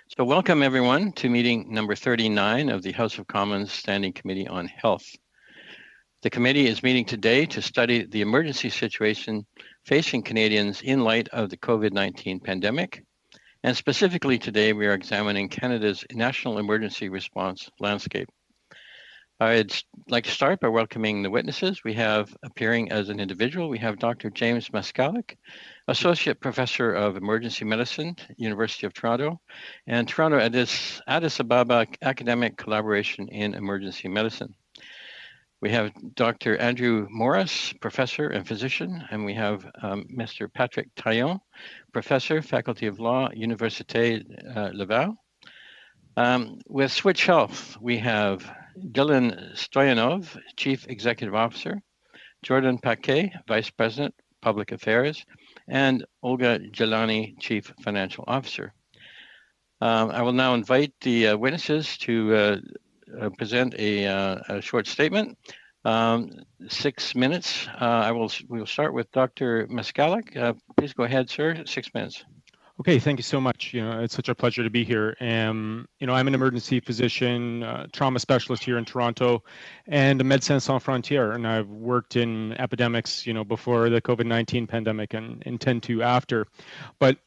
So welcome everyone to meeting number 39 of the House of Commons Standing Committee on Health. The committee is meeting today to study the emergency situation facing Canadians in light of the COVID-19 pandemic. And specifically today, we are examining Canada's national emergency response landscape. I'd like to start by welcoming the witnesses. We have appearing as an individual, we have Dr. James Maskalik, Associate Professor of Emergency Medicine, University of Toronto, and Toronto Addis Ababa Academic Collaboration in Emergency Medicine. We have Dr. Andrew Morris, Professor and Physician, and we have Mr. Patrick Taillon, Professor, Faculty of Law, Université Laval. With Switch Health, we have Dylan Stoyanov, Chief Executive Officer, Jordan Paquet, Vice President, Public Affairs, and Olga Jelani, Chief Financial Officer. I will now invite the witnesses to present a short statement. 6 minutes. We will start with Dr. Maskalik. Please go ahead, sir. 6 minutes. Okay, thank you so much. It's such a pleasure to be here. I'm an emergency physician, trauma specialist here in Toronto, and a Médecins Sans Frontières, and I've worked in epidemics, before the COVID-19 pandemic and intend to after. But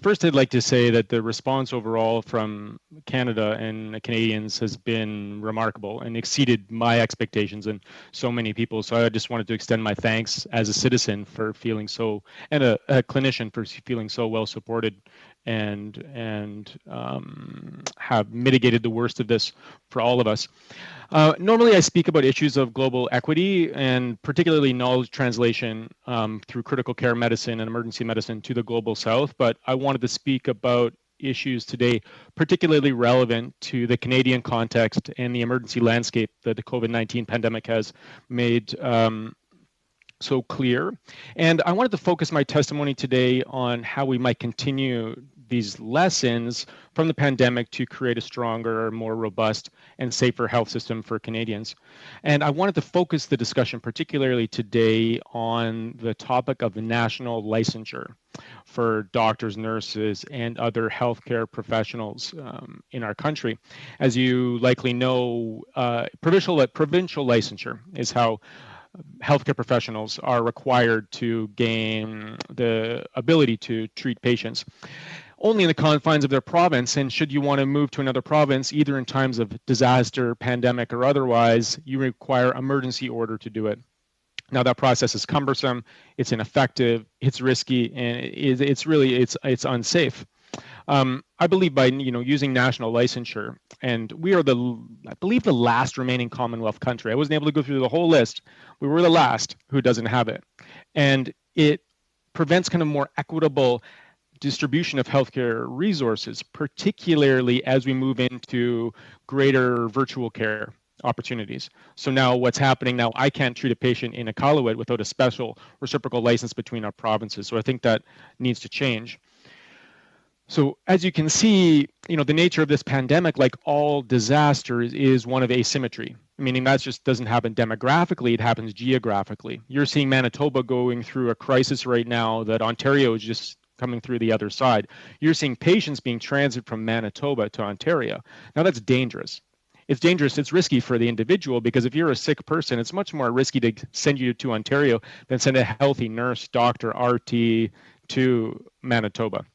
first I'd like to say that the response overall from Canada and the Canadians has been remarkable and exceeded my expectations and so many people. So I just wanted to extend my thanks as a citizen for feeling so, and a clinician for feeling so well supported and have mitigated the worst of this for all of us. Normally, I speak about issues of global equity and particularly knowledge translation through critical care medicine and emergency medicine to the global south, but I wanted to speak about issues today particularly relevant to the Canadian context and the emergency landscape that the COVID-19 pandemic has made so clear. And I wanted to focus my testimony today on how we might continue these lessons from the pandemic to create a stronger, more robust, and safer health system for Canadians. And I wanted to focus the discussion particularly today on the topic of national licensure for doctors, nurses, and other healthcare professionals in our country. As you likely know, provincial licensure is how healthcare professionals are required to gain the ability to treat patients only in the confines of their province. And should you want to move to another province, either in times of disaster, pandemic, or otherwise, you require emergency order to do it. Now that process is cumbersome, it's ineffective, it's risky, and it's unsafe. I believe by using national licensure, and we are I believe the last remaining Commonwealth country. I wasn't able to go through the whole list. We were the last who doesn't have it, and it prevents kind of more equitable distribution of healthcare resources, particularly as we move into greater virtual care opportunities. So now what's happening now, I can't treat a patient in Iqaluit without a special reciprocal license between our provinces. So I think that needs to change. So as you can see, the nature of this pandemic, like all disasters, is one of asymmetry, meaning that just doesn't happen demographically, it happens geographically. You're seeing Manitoba going through a crisis right now that Ontario is just coming through the other side. You're seeing patients being transited from Manitoba to Ontario. Now that's dangerous. It's dangerous, it's risky for the individual, because if you're a sick person, it's much more risky to send you to Ontario than send a healthy nurse, doctor, RT to Manitoba.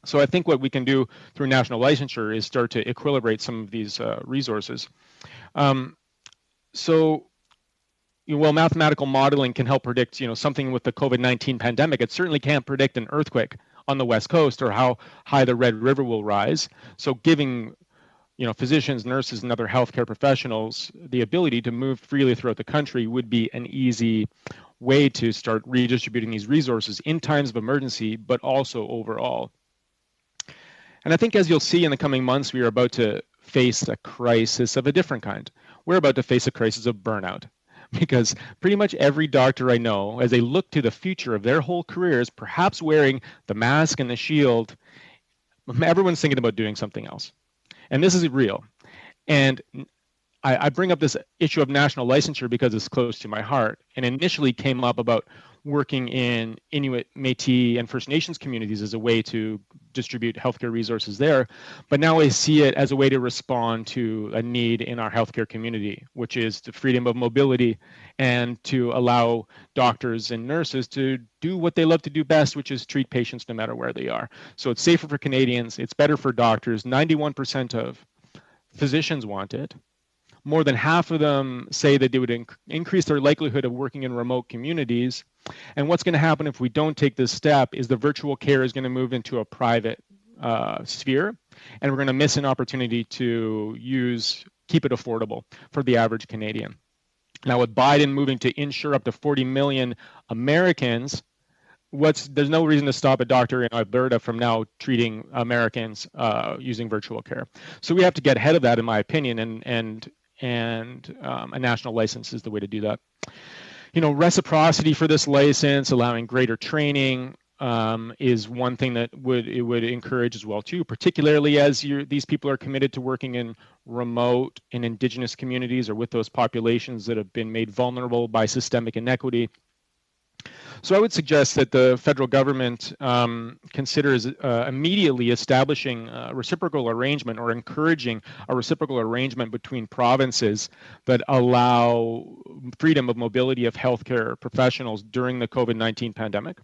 So I think what we can do through national licensure is start to equilibrate some of these resources. While mathematical modeling can help predict, something with the COVID-19 pandemic, it certainly can't predict an earthquake on the West Coast or how high the Red River will rise. So giving, physicians, nurses, and other healthcare professionals the ability to move freely throughout the country would be an easy way to start redistributing these resources in times of emergency, but also overall. And I think, as you'll see in the coming months, we are about to face a crisis of a different kind. We're about to face a crisis of burnout, because pretty much every doctor I know, as they look to the future of their whole careers, perhaps wearing the mask and the shield, everyone's thinking about doing something else. And this is real. And I bring up this issue of national licensure because it's close to my heart, and initially came up about working in Inuit, Métis, and First Nations communities as a way to distribute healthcare resources there. But now I see it as a way to respond to a need in our healthcare community, which is the freedom of mobility and to allow doctors and nurses to do what they love to do best, which is treat patients no matter where they are. So it's safer for Canadians, it's better for doctors. 91% of physicians want it. More than half of them say that they would increase their likelihood of working in remote communities. And what's going to happen if we don't take this step is the virtual care is going to move into a private sphere, and we're going to miss an opportunity to keep it affordable for the average Canadian. Now, with Biden moving to insure up to 40 million Americans, there's no reason to stop a doctor in Alberta from now treating Americans using virtual care. So we have to get ahead of that, in my opinion, and a national license is the way to do that. Reciprocity for this license, allowing greater training, is one thing that it would encourage as well too, particularly as these people are committed to working in remote and Indigenous communities or with those populations that have been made vulnerable by systemic inequity. So I would suggest that the federal government considers immediately establishing a reciprocal arrangement or encouraging a reciprocal arrangement between provinces that allow freedom of mobility of healthcare professionals during the COVID-19 pandemic,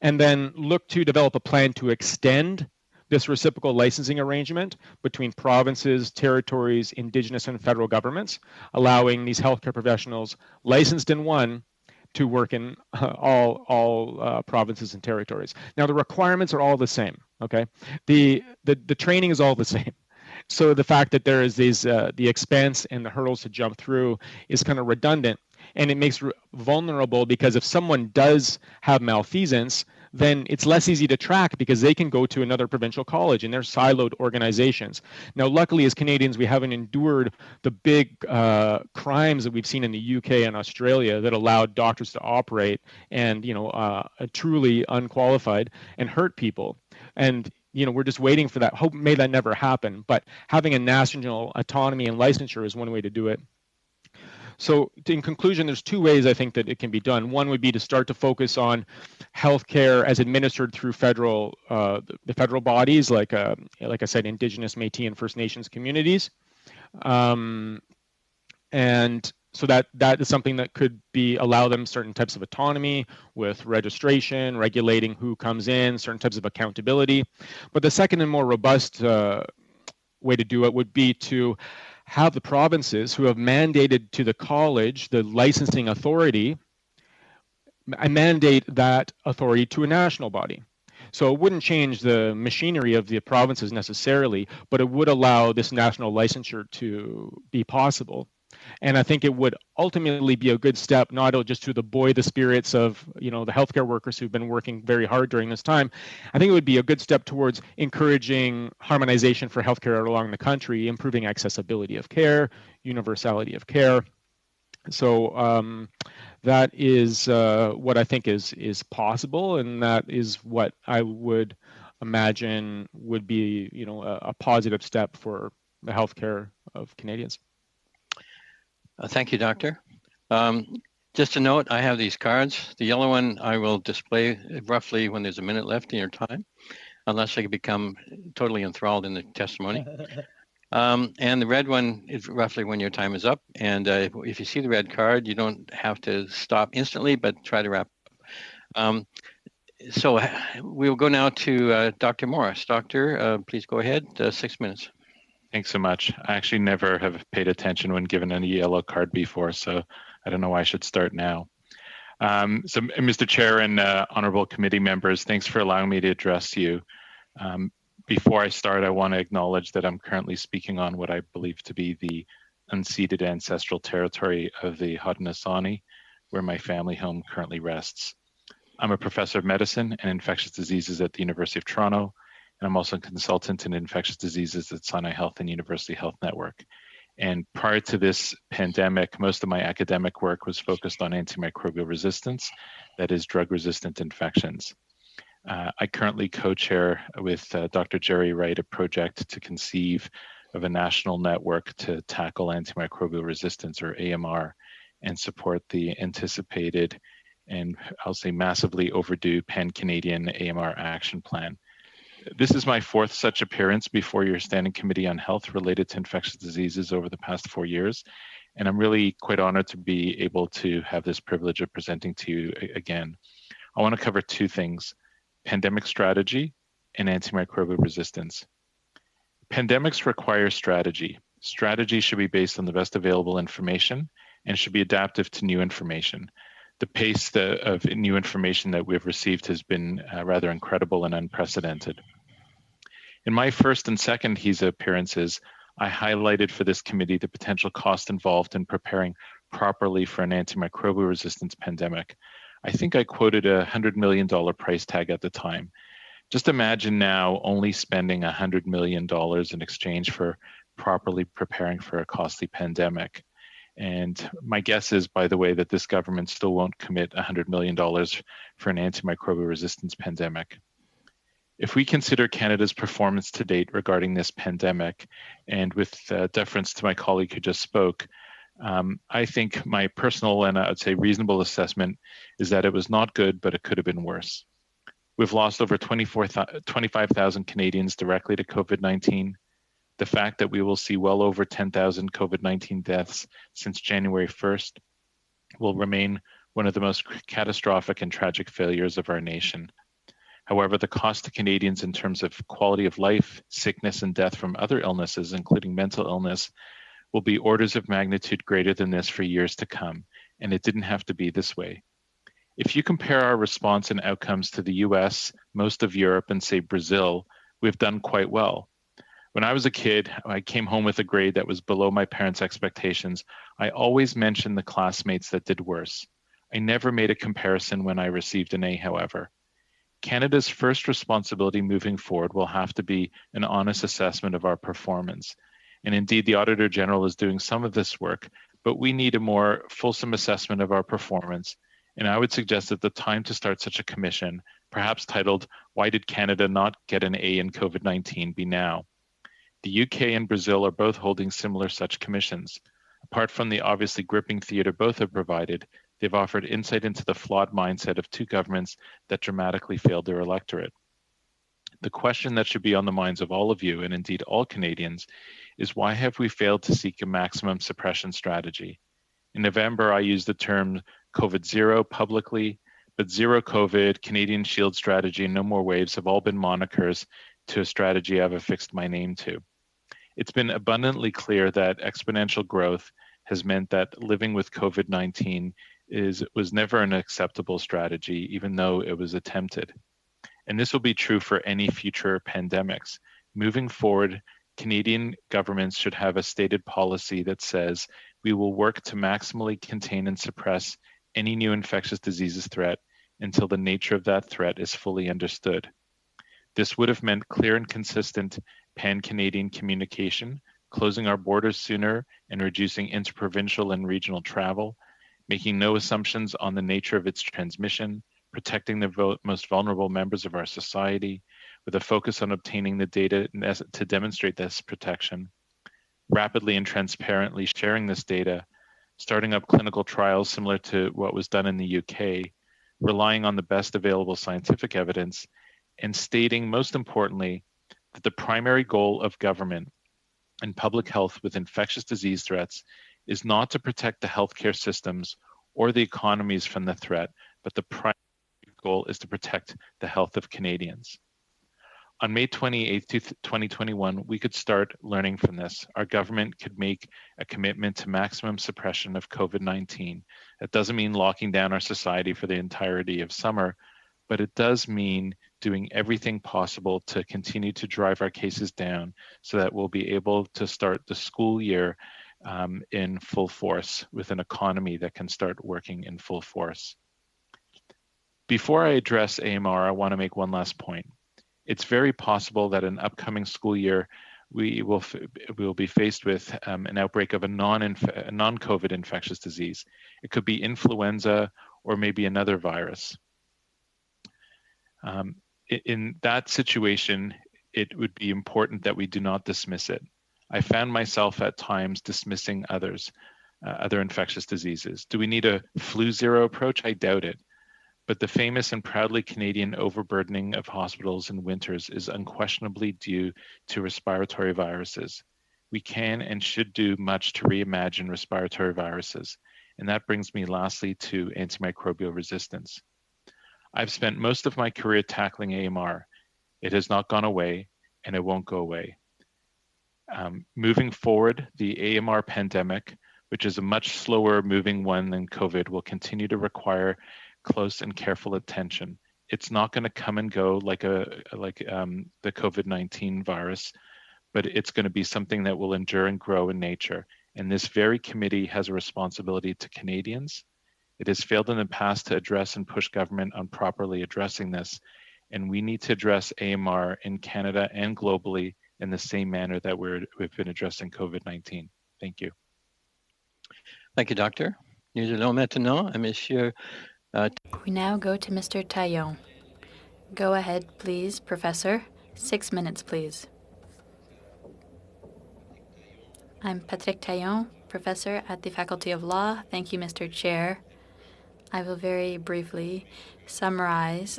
and then look to develop a plan to extend this reciprocal licensing arrangement between provinces, territories, Indigenous, and federal governments, allowing these healthcare professionals licensed in one to work in all provinces and territories. Now, the requirements are all the same, okay? The training is all the same. So the fact that there is the expense and the hurdles to jump through is kind of redundant, and it makes vulnerable, because if someone does have malfeasance, then it's less easy to track because they can go to another provincial college and they're siloed organizations. Now, luckily, as Canadians, we haven't endured the big crimes that we've seen in the UK and Australia that allowed doctors to operate and, truly unqualified and hurt people. And we're just waiting for that. Hope may that never happen. But having a national autonomy and licensure is one way to do it. So in conclusion, there's two ways I think that it can be done. One would be to start to focus on healthcare as administered through the federal bodies, like I said, Indigenous, Métis, and First Nations communities. And so that is something that could allow them certain types of autonomy with registration, regulating who comes in, certain types of accountability. But the second and more robust way to do it would be to have the provinces who have mandated to the college the licensing authority mandate that authority to a national body. So it wouldn't change the machinery of the provinces necessarily, but it would allow this national licensure to be possible. And I think it would ultimately be a good step, not just to buoy the spirits of the healthcare workers who've been working very hard during this time. I think it would be a good step towards encouraging harmonization for healthcare along the country, improving accessibility of care, universality of care. So that is what I think is possible, and that is what I would imagine would be a positive step for the healthcare of Canadians. Thank you, Doctor. Just a note, I have these cards. The yellow one I will display roughly when there's a minute left in your time, unless I become totally enthralled in the testimony. And the red one is roughly when your time is up. And if you see the red card, you don't have to stop instantly, but try to wrap up. So we will go now to Dr. Morris. Doctor, please go ahead, 6 minutes. Thanks so much. I actually never have paid attention when given any yellow card before, so I don't know why I should start now. So, Mr. Chair and honorable committee members, thanks for allowing me to address you. Before I start, I want to acknowledge that I'm currently speaking on what I believe to be the unceded ancestral territory of the Haudenosaunee, where my family home currently rests. I'm a professor of medicine and infectious diseases at the University of Toronto, and I'm also a consultant in infectious diseases at Sinai Health and University Health Network. And prior to this pandemic, most of my academic work was focused on antimicrobial resistance, that is, drug-resistant infections. I currently co-chair with Dr. Jerry Wright a project to conceive of a national network to tackle antimicrobial resistance, or AMR, and support the anticipated and I'll say massively overdue pan-Canadian AMR action plan. This is my fourth such appearance before your Standing Committee on Health related to infectious diseases over the past 4 years, and I'm really quite honored to be able to have this privilege of presenting to you again. I want to cover two things: pandemic strategy and antimicrobial resistance. Pandemics require strategy. Strategy should be based on the best available information and should be adaptive to new information. The pace of new information that we've received has been rather incredible and unprecedented. In my first and second HESA appearances, I highlighted for this committee the potential cost involved in preparing properly for an antimicrobial resistance pandemic. I think I quoted a $100 million price tag at the time. Just imagine now only spending $100 million in exchange for properly preparing for a costly pandemic. And my guess is, by the way, that this government still won't commit $100 million for an antimicrobial resistance pandemic. If we consider Canada's performance to date regarding this pandemic, and with deference to my colleague who just spoke, I think my personal and I would say reasonable assessment is that it was not good, but it could have been worse. We've lost over 25,000 Canadians directly to COVID-19. The fact that we will see well over 10,000 COVID-19 deaths since January 1st will remain one of the most catastrophic and tragic failures of our nation. However, the cost to Canadians in terms of quality of life, sickness, and death from other illnesses, including mental illness, will be orders of magnitude greater than this for years to come, and it didn't have to be this way. If you compare our response and outcomes to the US, most of Europe, and say Brazil, we've done quite well. When I was a kid, I came home with a grade that was below my parents' expectations. I always mentioned the classmates that did worse. I never made a comparison when I received an A, however. Canada's first responsibility moving forward will have to be an honest assessment of our performance. And indeed, the Auditor General is doing some of this work, but we need a more fulsome assessment of our performance. And I would suggest that the time to start such a commission, perhaps titled, "Why Did Canada Not Get an A in COVID-19?" be now. The UK and Brazil are both holding similar such commissions. Apart from the obviously gripping theater both have provided, they've offered insight into the flawed mindset of two governments that dramatically failed their electorate. The question that should be on the minds of all of you, and indeed all Canadians, is why have we failed to seek a maximum suppression strategy? In November, I used the term COVID zero publicly, but zero COVID, Canadian Shield strategy, and no more waves have all been monikers to a strategy I've affixed my name to. It's been abundantly clear that exponential growth has meant that living with COVID-19 was never an acceptable strategy, even though it was attempted. And this will be true for any future pandemics. Moving forward, Canadian governments should have a stated policy that says we will work to maximally contain and suppress any new infectious diseases threat until the nature of that threat is fully understood. This would have meant clear and consistent pan-Canadian communication, closing our borders sooner and reducing interprovincial and regional travel, making no assumptions on the nature of its transmission, protecting the most vulnerable members of our society, with a focus on obtaining the data to demonstrate this protection, rapidly and transparently sharing this data, starting up clinical trials similar to what was done in the UK, relying on the best available scientific evidence, and stating, most importantly, that the primary goal of government and public health with infectious disease threats is not to protect the healthcare systems or the economies from the threat, but the primary goal is to protect the health of Canadians. On May 28, 2021, we could start learning from this. Our government could make a commitment to maximum suppression of COVID-19. That doesn't mean locking down our society for the entirety of summer, but it does mean doing everything possible to continue to drive our cases down so that we'll be able to start the school year in full force with an economy that can start working in full force. Before I address AMR, I want to make one last point. It's very possible that in upcoming school year, we will be faced with an outbreak of a non-COVID infectious disease. It could be influenza or maybe another virus. In that situation, it would be important that we do not dismiss it. I found myself at times dismissing other infectious diseases. Do we need a flu zero approach? I doubt it. But the famous and proudly Canadian overburdening of hospitals in winters is unquestionably due to respiratory viruses. We can and should do much to reimagine respiratory viruses. And that brings me lastly to antimicrobial resistance. I've spent most of my career tackling AMR. It has not gone away, and it won't go away. Moving forward, the AMR pandemic, which is a much slower moving one than COVID, will continue to require close and careful attention. It's not going to come and go like the COVID-19 virus, but it's going to be something that will endure and grow in nature. And this very committee has a responsibility to Canadians. It has failed in the past to address and push government on properly addressing this. And we need to address AMR in Canada and globally in the same manner that we've been addressing COVID-19. Thank you. Thank you, Doctor. Nous allons maintenant à Monsieur. We now go to Mr. Taillon. Go ahead, please, Professor. 6 minutes, please. I'm Patrick Taillon, Professor at the Faculty of Law. Thank you, Mr. Chair. I will very briefly summarize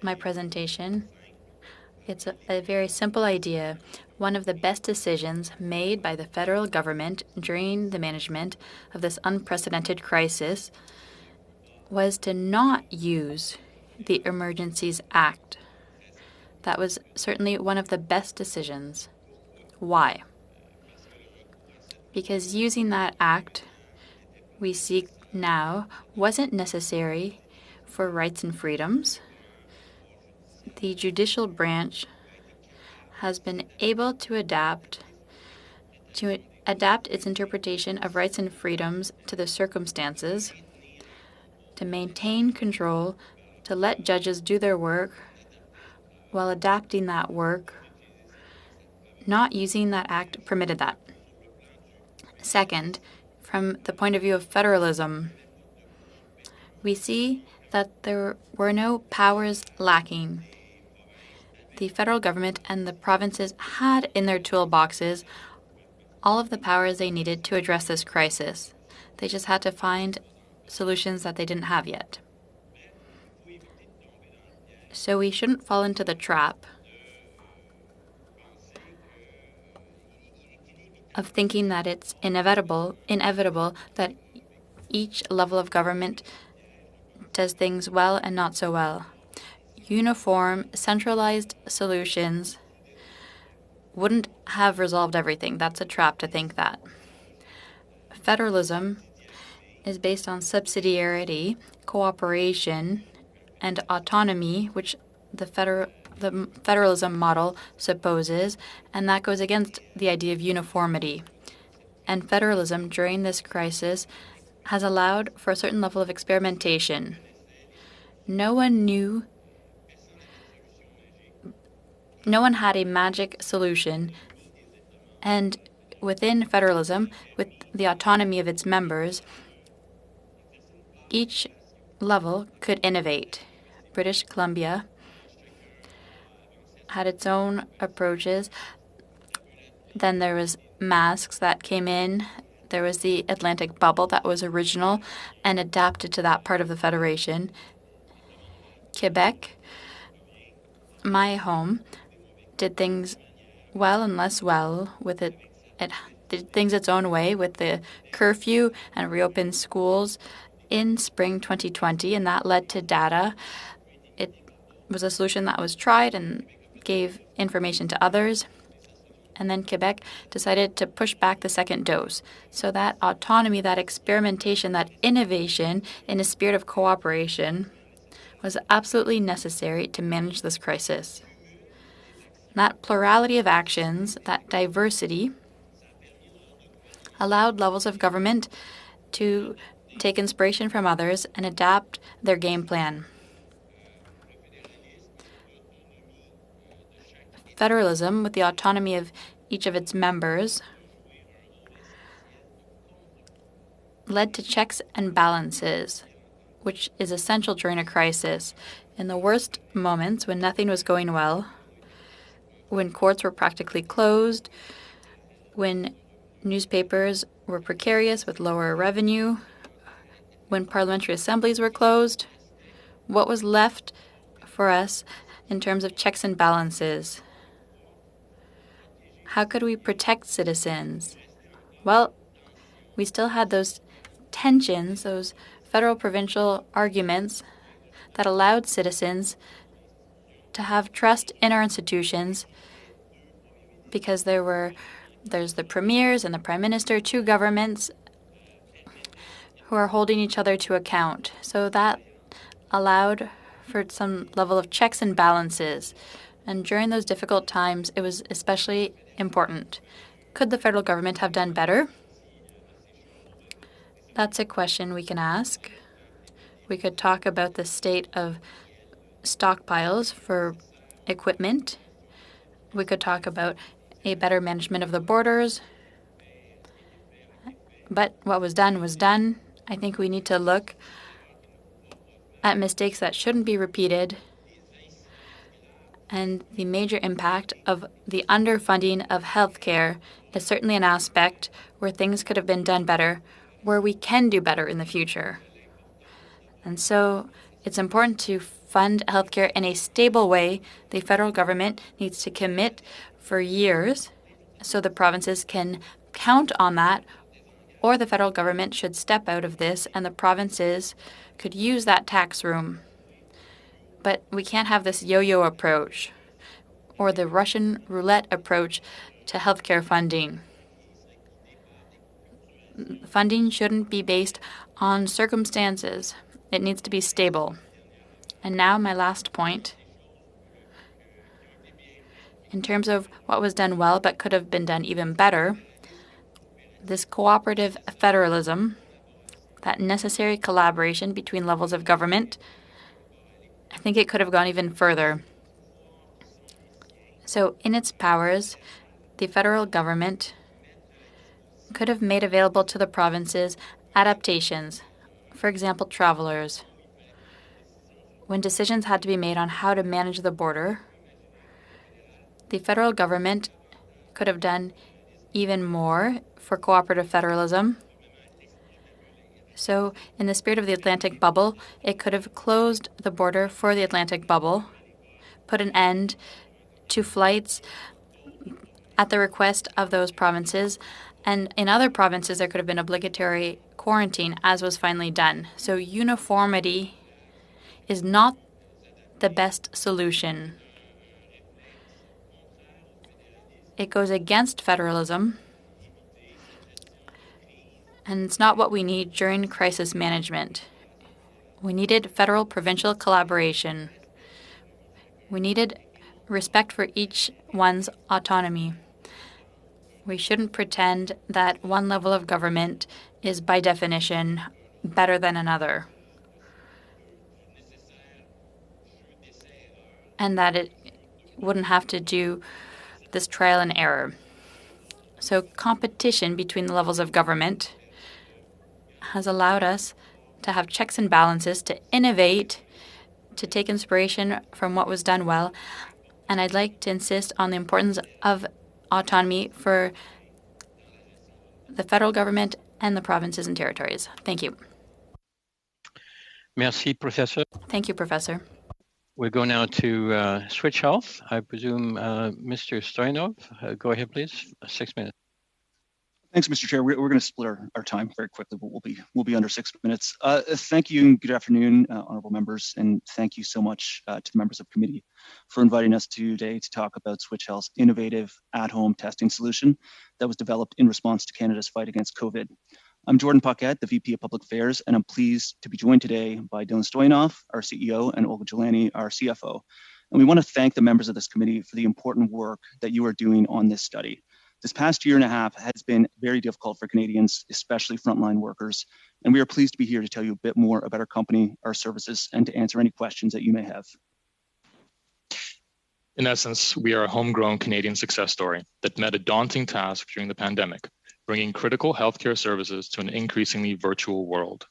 my presentation. It's a very simple idea. One of the best decisions made by the federal government during the management of this unprecedented crisis was to not use the Emergencies Act. That was certainly one of the best decisions. Why? Because using that act we seek now wasn't necessary for rights and freedoms. The judicial branch has been able to adapt its interpretation of rights and freedoms to the circumstances, to maintain control, to let judges do their work while adapting that work. Not using that act permitted that. Second, from the point of view of federalism, we see that there were no powers lacking. The federal government and the provinces had in their toolboxes all of the powers they needed to address this crisis. They just had to find solutions that they didn't have yet. So we shouldn't fall into the trap of thinking that it's inevitable that each level of government does things well and not so well. Uniform, centralized solutions wouldn't have resolved everything. That's a trap to think that. Federalism is based on subsidiarity, cooperation, and autonomy, which the federalism model supposes, and that goes against the idea of uniformity. And federalism during this crisis has allowed for a certain level of experimentation. No one had a magic solution, and within federalism, with the autonomy of its members, each level could innovate. British Columbia had its own approaches. Then there was masks that came in. There was the Atlantic bubble that was original and adapted to that part of the Federation. Quebec, my home, did things well and less well with it. It did things its own way with the curfew and reopened schools in spring 2020, and that led to data. It was a solution that was tried and gave information to others. And then Quebec decided to push back the second dose. So that autonomy, that experimentation, that innovation in a spirit of cooperation was absolutely necessary to manage this crisis. That plurality of actions, that diversity, allowed levels of government to take inspiration from others and adapt their game plan. Federalism, with the autonomy of each of its members, led to checks and balances, which is essential during a crisis. In the worst moments, when nothing was going well, when courts were practically closed, when newspapers were precarious with lower revenue, when parliamentary assemblies were closed, what was left for us in terms of checks and balances? How could we protect citizens? Well, we still had those tensions, those federal-provincial arguments that allowed citizens to have trust in our institutions, because there's the premiers and the prime minister, two governments who are holding each other to account. So that allowed for some level of checks and balances. And during those difficult times, it was especially important. Could the federal government have done better? That's a question we can ask. We could talk about the state of stockpiles for equipment. We could talk about a better management of the borders. But what was done was done. I think we need to look at mistakes that shouldn't be repeated and the major impact of the underfunding of healthcare is certainly an aspect where things could have been done better, where we can do better in the future. And so it's important to fund healthcare in a stable way. The federal government needs to commit for years so the provinces can count on that, or the federal government should step out of this and the provinces could use that tax room. But we can't have this yo-yo approach or the Russian roulette approach to healthcare funding. Funding shouldn't be based on circumstances. It needs to be stable. And now my last point. In terms of what was done well but could have been done even better, this cooperative federalism, that necessary collaboration between levels of government, I think it could have gone even further. So in its powers, the federal government could have made available to the provinces adaptations, for example, travelers. When decisions had to be made on how to manage the border, the federal government could have done even more for cooperative federalism. So in the spirit of the Atlantic bubble, it could have closed the border for the Atlantic bubble, put an end to flights at the request of those provinces, and in other provinces there could have been obligatory quarantine, as was finally done. So uniformity is not the best solution. It goes against federalism, and it's not what we need during crisis management. We needed federal-provincial collaboration. We needed respect for each one's autonomy. We shouldn't pretend that one level of government is by definition better than another, and that it wouldn't have to do this trial and error. So competition between the levels of government has allowed us to have checks and balances, to innovate, to take inspiration from what was done well. And I'd like to insist on the importance of autonomy for the federal government and the provinces and territories. Thank you. Merci, Professor. Thank you, Professor. We go now to Switch Health. I presume Mr. Stoyanov. Go ahead, please. 6 minutes. Thanks, Mr. Chair. We're going to split our time very quickly, but we'll be under 6 minutes. Thank you and good afternoon, honorable members, and thank you so much to the members of committee for inviting us today to talk about Switch Health's innovative at-home testing solution that was developed in response to Canada's fight against COVID. I'm Jordan Paquette, the VP of Public Affairs, and I'm pleased to be joined today by Dylan Stoyanov, our CEO, and Olga Jelani, our CFO. And we want to thank the members of this committee for the important work that you are doing on this study. This past year and a half has been very difficult for Canadians, especially frontline workers, and we are pleased to be here to tell you a bit more about our company, our services, and to answer any questions that you may have. In essence, we are a homegrown Canadian success story that met a daunting task during the pandemic, bringing critical healthcare services to an increasingly virtual world.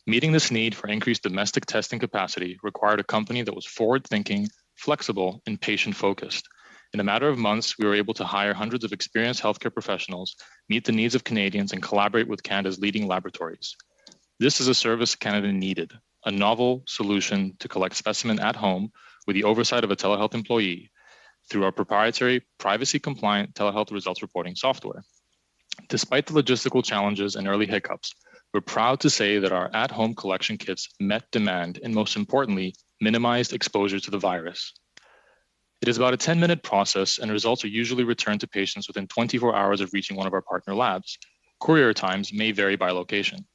Meeting this need for increased domestic testing capacity required a company that was forward-thinking, flexible, and patient-focused. In a matter of months, we were able to hire hundreds of experienced healthcare professionals, meet the needs of Canadians, and collaborate with Canada's leading laboratories. This is a service Canada needed. a novel solution to collect specimen at home with the oversight of a telehealth employee through our proprietary privacy-compliant telehealth results reporting software. Despite the logistical challenges and early hiccups, we're proud to say that our at-home collection kits met demand and, most importantly, minimized exposure to the virus. It is about a 10-minute process, and results are usually returned to patients within 24 hours of reaching one of our partner labs. Courier times may vary by location.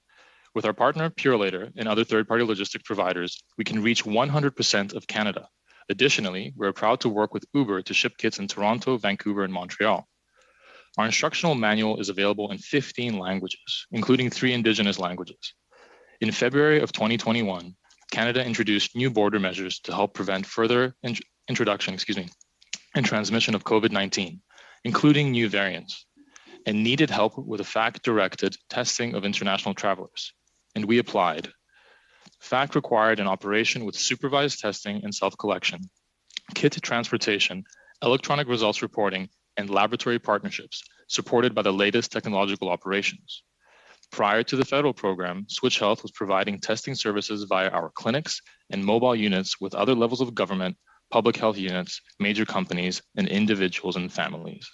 With our partner, Purelator, and other third-party logistics providers, we can reach 100% of Canada. Additionally, we're proud to work with Uber to ship kits in Toronto, Vancouver, and Montreal. Our instructional manual is available in 15 languages, including 3 Indigenous languages. In February of 2021, Canada introduced new border measures to help prevent further introduction and transmission of COVID-19, including new variants, and needed help with a FACT-directed testing of international travelers. And we applied. FACT required an operation with supervised testing and self-collection, kit transportation, electronic results reporting, and laboratory partnerships supported by the latest technological operations. Prior to the federal program, Switch Health was providing testing services via our clinics and mobile units with other levels of government, public health units, major companies, and individuals and families.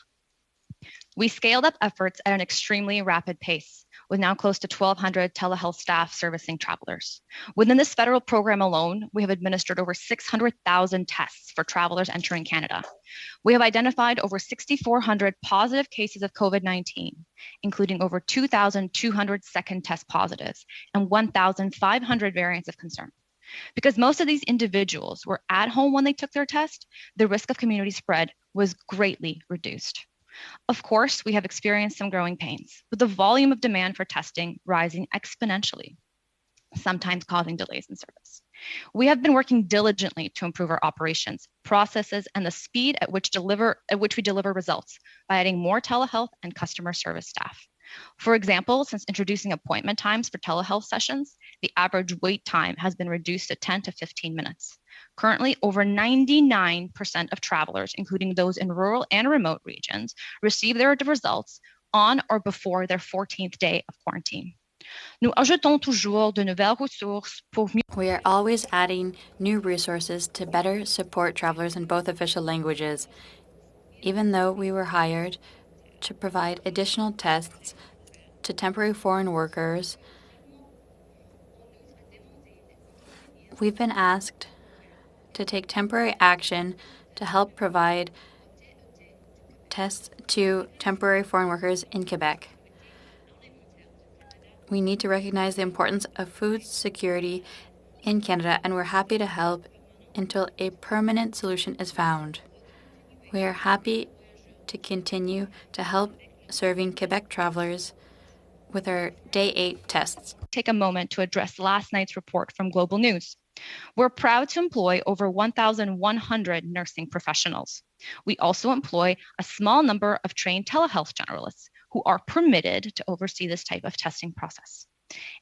We scaled up efforts at an extremely rapid pace, with now close to 1,200 telehealth staff servicing travelers. Within this federal program alone, we have administered over 600,000 tests for travelers entering Canada. We have identified over 6,400 positive cases of COVID-19, including over 2,200 second test positives and 1,500 variants of concern. Because most of these individuals were at home when they took their test, the risk of community spread was greatly reduced. Of course, we have experienced some growing pains, with the volume of demand for testing rising exponentially, sometimes causing delays in service. We have been working diligently to improve our operations, processes, and the speed at which we deliver results by adding more telehealth and customer service staff. For example, since introducing appointment times for telehealth sessions, the average wait time has been reduced to 10 to 15 minutes. Currently, over 99% of travelers, including those in rural and remote regions, receive their results on or before their 14th day of quarantine. We are always adding new resources to better support travelers in both official languages. Even though we were hired to provide additional tests to temporary foreign workers, we've been asked to take temporary action to help provide tests to temporary foreign workers in Quebec. We need to recognize the importance of food security in Canada, and we're happy to help until a permanent solution is found. We are happy to continue to help serving Quebec travelers with our Day 8 tests. Take a moment to address last night's report from Global News. We're proud to employ over 1,100 nursing professionals. We also employ a small number of trained telehealth generalists who are permitted to oversee this type of testing process.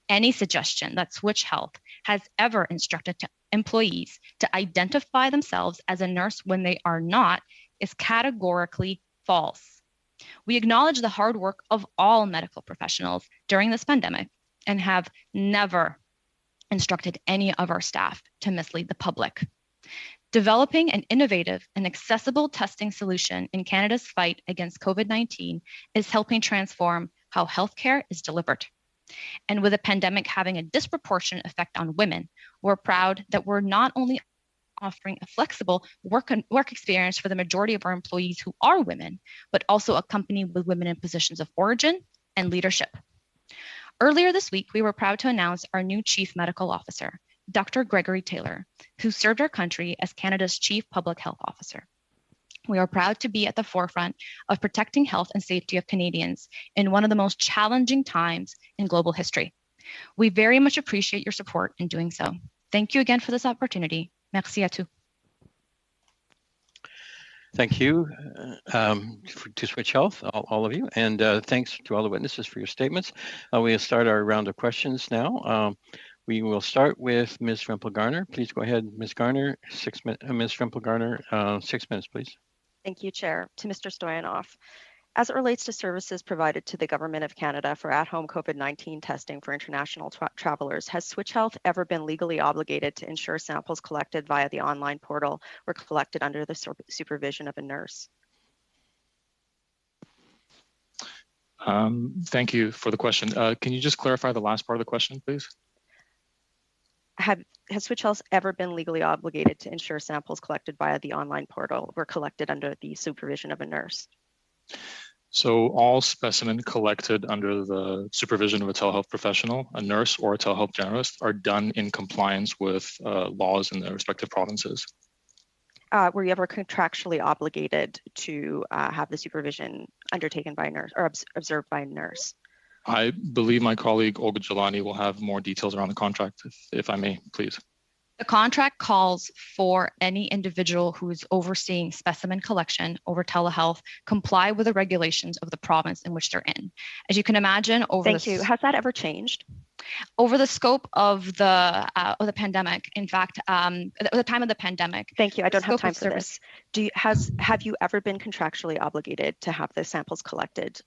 Any suggestion that Switch Health has ever instructed employees to identify themselves as a nurse when they are not is categorically false. We acknowledge the hard work of all medical professionals during this pandemic and have never instructed any of our staff to mislead the public. Developing an innovative and accessible testing solution in Canada's fight against COVID-19 is helping transform how healthcare is delivered. And with the pandemic having a disproportionate effect on women, we're proud that we're not only offering a flexible work experience for the majority of our employees who are women, but also a company with women in positions of origin and leadership. Earlier this week, we were proud to announce our new Chief Medical Officer, Dr. Gregory Taylor, who served our country as Canada's Chief Public Health Officer. We are proud to be at the forefront of protecting health and safety of Canadians in one of the most challenging times in global history. We very much appreciate your support in doing so. Thank you again for this opportunity. Merci à tous. Thank you to Switch Health, all of you, and thanks to all the witnesses for your statements. We'll start our round of questions now. We will start with Ms. Rempel-Garner. Please go ahead, Ms. Garner. Ms. Rempel-Garner, 6 minutes, please. Thank you, Chair. To Mr. Stoyanov. As it relates to services provided to the Government of Canada for at-home COVID-19 testing for international travelers, has Switch Health ever been legally obligated to ensure samples collected via the online portal were collected under the supervision of a nurse? Thank you for the question. Can you just clarify the last part of the question, please? Has Switch Health ever been legally obligated to ensure samples collected via the online portal were collected under the supervision of a nurse? So all specimens collected under the supervision of a telehealth professional, a nurse, or a telehealth generalist are done in compliance with laws in the respective provinces. Were you ever contractually obligated to have the supervision undertaken by a nurse or observed by a nurse? I believe my colleague Olga Jelani will have more details around the contract, if I may, please. The contract calls for any individual who is overseeing specimen collection over telehealth comply with the regulations of the province in which they're in. As you can imagine, Thank you. Has that ever changed? Over the scope of the pandemic, in fact, at the time of the pandemic. Thank you. I don't have time for this. Have you ever been contractually obligated to have the samples collected,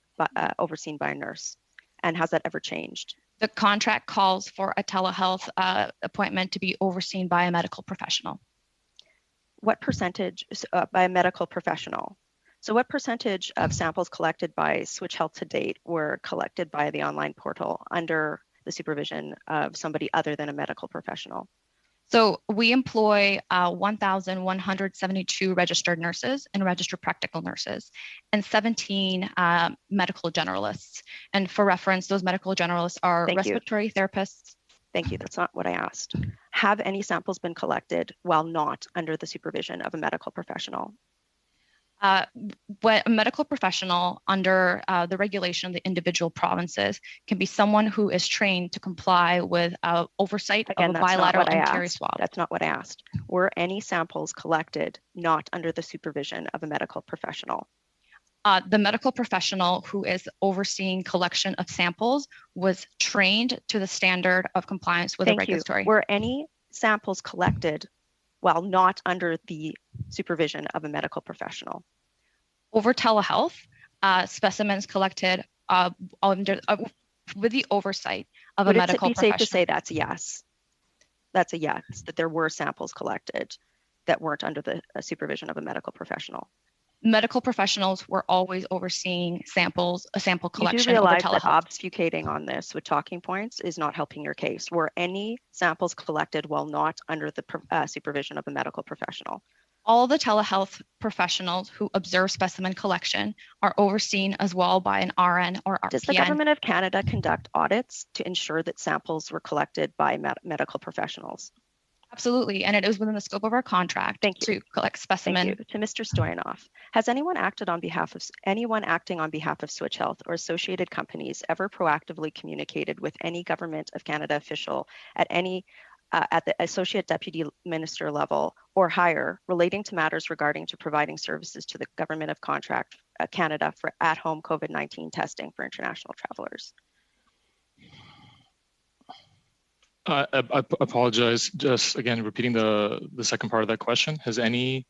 overseen by a nurse? And has that ever changed? The contract calls for a telehealth appointment to be overseen by a medical professional. What percentage by a medical professional? So what percentage of samples collected by Switch Health to date were collected by the online portal under the supervision of somebody other than a medical professional? So we employ 1,172 registered nurses and registered practical nurses and 17 medical generalists. And for reference, those medical generalists are respiratory therapists. Thank you. That's not what I asked. Have any samples been collected while not under the supervision of a medical professional? What a medical professional under the regulation of the individual provinces can be someone who is trained to comply with oversight of a bilateral and swab. That's not what I asked. Were any samples collected not under the supervision of a medical professional? The medical professional who is overseeing collection of samples was trained to the standard of compliance with the regulatory. Were any samples collected while not under the supervision of a medical professional? Over telehealth, specimens collected with the oversight of a medical professional. Would it be safe to say that's a yes? That's a yes, that there were samples collected that weren't under the supervision of a medical professional. Medical professionals were always overseeing sample collection. You do realize that obfuscating on this with talking points is not helping your case. Were any samples collected while not under the supervision of a medical professional? All the telehealth professionals who observe specimen collection are overseen as well by an RN or RPN. Does the Government of Canada conduct audits to ensure that samples were collected by medical professionals? Absolutely, and it is within the scope of our contract to collect specimen. Thank you. To Mr. Stoyanov, has anyone acting on behalf of Switch Health or associated companies ever proactively communicated with any Government of Canada official at the Associate Deputy Minister level or higher relating to matters regarding to providing services to the Government of Canada for at-home COVID-19 testing for international travelers? I apologize. Just again, repeating the second part of that question. Has any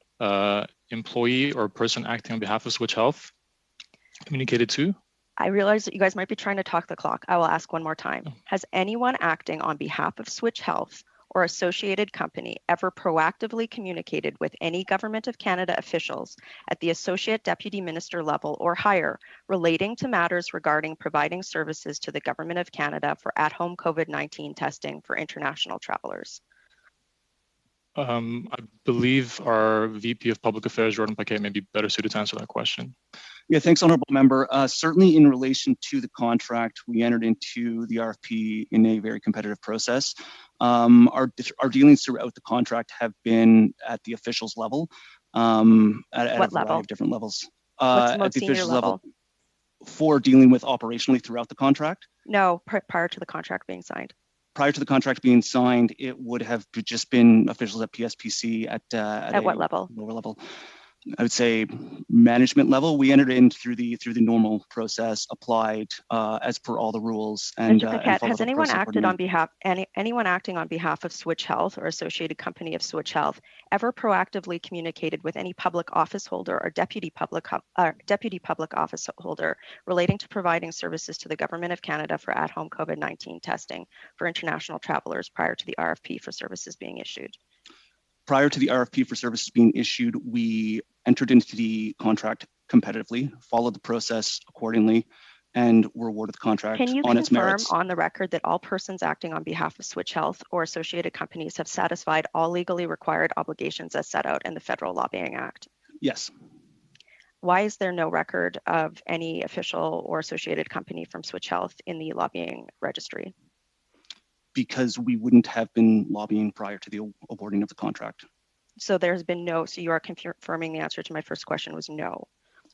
employee or person acting on behalf of Switch Health communicated to? I realize that you guys might be trying to talk the clock. I will ask one more time. Has anyone acting on behalf of Switch Health or associated company ever proactively communicated with any Government of Canada officials at the Associate Deputy Minister level or higher relating to matters regarding providing services to the Government of Canada for at-home COVID-19 testing for international travelers? I believe our VP of Public Affairs, Jordan Paquet, may be better suited to answer that question. Yeah, thanks, Honourable Member. Certainly in relation to the contract, we entered into the RFP in a very competitive process. Our dealings throughout the contract have been at the officials level, at what a variety level? of different levels. What's the most at the senior officials level? For dealing with operationally throughout the contract. No, prior to the contract being signed. Prior to the contract being signed, it would have just been officials at PSPC at what level? Lower level. I would say, management level. We entered in through the normal process, applied as per all the rules, and Mr. Paquette, followed has the anyone process acted on accordingly. behalf anyone acting on behalf of Switch Health or associated company of Switch Health ever proactively communicated with any public office holder or deputy public office holder relating to providing services to the Government of Canada for at-home COVID-19 testing for international travelers prior to the RFP for services being issued? Prior to the RFP for services being issued, we entered into the contract competitively, followed the process accordingly, and were awarded the contract Can you on its confirm merits. on the record that all persons acting on behalf of Switch Health or associated companies have satisfied all legally required obligations as set out in the Federal Lobbying Act? Yes. Why is there no record of any official or associated company from Switch Health in the lobbying registry? Because we wouldn't have been lobbying prior to the awarding of the contract. So there's been no, so you are confirming the answer to my first question was no.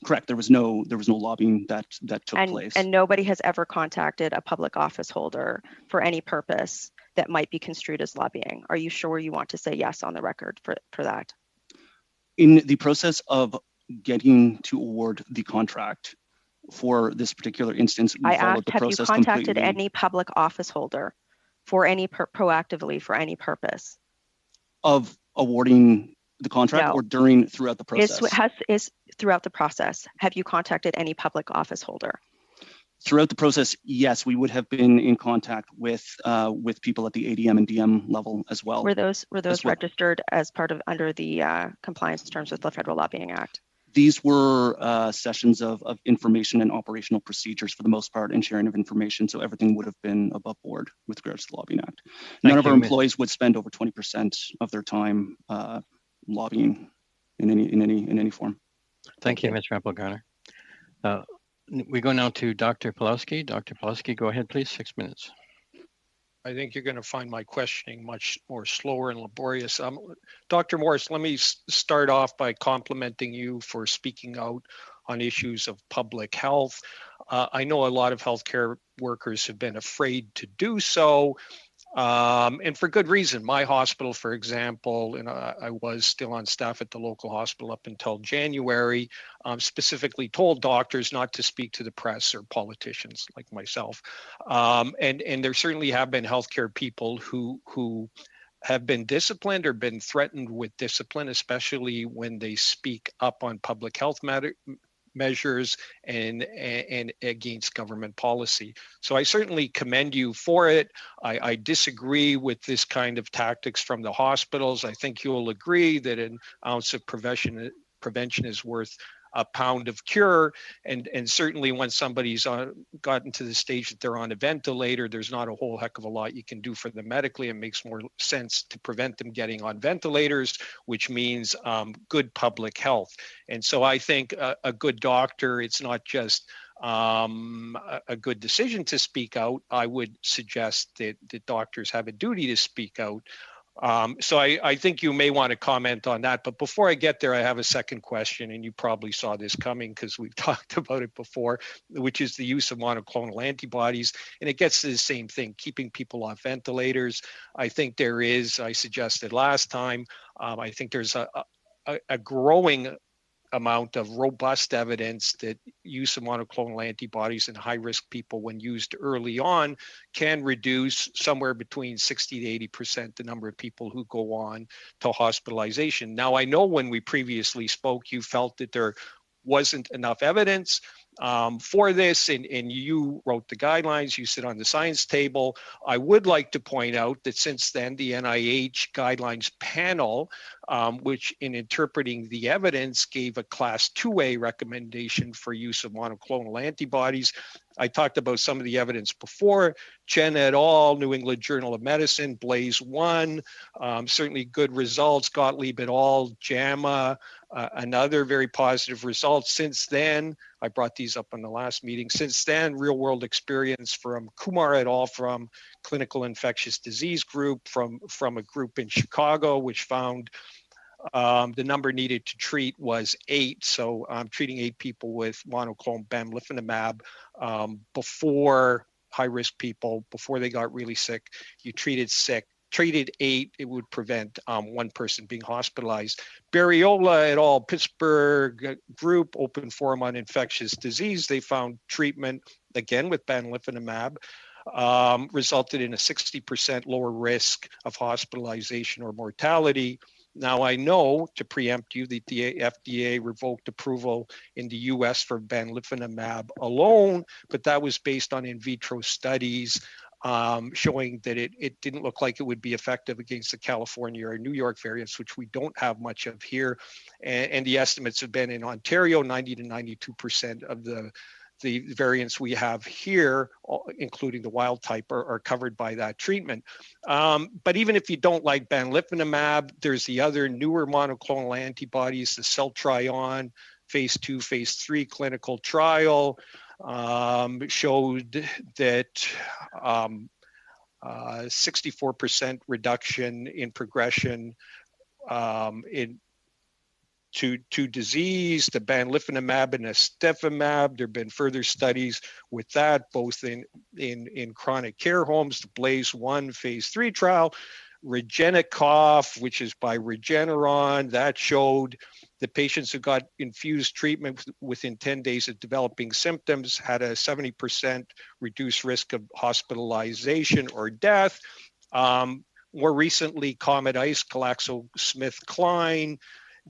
Correct. There was no lobbying that took place. And nobody has ever contacted a public office holder for any purpose that might be construed as lobbying. Are you sure you want to say yes on the record for that? In the process of getting to award the contract for this particular instance, we followed the process completely. Have you contacted any public office holder for any proactively for any purpose of awarding the contract? No. Or throughout the process? Is throughout the process. Have you contacted any public office holder? Throughout the process, yes, we would have been in contact with people at the ADM and DM level as well. Were those registered as part of under the compliance terms with the Federal Lobbying Act? These were sessions of information and operational procedures for the most part, and sharing of information. So everything would have been above board with regards to the Lobbying Act. None of our employees would spend over 20% of their time lobbying in any form. Thank you, Ms. Rappel-Garner. We go now to Dr. Pawlowski. Dr. Pawlowski, go ahead, please. 6 minutes. I think you're going to find my questioning much more slower and laborious. Dr. Morris, let me start off by complimenting you for speaking out on issues of public health. I know a lot of healthcare workers have been afraid to do so, and for good reason. My hospital, for example, and I was still on staff at the local hospital up until January, specifically told doctors not to speak to the press or politicians like myself. And there certainly have been healthcare people who have been disciplined or been threatened with discipline, especially when they speak up on public health measures and against government policy. So I certainly commend you for it. I disagree with this kind of tactics from the hospitals. I think you'll agree that an ounce of prevention is worth a pound of cure. And certainly when somebody's gotten to the stage that they're on a ventilator, there's not a whole heck of a lot you can do for them medically. It makes more sense to prevent them getting on ventilators, which means good public health. And so I think a good doctor, it's not just a good decision to speak out. I would suggest that doctors have a duty to speak out. So I think you may want to comment on that. But before I get there, I have a second question, and you probably saw this coming because we've talked about it before, which is the use of monoclonal antibodies. And it gets to the same thing, keeping people off ventilators. I think there is, I suggested last time, I think there's a growing amount of robust evidence that use of monoclonal antibodies in high-risk people when used early on can reduce somewhere between 60 to 80% the number of people who go on to hospitalization. Now, I know when we previously spoke, you felt that there wasn't enough evidence for this, and you wrote the guidelines, you sit on the science table. I would like to point out that since then, the NIH guidelines panel, which in interpreting the evidence gave a class 2A recommendation for use of monoclonal antibodies. I talked about some of the evidence before. Chen et al., New England Journal of Medicine, Blaze 1, certainly good results. Gottlieb et al., JAMA, another very positive result. Since then, I brought these up in the last meeting. Since then, real world experience from Kumar et al. From Clinical Infectious Disease Group, from a group in Chicago, which found the number needed to treat was 8. So I'm treating 8 people with monoclonal bamlanivimab before high-risk people, before they got really sick. You treated sick, treated 8, it would prevent 1 person being hospitalized. Barriola et al., Pittsburgh group, open forum on infectious disease, they found treatment, again with bamlanivimab, resulted in a 60% lower risk of hospitalization or mortality. Now, I know, to preempt you, that the FDA revoked approval in the US for bamlanivimab alone, but that was based on in vitro studies showing that it didn't look like it would be effective against the California or New York variants, which we don't have much of here. And the estimates have been in Ontario, 90 to 92% of the variants we have here, including the wild type, are covered by that treatment. But even if you don't like bamlanivimab, there's the other newer monoclonal antibodies, the Celltrion phase 2, phase 3 clinical trial showed that 64% reduction in progression to disease, to bamlanivimab and istepimab. There have been further studies with that, both in chronic care homes, the Blaze 1 phase 3 trial, Regenikov, which is by Regeneron, that showed the patients who got infused treatment within 10 days of developing symptoms had a 70% reduced risk of hospitalization or death. More recently, Comet Ice, GlaxoSmithKline,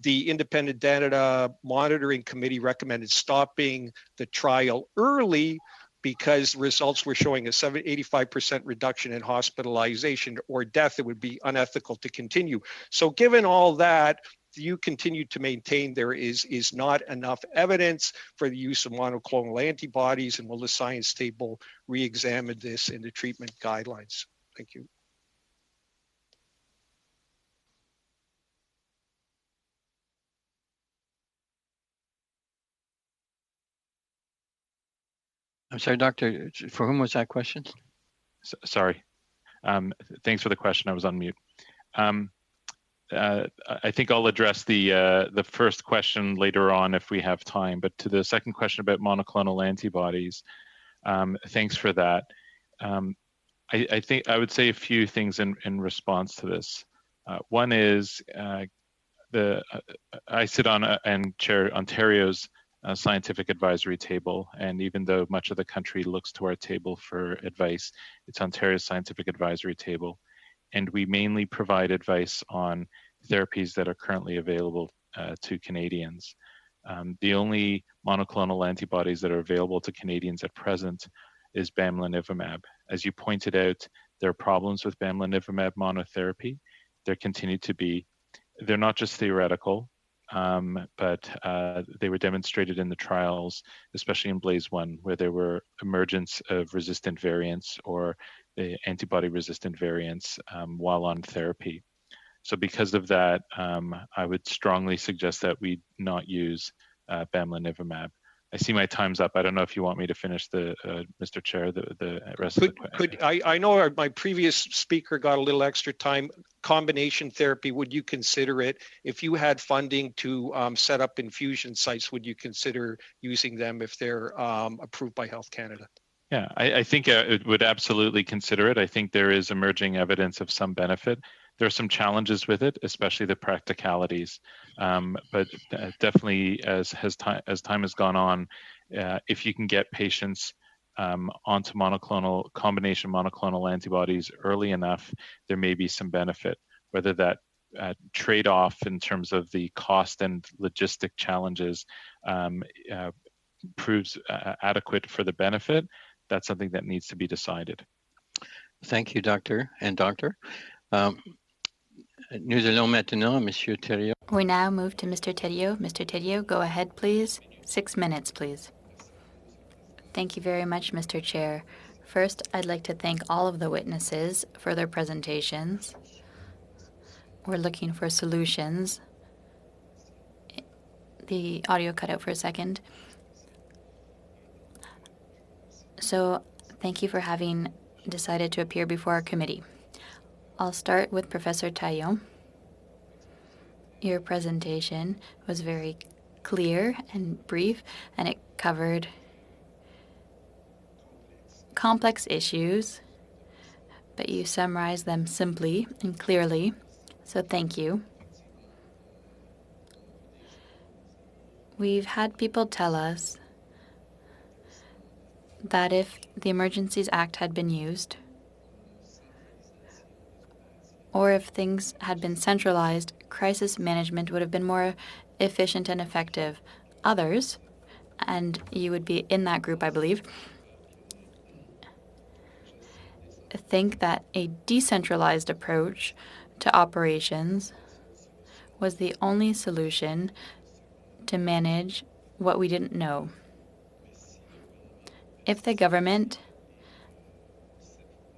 the independent data monitoring committee recommended stopping the trial early because results were showing a 85% reduction in hospitalization or death. It would be unethical to continue. So given all that, you continue to maintain there is not enough evidence for the use of monoclonal antibodies, and will the science table re-examine this in the treatment guidelines? Thank you. I'm sorry, Doctor, for whom was that question? Sorry. Thanks for the question. I was on mute. I think I'll address the first question later on if we have time, but to the second question about monoclonal antibodies, thanks for that. I think I would say a few things in response to this. One is I sit on and chair Ontario's scientific advisory table, and even though much of the country looks to our table for advice, it's Ontario's scientific advisory table, and we mainly provide advice on therapies that are currently available to Canadians. The only monoclonal antibodies that are available to Canadians at present is bamlanivimab. As you pointed out, there are problems with bamlanivimab monotherapy. There continue to be. They're not just theoretical, but they were demonstrated in the trials, especially in Blaze 1, where there were emergence of resistant variants or the antibody-resistant variants while on therapy. So because of that, I would strongly suggest that we not use bamlanivimab. I see my time's up. I don't know if you want me to finish Mr. Chair, the rest of the question. I know my previous speaker got a little extra time. Combination therapy, would you consider it? If you had funding to set up infusion sites, would you consider using them if they're approved by Health Canada? Yeah, I think it would absolutely consider it. I think there is emerging evidence of some benefit. There are some challenges with it, especially the practicalities. But definitely, as time has gone on, if you can get patients onto combination monoclonal antibodies early enough, there may be some benefit. Whether that trade-off in terms of the cost and logistic challenges proves adequate for the benefit, that's something that needs to be decided. Thank you, Doctor and Doctor. Nous allons maintenant à Monsieur Thériault. We now move to Mr. Thériault. Mr. Thériault, go ahead, please. 6 minutes, please. Thank you very much, Mr. Chair. First, I'd like to thank all of the witnesses for their presentations. We're looking for solutions. The audio cut out for a second. So thank you for having decided to appear before our committee. I'll start with Professor Taillon. Your presentation was very clear and brief, and it covered complex issues, but you summarized them simply and clearly, so thank you. We've had people tell us that if the Emergencies Act had been used, or if things had been centralized, crisis management would have been more efficient and effective. Others, and you would be in that group, I believe, think that a decentralized approach to operations was the only solution to manage what we didn't know. If the government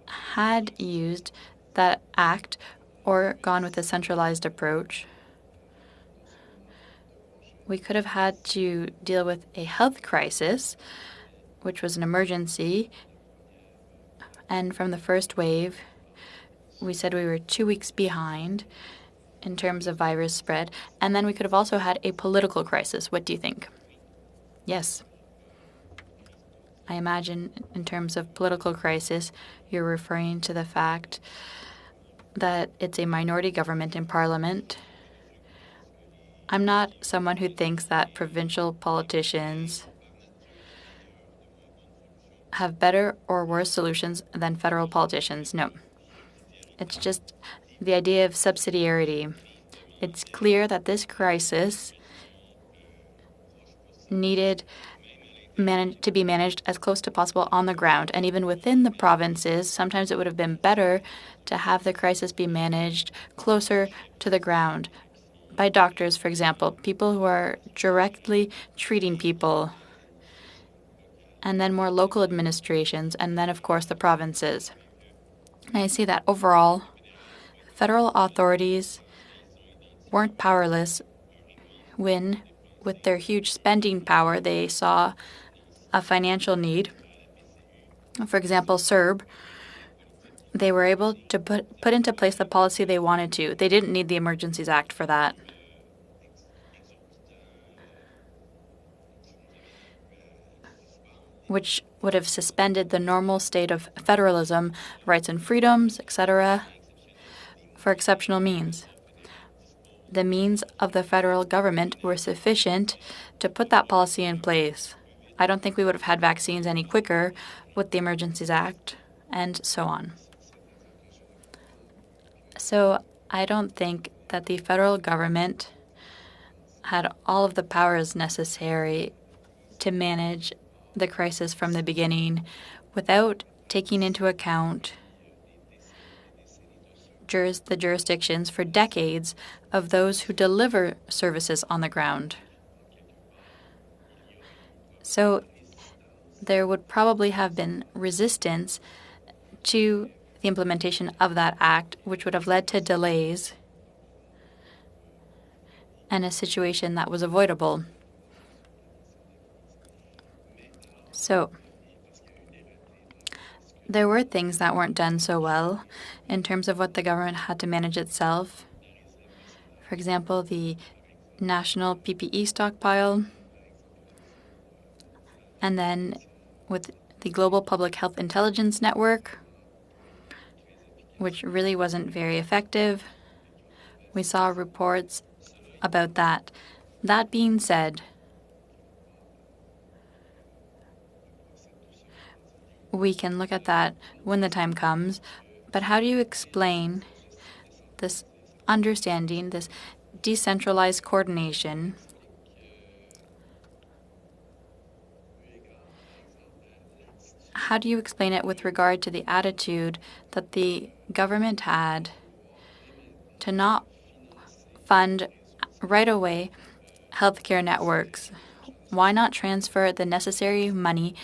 had used that act or gone with a centralized approach, we could have had to deal with a health crisis, which was an emergency. And from the first wave, we said we were 2 weeks behind in terms of virus spread. And then we could have also had a political crisis. What do you think? Yes. I imagine in terms of political crisis, you're referring to the fact that it's a minority government in Parliament. I'm not someone who thinks that provincial politicians have better or worse solutions than federal politicians. No. It's just the idea of subsidiarity. It's clear that this crisis needed to be managed as close to possible on the ground. And even within the provinces, sometimes it would have been better to have the crisis be managed closer to the ground by doctors, for example, people who are directly treating people, and then more local administrations, and then, of course, the provinces. And I see that overall, federal authorities weren't powerless when, with their huge spending power, they saw a financial need. For example, CERB, they were able to put into place the policy they wanted to. They didn't need the Emergencies Act for that. Which would have suspended the normal state of federalism, rights and freedoms, etc., for exceptional means. The means of the federal government were sufficient to put that policy in place. I don't think we would have had vaccines any quicker with the Emergencies Act, and so on. So I don't think that the federal government had all of the powers necessary to manage the crisis from the beginning without taking into account the jurisdictions for decades of those who deliver services on the ground. So there would probably have been resistance to the implementation of that act, which would have led to delays and a situation that was avoidable. So there were things that weren't done so well in terms of what the government had to manage itself. For example, the national PPE stockpile, and then with the Global Public Health Intelligence Network, which really wasn't very effective. We saw reports about that. That being said, we can look at that when the time comes, but how do you explain this understanding, this decentralized coordination how do you explain it with regard to the attitude that the government had to not fund right away healthcare networks? Why not transfer the necessary money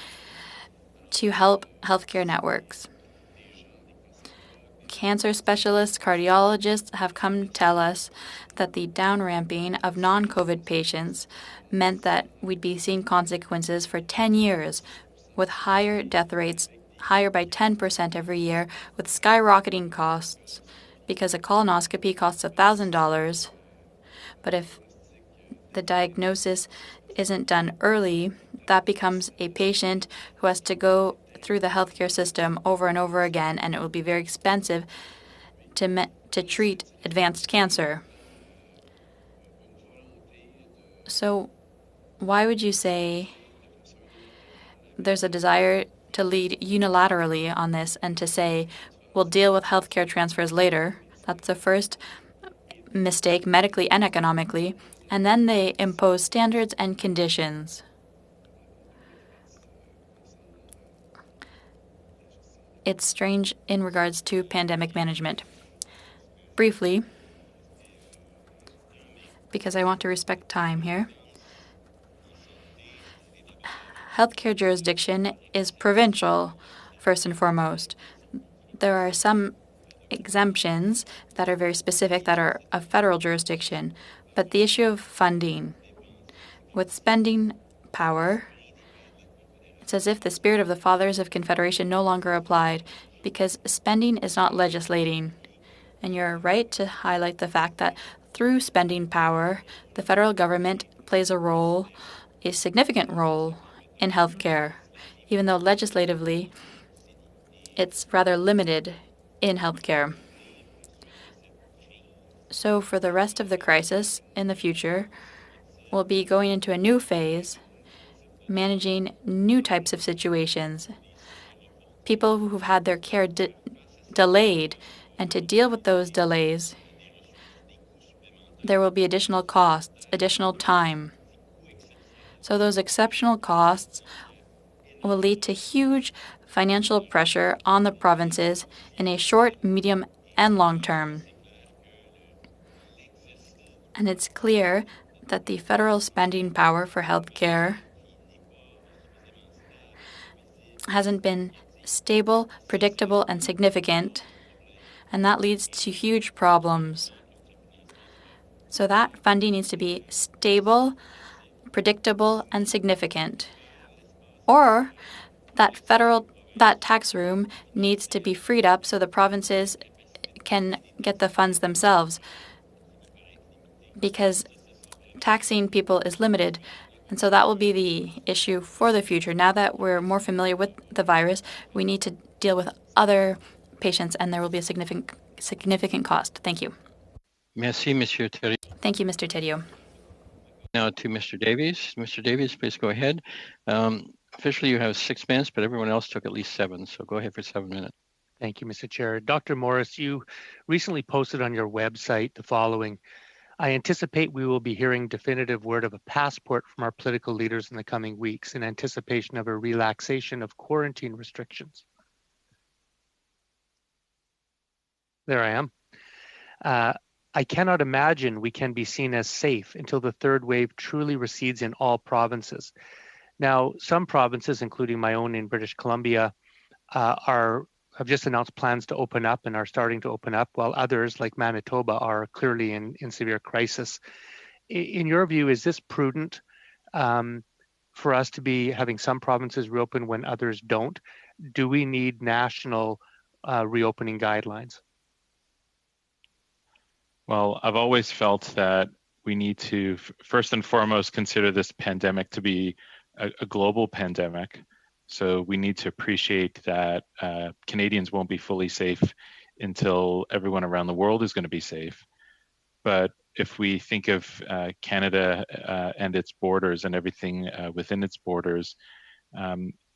to help healthcare networks? Cancer specialists, cardiologists have come to tell us that the down-ramping of non-COVID patients meant that we'd be seeing consequences for 10 years with higher death rates, higher by 10% every year, with skyrocketing costs because a colonoscopy costs $1,000. But if the diagnosis isn't done early, that becomes a patient who has to go through the healthcare system over and over again, and it will be very expensive to treat advanced cancer. So why would you say there's a desire to lead unilaterally on this and to say we'll deal with healthcare transfers later? That's the first mistake, medically and economically. And then they impose standards and conditions. It's strange in regards to pandemic management. Briefly, because I want to respect time here, healthcare jurisdiction is provincial, first and foremost. There are some exemptions that are very specific that are of federal jurisdiction, but the issue of funding, with spending power, it's as if the spirit of the Fathers of Confederation no longer applied, because spending is not legislating. And you're right to highlight the fact that through spending power, the federal government plays a significant role in healthcare, even though legislatively it's rather limited in healthcare. So for the rest of the crisis in the future, we'll be going into a new phase, managing new types of situations, people who've had their care delayed, and to deal with those delays, there will be additional costs, additional time. So those exceptional costs will lead to huge financial pressure on the provinces in a short, medium, and long term. And it's clear that the federal spending power for healthcare hasn't been stable, predictable, and significant, and that leads to huge problems. So that funding needs to be stable, predictable, and significant. Or that tax room needs to be freed up so the provinces can get the funds themselves, because taxing people is limited. And so that will be the issue for the future. Now that we're more familiar with the virus, we need to deal with other patients, and there will be a significant cost. Thank you. Merci, Monsieur Thériault. Thank you, Mr. Thériault. Now to Mr. Davies. Mr. Davies, please go ahead. Officially, you have 6 minutes, but everyone else took at least 7, so go ahead for 7 minutes. Thank you, Mr. Chair. Dr. Morris, you recently posted on your website the following: I anticipate we will be hearing definitive word of a passport from our political leaders in the coming weeks in anticipation of a relaxation of quarantine restrictions. There I am. I cannot imagine we can be seen as safe until the third wave truly recedes in all provinces. Now, some provinces, including my own in British Columbia, have just announced plans to open up and are starting to open up, while others, like Manitoba, are clearly in severe crisis. In your view, is this prudent for us to be having some provinces reopen when others don't? Do we need national reopening guidelines? Well, I've always felt that we need to first and foremost consider this pandemic to be a global pandemic. So we need to appreciate that Canadians won't be fully safe until everyone around the world is going to be safe. But if we think of Canada and its borders and everything within its borders,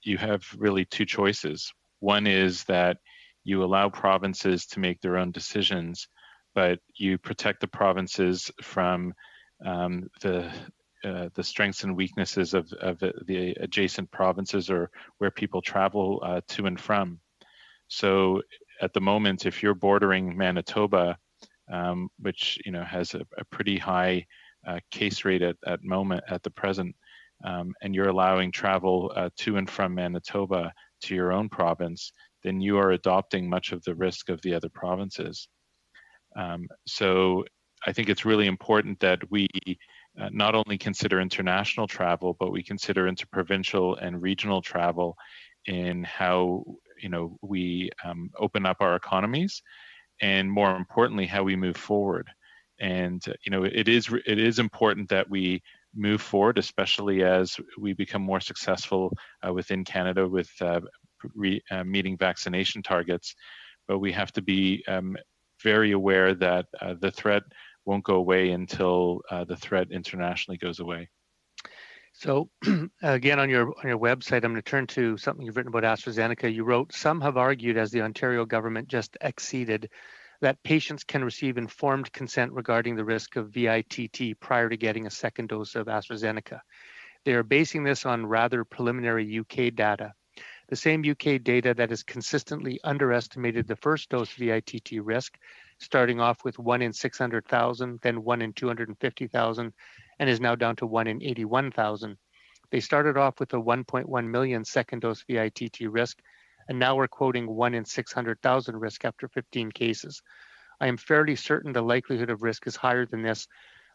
you have really two choices. One is that you allow provinces to make their own decisions, but you protect the provinces from the strengths and weaknesses of the adjacent provinces or where people travel to and from. So at the moment, if you're bordering Manitoba, which has a pretty high case rate at the present, and you're allowing travel to and from Manitoba to your own province, then you are adopting much of the risk of the other provinces. So I think it's really important that we not only consider international travel, but we consider interprovincial and regional travel in how we open up our economies, and more importantly, how we move forward. And it is important that we move forward, especially as we become more successful within Canada with meeting vaccination targets, but we have to be very aware that the threat won't go away until the threat internationally goes away. So again, on your website, I'm going to turn to something you've written about AstraZeneca. You wrote, some have argued, as the Ontario government just acceded, that patients can receive informed consent regarding the risk of VITT prior to getting a second dose of AstraZeneca. They are basing this on rather preliminary UK data. The same UK data that has consistently underestimated the first dose VITT risk, starting off with 1 in 600,000, then 1 in 250,000, and is now down to 1 in 81,000. They started off with a 1.1 million second dose VITT risk, and now we're quoting 1 in 600,000 risk after 15 cases. I am fairly certain the likelihood of risk is higher than this,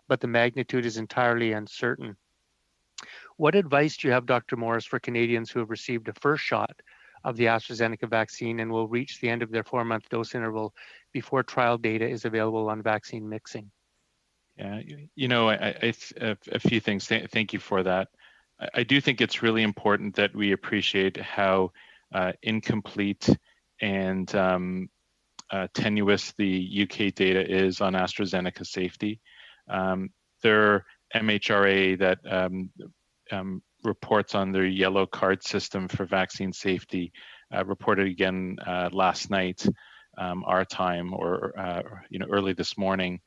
but the magnitude is entirely uncertain. What advice do you have, Dr. Morris, for Canadians who have received a first shot of the AstraZeneca vaccine and will reach the end of their 4-month dose interval before trial data is available on vaccine mixing? Yeah, a few things. Thank you for that. I do think it's really important that we appreciate how incomplete and tenuous the UK data is on AstraZeneca safety. Their MHRA that reports on their yellow card system for vaccine safety reported again last night, our time, or early this morning.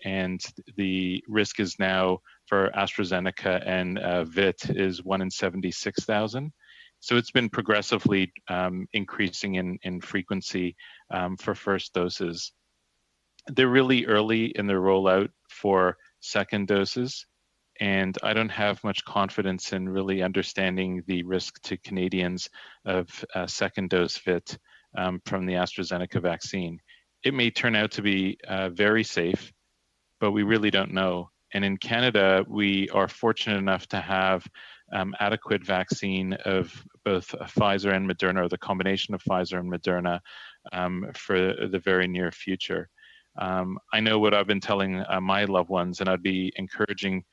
And the risk is now for AstraZeneca and VIT is 1 in 76,000. So it's been progressively increasing in frequency for first doses. They're really early in the rollout for second doses, and I don't have much confidence in really understanding the risk to Canadians of second dose VIT from the AstraZeneca vaccine. It may turn out to be very safe, but we really don't know. And in Canada, we are fortunate enough to have adequate vaccine of both Pfizer and Moderna, or the combination of Pfizer and Moderna, for the very near future. I know what I've been telling my loved ones, and I'd be encouraging,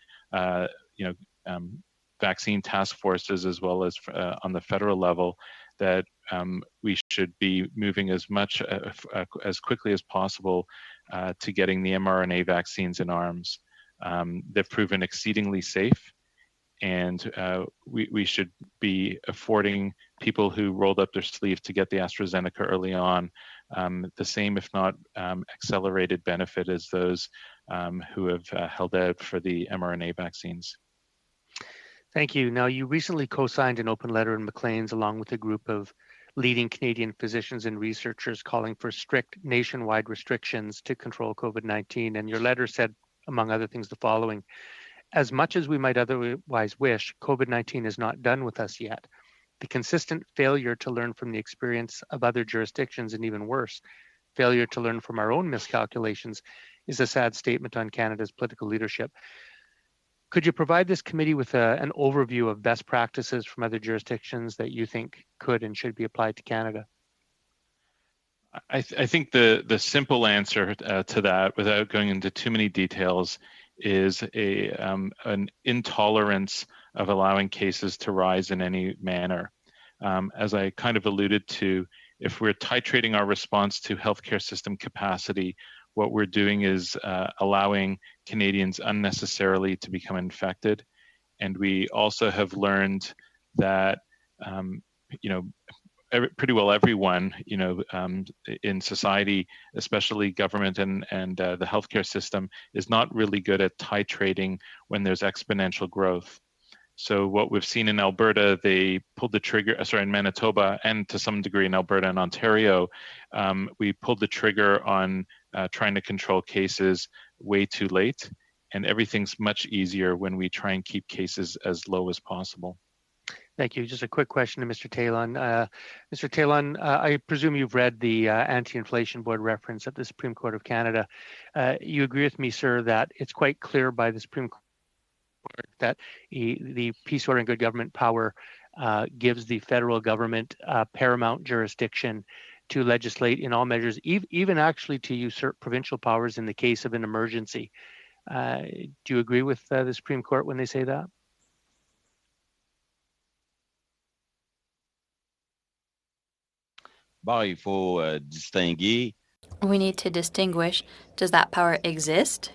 vaccine task forces as well as on the federal level, that we should be moving as quickly as possible to getting the mRNA vaccines in arms. They've proven exceedingly safe, and we should be affording people who rolled up their sleeve to get the AstraZeneca early on the same, if not accelerated benefit as those who have held out for the mRNA vaccines. Thank you. Now, you recently co-signed an open letter in Maclean's along with a group of leading Canadian physicians and researchers calling for strict nationwide restrictions to control COVID-19. And your letter said, among other things, the following: as much as we might otherwise wish, COVID-19 is not done with us yet. The consistent failure to learn from the experience of other jurisdictions, and even worse, failure to learn from our own miscalculations, is a sad statement on Canada's political leadership. Could you provide this committee with an overview of best practices from other jurisdictions that you think could and should be applied to Canada? I think the simple answer to that, without going into too many details, is an intolerance of allowing cases to rise in any manner. As I kind of alluded to, if we're titrating our response to healthcare system capacity, what we're doing is allowing Canadians unnecessarily to become infected. And we also have learned that, pretty well everyone, in society, especially government and the healthcare system, is not really good at titrating when there's exponential growth. So what we've seen in Alberta, they pulled the trigger, in Manitoba, and to some degree in Alberta and Ontario, we pulled the trigger on trying to control cases way too late. And everything's much easier when we try and keep cases as low as possible. Thank you. Just a quick question to Mr. Talon. Mr. Talon, I presume you've read the Anti-Inflation Board reference at the Supreme Court of Canada. You agree with me, sir, that it's quite clear by the Supreme Court that the peace, order, and good government power gives the federal government paramount jurisdiction to legislate in all measures, even actually to usurp provincial powers in the case of an emergency. Do you agree with the Supreme Court when they say that? Bon, il faut distinguer. We need to distinguish, does that power exist?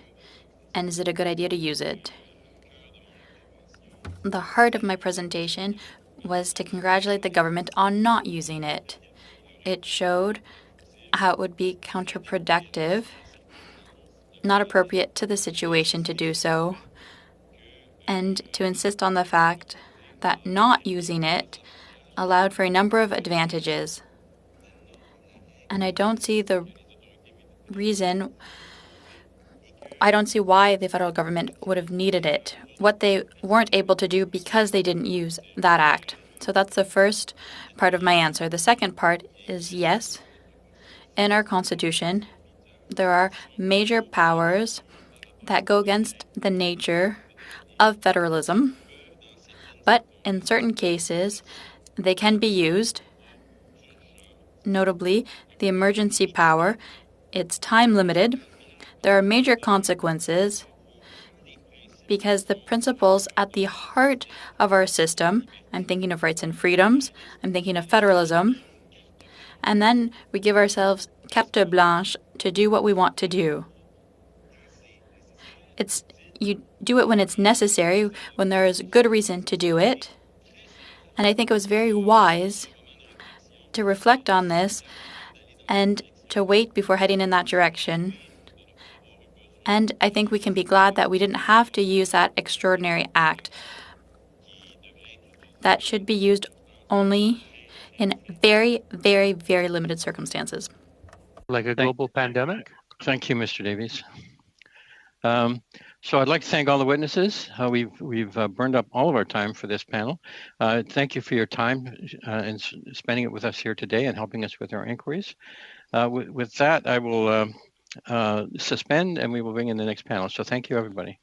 And is it a good idea to use it? The heart of my presentation was to congratulate the government on not using it. It showed how it would be counterproductive, not appropriate to the situation to do so, and to insist on the fact that not using it allowed for a number of advantages. And I don't see why the federal government would have needed it, what they weren't able to do because they didn't use that act. So that's the first part of my answer. The second part is yes, in our Constitution, there are major powers that go against the nature of federalism, but in certain cases, they can be used, notably the emergency power. It's time limited. There are major consequences because the principles at the heart of our system, I'm thinking of rights and freedoms, I'm thinking of federalism, and then we give ourselves carte blanche to do what we want to do. You do it when it's necessary, when there is good reason to do it. And I think it was very wise to reflect on this and to wait before heading in that direction. And I think we can be glad that we didn't have to use that extraordinary act. That should be used only in very, very, very limited circumstances. Like a global pandemic? Thank you, Mr. Davies. So I'd like to thank all the witnesses. We've burned up all of our time for this panel. Thank you for your time and spending it with us here today and helping us with our inquiries. With that, I will suspend and we will bring in the next panel. So thank you, everybody.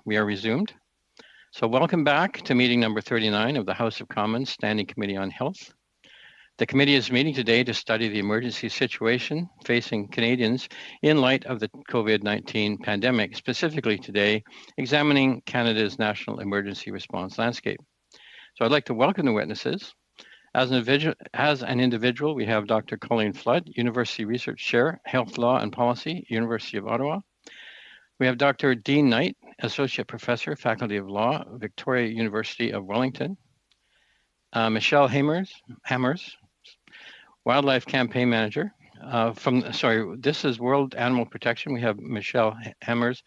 We are resumed. So welcome back to meeting number 39 of the House of Commons Standing Committee on Health. The committee is meeting today to study the emergency situation facing Canadians in light of the COVID-19 pandemic, specifically today, examining Canada's national emergency response landscape. So I'd like to welcome the witnesses. As an individual, we have Dr. Colleen Flood, University Research Chair, Health Law and Policy, University of Ottawa. We have Dr. Dean Knight, Associate Professor, Faculty of Law, Victoria University of Wellington. Michelle Hammers, Wildlife Campaign Manager. This is World Animal Protection. We have Michelle Hammers,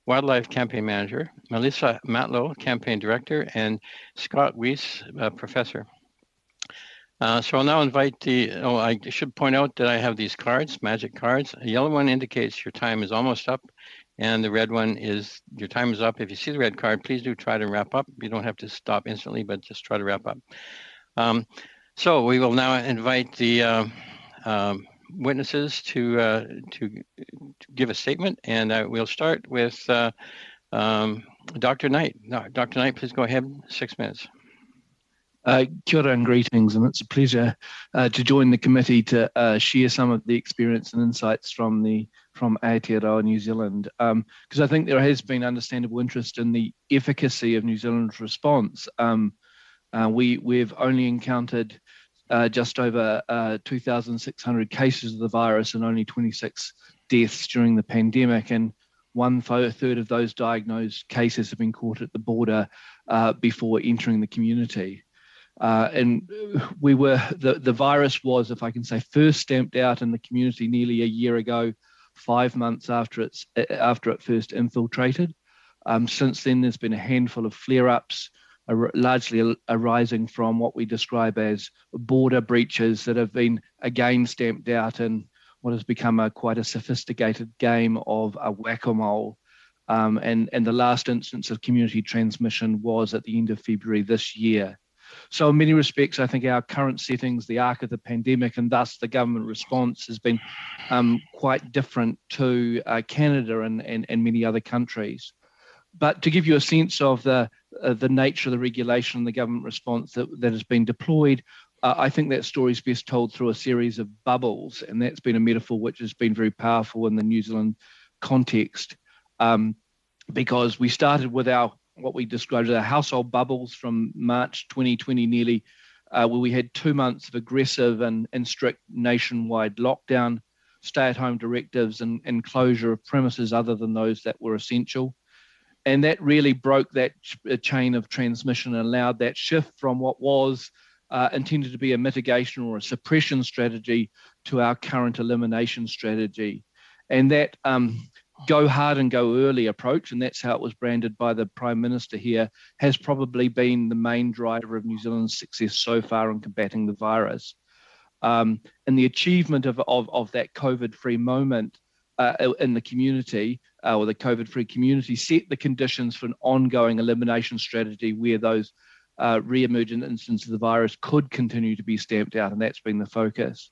Wildlife Campaign Manager, Melissa Matlow, Campaign Director, and Scott Weiss, Professor. So I'll now invite I should point out that I have these cards, magic cards. A yellow one indicates your time is almost up, and the red one is your time is up. If you see the red card, please do try to wrap up. You don't have to stop instantly, but just try to wrap up. So we will now invite the witnesses to give a statement, and we'll start with Dr. Knight. Dr. Knight, please go ahead, 6 minutes. Kia ora and greetings, and it's a pleasure to join the committee to share some of the experience and insights from Aotearoa, New Zealand, because I think there has been understandable interest in the efficacy of New Zealand's response. We've only encountered just over 2,600 cases of the virus and only 26 deaths during the pandemic, and 1/3 of those diagnosed cases have been caught at the border before entering the community. And the virus was, if I can say, first stamped out in the community nearly a year ago, 5 months after it first infiltrated. Since then, there's been a handful of flare-ups, largely arising from what we describe as border breaches that have been again stamped out in what has become quite a sophisticated game of a whack-a-mole. And the last instance of community transmission was at the end of February this year. So in many respects, I think our current settings, the arc of the pandemic, and thus the government response has been quite different to Canada and many other countries. But to give you a sense of the nature of the regulation and the government response that has been deployed, I think that story is best told through a series of bubbles, and that's been a metaphor which has been very powerful in the New Zealand context, because we started with what we described as our household bubbles from March 2020 nearly, where we had 2 months of aggressive and strict nationwide lockdown, stay-at-home directives, and closure of premises other than those that were essential. And that really broke that chain of transmission and allowed that shift from what was intended to be a mitigation or a suppression strategy to our current elimination strategy. And that go hard and go early approach, and that's how it was branded by the Prime Minister here, has probably been the main driver of New Zealand's success so far in combating the virus. And the achievement of that COVID-free moment in the community, or the COVID-free community, set the conditions for an ongoing elimination strategy where those re-emergent instances of the virus could continue to be stamped out, and that's been the focus.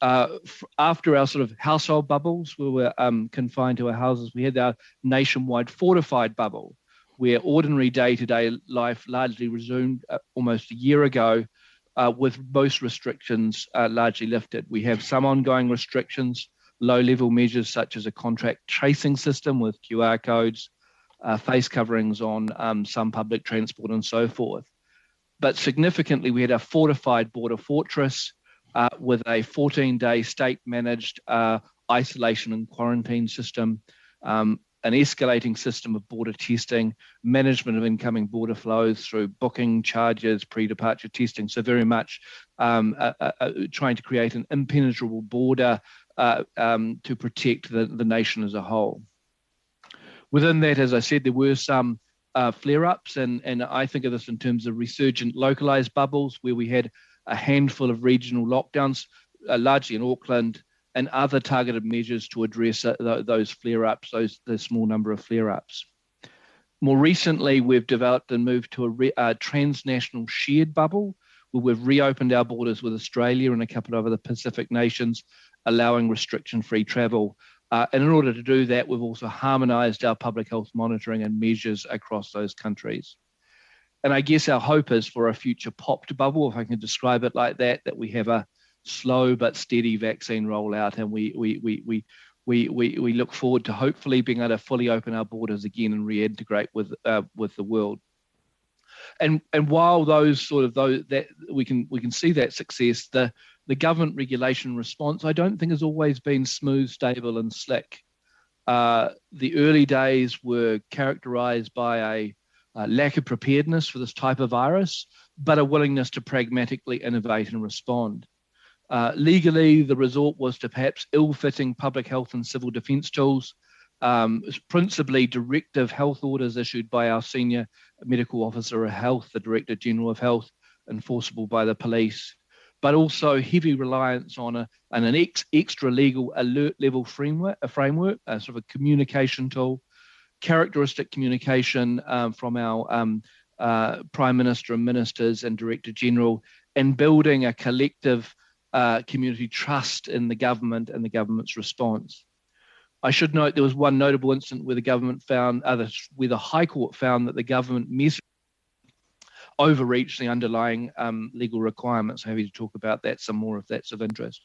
After our sort of household bubbles, we were confined to our houses, we had our nationwide fortified bubble, where ordinary day-to-day life largely resumed almost a year ago, with most restrictions largely lifted. We have some ongoing restrictions, low-level measures such as a contract tracing system with QR codes, face coverings on some public transport and so forth. But significantly, we had a fortified border fortress with a 14-day state-managed isolation and quarantine system, an escalating system of border testing, management of incoming border flows through booking, charges, pre-departure testing. So very much trying to create an impenetrable border to protect the nation as a whole. Within that, as I said, there were some flare-ups, and I think of this in terms of resurgent localized bubbles, where we had a handful of regional lockdowns, largely in Auckland, and other targeted measures to address those flare-ups, the small number of flare-ups. More recently, we've developed and moved to a transnational shared bubble, where we've reopened our borders with Australia and a couple of other Pacific nations, allowing restriction-free travel. And in order to do that, we've also harmonised our public health monitoring and measures across those countries. And I guess our hope is for a future popped bubble, if I can describe it like that we have a slow but steady vaccine rollout, and we look forward to hopefully being able to fully open our borders again and reintegrate with the world. And while that we can see that success, the government regulation response, I don't think has always been smooth, stable, and slick. The early days were characterised by a lack of preparedness for this type of virus, but a willingness to pragmatically innovate and respond. Legally, the resort was to perhaps ill-fitting public health and civil defence tools, principally directive health orders issued by our senior medical officer of health, the Director General of Health, enforceable by the police, but also heavy reliance on an extra legal alert level framework, a sort of a communication tool, characteristic communication from our Prime Minister and ministers and Director General, and building a collective community trust in the government and the government's response. I should note there was one notable incident where the government where the High Court found that the government overreached the underlying legal requirements. I'm happy to talk about that some more if that's of interest.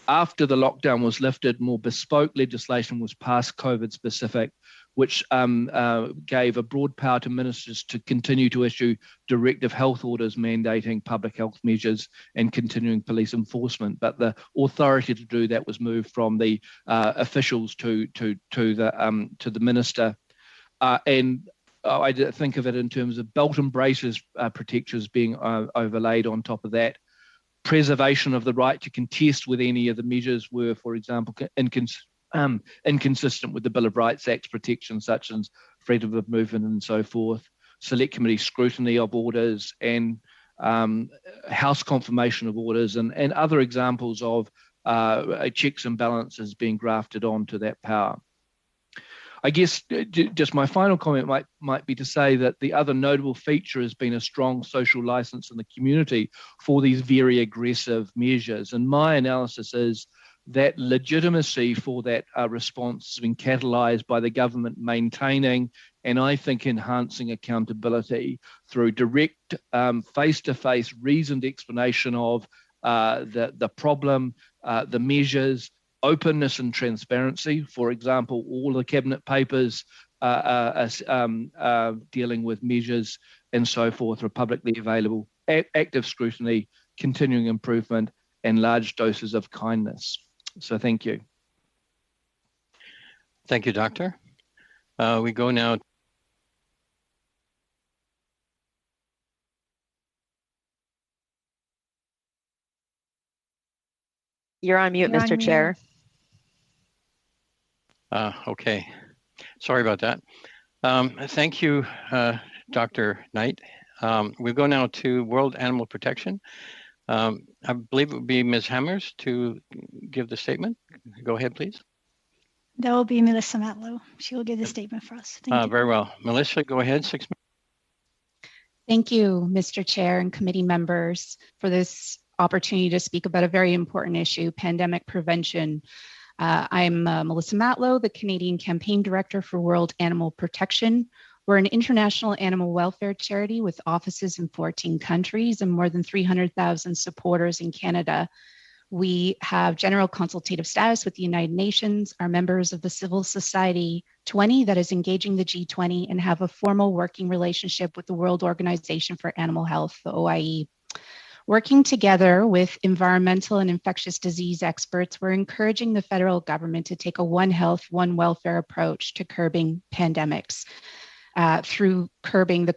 After the lockdown was lifted, more bespoke legislation was passed, COVID specific, which gave a broad power to ministers to continue to issue directive health orders mandating public health measures and continuing police enforcement. But the authority to do that was moved from the officials to the minister. And I think of it in terms of belt and braces protections being overlaid on top of that. Preservation of the right to contest with any of the measures were, for example, inconsistent with the Bill of Rights Act's protections, such as freedom of movement and so forth, select committee scrutiny of orders, and House confirmation of orders, and other examples of checks and balances being grafted onto that power. I guess just my final comment might be to say that the other notable feature has been a strong social license in the community for these very aggressive measures. And my analysis is that legitimacy for that response has been catalysed by the government maintaining And I think enhancing accountability through direct face-to-face reasoned explanation of the problem, the measures, openness and transparency. For example, all the cabinet papers dealing with measures and so forth are publicly available. Active scrutiny, continuing improvement, and large doses of kindness. So thank you. Thank you, Doctor. We go now. You're on mute, Mr. Chair. Okay, sorry about that. Thank you, Dr. Knight. We go now to World Animal Protection. I believe it would be Ms. Hammers to give the statement. Go ahead, please. That will be Melissa Matlow. She will give the statement for us. Thank you. Very well. Melissa, go ahead, 6 minutes. Thank you, Mr. Chair and committee members, for this opportunity to speak about a very important issue, pandemic prevention. I'm Melissa Matlow, the Canadian Campaign Director for World Animal Protection. We're an international animal welfare charity with offices in 14 countries and more than 300,000 supporters in Canada. We have general consultative status with the United Nations, are members of the Civil Society 20 that is engaging the G20, and have a formal working relationship with the World Organization for Animal Health, the OIE. Working together with environmental and infectious disease experts, we're encouraging the federal government to take a One Health, One Welfare approach to curbing pandemics. Through curbing the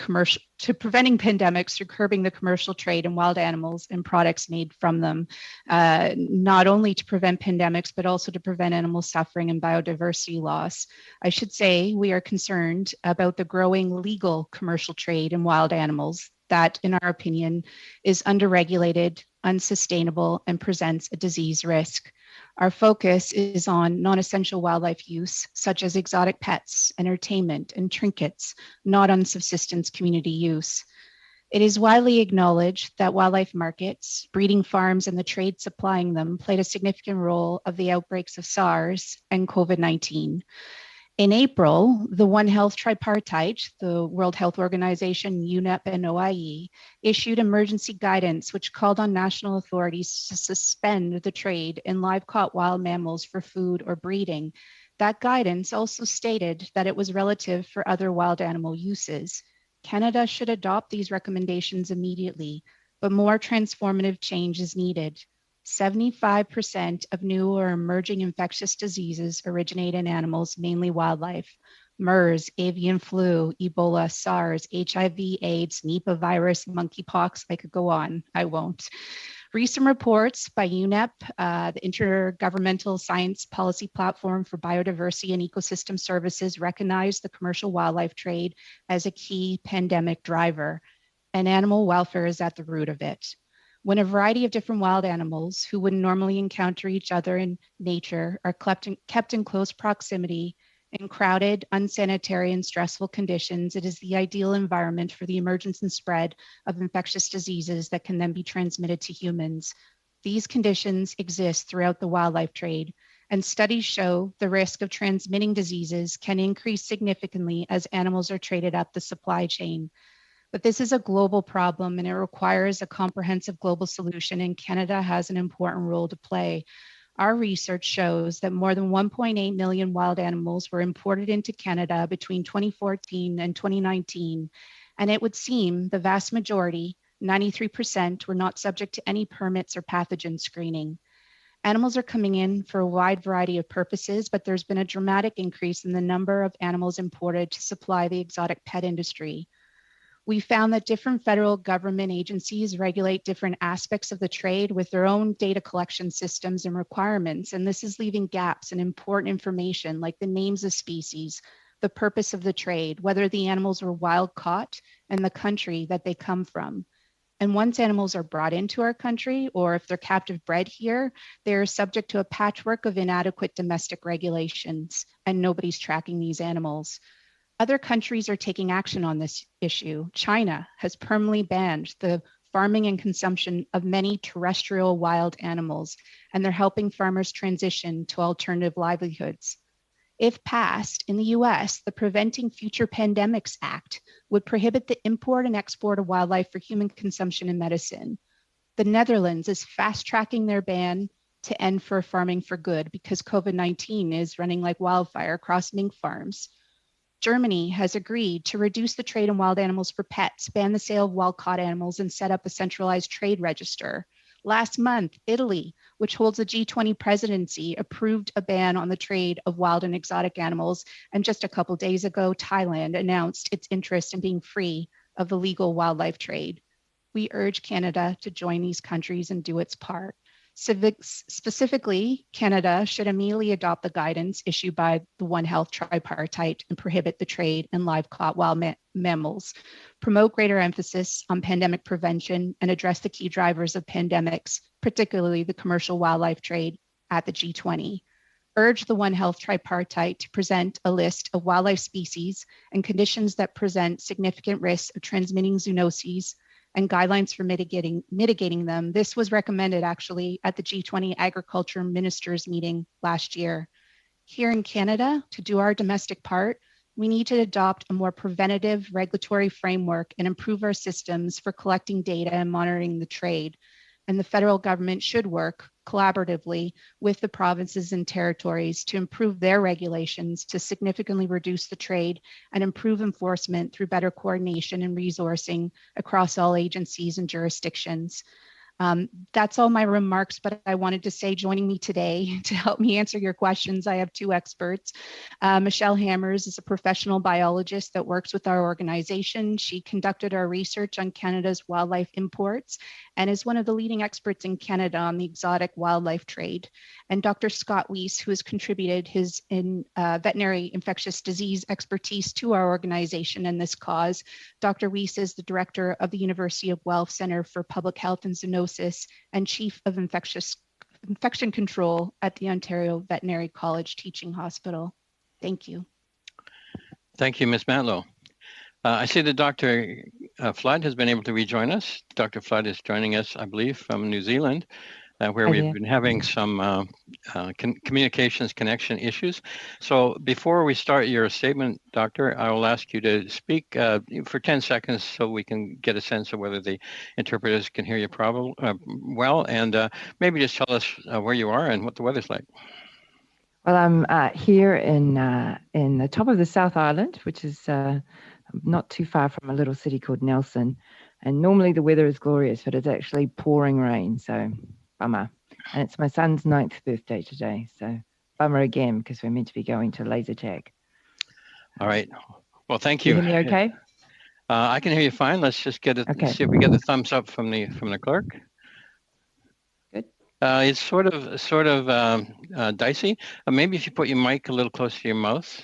preventing pandemics through curbing the commercial trade in wild animals and products made from them, not only to prevent pandemics, but also to prevent animal suffering and biodiversity loss. I should say we are concerned about the growing legal commercial trade in wild animals that, in our opinion, is underregulated, unsustainable, and presents a disease risk. Our focus is on non-essential wildlife use, such as exotic pets, entertainment, and trinkets, not on subsistence community use. It is widely acknowledged that wildlife markets, breeding farms, and the trade supplying them played a significant role of the outbreaks of SARS and COVID-19. In April, the One Health Tripartite, the World Health Organization, UNEP, and OIE, issued emergency guidance which called on national authorities to suspend the trade in live-caught wild mammals for food or breeding. That guidance also stated that it was relative for other wild animal uses. Canada should adopt these recommendations immediately, but more transformative change is needed. 75% of new or emerging infectious diseases originate in animals, mainly wildlife. MERS, avian flu, Ebola, SARS, HIV, AIDS, Nipah virus, monkeypox. I could go on, I won't. Recent reports by UNEP, the Intergovernmental Science Policy Platform for Biodiversity and Ecosystem Services, recognize the commercial wildlife trade as a key pandemic driver, and animal welfare is at the root of it. When a variety of different wild animals who wouldn't normally encounter each other in nature are kept in close proximity in crowded, unsanitary, and stressful conditions, it is the ideal environment for the emergence and spread of infectious diseases that can then be transmitted to humans. These conditions exist throughout the wildlife trade, and studies show the risk of transmitting diseases can increase significantly as animals are traded up the supply chain. But this is a global problem and it requires a comprehensive global solution, and Canada has an important role to play. Our research shows that more than 1.8 million wild animals were imported into Canada between 2014 and 2019, and it would seem the vast majority, 93%, were not subject to any permits or pathogen screening. Animals are coming in for a wide variety of purposes, but there's been a dramatic increase in the number of animals imported to supply the exotic pet industry. We found that different federal government agencies regulate different aspects of the trade with their own data collection systems and requirements, and this is leaving gaps in important information like the names of species, the purpose of the trade, whether the animals were wild caught, and the country that they come from. And once animals are brought into our country, or if they're captive bred here, they're subject to a patchwork of inadequate domestic regulations, and nobody's tracking these animals. Other countries are taking action on this issue. China has permanently banned the farming and consumption of many terrestrial wild animals, and they're helping farmers transition to alternative livelihoods. If passed in the US, the Preventing Future Pandemics Act would prohibit the import and export of wildlife for human consumption and medicine. The Netherlands is fast tracking their ban to end fur farming for good because COVID-19 is running like wildfire across mink farms. Germany has agreed to reduce the trade in wild animals for pets, ban the sale of wild-caught animals, and set up a centralized trade register. Last month, Italy, which holds the G20 presidency, approved a ban on the trade of wild and exotic animals. And just a couple days ago, Thailand announced its interest in being free of the legal wildlife trade. We urge Canada to join these countries and do its part. Specifically, Canada should immediately adopt the guidance issued by the One Health tripartite and prohibit the trade in live-caught wild mammals, promote greater emphasis on pandemic prevention, and address the key drivers of pandemics, particularly the commercial wildlife trade at the G20. Urge the One Health tripartite to present a list of wildlife species and conditions that present significant risks of transmitting zoonoses and guidelines for mitigating them. This was recommended actually at the G20 Agriculture Ministers meeting last year. Here in Canada, to do our domestic part, we need to adopt a more preventative regulatory framework and improve our systems for collecting data and monitoring the trade. And the federal government should work collaboratively with the provinces and territories to improve their regulations to significantly reduce the trade and improve enforcement through better coordination and resourcing across all agencies and jurisdictions. That's all my remarks, but I wanted to say joining me today to help me answer your questions, I have two experts. Michelle Hammers is a professional biologist that works with our organization. She conducted our research on Canada's wildlife imports and is one of the leading experts in Canada on the exotic wildlife trade. And Dr. Scott Weiss, who has contributed his veterinary infectious disease expertise to our organization in this cause. Dr. Weiss is the director of the University of Guelph Center for Public Health and Zoonosis and chief of infection control at the Ontario Veterinary College Teaching Hospital. Thank you. Thank you, Ms. Matlow. I see that Dr. Flood has been able to rejoin us. Dr. Flood is joining us, I believe, from New Zealand, where we've been having some communications connection issues. So before we start your statement, Doctor, I will ask you to speak for 10 seconds so we can get a sense of whether the interpreters can hear you well, and maybe just tell us where you are and what the weather's like. Well, I'm here in the top of the South Island, which is not too far from a little city called Nelson. And normally the weather is glorious, but it's actually pouring rain, so bummer. And it's my son's 9th birthday today, so bummer again because we're meant to be going to laser tag. All right. Well, thank you. Can you hear me okay? I can hear you fine. Let's just get it. Okay. See if we get the thumbs up from the clerk. Good. It's sort of dicey. Maybe if you put your mic a little closer to your mouth.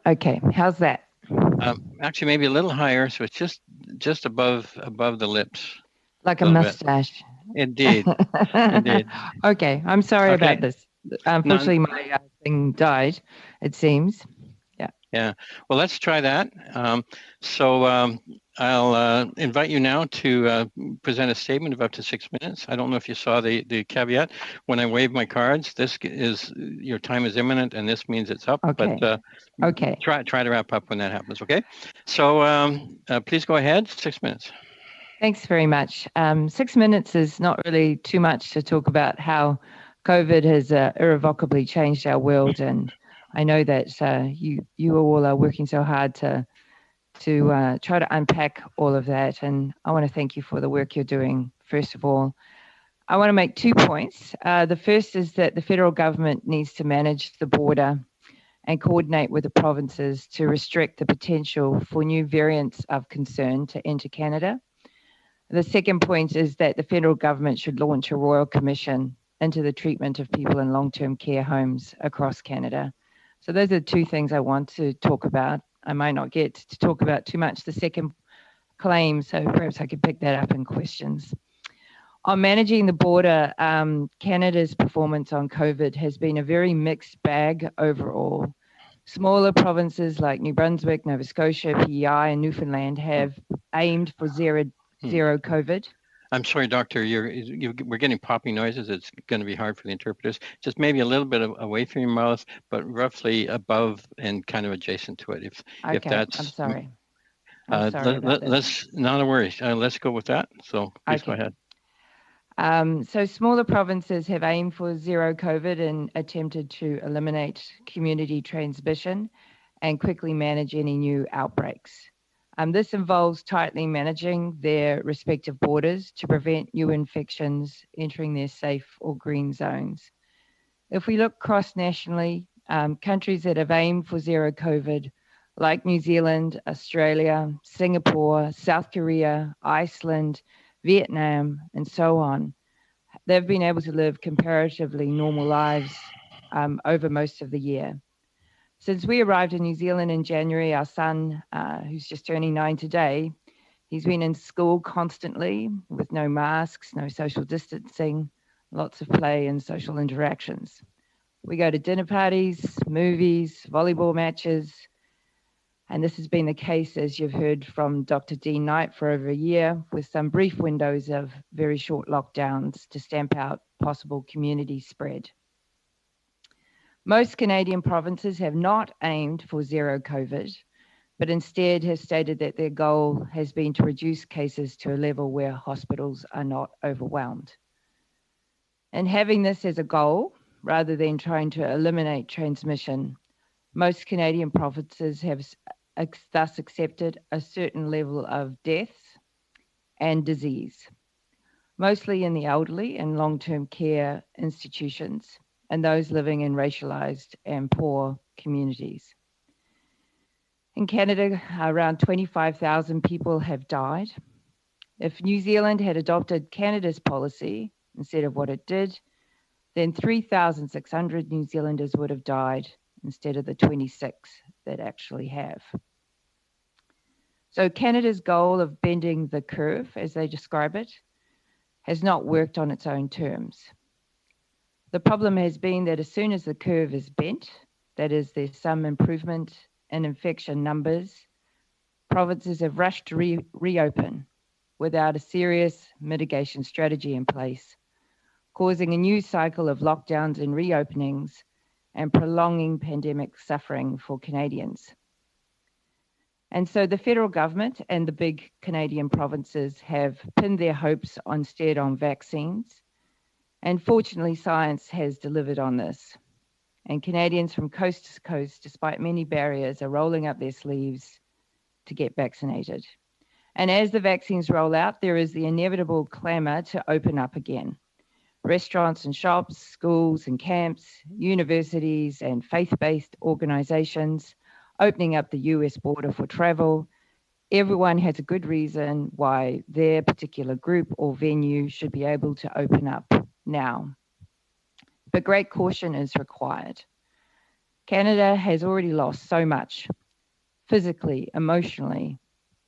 Okay. How's that? Actually, maybe a little higher, so it's just above the lips. Like a mustache. Indeed. Indeed. Okay. I'm sorry about this. Unfortunately, my thing died, it seems. Yeah. Yeah. Well, let's try that. I'll invite you now to present a statement of up to 6 minutes. I don't know if you saw the caveat. When I wave my cards, this is your time is imminent, and this means it's up. Okay. But okay. Try to wrap up when that happens. Okay. So please go ahead. 6 minutes. Thanks very much. 6 minutes is not really too much to talk about how COVID has irrevocably changed our world, and I know that you all are working so hard to try to unpack all of that, and I want to thank you for the work you're doing. First of all, I want to make 2 points. The first is that the federal government needs to manage the border and coordinate with the provinces to restrict the potential for new variants of concern to enter Canada. The second point is that the federal government should launch a royal commission into the treatment of people in long-term care homes across Canada. So those are 2 things I want to talk about. I might not get to talk about too much the second claim, so perhaps I could pick that up in questions. On managing the border, Canada's performance on COVID has been a very mixed bag overall. Smaller provinces like New Brunswick, Nova Scotia, PEI, and Newfoundland have aimed for zero COVID. I'm sorry, doctor, we're getting popping noises. It's going to be hard for the interpreters. Just maybe a little bit away from your mouth, but roughly above and kind of adjacent to it. If that's, I'm sorry. I'm sorry about this. Let's, not a worry. Let's go with that. So please go ahead. So smaller provinces have aimed for zero COVID and attempted to eliminate community transmission and quickly manage any new outbreaks. This involves tightly managing their respective borders to prevent new infections entering their safe or green zones. If we look cross-nationally, countries that have aimed for zero COVID, like New Zealand, Australia, Singapore, South Korea, Iceland, Vietnam, and so on, they've been able to live comparatively normal lives over most of the year. Since we arrived in New Zealand in January, our son, who's just turning 9 today, he's been in school constantly with no masks, no social distancing, lots of play and social interactions. We go to dinner parties, movies, volleyball matches, and this has been the case, as you've heard from Dr. Dean Knight, for over a year, with some brief windows of very short lockdowns to stamp out possible community spread. Most Canadian provinces have not aimed for zero COVID, but instead have stated that their goal has been to reduce cases to a level where hospitals are not overwhelmed. And having this as a goal, rather than trying to eliminate transmission, most Canadian provinces have thus accepted a certain level of deaths and disease, mostly in the elderly and long-term care institutions, and those living in racialized and poor communities. In Canada, around 25,000 people have died. If New Zealand had adopted Canada's policy instead of what it did, then 3,600 New Zealanders would have died instead of the 26 that actually have. So Canada's goal of bending the curve, as they describe it, has not worked on its own terms. The problem has been that as soon as the curve is bent, that is, there's some improvement in infection numbers, provinces have rushed to reopen without a serious mitigation strategy in place, causing a new cycle of lockdowns and reopenings and prolonging pandemic suffering for Canadians. And so the federal government and the big Canadian provinces have pinned their hopes instead on vaccines. And fortunately, science has delivered on this. And Canadians from coast to coast, despite many barriers, are rolling up their sleeves to get vaccinated. And as the vaccines roll out, there is the inevitable clamour to open up again. Restaurants and shops, schools and camps, universities and faith-based organisations, opening up the US border for travel. Everyone has a good reason why their particular group or venue should be able to open up now. But great caution is required. Canada has already lost so much, physically, emotionally,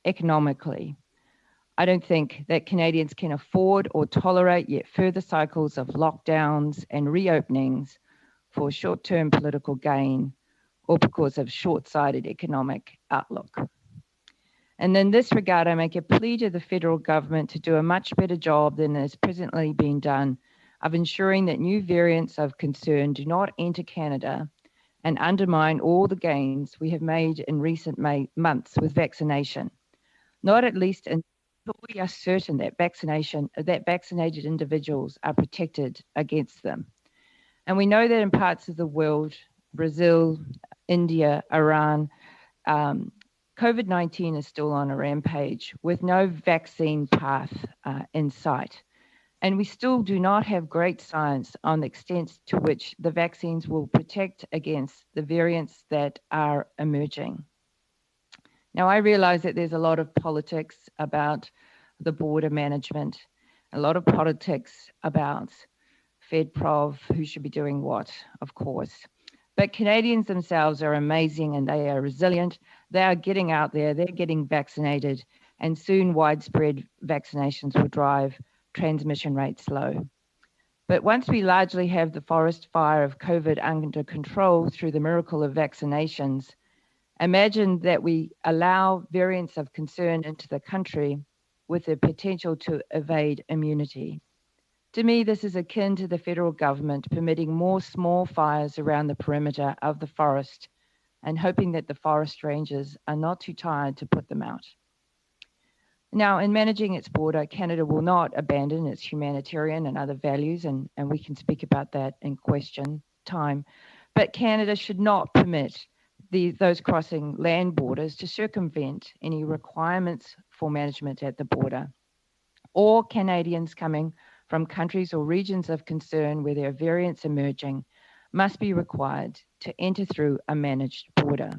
economically. I don't think that Canadians can afford or tolerate yet further cycles of lockdowns and reopenings for short-term political gain or because of short-sighted economic outlook. And in this regard, I make a plea to the federal government to do a much better job than is presently being done of ensuring that new variants of concern do not enter Canada and undermine all the gains we have made in recent months with vaccination, not at least until we are certain that vaccinated individuals are protected against them. And we know that in parts of the world, Brazil, India, Iran, COVID-19 is still on a rampage with no vaccine path in sight. And we still do not have great science on the extent to which the vaccines will protect against the variants that are emerging. Now, I realize that there's a lot of politics about the border management, a lot of politics about FedProv, who should be doing what, of course. But Canadians themselves are amazing and they are resilient. They are getting out there, they're getting vaccinated, and soon widespread vaccinations will drive transmission rates low. But once we largely have the forest fire of COVID under control through the miracle of vaccinations, imagine that we allow variants of concern into the country with the potential to evade immunity. To me, this is akin to the federal government permitting more small fires around the perimeter of the forest and hoping that the forest rangers are not too tired to put them out. Now, in managing its border, Canada will not abandon its humanitarian and other values, and we can speak about that in question time, but Canada should not permit those crossing land borders to circumvent any requirements for management at the border. All Canadians coming from countries or regions of concern where there are variants emerging must be required to enter through a managed border.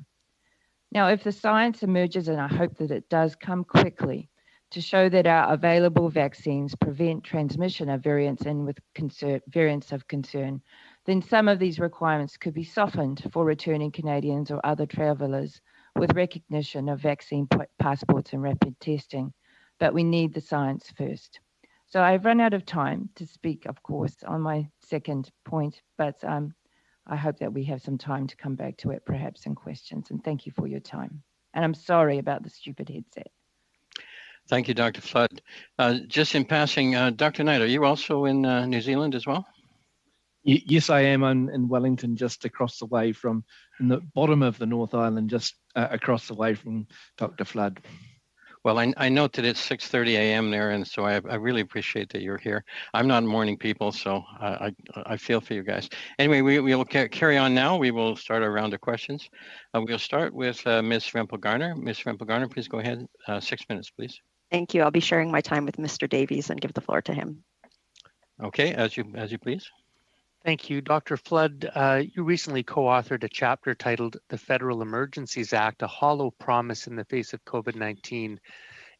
Now, if the science emerges, and I hope that it does come quickly, to show that our available vaccines prevent transmission of variants of concern, then some of these requirements could be softened for returning Canadians or other travellers with recognition of vaccine passports and rapid testing. But we need the science first. So I've run out of time to speak, of course, on my second point, but I hope that we have some time to come back to it, perhaps in questions. And thank you for your time. And I'm sorry about the stupid headset. Thank you, Dr. Flood. Just in passing, Dr. Knight, are you also in New Zealand as well? Yes, I am. I'm in Wellington, just across the way from, in the bottom of the North Island, just across the way from Dr. Flood. Well, I note that it's 6:30 a.m. there, and so I really appreciate that you're here. I'm not morning people, so I feel for you guys. Anyway, we will carry on now. We will start our round of questions. We'll start with Ms. Rempel-Garner. Ms. Rempel-Garner, please go ahead. 6 minutes, please. Thank you. I'll be sharing my time with Mr. Davies and give the floor to him. Okay, as you please. Thank you. Dr. Flood, you recently co-authored a chapter titled The Federal Emergencies Act, a Hollow Promise in the Face of COVID-19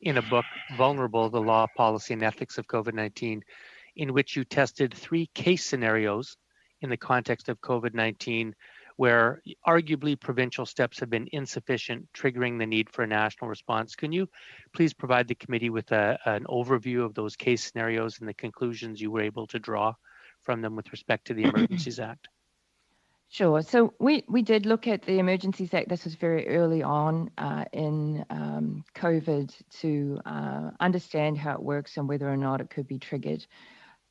in a book, Vulnerable, the Law, Policy, and Ethics of COVID-19, in which you tested 3 case scenarios in the context of COVID-19 where arguably provincial steps have been insufficient, triggering the need for a national response. Can you please provide the committee with an overview of those case scenarios and the conclusions you were able to draw from them with respect to the Emergencies Act? Sure. So we did look at the Emergencies Act. This was very early on in COVID to understand how it works and whether or not it could be triggered.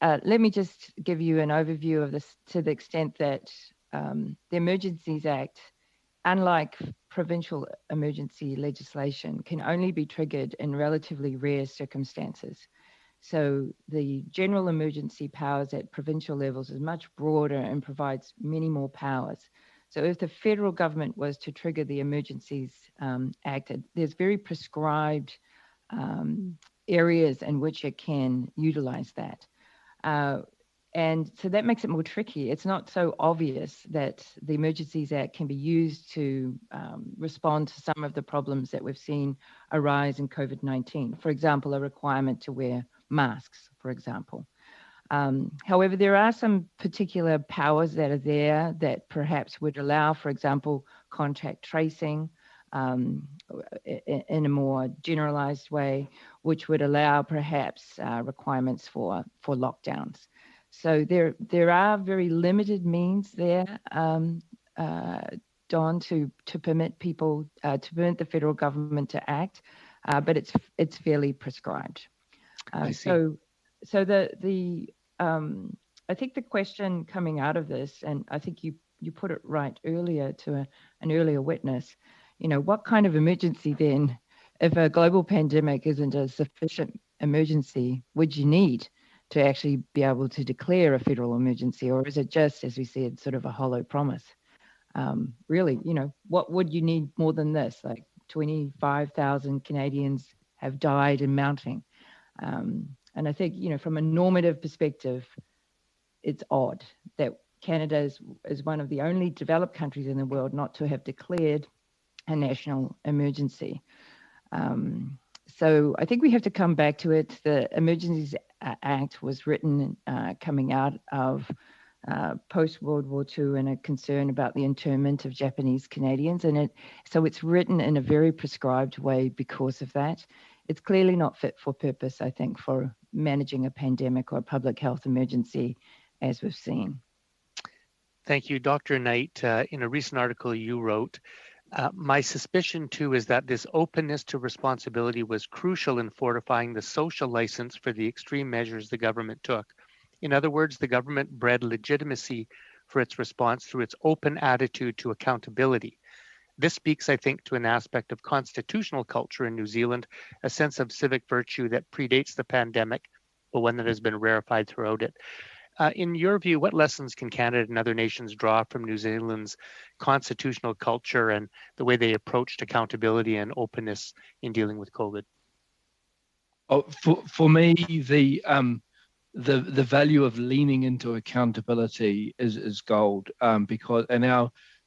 Let me just give you an overview of this to the extent that the Emergencies Act, unlike provincial emergency legislation, can only be triggered in relatively rare circumstances. So the general emergency powers at provincial levels is much broader and provides many more powers. So if the federal government was to trigger the Emergencies Act, there's very prescribed areas in which it can utilize that. And so that makes it more tricky. It's not so obvious that the Emergencies Act can be used to respond to some of the problems that we've seen arise in COVID-19. For example, a requirement to wear masks, for example. However, there are some particular powers that are there that perhaps would allow, for example, contact tracing in a more generalized way, which would allow perhaps requirements for lockdowns. So there are very limited means there, Don, to permit people, to permit the federal government to act, but it's fairly prescribed. So I think the question coming out of this, and I think you put it right earlier to an earlier witness, what kind of emergency then, if a global pandemic isn't a sufficient emergency, would you need to actually be able to declare a federal emergency, or is it just, as we said, sort of a hollow promise? Really, what would you need more than this? Like 25,000 Canadians have died and mounting. And I think, from a normative perspective, it's odd that Canada is one of the only developed countries in the world not to have declared a national emergency. So I think we have to come back to it. The Emergencies Act was written coming out of post-World War II and a concern about the internment of Japanese Canadians. So it's written in a very prescribed way because of that. It's clearly not fit for purpose, I think, for managing a pandemic or a public health emergency, as we've seen. Thank you. Dr. Knight, in a recent article you wrote, My suspicion, too, is that this openness to responsibility was crucial in fortifying the social license for the extreme measures the government took. In other words, the government bred legitimacy for its response through its open attitude to accountability. This speaks, I think, to an aspect of constitutional culture in New Zealand, a sense of civic virtue that predates the pandemic, but one that has been rarefied throughout it. In your view, what lessons can Canada and other nations draw from New Zealand's constitutional culture and the way they approached accountability and openness in dealing with COVID? Oh, for me, the value of leaning into accountability is gold, because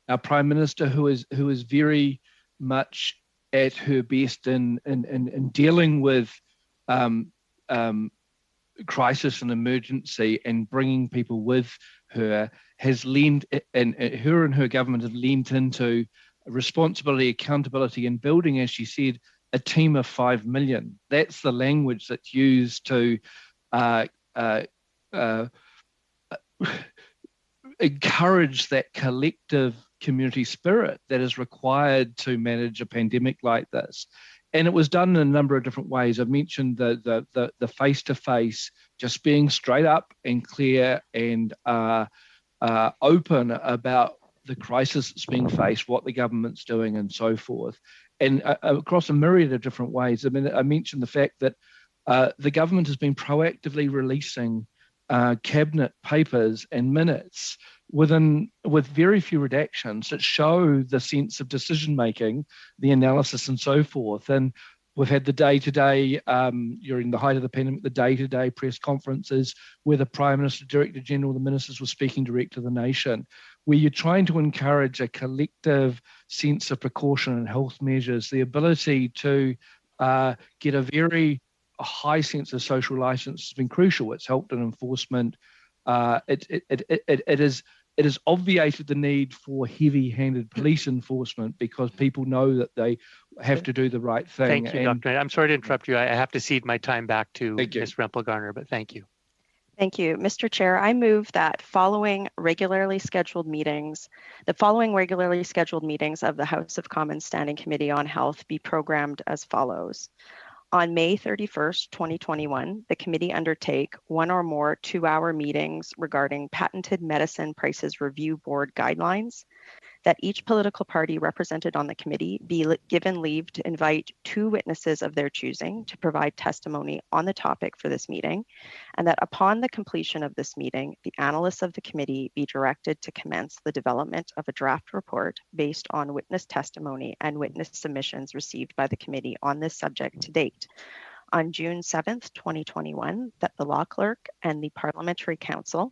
our Prime Minister, who is very much at her best in dealing with crisis and emergency and bringing people with her, has leaned, and her government have leaned into responsibility, accountability, and building, as she said, a team of 5 million. That's the language that's used to encourage that collective community spirit that is required to manage a pandemic like this. And it was done in a number of different ways. I've mentioned the face-to-face, just being straight up and clear and open about the crisis that's being faced, what the government's doing, and so forth. And across a myriad of different ways. I mean, I mentioned the fact that the government has been proactively releasing cabinet papers and minutes with very few redactions that show the sense of decision making, the analysis, and so forth. And we've had the day-to-day, during the height of the pandemic, the day-to-day press conferences where the Prime Minister, Director General, the ministers were speaking direct to the nation, where you're trying to encourage a collective sense of precaution and health measures, the ability to get a high sense of social license has been crucial. It's helped in enforcement. It has obviated the need for heavy-handed police enforcement because people know that they have to do the right thing. Thank you, Dr. I'm sorry to interrupt you. I have to cede my time back to Ms. Rempel-Garner, but thank you. Thank you. Mr. Chair, I move that the following regularly scheduled meetings of the House of Commons Standing Committee on Health be programmed as follows. On May 31st, 2021, the committee undertake one or more 2-hour meetings regarding patented medicine prices review board guidelines, that each political party represented on the committee be given leave to invite 2 witnesses of their choosing to provide testimony on the topic for this meeting, and that upon the completion of this meeting, the analysts of the committee be directed to commence the development of a draft report based on witness testimony and witness submissions received by the committee on this subject to date. On June 7th, 2021, that the Law Clerk and the Parliamentary Council,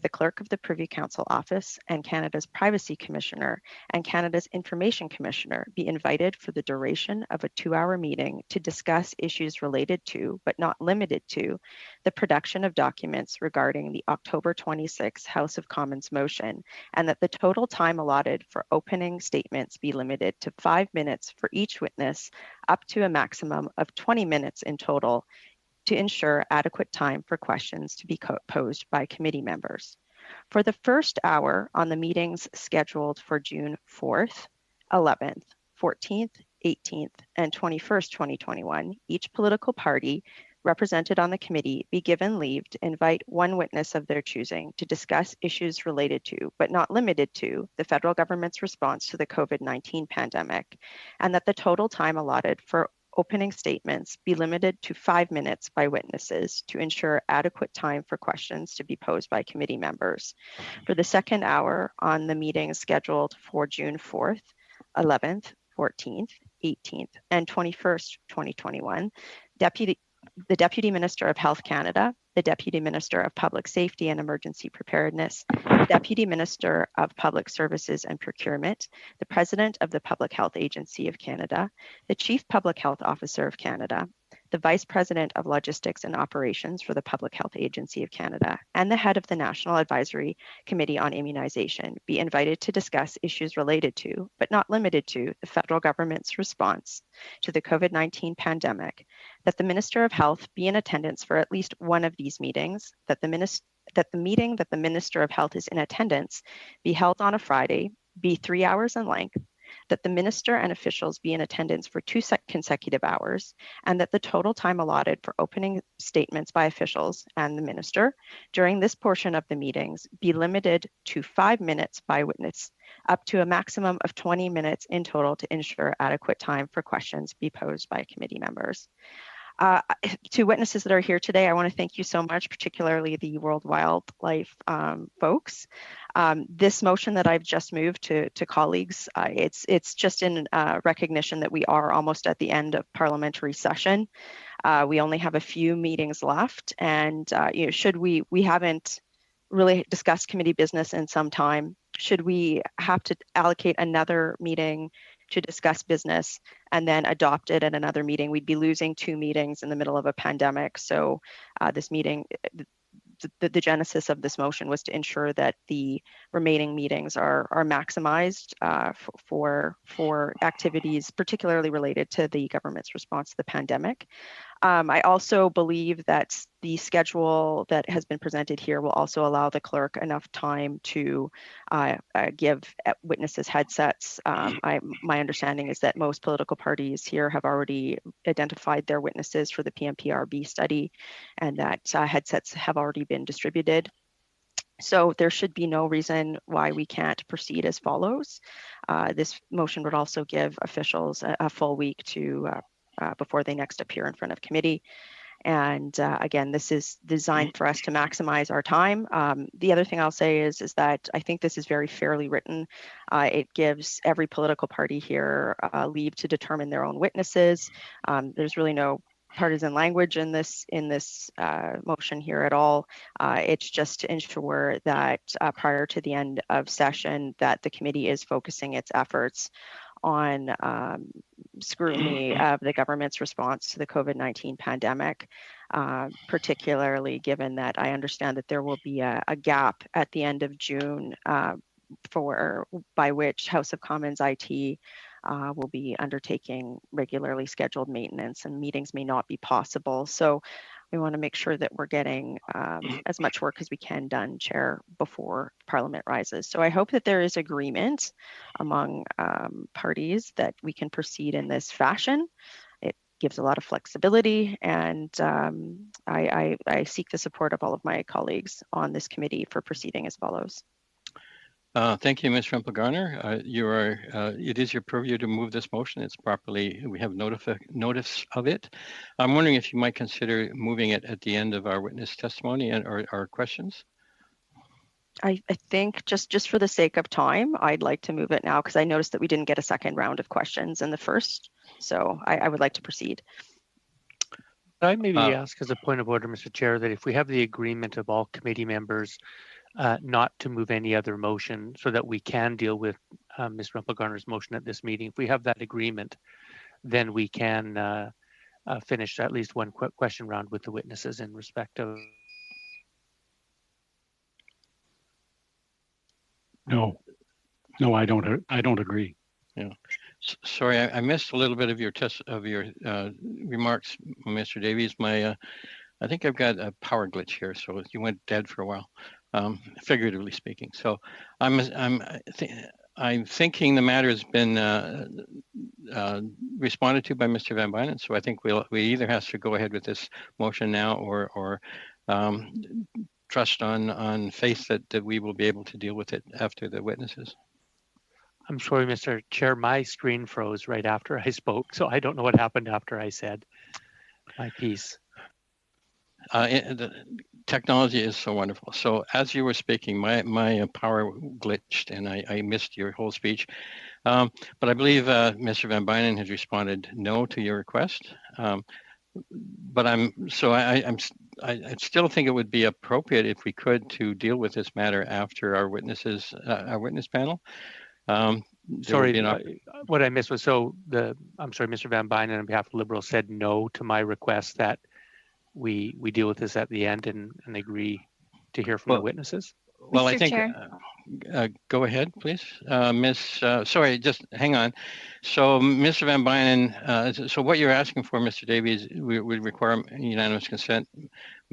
the Clerk of the Privy Council Office, and Canada's Privacy Commissioner and Canada's Information Commissioner be invited for the duration of a 2-hour meeting to discuss issues related to, but not limited to, the production of documents regarding the October 26 House of Commons motion, and that the total time allotted for opening statements be limited to 5 minutes for each witness, up to a maximum of 20 minutes in total, to ensure adequate time for questions to be posed by committee members. For the first hour on the meetings scheduled for June 4th, 11th, 14th, 18th, and 21st, 2021, each political party represented on the committee be given leave to invite 1 witness of their choosing to discuss issues related to, but not limited to, the federal government's response to the COVID-19 pandemic, and that the total time allotted for opening statements be limited to 5 minutes by witnesses to ensure adequate time for questions to be posed by committee members. For the second hour on the meetings scheduled for June 4th, 11th, 14th, 18th, and 21st, 2021, the Deputy Minister of Health Canada, the Deputy Minister of Public Safety and Emergency Preparedness, the Deputy Minister of Public Services and Procurement, the President of the Public Health Agency of Canada, the Chief Public Health Officer of Canada, the Vice President of Logistics and Operations for the Public Health Agency of Canada, and the head of the National Advisory Committee on Immunization be invited to discuss issues related to, but not limited to, the federal government's response to the COVID-19 pandemic, that the Minister of Health be in attendance for at least one of these meetings, that the meeting that the Minister of Health is in attendance be held on a Friday, be 3 hours in length, that the minister and officials be in attendance for 2 consecutive hours, and that the total time allotted for opening statements by officials and the minister during this portion of the meetings be limited to 5 minutes by witness, up to a maximum of 20 minutes in total to ensure adequate time for questions be posed by committee members. To witnesses that are here today, I want to thank you so much, particularly the World Wildlife folks. This motion that I've just moved to colleagues, it's just in recognition that we are almost at the end of parliamentary session. We only have a few meetings left, and should we haven't really discussed committee business in some time. Should we have to allocate another meeting to discuss business and then adopt it at another meeting, we'd be losing 2 meetings in the middle of a pandemic. So this meeting, the genesis of this motion was to ensure that the remaining meetings are maximized for activities particularly related to the government's response to the pandemic. I also believe that the schedule that has been presented here will also allow the clerk enough time to give witnesses headsets. My understanding is that most political parties here have already identified their witnesses for the PMPRB study, and that headsets have already been distributed. So there should be no reason why we can't proceed as follows. This motion would also give officials a full week to before they next appear in front of committee. And again, this is designed for us to maximize our time. The other thing I'll say is that I think this is very fairly written. It gives every political party here leave to determine their own witnesses. There's really no partisan language in this motion here at all. It's just to ensure that prior to the end of session that the committee is focusing its efforts on scrutiny of the government's response to the COVID-19 pandemic, particularly given that I understand that there will be a gap at the end of June by which House of Commons IT will be undertaking regularly scheduled maintenance, and meetings may not be possible. So we want to make sure that we're getting as much work as we can done, Chair, before Parliament rises. So I hope that there is agreement among parties that we can proceed in this fashion. It gives a lot of flexibility, and I seek the support of all of my colleagues on this committee for proceeding as follows. Thank you, Ms. Rempel-Garner. It is your purview to move this motion. It's properly, we have notice of it. I'm wondering if you might consider moving it at the end of our witness testimony and or questions. I think just for the sake of time, I'd like to move it now because I noticed that we didn't get a second round of questions in the first. So I would like to proceed. I maybe ask as a point of order, Mr. Chair, that if we have the agreement of all committee members not to move any other motion so that we can deal with Ms. Rempel-Garner's motion at this meeting. If we have that agreement, then we can finish at least one question round with the witnesses in respect of. No, I don't agree. Yeah. Sorry, I missed a little bit of your remarks, Mr. Davies. I think I've got a power glitch here, so you went dead for a while. Figuratively speaking. So I'm thinking the matter has been responded to by Mr. Van Bynen. So I think we either have to go ahead with this motion now or trust on faith that we will be able to deal with it after the witnesses. I'm sorry, Mr. Chair, my screen froze right after I spoke, so I don't know what happened after I said my piece. The technology is so wonderful. So as you were speaking, my power glitched and I missed your whole speech. But I believe Mr. Van Bynen has responded no to your request. But I still think it would be appropriate if we could to deal with this matter after our witness panel. Sorry, what I missed was I'm sorry, Mr. Van Bynen on behalf of Liberals said no to my request that we deal with this at the end and agree to hear from the witnesses? Well, I Mr. think, Chair. Go ahead, please. Sorry, just hang on. So, Mr. Van Bynen, so what you're asking for, Mr. Davies, would require unanimous consent.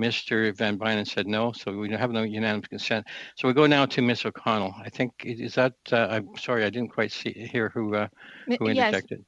Mr. Van Bynen said no, so we have no unanimous consent. So we go now to Ms. O'Connell. I think, is that, I'm sorry, I didn't quite hear who Yes, interjected.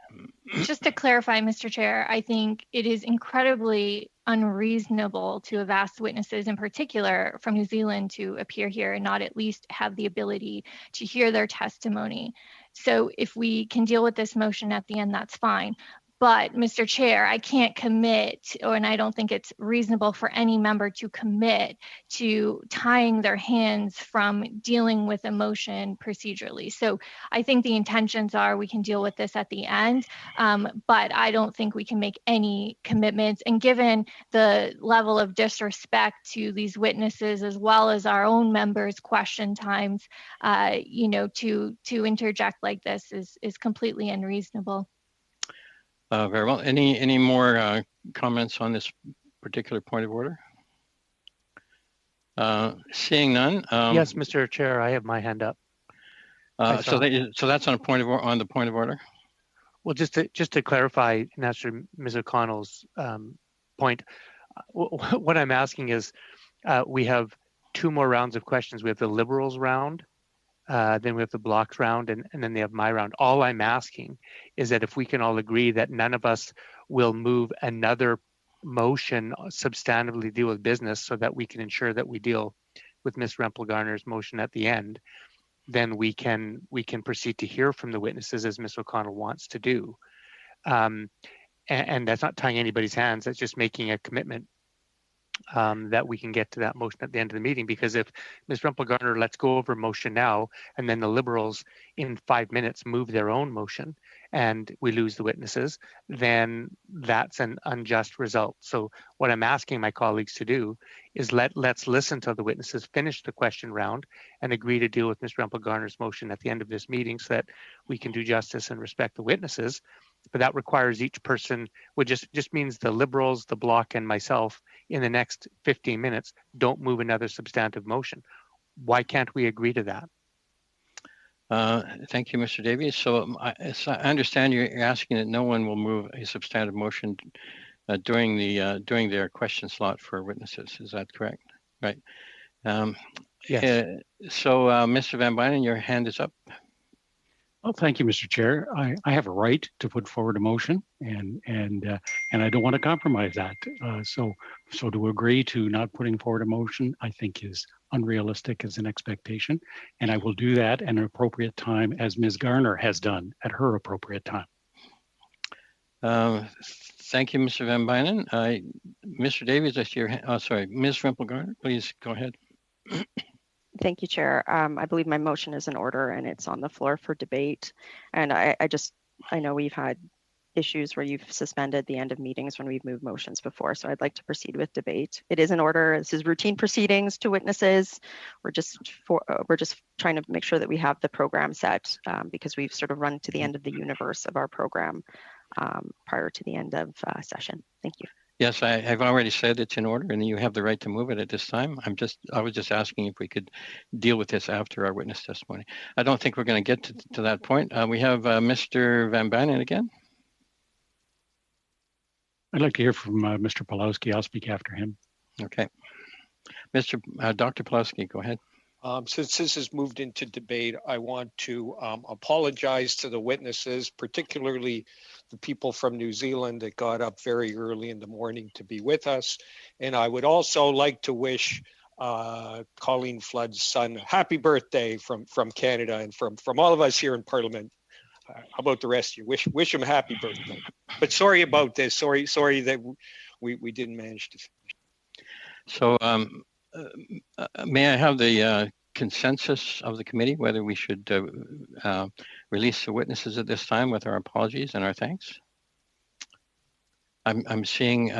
just to clarify, Mr. Chair, I think it is incredibly unreasonable to have asked witnesses in particular from New Zealand to appear here and not at least have the ability to hear their testimony. So if we can deal with this motion at the end, that's fine. But Mr. Chair, I can't commit, and I don't think it's reasonable for any member to commit to tying their hands from dealing with a motion procedurally. So I think the intentions are we can deal with this at the end, but I don't think we can make any commitments. And given the level of disrespect to these witnesses, as well as our own members' question times, to interject like this is completely unreasonable. Very well. Any more comments on this particular point of order? Seeing none. Yes, Mr. Chair, I have my hand up. So that's on the point of order. Well, just to clarify and answer Ms. O'Connell's point, what I'm asking is, we have 2 more rounds of questions. We have the Liberals round, then we have the Blocks round, and then they have my round. All I'm asking is that if we can all agree that none of us will move another motion substantively deal with business, so that we can ensure that we deal with Ms. Rempel-Garner's motion at the end, then we can proceed to hear from the witnesses as Ms. O'Connell wants to do. And that's not tying anybody's hands, that's just making a commitment that we can get to that motion at the end of the meeting. Because if Ms. Rempel-Garner lets go of her motion now, and then the Liberals in 5 minutes move their own motion and we lose the witnesses, then that's an unjust result. So what I'm asking my colleagues to do is let's listen to the witnesses finish the question round and agree to deal with Ms. Rempel-Garner's motion at the end of this meeting, so that we can do justice and respect the witnesses. But that requires each person, which just means the Liberals, the Bloc, and myself in the next 15 minutes don't move another substantive motion. Why can't we agree to that? Thank you, Mr. Davies. So I understand you're asking that no one will move a substantive motion during their question slot for witnesses. Is that correct? Right. Yes. So, Mr. Van Bynen, your hand is up. Well, thank you, Mr. Chair. I have a right to put forward a motion, and I don't want to compromise that. So to agree to not putting forward a motion, I think is unrealistic as an expectation, and I will do that at an appropriate time, as Ms. Garner has done at her appropriate time. Thank you, Mr. Van Bynen. Mr. Davies, I see your hand. Oh, sorry, Ms. Rempel-Garner, please go ahead. Thank you, Chair. I believe my motion is in order and it's on the floor for debate. And I know we've had issues where you've suspended the end of meetings when we've moved motions before. So I'd like to proceed with debate. It is in order. This is routine proceedings to witnesses. We're just trying to make sure that we have the program set because we've sort of run to the end of the universe of our program prior to the end of session. Thank you. Yes, I've already said it's in order, and you have the right to move it at this time. I was just asking if we could deal with this after our witness testimony. I don't think we're going to get to that point. We have Mr. Van Bynen again. I'd like to hear from Mr. Pawlowski. I'll speak after him. Okay. Dr. Pawlowski, go ahead. Since this has moved into debate, I want to apologize to the witnesses, particularly the people from New Zealand that got up very early in the morning to be with us. And I would also like to wish Colleen Flood's son happy birthday from Canada and from all of us here in Parliament. How about the rest of you? Wish him a happy birthday. But sorry about this. Sorry that we didn't manage to finish. So may I have the consensus of the committee whether we should release the witnesses at this time with our apologies and our thanks? I'm seeing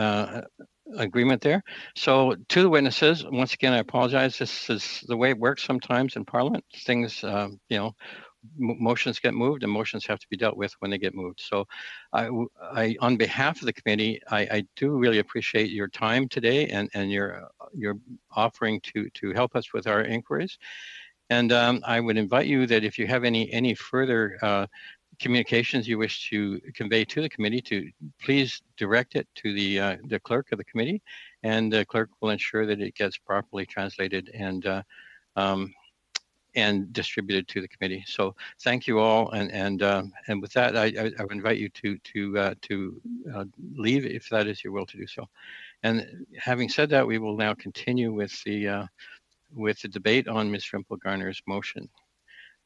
agreement there. So to the witnesses, once again, I apologize. This is the way it works sometimes in Parliament. Things, motions get moved and motions have to be dealt with when they get moved. So I on behalf of the committee, I do really appreciate your time today and your offering to help us with our inquiries. And I would invite you that if you have any further communications you wish to convey to the committee, to please direct it to the clerk of the committee, and the clerk will ensure that it gets properly translated and distributed to the committee. So thank you all, and with that, I would invite you to leave if that is your will to do so. And having said that, we will now continue with the debate on Ms. Rimpel-Garner's motion.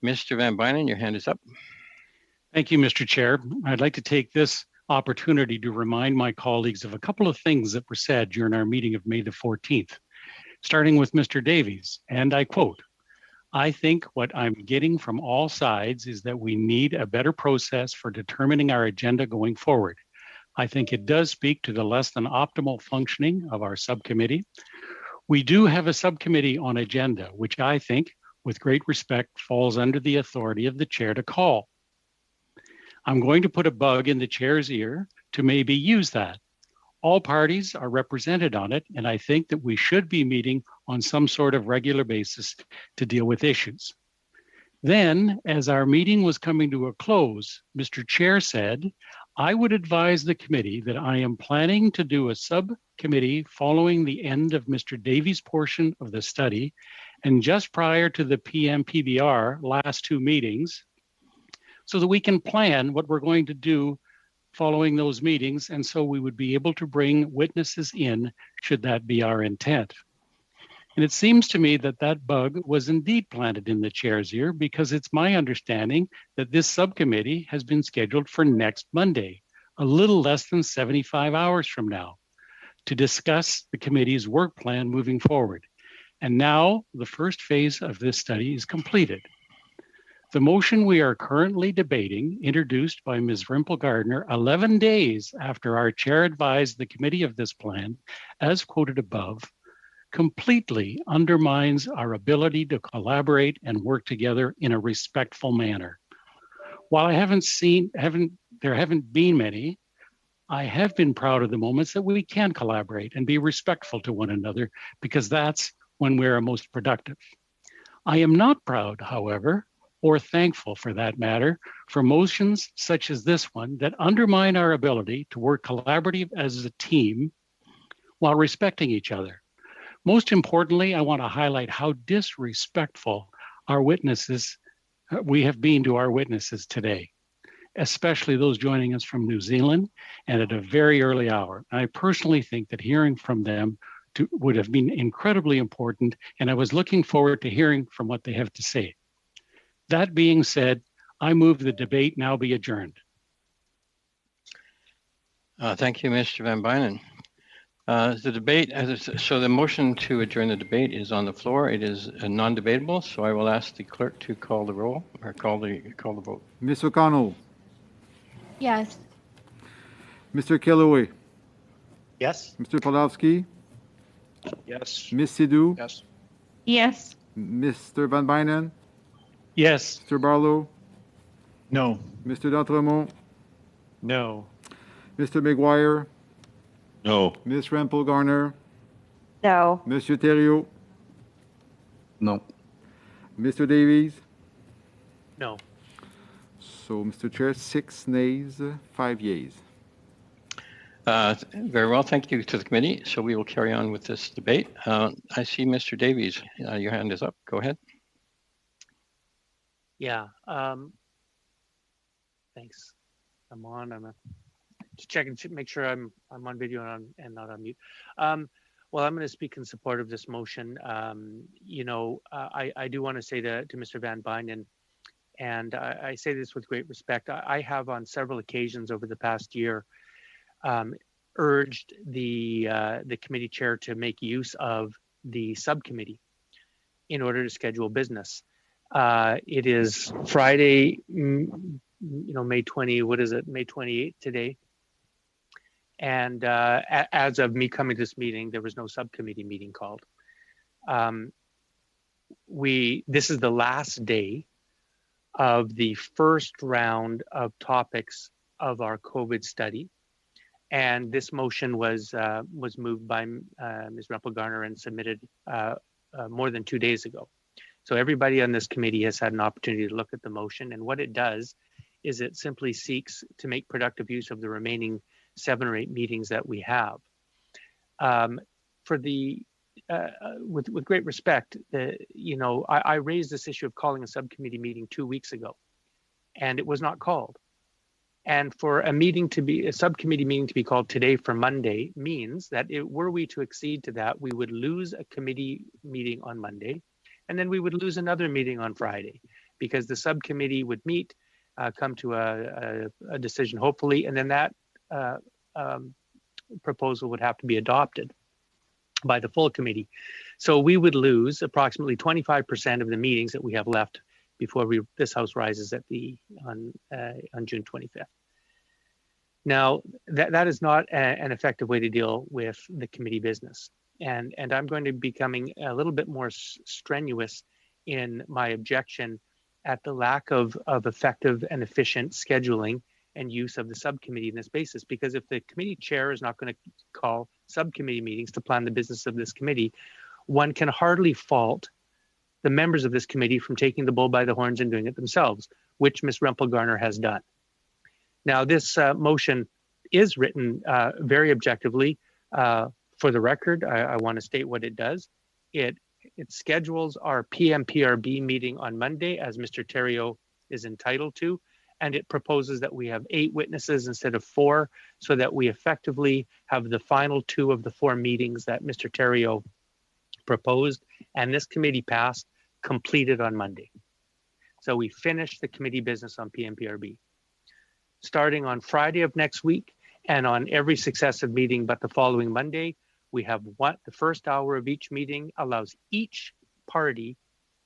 Mr. Van Bynen, your hand is up. Thank you, Mr. Chair. I'd like to take this opportunity to remind my colleagues of a couple of things that were said during our meeting of May the 14th, starting with Mr. Davies, and I quote, "I think what I'm getting from all sides is that we need a better process for determining our agenda going forward. I think it does speak to the less than optimal functioning of our subcommittee. We do have a subcommittee on agenda, which I think, with great respect, falls under the authority of the chair to call. I'm going to put a bug in the chair's ear to maybe use that. All parties are represented on it, and I think that we should be meeting on some sort of regular basis to deal with issues." Then, as our meeting was coming to a close, Mr. Chair said, "I would advise the committee that I am planning to do a subcommittee following the end of Mr. Davies' portion of the study and just prior to the PMPBR last two meetings, so that we can plan what we're going to do following those meetings, and so we would be able to bring witnesses in should that be our intent." And it seems to me that that bug was indeed planted in the chair's ear, because it's my understanding that this subcommittee has been scheduled for next Monday, a little less than 75 hours from now, to discuss the committee's work plan moving forward. And now the first phase of this study is completed. The motion we are currently debating, introduced by Ms. Rimpel-Garner 11 days after our chair advised the committee of this plan, as quoted above, completely undermines our ability to collaborate and work together in a respectful manner. While there haven't been many, I have been proud of the moments that we can collaborate and be respectful to one another, because that's when we're most productive. I am not proud, however, or thankful for that matter, for motions such as this one that undermine our ability to work collaborative as a team while respecting each other. Most importantly, I want to highlight how disrespectful we have been to our witnesses today, especially those joining us from New Zealand and at a very early hour. And I personally think that hearing from them would have been incredibly important, and I was looking forward to hearing from what they have to say. That being said, I move the debate now be adjourned. Thank you, Mr. Van Bynen. The debate, so the motion to adjourn the debate is on the floor. It is non-debatable, so I will ask the clerk to call the roll or call the vote. Ms. O'Connell. Yes. Mr. Kellaway. Yes. Mr. Podolsky. Yes. Ms. Sidhu. Yes. Yes. Mr. Van Bynen. Yes. Mr. Barlow. No. Mr. D'Entremont. No. Mr. McGuire. No. Ms. Rimpel-Garner. No. Monsieur Thériault. No. Mr. Davies. No. So, Mr. Chair, 6 nays, 5 yeas. Very well, thank you to the committee. So we will carry on with this debate. I see Mr. Davies, your hand is up. Go ahead. Yeah. Thanks. I'm just checking to make sure I'm on video and not on mute. Well, I'm going to speak in support of this motion. I do want to say to Mr. Van Bynen, and I say this with great respect, I have on several occasions over the past year urged the committee chair to make use of the subcommittee in order to schedule business. It is Friday, May 20, what is it, May 28th today. And as of me coming to this meeting, there was no subcommittee meeting called. This is the last day of the first round of topics of our COVID study. And this motion was moved by Ms. Rempel-Garner and submitted more than 2 days ago. So everybody on this committee has had an opportunity to look at the motion, and what it does is it simply seeks to make productive use of the remaining 7 or 8 meetings that we have. With great respect, I raised this issue of calling a subcommittee meeting 2 weeks ago, and it was not called. And for a subcommittee meeting to be called today for Monday means that were we to accede to that, we would lose a committee meeting on Monday, and then we would lose another meeting on Friday, because the subcommittee would meet, come to a decision, hopefully, and then that proposal would have to be adopted by the full committee. So we would lose approximately 25% of the meetings that we have left before this House rises on June 25th. Now, that is not an effective way to deal with the committee business. And I'm going to be becoming a little bit more strenuous in my objection at the lack of effective and efficient scheduling and use of the subcommittee in this basis. Because if the committee chair is not going to call subcommittee meetings to plan the business of this committee, one can hardly fault the members of this committee from taking the bull by the horns and doing it themselves, which Ms. Rempel-Garner has done. Now, this motion is written very objectively. For the record, I want to state what it does. It schedules our PMPRB meeting on Monday, as Mr. Theriault is entitled to, and it proposes that we have 8 witnesses instead of 4, so that we effectively have the final 2 of the 4 meetings that Mr. Theriault proposed, and this committee passed, completed on Monday. So we finished the committee business on PMPRB. Starting on Friday of next week, and on every successive meeting but the following Monday, we have the first hour of each meeting allows each party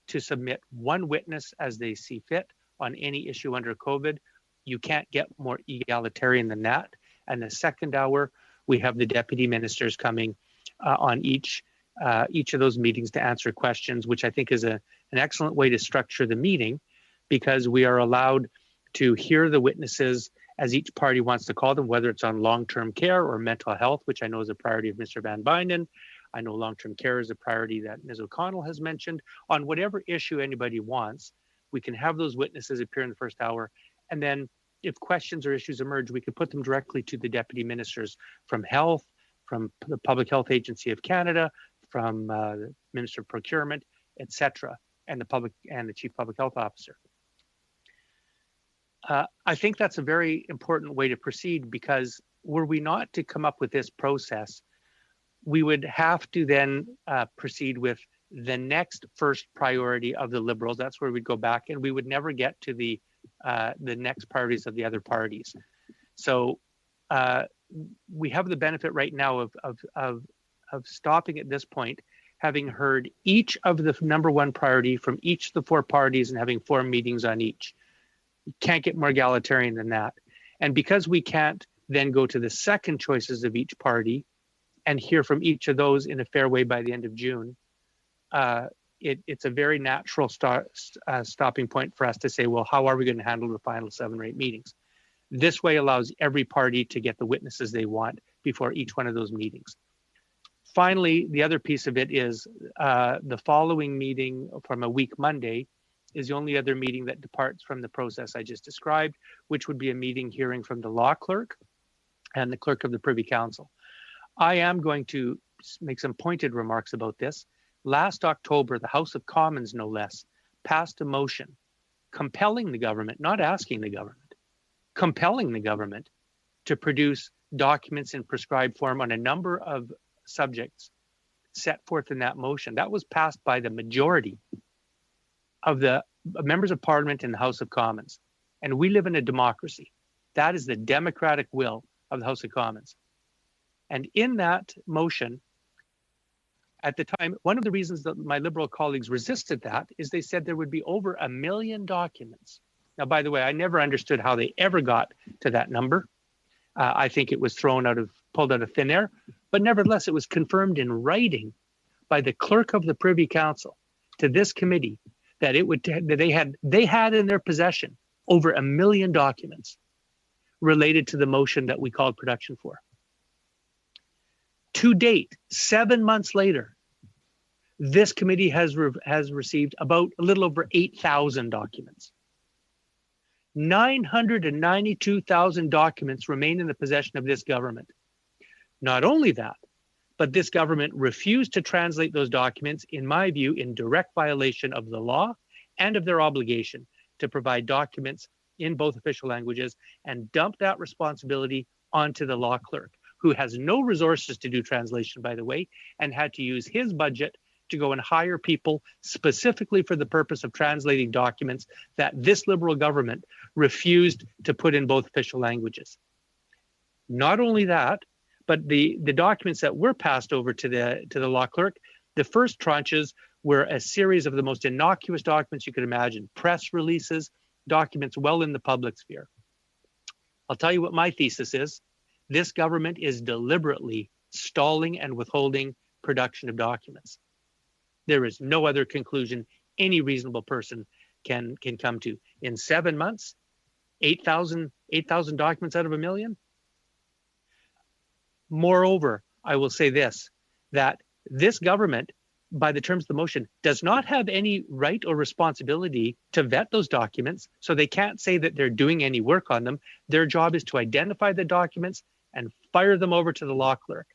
to submit 1 witness as they see fit on any issue under COVID. You can't get more egalitarian than that. And the second hour, we have the deputy ministers coming on each of those meetings to answer questions, which I think is an excellent way to structure the meeting, because we are allowed to hear the witnesses as each party wants to call them, whether it's on long-term care or mental health, which I know is a priority of Mr. Van Bynen. I know long-term care is a priority that Ms. O'Connell has mentioned. On whatever issue anybody wants, we can have those witnesses appear in the first hour. And then if questions or issues emerge, we can put them directly to the deputy ministers from health, from the Public Health Agency of Canada, from the Minister of Procurement, etc., and the Chief Public Health Officer. I think that's a very important way to proceed, because were we not to come up with this process, we would have to then proceed with the next first priority of the Liberals. That's where we'd go back, and we would never get to the next priorities of the other parties. So we have the benefit right now of stopping at this point, having heard each of the number 1 priority from each of the 4 parties and having 4 meetings on each. You can't get more egalitarian than that. And because we can't then go to the second choices of each party and hear from each of those in a fair way by the end of June, it's a very natural stopping point for us to say, well, how are we going to handle the final 7 or 8 meetings? This way allows every party to get the witnesses they want before each one of those meetings. Finally, the other piece of it is the following meeting from a week Monday is the only other meeting that departs from the process I just described, which would be a meeting hearing from the law clerk and the clerk of the Privy Council. I am going to make some pointed remarks about this. Last October, the House of Commons, no less, passed a motion compelling the government, not asking the government, compelling the government to produce documents in prescribed form on a number of subjects set forth in that motion. That was passed by the majority of the members of Parliament in the House of Commons. And we live in a democracy. That is the democratic will of the House of Commons. And in that motion, at the time, one of the reasons that my Liberal colleagues resisted that is they said there would be over 1 million documents. Now, by the way, I never understood how they ever got to that number. I think it was pulled out of thin air, but nevertheless, it was confirmed in writing by the clerk of the Privy Council to this committee that they had in their possession over 1 million documents related to the motion that we called production for. To date, 7 months later, this committee has received about a little over 8,000 documents. 992,000 documents remain in the possession of this government. Not only that, but this government refused to translate those documents, in my view, in direct violation of the law and of their obligation to provide documents in both official languages, and dumped that responsibility onto the law clerk, who has no resources to do translation, by the way, and had to use his budget to go and hire people specifically for the purpose of translating documents that this Liberal government refused to put in both official languages. Not only that, but the documents that were passed over to the law clerk, the first tranches were a series of the most innocuous documents you could imagine, press releases, documents well in the public sphere. I'll tell you what my thesis is. This government is deliberately stalling and withholding production of documents. There is no other conclusion any reasonable person can come to. In 7 months, 8,000 documents out of 1 million. Moreover, I will say this, that this government, by the terms of the motion, does not have any right or responsibility to vet those documents, so they can't say that they're doing any work on them. Their job is to identify the documents and fire them over to the law clerk.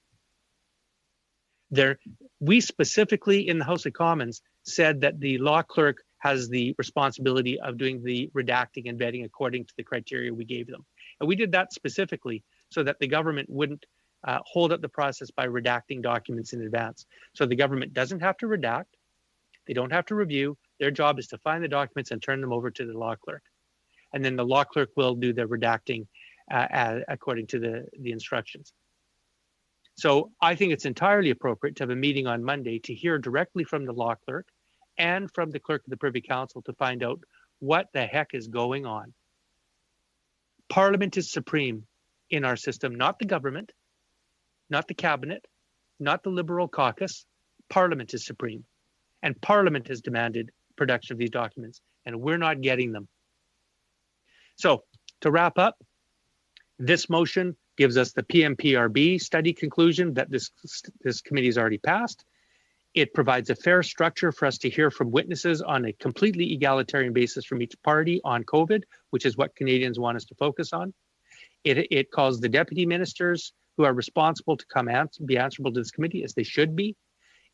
We specifically in the House of Commons said that the law clerk has the responsibility of doing the redacting and vetting according to the criteria we gave them. And we did that specifically so that the government wouldn't hold up the process by redacting documents in advance. So the government doesn't have to redact. They don't have to review. Their job is to find the documents and turn them over to the law clerk. And then the law clerk will do the redacting according to the instructions. So I think it's entirely appropriate to have a meeting on Monday to hear directly from the law clerk and from the clerk of the Privy Council to find out what the heck is going on. Parliament is supreme in our system, not the government, not the cabinet, not the Liberal caucus. Parliament is supreme. And Parliament has demanded production of these documents, and we're not getting them. So to wrap up, this motion gives us the PMPRB study conclusion that this committee has already passed. It provides a fair structure for us to hear from witnesses on a completely egalitarian basis from each party on COVID, which is what Canadians want us to focus on. It calls the deputy ministers who are responsible to come and be answerable to this committee, as they should be.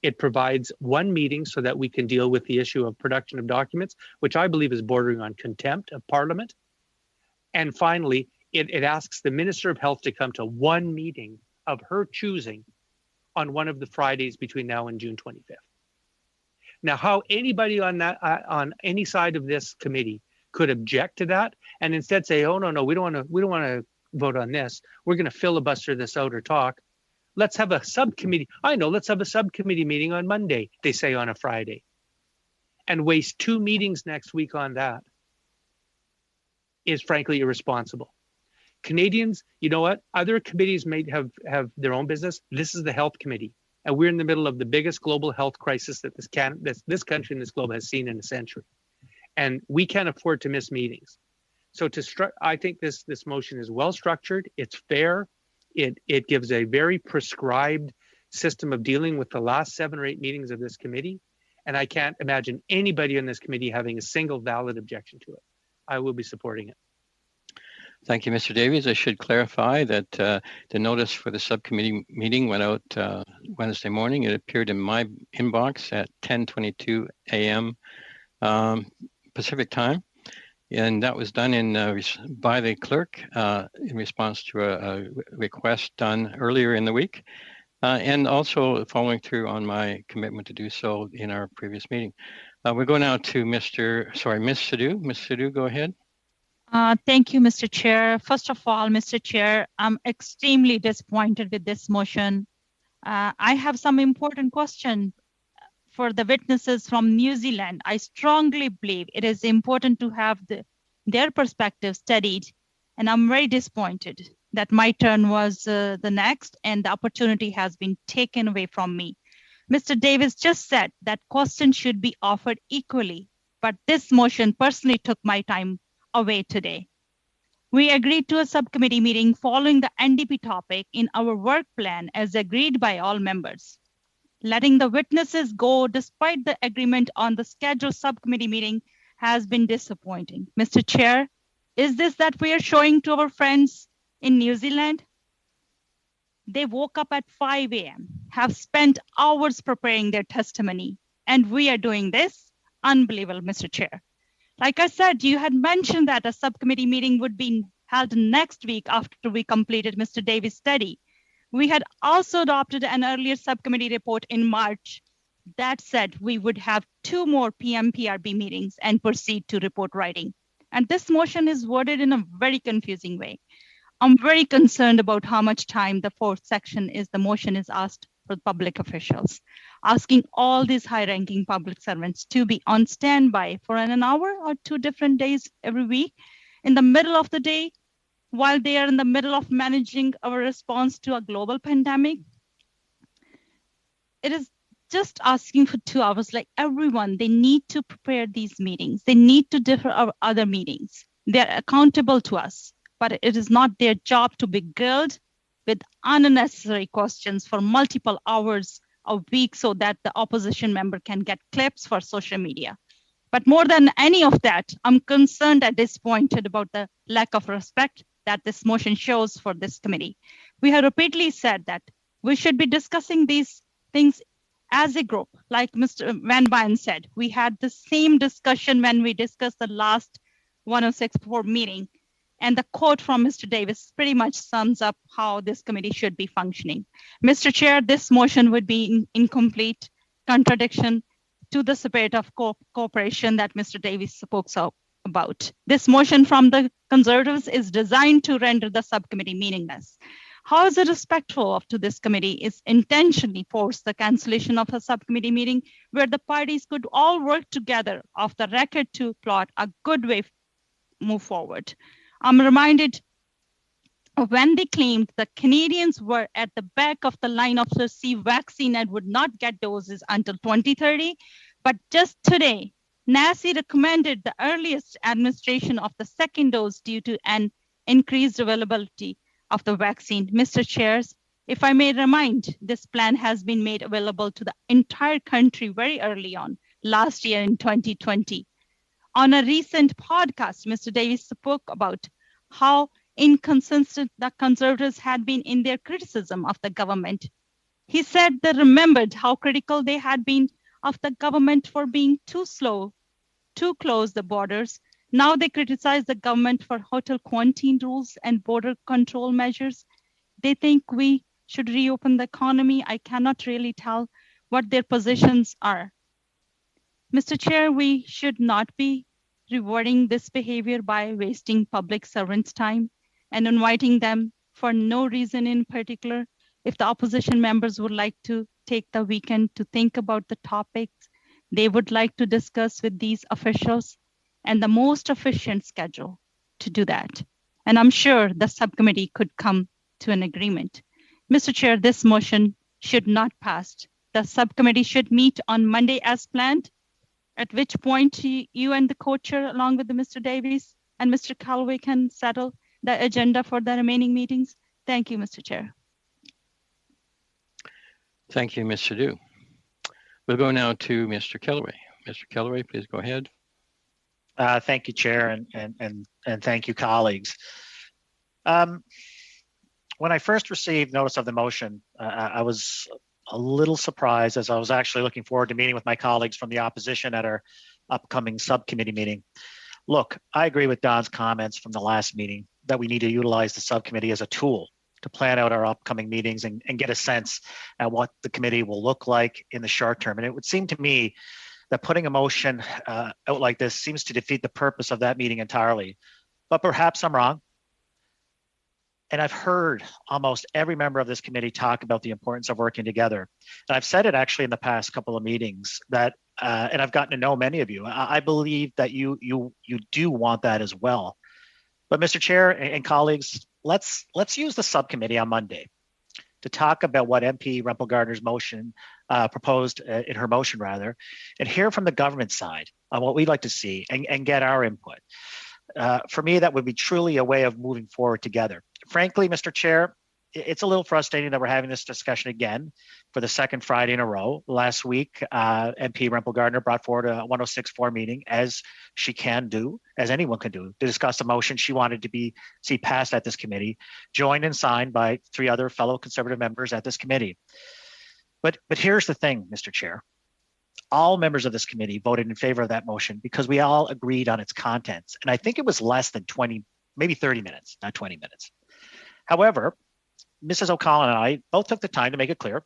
It provides one meeting so that we can deal with the issue of production of documents, which I believe is bordering on contempt of Parliament. And finally, it asks the Minister of Health to come to one meeting of her choosing on one of the Fridays between now and June 25th. Now, how anybody on any side of this committee could object to that and instead say, "Oh no, we don't want to vote on this. We're going to filibuster this out or talk. Let's have a subcommittee. Let's have a subcommittee meeting on Monday," they say on a Friday, and waste 2 meetings next week on that is frankly irresponsible. Canadians, you know what? Other committees may have their own business. This is the health committee, and we're in the middle of the biggest global health crisis that this country and this globe has seen in a century, and we can't afford to miss meetings. So I think this motion is well structured. It's fair. It gives a very prescribed system of dealing with the last 7 or 8 meetings of this committee, and I can't imagine anybody in this committee having a single valid objection to it. I will be supporting it. Thank you, Mr. Davies. I should clarify that the notice for the subcommittee meeting went out Wednesday morning. It appeared in my inbox at 10:22 a.m. Pacific time, and that was done by the clerk in response to a request done earlier in the week, and also following through on my commitment to do so in our previous meeting. We go now to Ms. Sidhu. Ms. Sidhu, go ahead. Thank you, Mr. Chair. First of all, Mr. Chair, I'm extremely disappointed with this motion. I have some important questions for the witnesses from New Zealand. I strongly believe it is important to have their perspective studied, and I'm very disappointed that my turn was the next and the opportunity has been taken away from me. Mr. Davis just said that questions should be offered equally. but this motion personally took my time away today. We agreed to a subcommittee meeting following the NDP topic in our work plan as agreed by all members. Letting the witnesses go despite the agreement on the scheduled subcommittee meeting has been disappointing. Mr. Chair, is this that we are showing to our friends in New Zealand? They woke up at 5 a.m., have spent hours preparing their testimony, and we are doing this? Unbelievable, Mr. Chair. Like I said, you had mentioned that a subcommittee meeting would be held next week after we completed Mr. Davis' study. We had also adopted an earlier subcommittee report in March that said we would have 2 more PMPRB meetings and proceed to report writing. And this motion is worded in a very confusing way. I'm very concerned about how much time the 4th section is the motion is asked for public officials, asking all these high-ranking public servants to be on standby for an hour or 2 different days every week in the middle of the day while they are in the middle of managing our response to a global pandemic. It is just asking for 2 hours. Like everyone, they need to prepare these meetings. They need to defer our other meetings. They're accountable to us, but it is not their job to be grilled with unnecessary questions for multiple hours a week so that the opposition member can get clips for social media. But more than any of that, I'm concerned and disappointed about the lack of respect that this motion shows for this committee. We have repeatedly said that we should be discussing these things as a group. Like Mr. Van Byen said, we had the same discussion when we discussed the last 106.4 meeting. And the quote from Mr. Davis pretty much sums up how this committee should be functioning. Mr. Chair, this motion would be in complete contradiction to the spirit of cooperation that Mr. Davis spoke about. This motion from the Conservatives is designed to render the subcommittee meaningless. How is it respectful to this committee is intentionally force the cancellation of a subcommittee meeting where the parties could all work together off the record to plot a good way move forward. I'm reminded of when they claimed the Canadians were at the back of the line of receive vaccine and would not get doses until 2030. But just today, NACI recommended the earliest administration of the second dose due to an increased availability of the vaccine. Mr. Chairs, if I may remind, this plan has been made available to the entire country very early on, last year in 2020. On a recent podcast, Mr. Davis spoke about how inconsistent the Conservatives had been in their criticism of the government. He said they remembered how critical they had been of the government for being too slow to close the borders. Now they criticize the government for hotel quarantine rules and border control measures. They think we should reopen the economy. I cannot really tell what their positions are. Mr. Chair, we should not be rewarding this behavior by wasting public servants' time and inviting them for no reason in particular. If the opposition members would like to take the weekend to think about the topics they would like to discuss with these officials and the most efficient schedule to do that. And I'm sure the subcommittee could come to an agreement. Mr. Chair, this motion should not pass. The subcommittee should meet on Monday as planned, at which point you and the co-chair, along with Mr. Davies and Mr. Calloway, can settle the agenda for the remaining meetings. Thank you, Mr. Chair. Thank you, Ms. Sadu. We'll go now to Mr. Calloway. Mr. Calloway, please go ahead. Thank you, Chair, and thank you, colleagues. When I first received notice of the motion, I was a little surprised as I was actually looking forward to meeting with my colleagues from the opposition at our upcoming subcommittee meeting. Look, I agree with Don's comments from the last meeting that we need to utilize the subcommittee as a tool to plan out our upcoming meetings and get a sense at what the committee will look like in the short term. And it would seem to me that putting a motion out like this seems to defeat the purpose of that meeting entirely. But perhaps I'm wrong. And I've heard almost every member of this committee talk about the importance of working together. And I've said it actually in the past couple of meetings that, and I've gotten to know many of you. I believe that you do want that as well. But Mr. Chair and colleagues, let's use the subcommittee on Monday to talk about what MP Rumpel-Gardner's motion proposed in her motion rather, and hear from the government side on what we'd like to see and get our input. For me, that would be truly a way of moving forward together. Frankly, Mr. Chair, it's a little frustrating that we're having this discussion again for the second Friday in a row. Last week, MP Rumpel-Gardner brought forward a 1064 meeting, as she can do, as anyone can do, to discuss a motion she wanted to see passed at this committee, joined and signed by 3 other fellow Conservative members at this committee. But here's the thing, Mr. Chair. All members of this committee voted in favor of that motion because we all agreed on its contents. And I think it was less than 20, maybe 30 minutes, not 20 minutes. However, Mrs. O'Connell and I both took the time to make it clear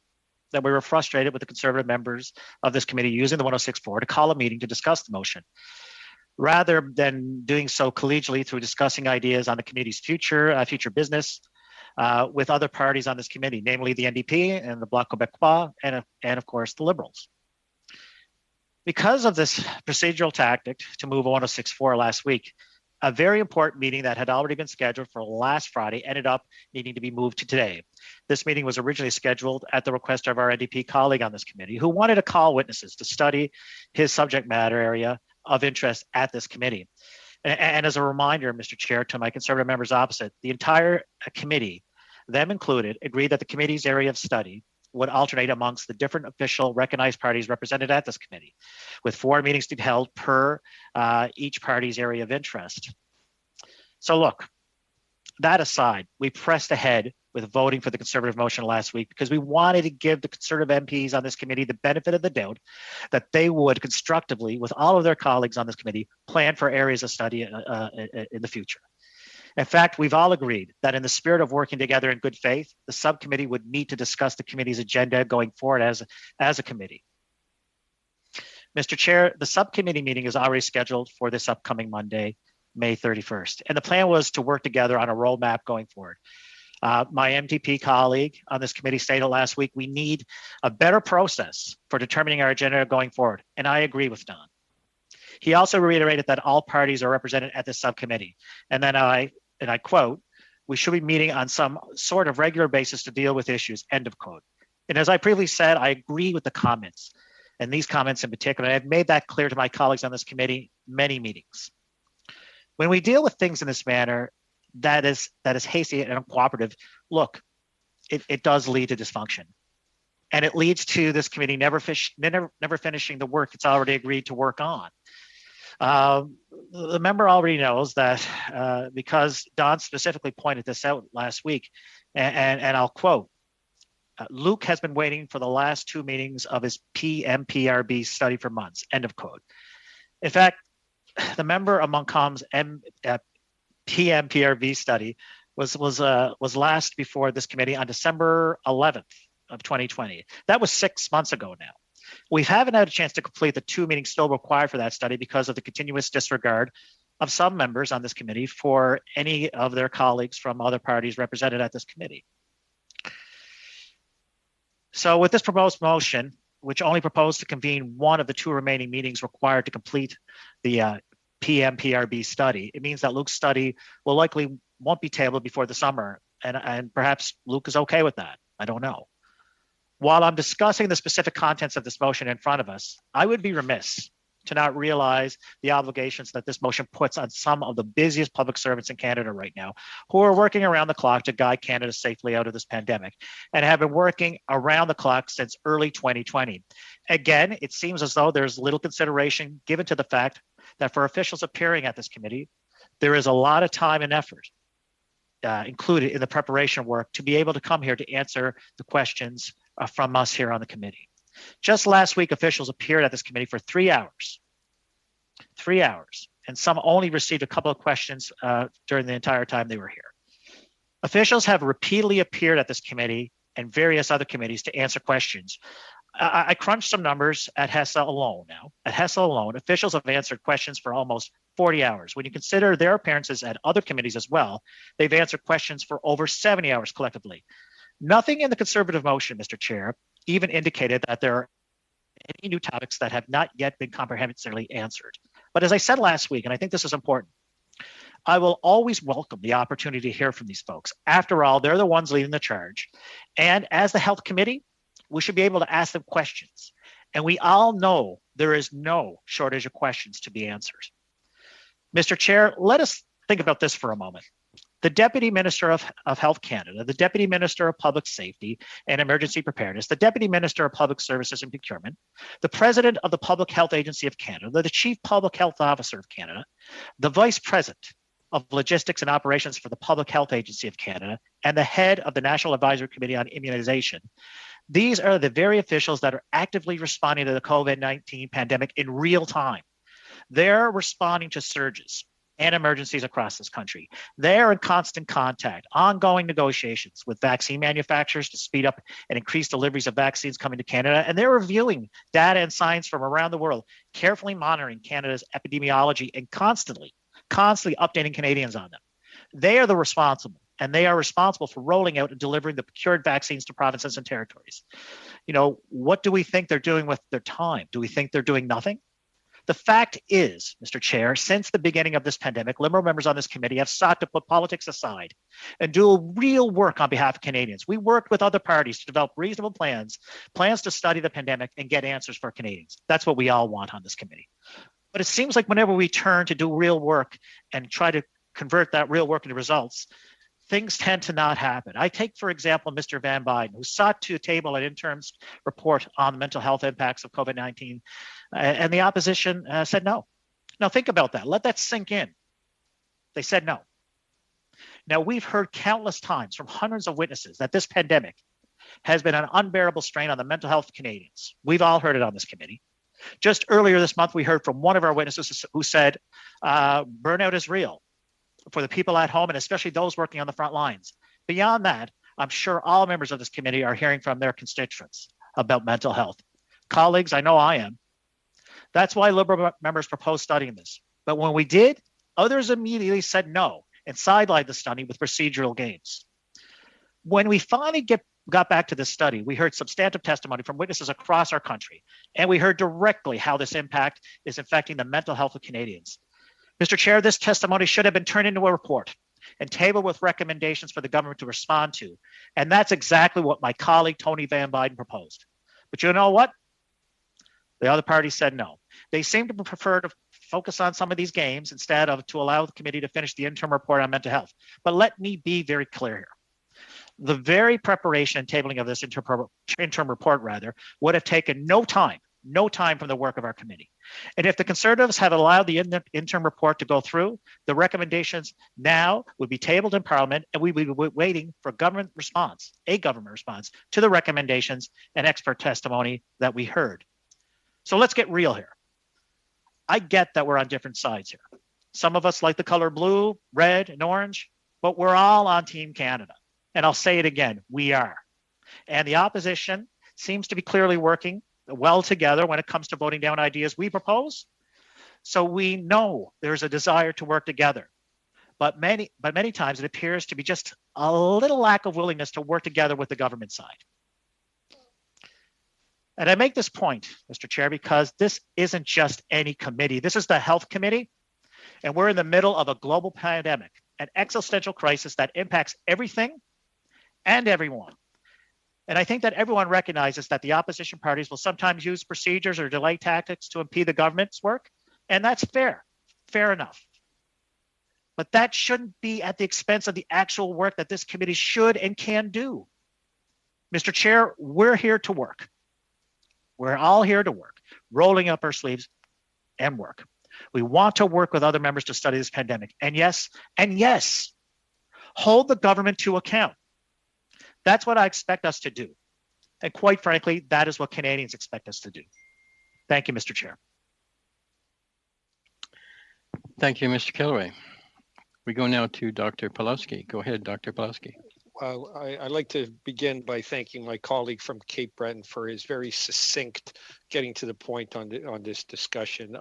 that we were frustrated with the Conservative members of this committee using the 1064 to call a meeting to discuss the motion, rather than doing so collegially through discussing ideas on the committee's future business with other parties on this committee, namely the NDP and the Bloc Québécois, and of course the Liberals. Because of this procedural tactic to move a 1064 last week, a very important meeting that had already been scheduled for last Friday ended up needing to be moved to today. This meeting was originally scheduled at the request of our NDP colleague on this committee, who wanted to call witnesses to study his subject matter area of interest at this committee. And as a reminder, Mr. Chair, to my Conservative members opposite, the entire committee, them included, agreed that the committee's area of study would alternate amongst the different official recognized parties represented at this committee, with 4 meetings to be held per each party's area of interest. So look, that aside, we pressed ahead with voting for the Conservative motion last week because we wanted to give the Conservative MPs on this committee the benefit of the doubt that they would constructively, with all of their colleagues on this committee, plan for areas of study in the future. In fact, we've all agreed that in the spirit of working together in good faith, the subcommittee would meet to discuss the committee's agenda going forward as a committee. Mr. Chair, the subcommittee meeting is already scheduled for this upcoming Monday, May 31st. And the plan was to work together on a roadmap going forward. My MTP colleague on this committee stated last week, we need a better process for determining our agenda going forward. And I agree with Don. He also reiterated that all parties are represented at this subcommittee. And then I quote, we should be meeting on some sort of regular basis to deal with issues, end of quote. And as I previously said, I agree with the comments, and these comments in particular. And I've made that clear to my colleagues on this committee, many meetings. When we deal with things in this manner, that is hasty and uncooperative, look, it does lead to dysfunction. And it leads to this committee never finishing the work it's already agreed to work on. The member already knows that because Don specifically pointed this out last week, and I'll quote, Luke has been waiting for the last 2 meetings of his PMPRB study for months, end of quote. In fact, the member of Montcalm's PMPRB study was last before this committee on December 11th of 2020. That was 6 months ago now. We haven't had a chance to complete the 2 meetings still required for that study because of the continuous disregard of some members on this committee for any of their colleagues from other parties represented at this committee. So with this proposed motion, which only proposed to convene one of the 2 remaining meetings required to complete the PMPRB study, it means that Luke's study won't be tabled before the summer, and perhaps Luke is okay with that. I don't know. While I'm discussing the specific contents of this motion in front of us, I would be remiss to not realize the obligations that this motion puts on some of the busiest public servants in Canada right now, who are working around the clock to guide Canada safely out of this pandemic and have been working around the clock since early 2020. Again, it seems as though there's little consideration given to the fact that for officials appearing at this committee, there is a lot of time and effort included in the preparation work to be able to come here to answer the questions from us here on the committee. Just last week, officials appeared at this committee for 3 hours. 3 hours. And some only received a couple of questions during the entire time they were here. Officials have repeatedly appeared at this committee and various other committees to answer questions. I crunched some numbers at HESA alone now. At HESA alone, officials have answered questions for almost 40 hours. When you consider their appearances at other committees as well, they've answered questions for over 70 hours collectively. Nothing in the Conservative motion, Mr. Chair, even indicated that there are any new topics that have not yet been comprehensively answered. But as I said last week, and I think this is important, I will always welcome the opportunity to hear from these folks. After all, they're the ones leading the charge. And as the health committee, we should be able to ask them questions. And we all know there is no shortage of questions to be answered. Mr. Chair, let us think about this for a moment. The Deputy Minister of Health Canada, the Deputy Minister of Public Safety and Emergency Preparedness, the Deputy Minister of Public Services and Procurement, the President of the Public Health Agency of Canada, the Chief Public Health Officer of Canada, the Vice President of Logistics and Operations for the Public Health Agency of Canada, and the head of the National Advisory Committee on Immunization. These are the very officials that are actively responding to the COVID-19 pandemic in real time. They're responding to surges and emergencies across this country. They're in constant contact, ongoing negotiations with vaccine manufacturers to speed up and increase deliveries of vaccines coming to Canada. And they're reviewing data and science from around the world, carefully monitoring Canada's epidemiology and constantly updating Canadians on them. They are the responsible, and they are responsible for rolling out and delivering the procured vaccines to provinces and territories. You know, what do we think they're doing with their time? Do we think they're doing nothing? The fact is, Mr. Chair, since the beginning of this pandemic, Liberal members on this committee have sought to put politics aside and do real work on behalf of Canadians. We worked with other parties to develop reasonable plans to study the pandemic and get answers for Canadians. That's what we all want on this committee. But it seems like whenever we turn to do real work and try to convert that real work into results, things tend to not happen. I take, for example, Mr. Van Biden, who sought to table an interim report on the mental health impacts of COVID-19, and the opposition said no. Now think about that. Let that sink in. They said no. Now we've heard countless times from hundreds of witnesses that this pandemic has been an unbearable strain on the mental health of Canadians. We've all heard it on this committee. Just earlier this month, we heard from one of our witnesses who said burnout is real for the people at home and especially those working on the front lines. Beyond that, I'm sure all members of this committee are hearing from their constituents about mental health. Colleagues, I know I am. That's why Liberal members proposed studying this. But when we did, others immediately said no and sidelined the study with procedural gains. When we finally got back to this study, we heard substantive testimony from witnesses across our country, and we heard directly how this impact is affecting the mental health of Canadians. Mr. Chair, this testimony should have been turned into a report and tabled with recommendations for the government to respond to. And that's exactly what my colleague, Tony Van Biden, proposed. But you know what? The other party said no. They seem to prefer to focus on some of these games instead of to allow the committee to finish the interim report on mental health. But let me be very clear here. The very preparation and tabling of this interim report would have taken no time from the work of our committee. And if the Conservatives had allowed the interim report to go through, the recommendations now would be tabled in Parliament, and we would be waiting for a government response to the recommendations and expert testimony that we heard. So let's get real here. I get that we're on different sides here. Some of us like the color blue, red, and orange, but we're all on Team Canada. And I'll say it again, we are. And the opposition seems to be clearly working well together when it comes to voting down ideas we propose. So we know there's a desire to work together. But many times it appears to be just a little lack of willingness to work together with the government side. And I make this point, Mr. Chair, because this isn't just any committee. This is the Health Committee, and we're in the middle of a global pandemic, an existential crisis that impacts everything and everyone. And I think that everyone recognizes that the opposition parties will sometimes use procedures or delay tactics to impede the government's work, and that's fair enough. But that shouldn't be at the expense of the actual work that this committee should and can do. Mr. Chair, we're here to work. We're all here to work, rolling up our sleeves and work. We want to work with other members to study this pandemic. And yes, hold the government to account. That's what I expect us to do. And quite frankly, that is what Canadians expect us to do. Thank you, Mr. Chair. Thank you, Mr. Kilroy. We go now to Dr. Pawlowski. Go ahead, Dr. Pawlowski. I'd like to begin by thanking my colleague from Cape Breton for his very succinct getting to the point on this discussion.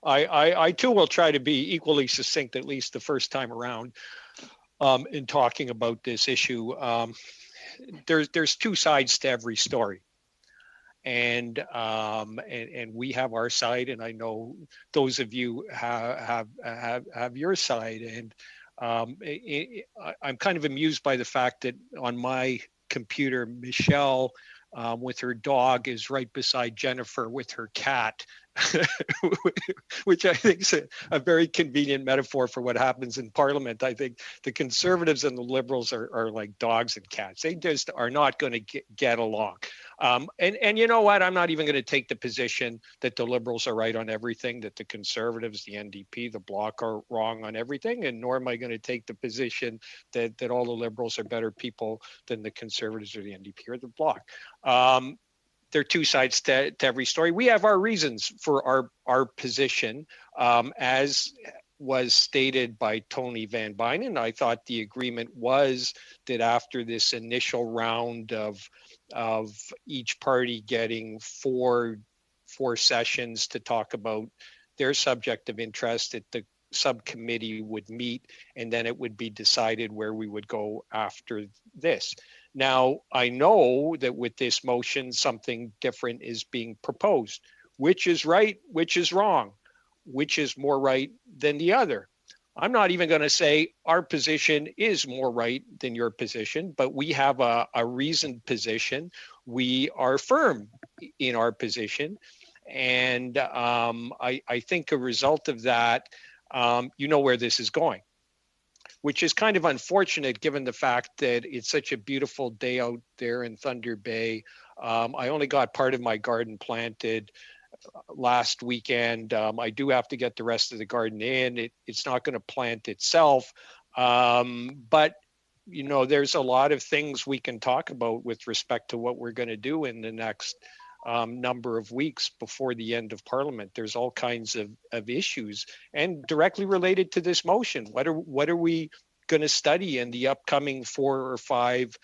I too will try to be equally succinct, at least the first time around, in talking about this issue. There's two sides to every story. and we have our side, and I know those of you have your side. And I'm kind of amused by the fact that on my computer, Michelle with her dog is right beside Jennifer with her cat, which I think is a very convenient metaphor for what happens in Parliament. I think the Conservatives and the Liberals are like dogs and cats. They just are not going to get along. And you know what? I'm not even going to take the position that the Liberals are right on everything, that the Conservatives, the NDP, the Bloc are wrong on everything, and nor am I going to take the position that all the Liberals are better people than the Conservatives or the NDP or the Bloc. There are two sides to every story. We have our reasons for our position, as was stated by Tony Van Bynen. I thought the agreement was that after this initial round of each party getting four sessions to talk about their subject of interest, that the subcommittee would meet, and then it would be decided where we would go after this. Now, I know that with this motion, something different is being proposed. Which is right, which is wrong, which is more right than the other. I'm not even going to say our position is more right than your position, but we have a reasoned position. We are firm in our position. And I think a result of that, you know where this is going, which is kind of unfortunate given the fact that it's such a beautiful day out there in Thunder Bay. I only got part of my garden planted last weekend. I do have to get the rest of the garden in. It's not going to plant itself. But, you know, there's a lot of things we can talk about with respect to what we're going to do in the next number of weeks before the end of Parliament. There's all kinds of issues, and directly related to this motion. What are we going to study in the upcoming 4 or 5?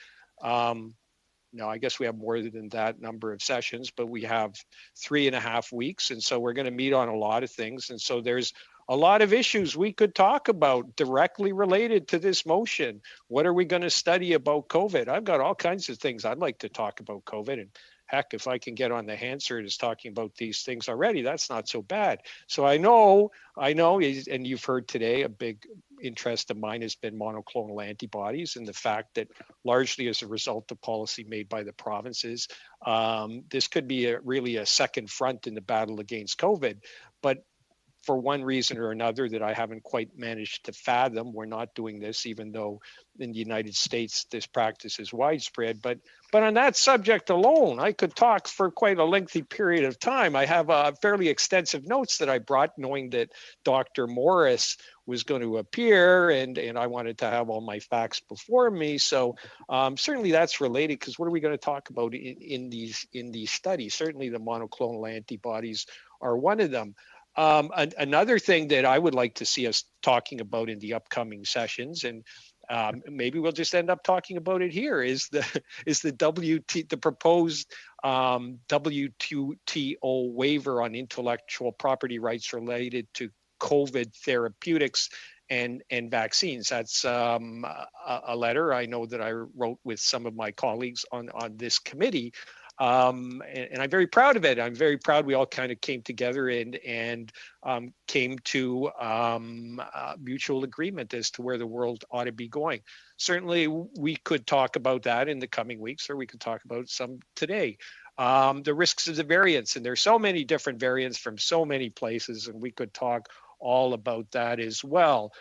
No, I guess we have more than that number of sessions, but we have 3.5 weeks, and so we're going to meet on a lot of things. And so there's a lot of issues we could talk about directly related to this motion. What are we going to study about COVID? I've got all kinds of things I'd like to talk about COVID, and heck, if I can get on the Hansard as talking about these things already, that's not so bad. So I know, and you've heard today, a big interest of mine has been monoclonal antibodies, and the fact that largely as a result of policy made by the provinces, this could be really a second front in the battle against COVID. But for one reason or another that I haven't quite managed to fathom, we're not doing this, even though in the United States this practice is widespread. But on that subject alone, I could talk for quite a lengthy period of time. I have fairly extensive notes that I brought, knowing that Dr. Morris was going to appear, and I wanted to have all my facts before me. So certainly that's related, because what are we going to talk about in these studies? Certainly the monoclonal antibodies are one of them. Another thing that I would like to see us talking about in the upcoming sessions, and maybe we'll just end up talking about it here, is the proposed WTO waiver on intellectual property rights related to COVID therapeutics and vaccines. That's a letter I know that I wrote with some of my colleagues on this committee. And I'm very proud of it. I'm very proud we all kind of came together and came to mutual agreement as to where the world ought to be going. Certainly, we could talk about that in the coming weeks, or we could talk about some today. The risks of the variants, and there's so many different variants from so many places, and we could talk all about that as well.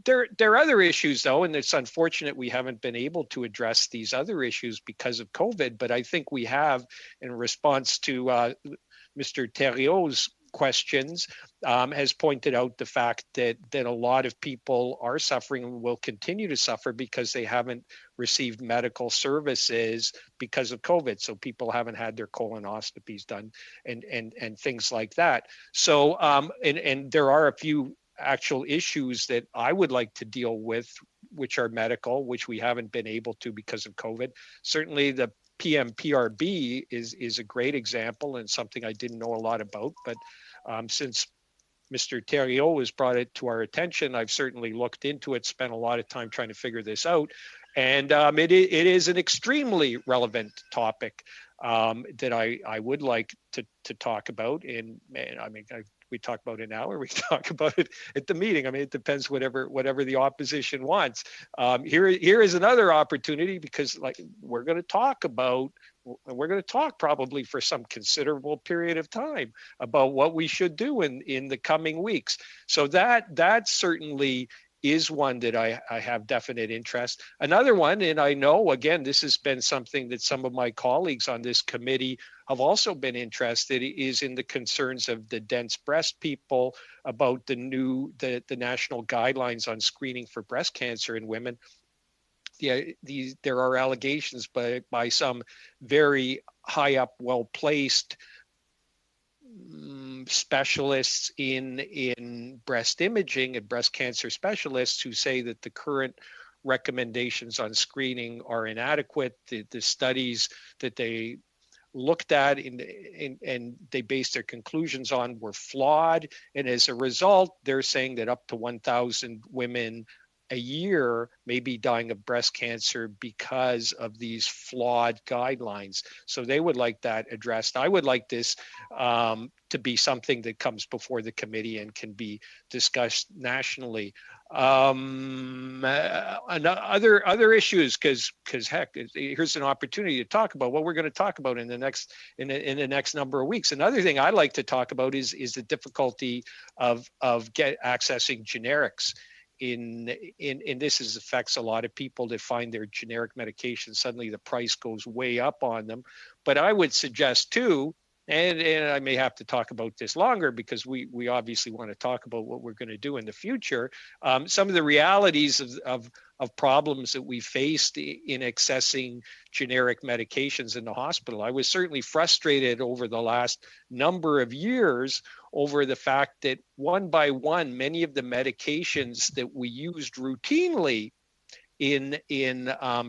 There are other issues, though, and it's unfortunate we haven't been able to address these other issues because of COVID, but I think we have, in response to Mr. Thériault's questions, has pointed out the fact that a lot of people are suffering and will continue to suffer because they haven't received medical services because of COVID. So people haven't had their colonoscopies done and things like that. So and there are a few actual issues that I would like to deal with, which are medical, which we haven't been able to because of COVID. Certainly the PMPRB is a great example and something I didn't know a lot about, but since Mr. Thériault has brought it to our attention, I've certainly looked into it, spent a lot of time trying to figure this out, and it is an extremely relevant topic. that I would like to talk about. And I mean, we talk about it now, or we talk about it at the meeting. I mean, it depends whatever the opposition wants. Here is another opportunity, because like we're going to talk probably for some considerable period of time about what we should do in the coming weeks. So that certainly is one that I have definite interest. Another one, and I know, again, this has been something that some of my colleagues on this committee have also been interested, is in the concerns of the dense breast people about the national guidelines on screening for breast cancer in women. There are allegations by some very high up, well-placed specialists in breast imaging and breast cancer specialists who say that the current recommendations on screening are inadequate. The studies that they looked at and they based their conclusions on were flawed. And as a result, they're saying that up to 1,000 women a year may be dying of breast cancer because of these flawed guidelines. So they would like that addressed. I would like this to be something that comes before the committee and can be discussed nationally. Other issues, because heck, here's an opportunity to talk about what we're going to talk about in the next number of weeks. Another thing I'd like to talk about is the difficulty of accessing generics. In this affects a lot of people that find their generic medication, suddenly the price goes way up on them. But I would suggest too, and I may have to talk about this longer because we obviously want to talk about what we're going to do in the future. Some of the realities of problems that we faced in accessing generic medications in the hospital. I was certainly frustrated over the last number of years over the fact that one by one, many of the medications that we used routinely in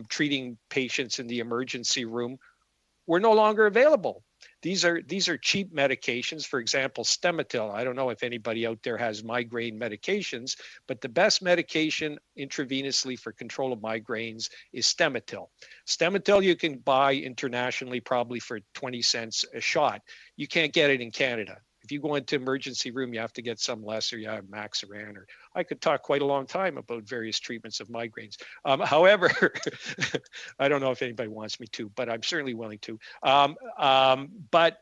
treating patients in the emergency room were no longer available. These are cheap medications. For example, Stemetil. I don't know if anybody out there has migraine medications, but the best medication intravenously for control of migraines is Stemetil. Stemetil you can buy internationally probably for 20 cents a shot. You can't get it in Canada. If you go into emergency room, you have to get some lesser. You have Maxiran, or I could talk quite a long time about various treatments of migraines. However, I don't know if anybody wants me to, but I'm certainly willing to. But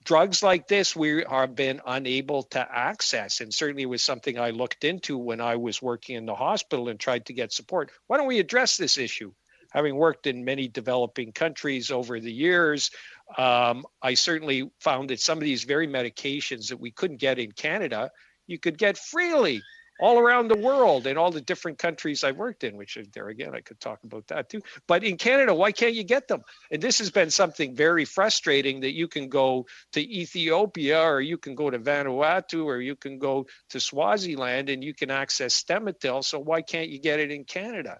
drugs like this, we have been unable to access, and certainly it was something I looked into when I was working in the hospital and tried to get support. Why don't we address this issue? Having worked in many developing countries over the years, I certainly found that some of these very medications that we couldn't get in Canada, you could get freely all around the world in all the different countries I worked in, which there again, I could talk about that too. But in Canada, why can't you get them? And this has been something very frustrating, that you can go to Ethiopia, or you can go to Vanuatu, or you can go to Swaziland and you can access Stemetil. So why can't you get it in Canada?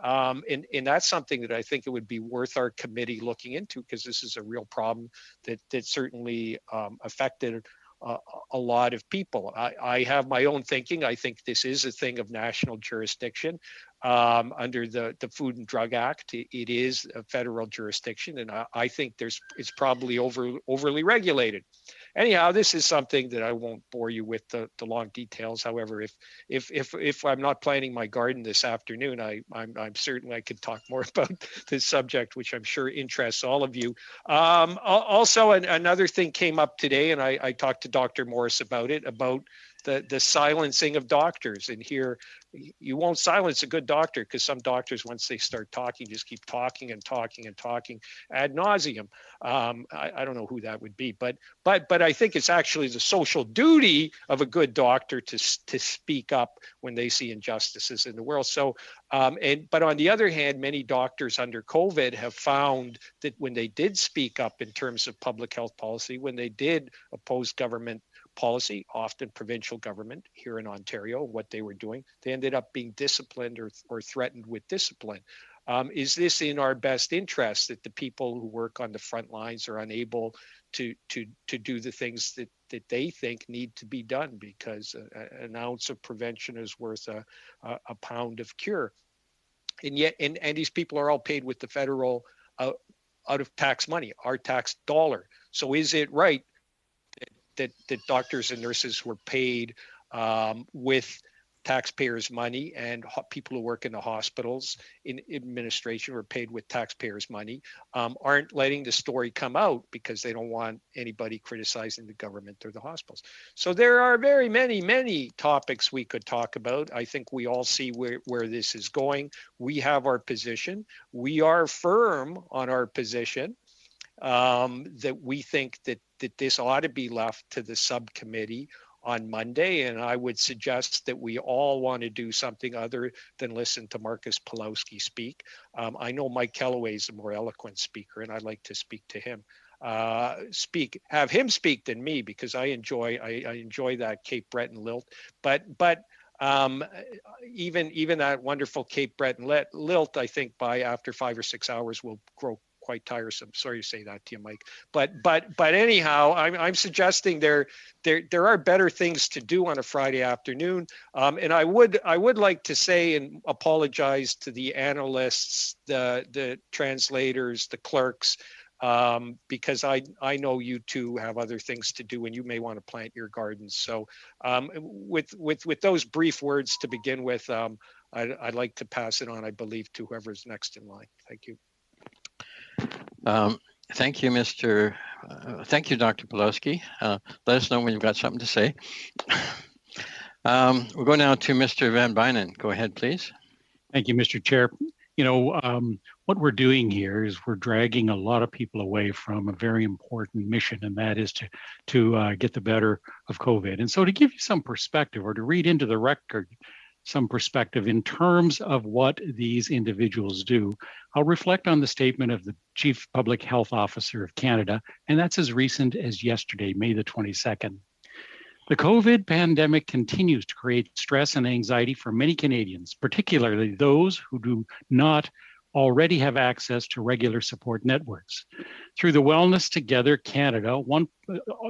And that's something that I think it would be worth our committee looking into, because this is a real problem that certainly affected a lot of people. I have my own thinking. I think this is a thing of national jurisdiction. Under the Food and Drug Act, it is a federal jurisdiction, and I think it's probably overly regulated. Anyhow, this is something that I won't bore you with the long details. However, if I'm not planting my garden this afternoon, I'm certain I could talk more about this subject, which I'm sure interests all of you. Also, another thing came up today, and I talked to Dr. Morris about it, about the silencing of doctors. And here, you won't silence a good doctor, because some doctors, once they start talking, just keep talking and talking and talking ad nauseum. I don't know who that would be, but I think it's actually the social duty of a good doctor to speak up when they see injustices in the world. So, but on the other hand, many doctors under COVID have found that when they did speak up in terms of public health policy, when they did oppose government policy, often provincial government here in Ontario, what they were doing, they ended up being disciplined or threatened with discipline. Is this in our best interest, that the people who work on the front lines are unable to do the things that they think need to be done, because an ounce of prevention is worth a pound of cure? And yet, and these people are all paid with the federal out of tax money, our tax dollar. So is it right that doctors and nurses were paid with taxpayers' money, and people who work in the hospitals in administration were paid with taxpayers' money, aren't letting the story come out because they don't want anybody criticizing the government or the hospitals? So there are very many topics we could talk about. I think we all see where this is going. We have our position. We are firm on our position, that we think that this ought to be left to the subcommittee on Monday, and I would suggest that we all want to do something other than listen to Marcus Pawlowski speak. I know Mike Kellaway is a more eloquent speaker, and I'd like to speak to him. Have him speak than me, because I enjoy that Cape Breton lilt. But even that wonderful Cape Breton lilt, I think after 5 or 6 hours will grow quite tiresome. Sorry to say that to you, Mike. But anyhow, I'm suggesting there are better things to do on a Friday afternoon. And I would like to say and apologize to the analysts, the translators, the clerks, because I know you two have other things to do and you may want to plant your gardens. So with those brief words to begin with, I'd like to pass it on, I believe, to whoever's next in line. Thank you. Thank you, thank you, Dr. Pawlowski. Let us know when you've got something to say. We'll go now to Mr. Van Bynen. Go ahead, please. Thank you, Mr. Chair. What we're doing here is we're dragging a lot of people away from a very important mission, and that is to get the better of COVID. And so to give you some perspective, or to read into the record some perspective in terms of what these individuals do, I'll reflect on the statement of the Chief Public Health Officer of Canada, and that's as recent as yesterday, May the 22nd. The COVID pandemic continues to create stress and anxiety for many Canadians, particularly those who do not already have access to regular support networks. Through the Wellness Together Canada,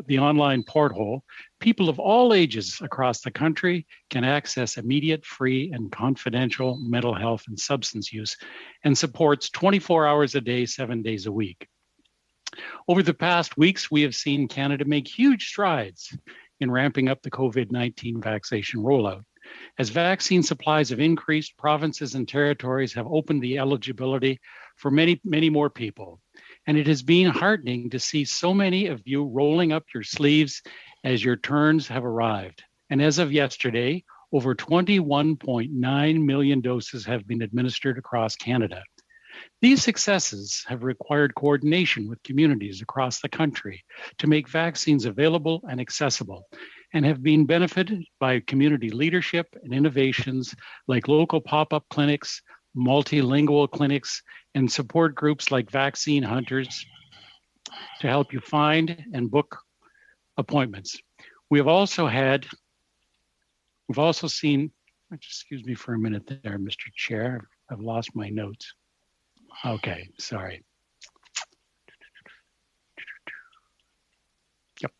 the online portal, people of all ages across the country can access immediate, free, and confidential mental health and substance use, and supports 24 hours a day, 7 days a week. Over the past weeks, we have seen Canada make huge strides in ramping up the COVID-19 vaccination rollout. As vaccine supplies have increased, provinces and territories have opened the eligibility for many more people. And it has been heartening to see so many of you rolling up your sleeves as your turns have arrived. And as of yesterday, over 21.9 million doses have been administered across Canada. These successes have required coordination with communities across the country to make vaccines available and accessible, and have been benefited by community leadership and innovations like local pop-up clinics, multilingual clinics, and support groups like Vaccine Hunters to help you find and book appointments. We've also seen, excuse me for a minute there, Mr. Chair, I've lost my notes. Okay, sorry. Yep.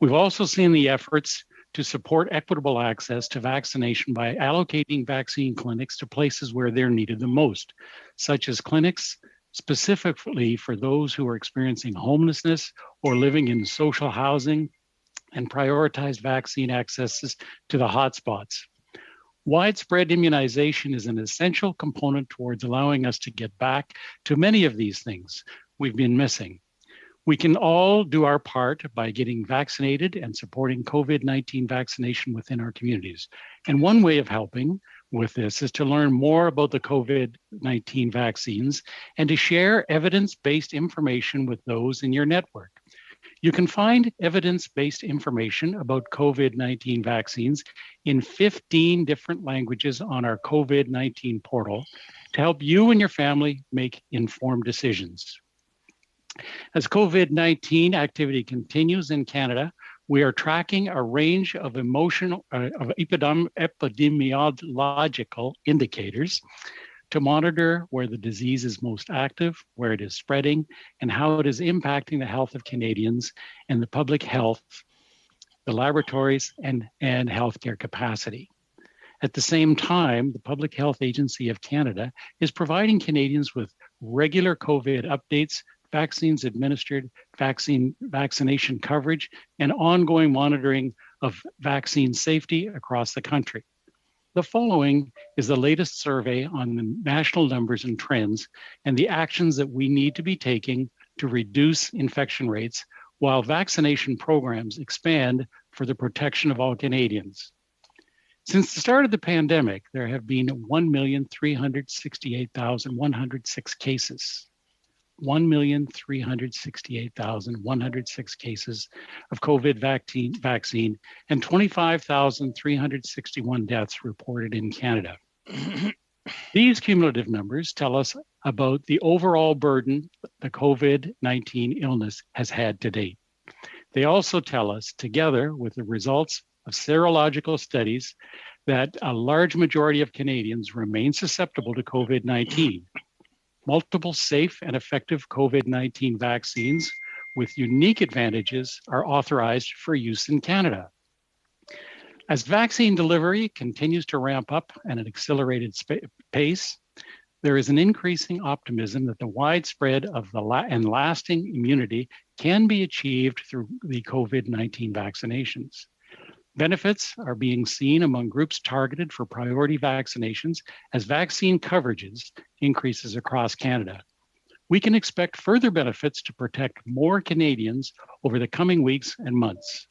We've also seen the efforts to support equitable access to vaccination by allocating vaccine clinics to places where they're needed the most, such as clinics specifically for those who are experiencing homelessness or living in social housing, and prioritized vaccine accesses to the hotspots. Widespread immunization is an essential component towards allowing us to get back to many of these things we've been missing. We can all do our part by getting vaccinated and supporting COVID-19 vaccination within our communities. And one way of helping with this is to learn more about the COVID-19 vaccines and to share evidence-based information with those in your network. You can find evidence-based information about COVID-19 vaccines in 15 different languages on our COVID-19 portal to help you and your family make informed decisions. As COVID-19 activity continues in Canada, we are tracking a range of epidemiological indicators to monitor where the disease is most active, where it is spreading, and how it is impacting the health of Canadians and the public health, the laboratories, and healthcare capacity. At the same time, the Public Health Agency of Canada is providing Canadians with regular COVID updates vaccines administered, vaccination coverage, and ongoing monitoring of vaccine safety across the country. The following is the latest survey on the national numbers and trends and the actions that we need to be taking to reduce infection rates while vaccination programs expand for the protection of all Canadians. Since the start of the pandemic, there have been 1,368,106 cases. 1,368,106 cases of COVID vaccine and 25,361 deaths reported in Canada. These cumulative numbers tell us about the overall burden the COVID-19 illness has had to date. They also tell us, together with the results of serological studies, that a large majority of Canadians remain susceptible to COVID-19. Multiple safe and effective COVID-19 vaccines with unique advantages are authorized for use in Canada. As vaccine delivery continues to ramp up at an accelerated pace, there is an increasing optimism that the widespread of and lasting immunity can be achieved through the COVID-19 vaccinations. Benefits are being seen among groups targeted for priority vaccinations as vaccine coverages increases across Canada. We can expect further benefits to protect more Canadians over the coming weeks and months.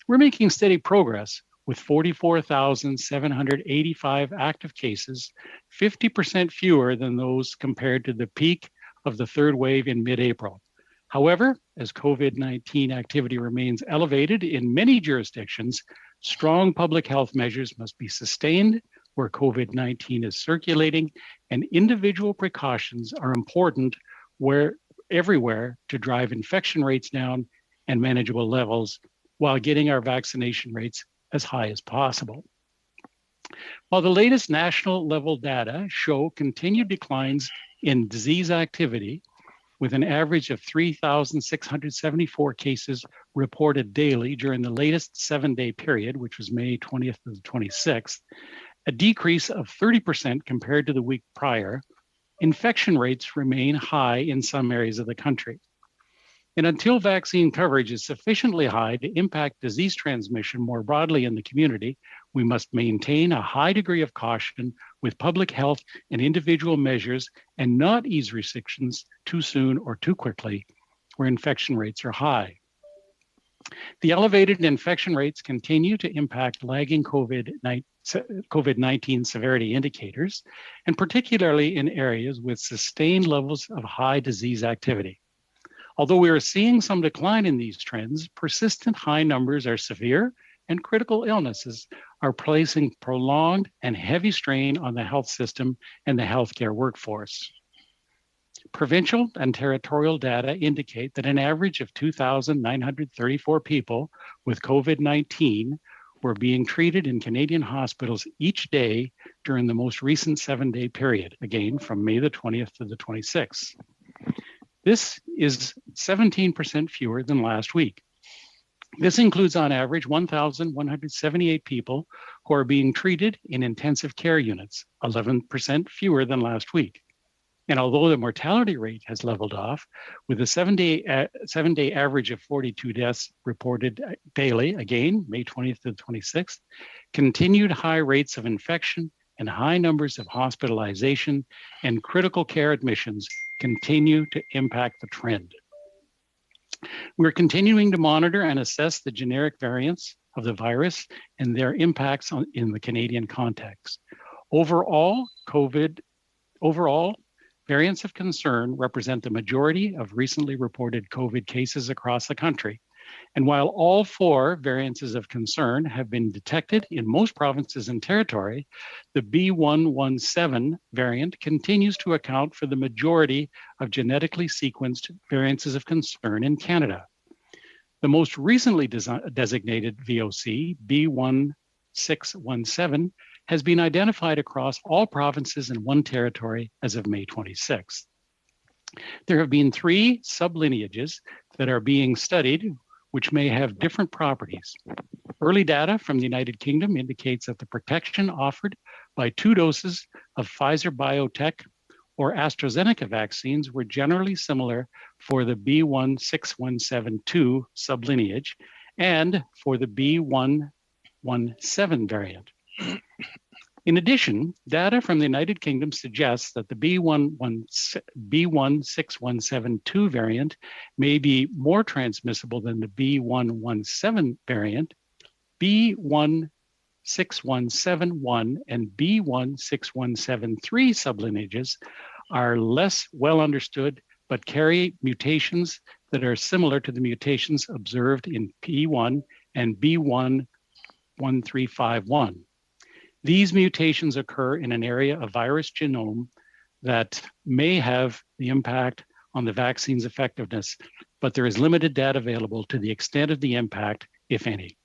We're making steady progress with 44,785 active cases, 50% fewer than those compared to the peak of the third wave in mid-April. However, as COVID-19 activity remains elevated in many jurisdictions, strong public health measures must be sustained where COVID-19 is circulating, and individual precautions are important everywhere to drive infection rates down and manageable levels while getting our vaccination rates as high as possible. While the latest national level data show continued declines in disease activity, with an average of 3,674 cases reported daily during the latest 7-day period, which was May 20th to the 26th, a decrease of 30% compared to the week prior, infection rates remain high in some areas of the country. And until vaccine coverage is sufficiently high to impact disease transmission more broadly in the community, we must maintain a high degree of caution with public health and individual measures and not ease restrictions too soon or too quickly where infection rates are high. The elevated infection rates continue to impact lagging COVID-19 severity indicators, and particularly in areas with sustained levels of high disease activity. Although we are seeing some decline in these trends, persistent high numbers are severe, and critical illnesses are placing prolonged and heavy strain on the health system and the healthcare workforce. Provincial and territorial data indicate that an average of 2,934 people with COVID-19 were being treated in Canadian hospitals each day during the most recent 7-day period, again from May the 20th to the 26th. This is 17% fewer than last week. This includes on average 1,178 people who are being treated in intensive care units, 11% fewer than last week. And although the mortality rate has leveled off, with a 7-day average of 42 deaths reported daily, again, May 20th to the 26th, continued high rates of infection and high numbers of hospitalization and critical care admissions continue to impact the trend. We're continuing to monitor and assess the generic variants of the virus and their impacts in the Canadian context. Overall, variants of concern represent the majority of recently reported COVID cases across the country. And while all 4 variants of concern have been detected in most provinces and territory, the B117 variant continues to account for the majority of genetically sequenced variants of concern in Canada. The most recently designated VOC, B1617, has been identified across all provinces and 1 territory as of May 26th. There have been 3 sublineages that are being studied which may have different properties. Early data from the United Kingdom indicates that the protection offered by 2 doses of Pfizer BioNTech or AstraZeneca vaccines were generally similar for the B16172 sublineage and for the B117 variant. In addition, data from the United Kingdom suggests that the B16172 variant may be more transmissible than the B117 variant. B16171 and B16173 sublineages are less well understood, but carry mutations that are similar to the mutations observed in P1 and B11351. These mutations occur in an area of virus genome that may have the impact on the vaccine's effectiveness, but there is limited data available to the extent of the impact, if any.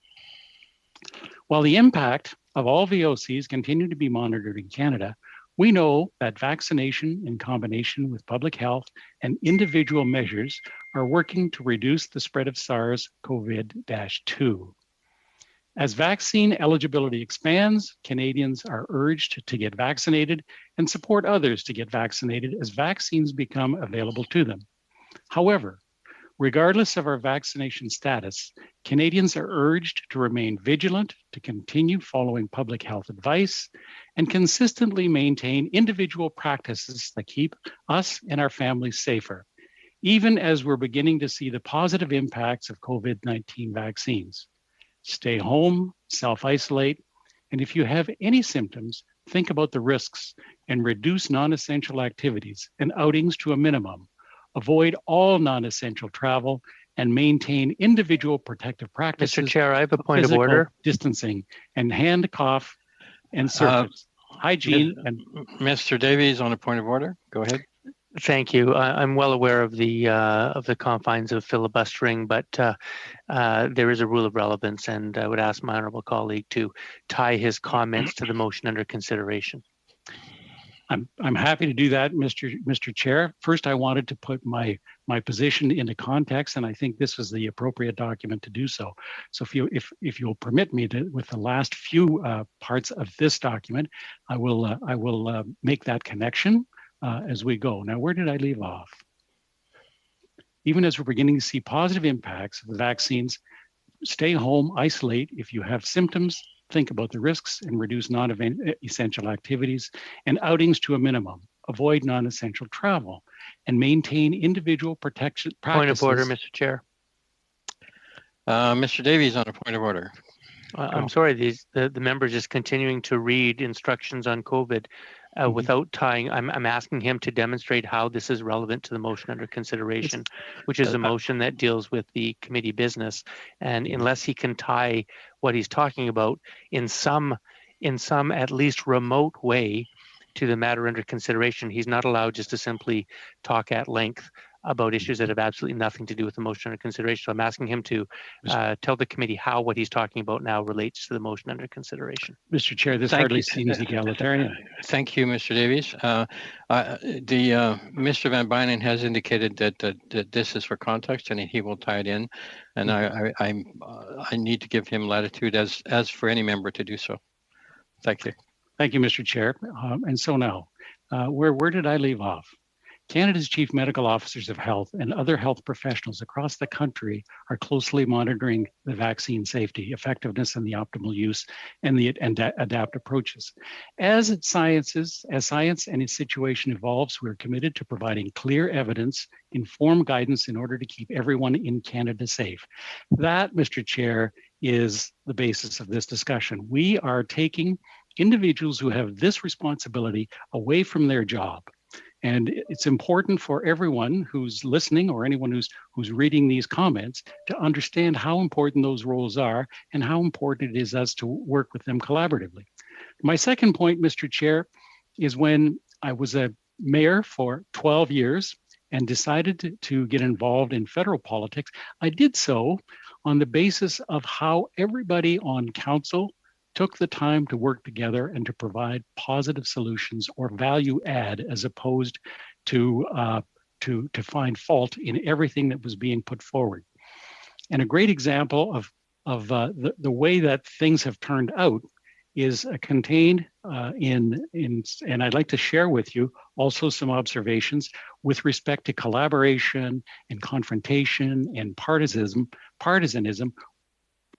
While the impact of all VOCs continue to be monitored in Canada, we know that vaccination in combination with public health and individual measures are working to reduce the spread of SARS-CoV-2. As vaccine eligibility expands, Canadians are urged to get vaccinated and support others to get vaccinated as vaccines become available to them. However, regardless of our vaccination status, Canadians are urged to remain vigilant, to continue following public health advice, and consistently maintain individual practices that keep us and our families safer, even as we're beginning to see the positive impacts of COVID-19 vaccines. Stay home, self-isolate, and if you have any symptoms, think about the risks and reduce non-essential activities and outings to a minimum. Avoid all non-essential travel and maintain individual protective practices. Mr. Chair, I have a point of order. Distancing and hand, cough, and surface hygiene. And Mr. Davies, on a point of order, go ahead. Thank you. I'm well aware of the confines of filibustering, but there is a rule of relevance, and I would ask my honourable colleague to tie his comments to the motion under consideration. I'm happy to do that, Mr. Chair. First, I wanted to put my position into context, and I think this is the appropriate document to do so. So if you'll permit me to, with the last few parts of this document, I will make that connection as we go. Now, where did I leave off? Even as we're beginning to see positive impacts of the vaccines, stay home, isolate. If you have symptoms, think about the risks and reduce non-essential activities and outings to a minimum. Avoid non-essential travel and maintain individual protection practices. Point of order, Mr. Chair. Mr. Davies, on a point of order. I'm sorry, the member is just continuing to read instructions on COVID without tying. I'm asking him to demonstrate how this is relevant to the motion under consideration, which is a motion that deals with the committee business. And unless he can tie what he's talking about in some at least remote way to the matter under consideration, he's not allowed just to simply talk at length about issues that have absolutely nothing to do with the motion under consideration. So I'm asking him to tell the committee how what he's talking about now relates to the motion under consideration. Mr. Chair, this hardly seems egalitarian. Thank you, Mr. Davies. Mr. Van Bynen has indicated that this is for context and he will tie it in, and I need to give him latitude as for any member to do so. Thank you. Thank you, Mr. Chair. And so now, where did I leave off? Canada's chief medical officers of health and other health professionals across the country are closely monitoring the vaccine safety, effectiveness, and the optimal use and adapt approaches. As science and its situation evolves, we're committed to providing clear evidence, informed guidance in order to keep everyone in Canada safe. That, Mr. Chair, is the basis of this discussion. We are taking individuals who have this responsibility away from their job. And it's important for everyone who's listening or anyone who's reading these comments to understand how important those roles are and how important it is us to work with them collaboratively. My second point, Mr. Chair, is when I was a mayor for 12 years and decided to get involved in federal politics, I did so on the basis of how everybody on council took the time to work together and to provide positive solutions or value add as opposed to find fault in everything that was being put forward. And a great example of the way that things have turned out is contained in, and I'd like to share with you also some observations with respect to collaboration and confrontation and partisanism,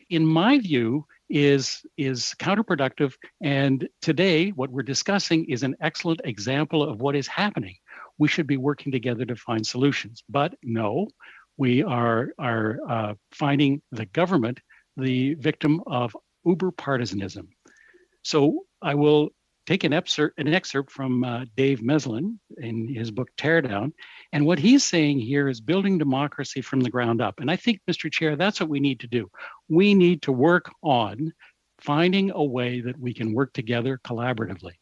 in my view, is counterproductive. And today, what we're discussing is an excellent example of what is happening. We should be working together to find solutions. But no, we are finding the government the victim of uber partisanism. So I will take an excerpt from Dave Meslin in his book Teardown. And what he's saying here is building democracy from the ground up. And I think, Mr. Chair, that's what we need to do. We need to work on finding a way that we can work together collaboratively,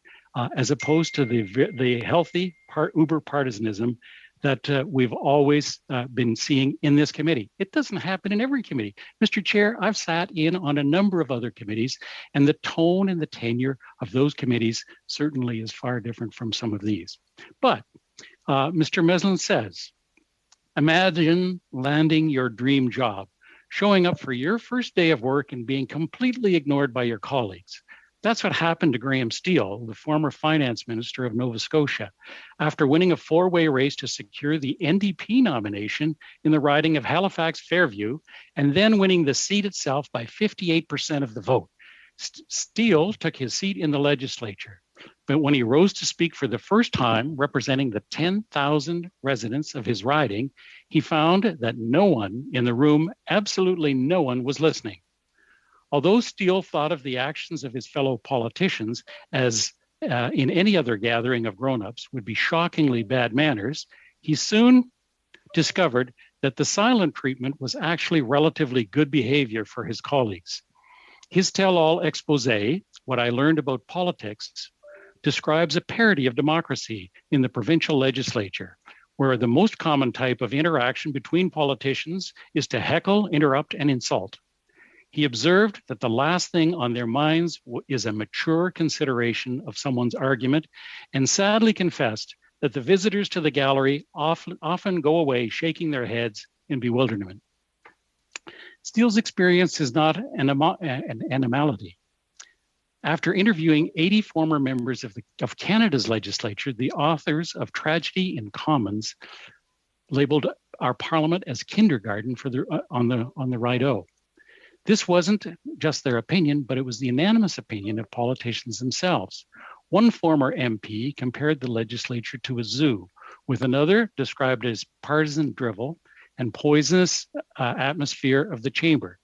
as opposed to the healthy uber partisanism that we've always been seeing in this committee. It doesn't happen in every committee. Mr. Chair, I've sat in on a number of other committees, and the tone and the tenure of those committees certainly is far different from some of these. But Mr. Meslin says, imagine landing your dream job, showing up for your first day of work and being completely ignored by your colleagues. That's what happened to Graham Steele, the former finance minister of Nova Scotia, after winning a four-way race to secure the NDP nomination in the riding of Halifax-Fairview, and then winning the seat itself by 58% of the vote. Steele took his seat in the legislature, but when he rose to speak for the first time, representing the 10,000 residents of his riding, he found that no one in the room, absolutely no one, was listening. Although Steele thought of the actions of his fellow politicians as in any other gathering of grown-ups would be shockingly bad manners, he soon discovered that the silent treatment was actually relatively good behavior for his colleagues. His tell-all expose, What I Learned About Politics, describes a parody of democracy in the provincial legislature, where the most common type of interaction between politicians is to heckle, interrupt, and insult. He observed that the last thing on their minds is a mature consideration of someone's argument, and sadly confessed that the visitors to the gallery often go away shaking their heads in bewilderment. Steele's experience is not an anomaly. After interviewing 80 former members of Canada's legislature, the authors of Tragedy in Commons labeled our parliament as kindergarten on the Rideau. This wasn't just their opinion, but it was the unanimous opinion of politicians themselves. One former MP compared the legislature to a zoo, with another described as partisan drivel and poisonous atmosphere of the chamber.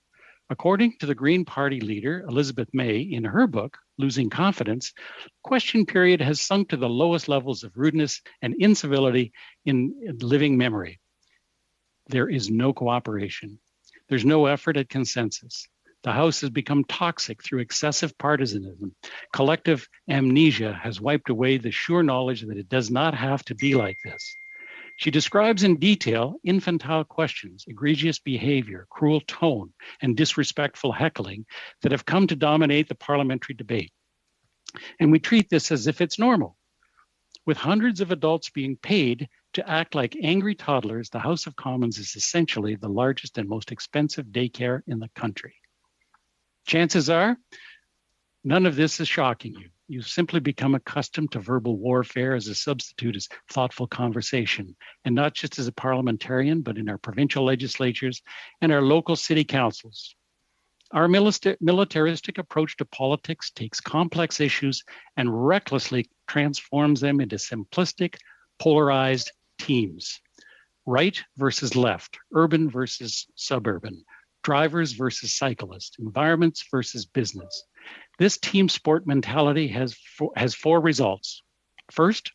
According to the Green Party leader, Elizabeth May, in her book, Losing Confidence, question period has sunk to the lowest levels of rudeness and incivility in living memory. There is no cooperation. There's no effort at consensus. The House has become toxic through excessive partisanism. Collective amnesia has wiped away the sure knowledge that it does not have to be like this. She describes in detail infantile questions, egregious behavior, cruel tone, and disrespectful heckling that have come to dominate the parliamentary debate. And we treat this as if it's normal. With hundreds of adults being paid to act like angry toddlers, the House of Commons is essentially the largest and most expensive daycare in the country. Chances are, none of this is shocking you. You simply become accustomed to verbal warfare as a substitute as thoughtful conversation, and not just as a parliamentarian, but in our provincial legislatures and our local city councils. Our militaristic approach to politics takes complex issues and recklessly transforms them into simplistic, polarized teams. Right versus left, urban versus suburban, drivers versus cyclists, environments versus business. This team sport mentality has four results. First,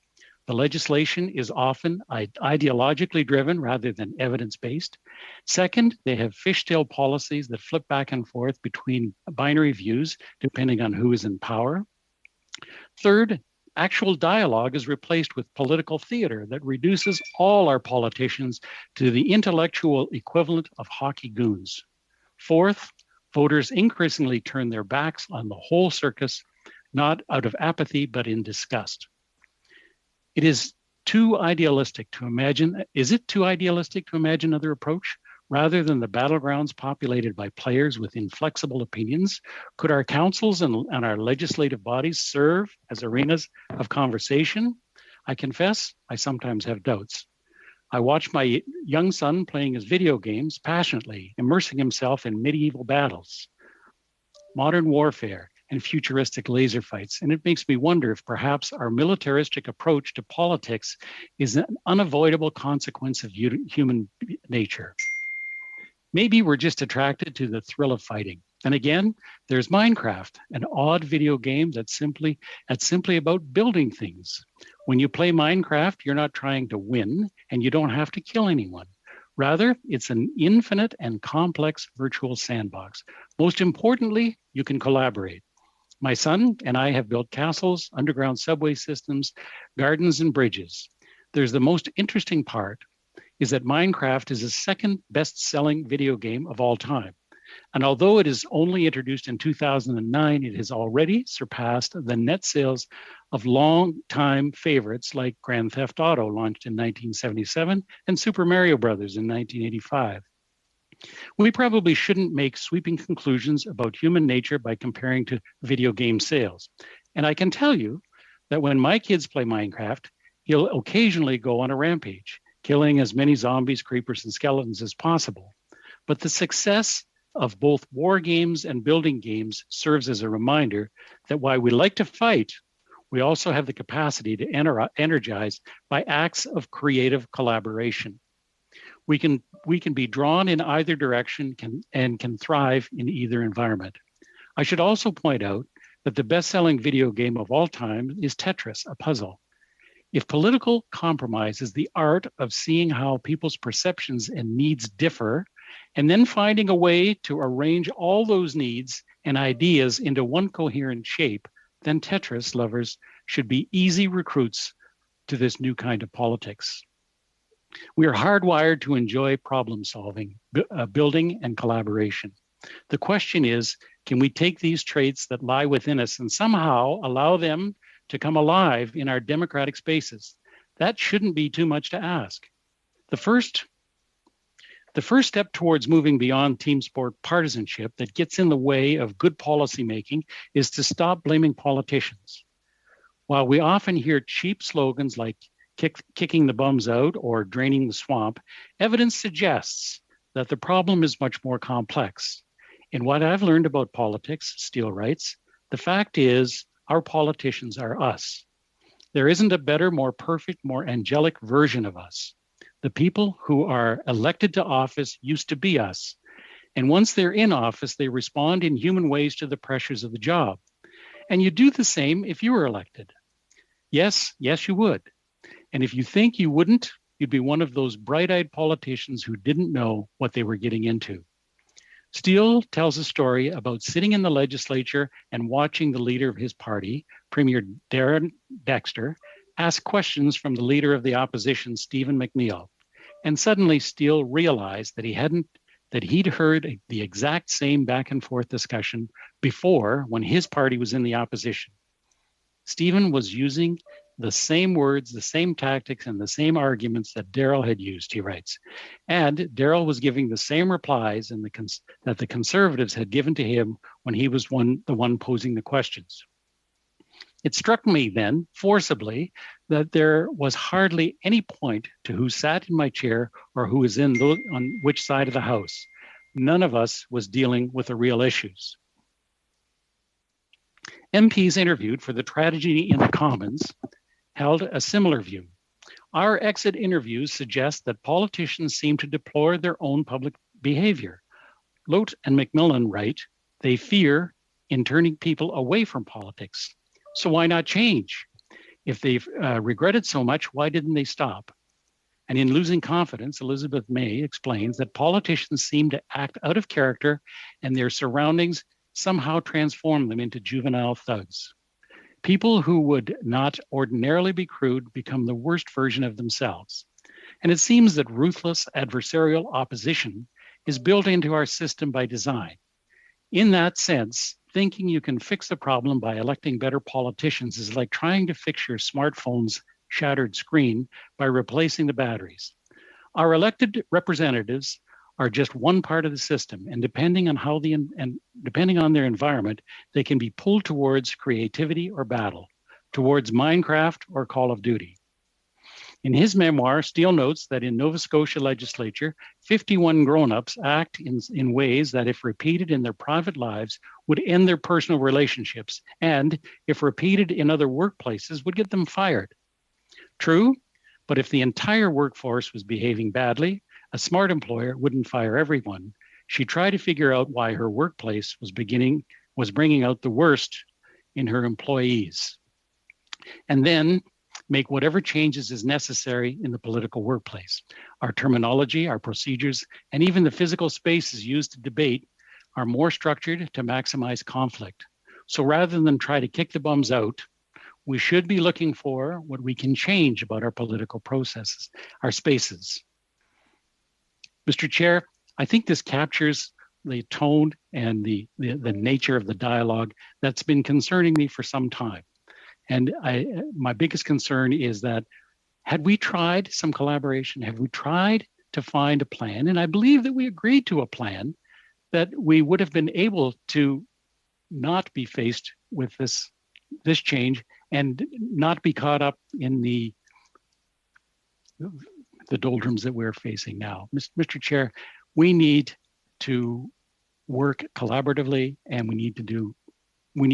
the legislation is often ideologically driven rather than evidence-based. Second, they have fishtail policies that flip back and forth between binary views depending on who is in power. Third, actual dialogue is replaced with political theater that reduces all our politicians to the intellectual equivalent of hockey goons. Fourth, voters increasingly turn their backs on the whole circus, not out of apathy, but in disgust. It is too idealistic to imagine. Is it too idealistic to imagine another approach? rather than the battlegrounds populated by players with inflexible opinions? Could our councils and our legislative bodies serve as arenas of conversation? I confess, I sometimes have doubts. I watch my young son playing his video games passionately, immersing himself in medieval battles, modern warfare, and futuristic laser fights. And it makes me wonder if perhaps our militaristic approach to politics is an unavoidable consequence of human nature. Maybe we're just attracted to the thrill of fighting. And again, there's Minecraft, an odd video game that's simply about building things. When you play Minecraft, you're not trying to win, and you don't have to kill anyone. Rather, it's an infinite and complex virtual sandbox. Most importantly, you can collaborate. My son and I have built castles, underground subway systems, gardens, and bridges. There's the most interesting part is that Minecraft is the second best-selling video game of all time. And although it is only introduced in 2009, it has already surpassed the net sales of long-time favorites like Grand Theft Auto, launched in 1977, and Super Mario Brothers in 1985. We probably shouldn't make sweeping conclusions about human nature by comparing to video game sales. And I can tell you that when my kids play Minecraft, he'll occasionally go on a rampage, killing as many zombies, creepers, and skeletons as possible. But the success of both war games and building games serves as a reminder that while we like to fight, we also have the capacity to energize by acts of creative collaboration. We can be drawn in either direction and can thrive in either environment. I should also point out that the best-selling video game of all time is Tetris, a puzzle. If political compromise is the art of seeing how people's perceptions and needs differ, and then finding a way to arrange all those needs and ideas into one coherent shape, then Tetris lovers should be easy recruits to this new kind of politics. We are hardwired to enjoy problem solving, building, and collaboration. The question is, can we take these traits that lie within us and somehow allow them to come alive in our democratic spaces? That shouldn't be too much to ask. The first step towards moving beyond team sport partisanship that gets in the way of good policymaking is to stop blaming politicians. While we often hear cheap slogans like kicking the bums out or draining the swamp, evidence suggests that the problem is much more complex. In what I've learned about politics, Steele writes, the fact is our politicians are us. There isn't a better, more perfect, more angelic version of us. The people who are elected to office used to be us. And once they're in office, they respond in human ways to the pressures of the job. And you'd do the same if you were elected. Yes, you would. And if you think you wouldn't, you'd be one of those bright-eyed politicians who didn't know what they were getting into. Steele tells a story about sitting in the legislature and watching the leader of his party, Premier Darren Dexter, ask questions from the leader of the opposition, Stephen McNeil. And suddenly Steele realized that he'd heard the exact same back and forth discussion before when his party was in the opposition. Stephen was using the same words, the same tactics, and the same arguments that Darrell had used, he writes. And Darrell was giving the same replies that the Conservatives had given to him when he was the one posing the questions. It struck me then, forcibly, that there was hardly any point to who sat in my chair or who was on which side of the House. None of us was dealing with the real issues. MPs interviewed for the Tragedy in the Commons held a similar view. Our exit interviews suggest that politicians seem to deplore their own public behavior. Lote and Macmillan write, they fear in turning people away from politics. So why not change? If they've regretted so much, why didn't they stop? And in Losing Confidence, Elizabeth May explains that politicians seem to act out of character and their surroundings somehow transform them into juvenile thugs. People who would not ordinarily be crude become the worst version of themselves. And it seems that ruthless adversarial opposition is built into our system by design. In that sense, thinking you can fix the problem by electing better politicians is like trying to fix your smartphone's shattered screen by replacing the batteries. Our elected representatives are just one part of the system, and depending on depending on their environment, they can be pulled towards creativity or battle, towards Minecraft or Call of Duty. In his memoir, Steele notes that in Nova Scotia legislature, 51 grown-ups act in ways that, if repeated in their private lives, would end their personal relationships, and, if repeated in other workplaces, would get them fired. True, but if the entire workforce was behaving badly, a smart employer wouldn't fire everyone. She tried to figure out why her workplace was bringing out the worst in her employees, and then make whatever changes is necessary in the political workplace. Our terminology, our procedures, and even the physical spaces used to debate are more structured to maximize conflict. So rather than try to kick the bums out, we should be looking for what we can change about our political processes, our spaces. Mr. Chair, I think this captures the tone and the nature of the dialogue that's been concerning me for some time. And my biggest concern is that, had we tried some collaboration, have we tried to find a plan, and I believe that we agreed to a plan, that we would have been able to not be faced with this change and not be caught up in the doldrums that we're facing now. Mr. Chair, we need to work collaboratively, and we need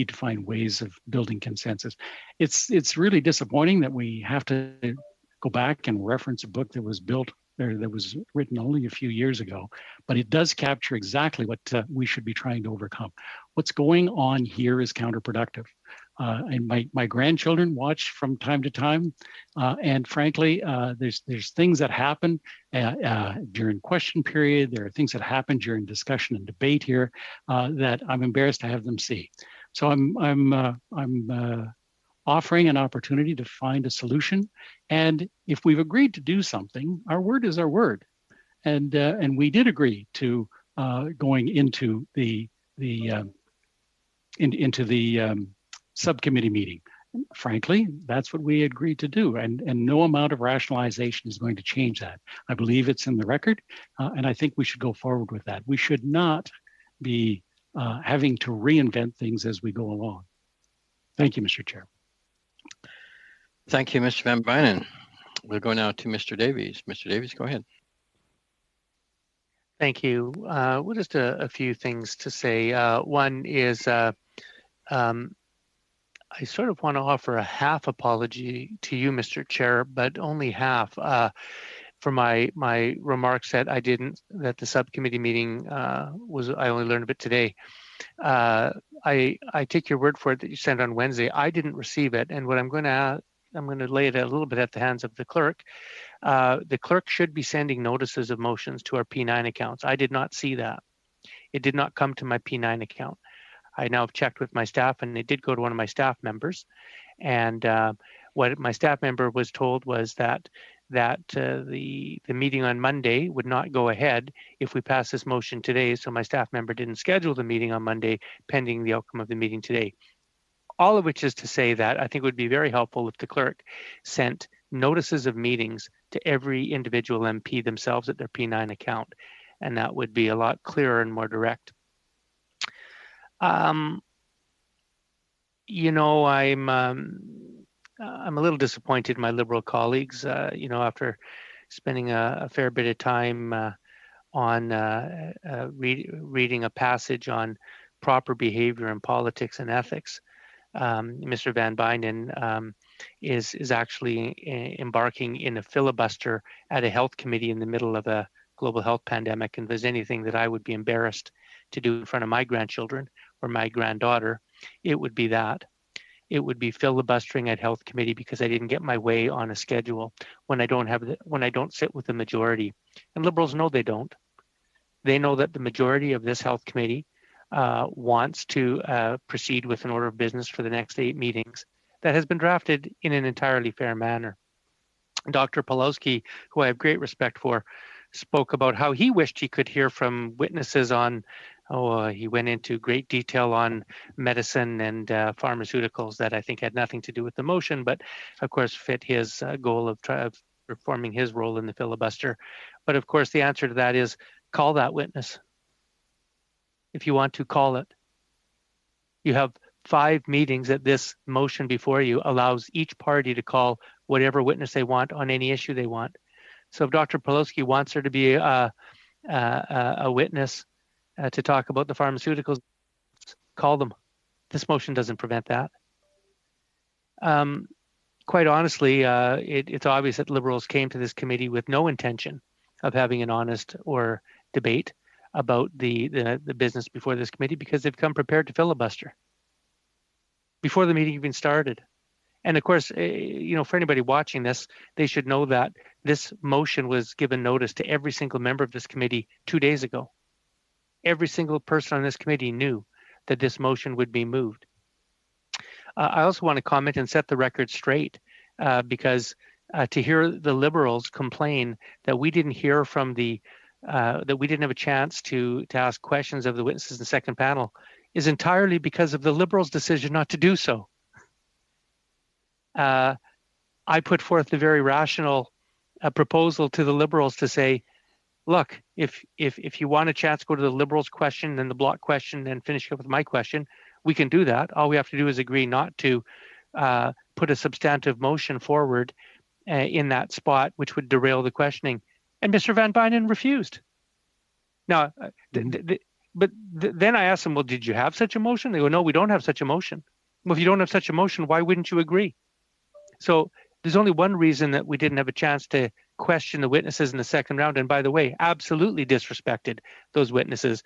to find ways of building consensus. It's really disappointing that we have to go back and reference a book that was written only a few years ago, but it does capture exactly what we should be trying to overcome. What's going on here is counterproductive. And my grandchildren watch from time to time, and frankly, there's things that happen during question period. There are things that happen during discussion and debate here that I'm embarrassed to have them see. So I'm offering an opportunity to find a solution, and if we've agreed to do something, our word is our word, and we did agree to going into the subcommittee meeting. Frankly, that's what we agreed to do, and no amount of rationalization is going to change that. I believe it's in the record, and I think we should go forward with that. We should not be having to reinvent things as we go along. Thank you, Mr. Chair. Thank you, Mr. Van Bynen. We'll go now to Mr. Davies. Mr. Davies, go ahead. Thank you. Well, just a few things to say. One is I sort of want to offer a half apology to you, Mr. Chair, but only half for my remarks that that the subcommittee meeting I only learned of it today. I take your word for it that you sent on Wednesday. I didn't receive it, and what I'm going to lay it a little bit at the hands of the clerk. The clerk should be sending notices of motions to our P9 accounts. I did not see that. It did not come to my P9 account. I now have checked with my staff, and it did go to one of my staff members. And what my staff member was told was that the meeting on Monday would not go ahead if we pass this motion today. So my staff member didn't schedule the meeting on Monday pending the outcome of the meeting today. All of which is to say that I think it would be very helpful if the clerk sent notices of meetings to every individual MP themselves at their P9 account, and that would be a lot clearer and more direct. You know, I'm a little disappointed in my Liberal colleagues. You know, after spending a fair bit of time on reading a passage on proper behavior in politics and ethics, Mr. Van Bynen is actually embarking in a filibuster at a health committee in the middle of a global health pandemic. And if there's anything that I would be embarrassed to do in front of my grandchildren or my granddaughter, it would be that. It would be filibustering at health committee because I didn't get my way on a schedule when I don't sit with the majority. And Liberals know they don't. They know that the majority of this health committee wants to proceed with an order of business for the next 8 meetings that has been drafted in an entirely fair manner. Dr. Pawlowski, who I have great respect for, spoke about how he wished he could hear from witnesses on, he went into great detail on medicine and pharmaceuticals that I think had nothing to do with the motion, but of course fit his goal of performing his role in the filibuster. But of course the answer to that is call that witness if you want to call it. You have 5 meetings that this motion before you allows each party to call whatever witness they want on any issue they want. So if Dr. Pawlowski wants her to be a witness to talk about the pharmaceuticals, call them. This motion doesn't prevent that. Quite honestly, it's obvious that Liberals came to this committee with no intention of having an honest or debate about the business before this committee, because they've come prepared to filibuster before the meeting even started. And of course, for anybody watching this, they should know that this motion was given notice to every single member of this committee 2 days ago. Every single person on this committee knew that this motion would be moved. I also want to comment and set the record straight, because to hear the Liberals complain that we didn't hear from that we didn't have a chance to ask questions of the witnesses in the second panel is entirely because of the Liberals' decision not to do so. I put forth the very rational proposal to the Liberals to say, look, if you want a chance to go to the Liberals' question, then the block question, then finish up with my question, we can do that. All we have to do is agree not to put a substantive motion forward in that spot, which would derail the questioning. And Mr. Van Bynen refused. Now, then I asked him, well, did you have such a motion? They go, no, we don't have such a motion. Well, if you don't have such a motion, why wouldn't you agree? So there's only one reason that we didn't have a chance to question the witnesses in the second round. And by the way, absolutely disrespected those witnesses,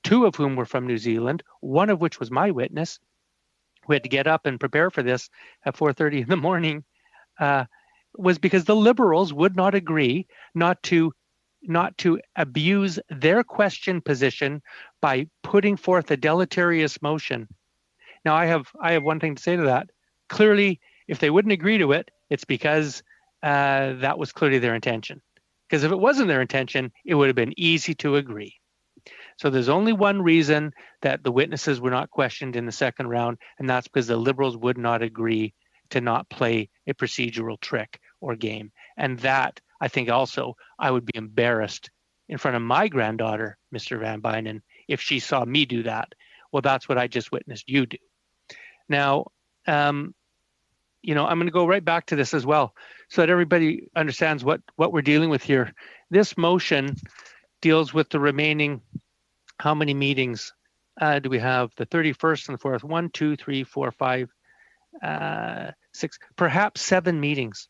2 of whom were from New Zealand, 1 of which was my witness, who had to get up and prepare for this at 4:30 in the morning, was because the Liberals would not agree not to abuse their question position by putting forth a deleterious motion. Now, I have one thing to say to that. Clearly, if they wouldn't agree to it, it's because that was clearly their intention. Because if it wasn't their intention, it would have been easy to agree. So there's only one reason that the witnesses were not questioned in the second round, and that's because the Liberals would not agree to not play a procedural trick or game. And that, I think also, I would be embarrassed in front of my granddaughter, Mr. Van Bynen, if she saw me do that. Well, that's what I just witnessed you do. Now, I'm going to go right back to this as well so that everybody understands what we're dealing with here. This motion deals with the remaining, how many meetings do we have? The 31st and the 4th, 1, 2, 3, 4, 5, 6, perhaps 7 meetings.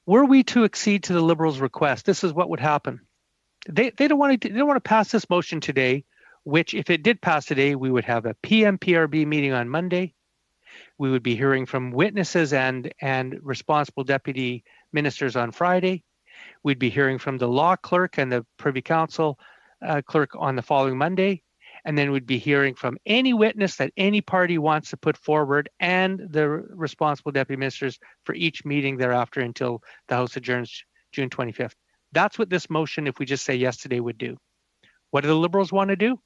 Were we to accede to the Liberals' request, this is what would happen. They don't want to pass this motion today, which if it did pass today, we would have a PMPRB meeting on Monday. We would be hearing from witnesses and responsible deputy ministers on Friday. We'd be hearing from the law clerk and the Privy Council clerk on the following Monday. And then we'd be hearing from any witness that any party wants to put forward and the responsible deputy ministers for each meeting thereafter until the House adjourns June 25th. That's what this motion, if we just say yes today, would do. What do the Liberals want to do?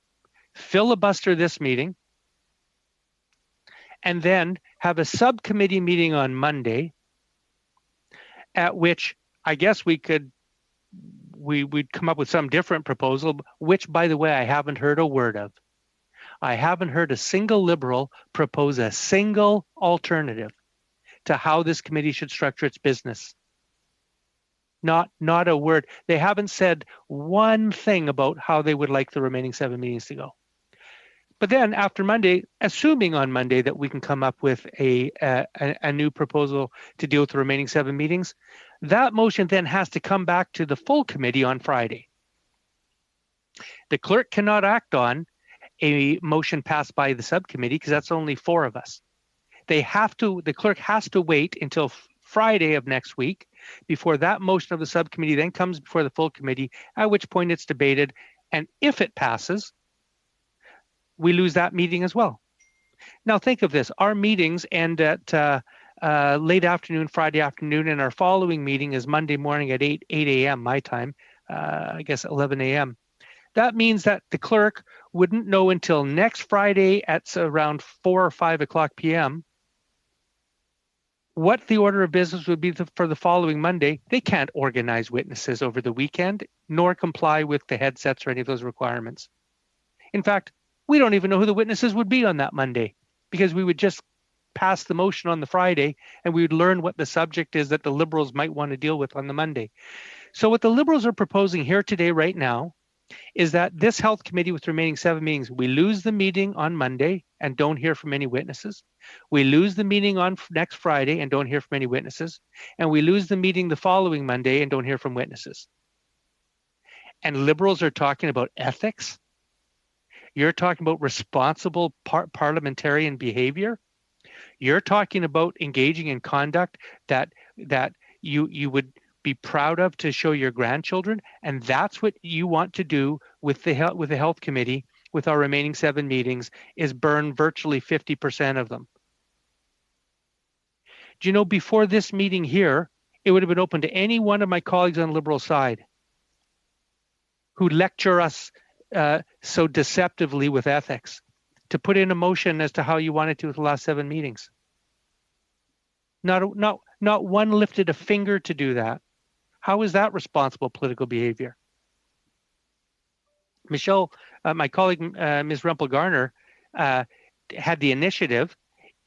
Filibuster this meeting and then have a subcommittee meeting on Monday at which I guess we'd come up with some different proposal, which, by the way, I haven't heard a word of. I haven't heard a single Liberal propose a single alternative to how this committee should structure its business. Not a word. They haven't said one thing about how they would like the remaining 7 meetings to go. But then after Monday, assuming on Monday that we can come up with a new proposal to deal with the remaining 7 meetings, that motion then has to come back to the full committee on Friday. The clerk cannot act on a motion passed by the subcommittee because that's only 4 of us. The clerk has to wait until Friday of next week before that motion of the subcommittee then comes before the full committee, at which point it's debated. And if it passes, we lose that meeting as well. Now think of this. Our meetings end at late afternoon, Friday afternoon, and our following meeting is Monday morning at 8 a.m. my time, I guess 11 a.m. That means that the clerk wouldn't know until next Friday at around 4 or 5 o'clock p.m. what the order of business would be for the following Monday, they can't organize witnesses over the weekend, nor comply with the headsets or any of those requirements. In fact, we don't even know who the witnesses would be on that Monday, because we would just pass the motion on the Friday and we would learn what the subject is that the Liberals might want to deal with on the Monday. So what the Liberals are proposing here today right now is that this health committee with the remaining 7 meetings, we lose the meeting on Monday and don't hear from any witnesses. We lose the meeting on next Friday and don't hear from any witnesses. And we lose the meeting the following Monday and don't hear from witnesses. And Liberals are talking about ethics. You're talking about responsible parliamentarian behavior. You're talking about engaging in conduct that you would be proud of to show your grandchildren, and that's what you want to do with the health committee with our remaining 7 meetings, is burn virtually 50% of them. Do you know, before this meeting here, it would have been open to any one of my colleagues on the Liberal side who lecture us so deceptively with ethics to put in a motion as to how you wanted to with the last 7 meetings. Not one lifted a finger to do that. How is that responsible political behavior? Michelle, my colleague, Ms. Rempel-Garner, had the initiative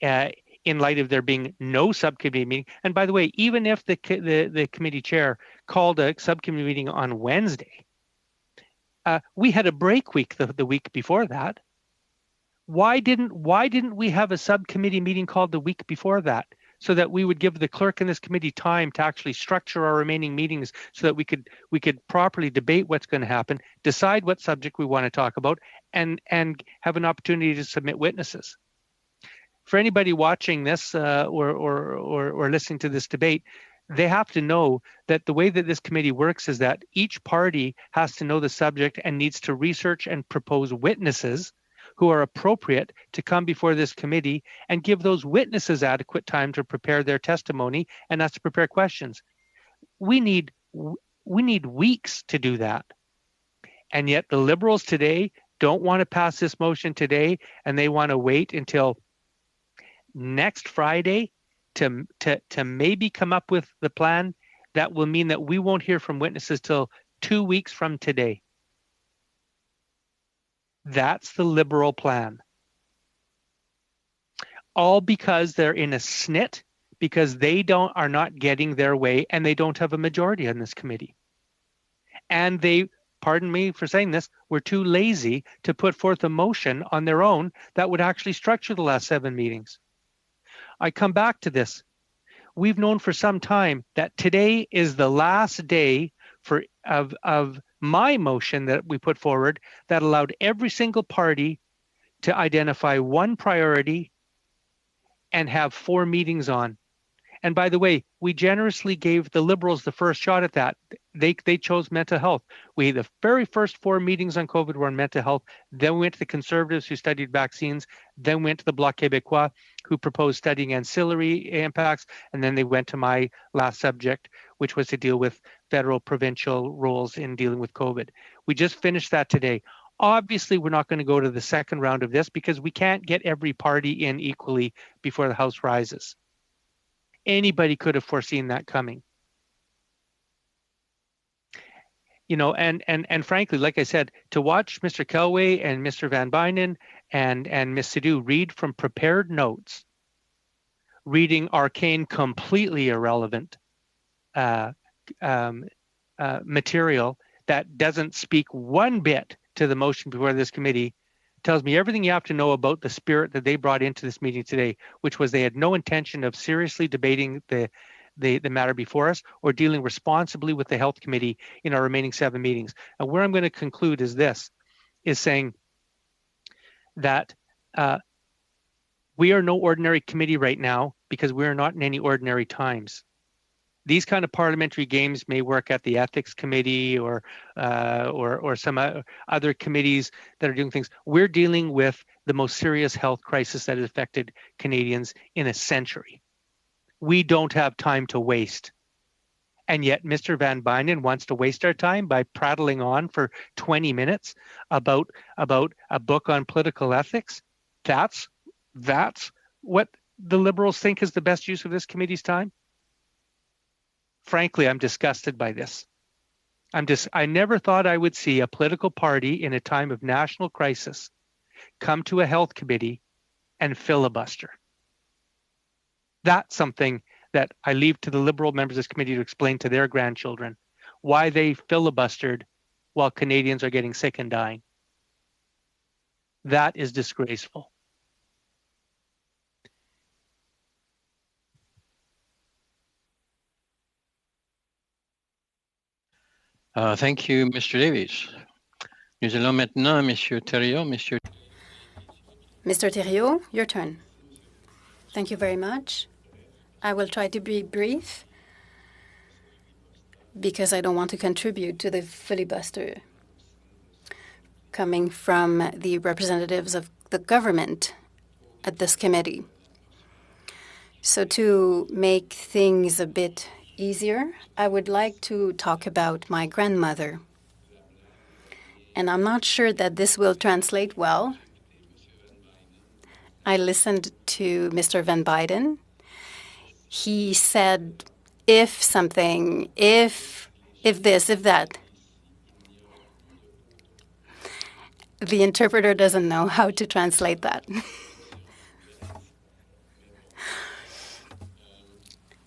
in light of there being no subcommittee meeting. And by the way, even if the committee chair called a subcommittee meeting on Wednesday, we had a break week the week before that. Why didn't we have a subcommittee meeting called the week before that, so that we would give the clerk in this committee time to actually structure our remaining meetings so that we could properly debate what's going to happen, decide what subject we want to talk about, and have an opportunity to submit witnesses. For anybody watching this or listening to this debate, they have to know that the way that this committee works is that each party has to know the subject and needs to research and propose witnesses who are appropriate to come before this committee and give those witnesses adequate time to prepare their testimony and us to prepare questions. We need weeks to do that. And yet the Liberals today don't want to pass this motion today, and they want to wait until next Friday to maybe come up with the plan that will mean that we won't hear from witnesses till 2 weeks from today. That's the Liberal plan. All because they're in a snit, because they are not getting their way, and they don't have a majority on this committee. And they, pardon me for saying this, were too lazy to put forth a motion on their own that would actually structure the last 7 meetings. I come back to this. We've known for some time that today is the last day of my motion that we put forward that allowed every single party to identify one priority and have 4 meetings on. And by the way, we generously gave the Liberals the first shot at that. They chose mental health. The very first 4 meetings on COVID were on mental health. Then we went to the Conservatives who studied vaccines. Then went to the Bloc Québécois who proposed studying ancillary impacts. And then they went to my last subject, which was to deal with federal provincial roles in dealing with COVID. We just finished that today. Obviously, we're not going to go to the second round of this because we can't get every party in equally before the House rises. Anybody could have foreseen that coming. You know, and frankly, like I said, to watch Mr. Kelway and Mr. Van Bynen and Ms. Sidhu read from prepared notes, reading arcane, completely irrelevant material that doesn't speak one bit to the motion before this committee, tells me everything you have to know about the spirit that they brought into this meeting today, which was they had no intention of seriously debating the matter before us or dealing responsibly with the health committee in our remaining 7 meetings. And where I'm going to conclude is this, is saying that we are no ordinary committee right now because we are not in any ordinary times. These kind of parliamentary games may work at the ethics committee or some other committees that are doing things. We're dealing with the most serious health crisis that has affected Canadians in a century. We don't have time to waste. And yet Mr. Van Bynen wants to waste our time by prattling on for 20 minutes about a book on political ethics. That's what the Liberals think is the best use of this committee's time? Frankly, I'm disgusted by this. I never thought I would see a political party in a time of national crisis come to a health committee and filibuster. That's something that I leave to the Liberal members of this committee to explain to their grandchildren, why they filibustered while Canadians are getting sick and dying. That is disgraceful. Thank you, Mr. Davies. Nous allons maintenant, Monsieur Thériault. Mr. Thériault, your turn. Thank you very much. I will try to be brief because I don't want to contribute to the filibuster coming from the representatives of the government at this committee. So to make things a bit easier, I would like to talk about my grandmother. And I'm not sure that this will translate well. I listened to Mr. Van Buyden. He said, if something, if this, if that. The interpreter doesn't know how to translate that.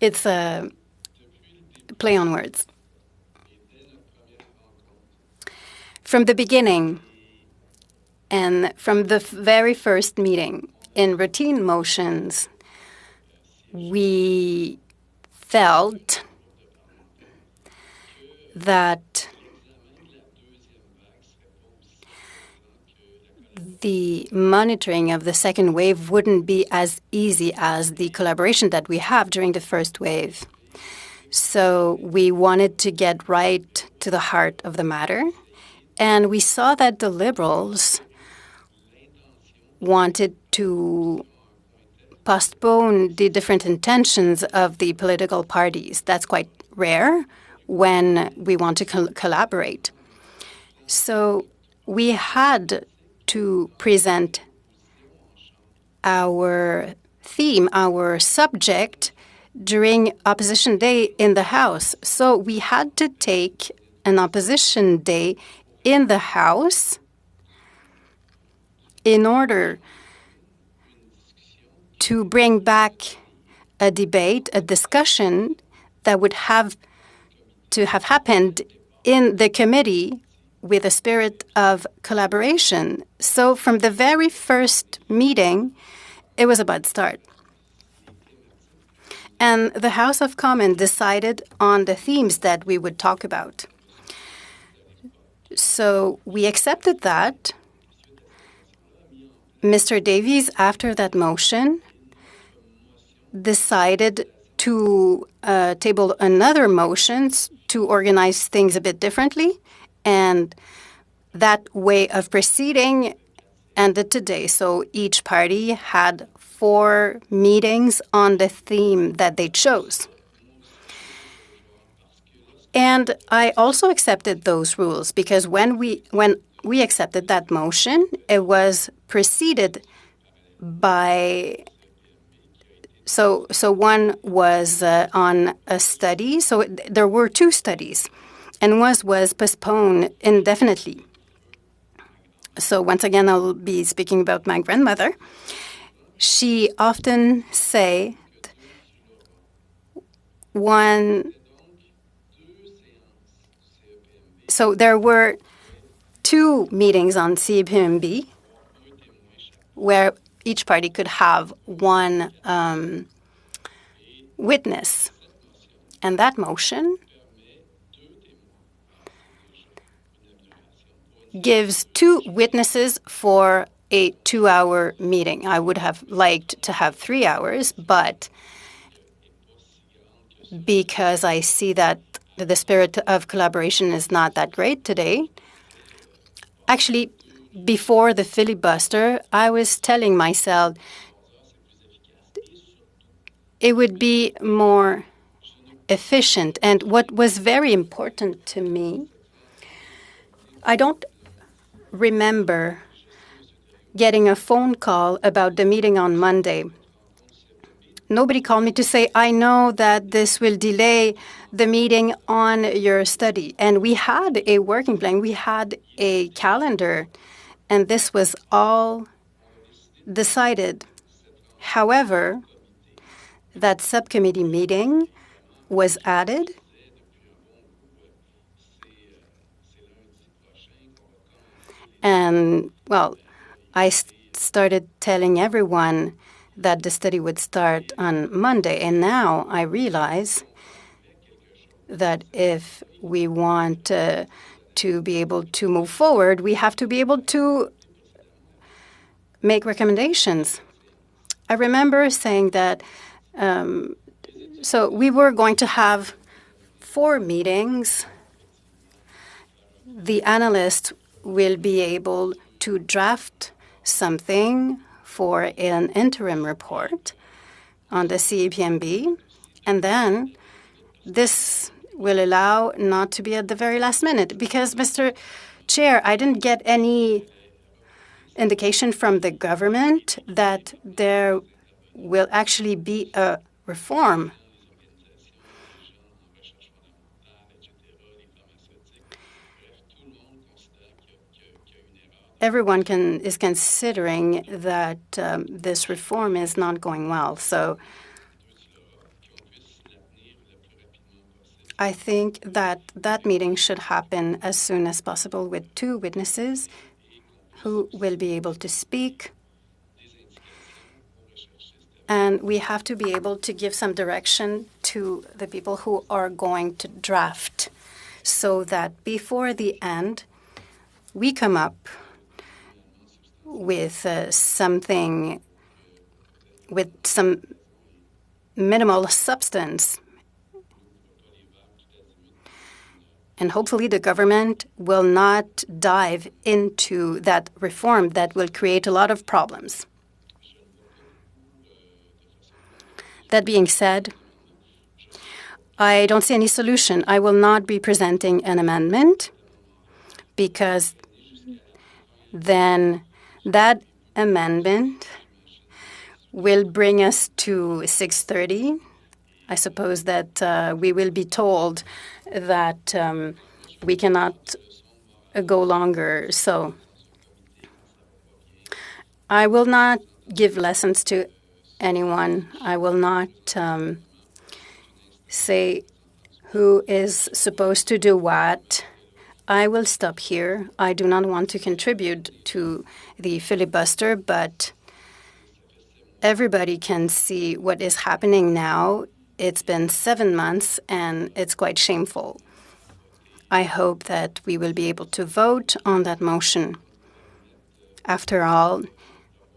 It's a play on words. From the beginning and from the very first meeting, in routine motions, we felt that the monitoring of the second wave wouldn't be as easy as the collaboration that we have during the first wave. So we wanted to get right to the heart of the matter. And we saw that the Liberals wanted to postpone the different intentions of the political parties. That's quite rare when we want to collaborate. So we had to present our theme, our subject, during Opposition Day in the House. So we had to take an Opposition Day in the House in order to bring back a debate, a discussion that would have to have happened in the committee with a spirit of collaboration. So from the very first meeting, it was a bad start. And the House of Commons decided on the themes that we would talk about. So we accepted that. Mr. Davies, after that motion, decided to table another motion to organize things a bit differently. And that way of proceeding ended today. So each party had 4 meetings on the theme that they chose. And I also accepted those rules because when we accepted that motion, it was preceded by so one was on a study. So there were 2 studies, and one was postponed indefinitely. So once again, I'll be speaking about my grandmother. She often said so there were 2 meetings on CPMB where each party could have 1 witness. And that motion gives 2 witnesses for a 2-hour meeting. I would have liked to have 3 hours, but because I see that the spirit of collaboration is not that great today. Actually, before the filibuster, I was telling myself it would be more efficient. And what was very important to me, I don't remember getting a phone call about the meeting on Monday. Nobody called me to say, I know that this will delay the meeting on your study. And we had a working plan. We had a calendar. And this was all decided. However, that subcommittee meeting was added. And, well, I started telling everyone that the study would start on Monday. And now I realize that if we want to be able to move forward, we have to be able to make recommendations. I remember saying that, so we were going to have 4 meetings. The analysts will be able to draft something for an interim report on the CEPMB, and then this will allow not to be at the very last minute. Because, Mr. Chair, I didn't get any indication from the government that there will actually be a reform. Everyone is considering that this reform is not going well. So I think that that meeting should happen as soon as possible with 2 witnesses who will be able to speak. And we have to be able to give some direction to the people who are going to draft so that before the end, we come up with something with some minimal substance. And hopefully the government will not dive into that reform that will create a lot of problems. That being said, I don't see any solution. I will not be presenting an amendment because then that amendment will bring us to 6:30. I suppose that we will be told that we cannot go longer. So I will not give lessons to anyone. I will not say who is supposed to do what. I will stop here. I do not want to contribute to the filibuster, but everybody can see what is happening now. It's been 7 months, and it's quite shameful. I hope that we will be able to vote on that motion. After all,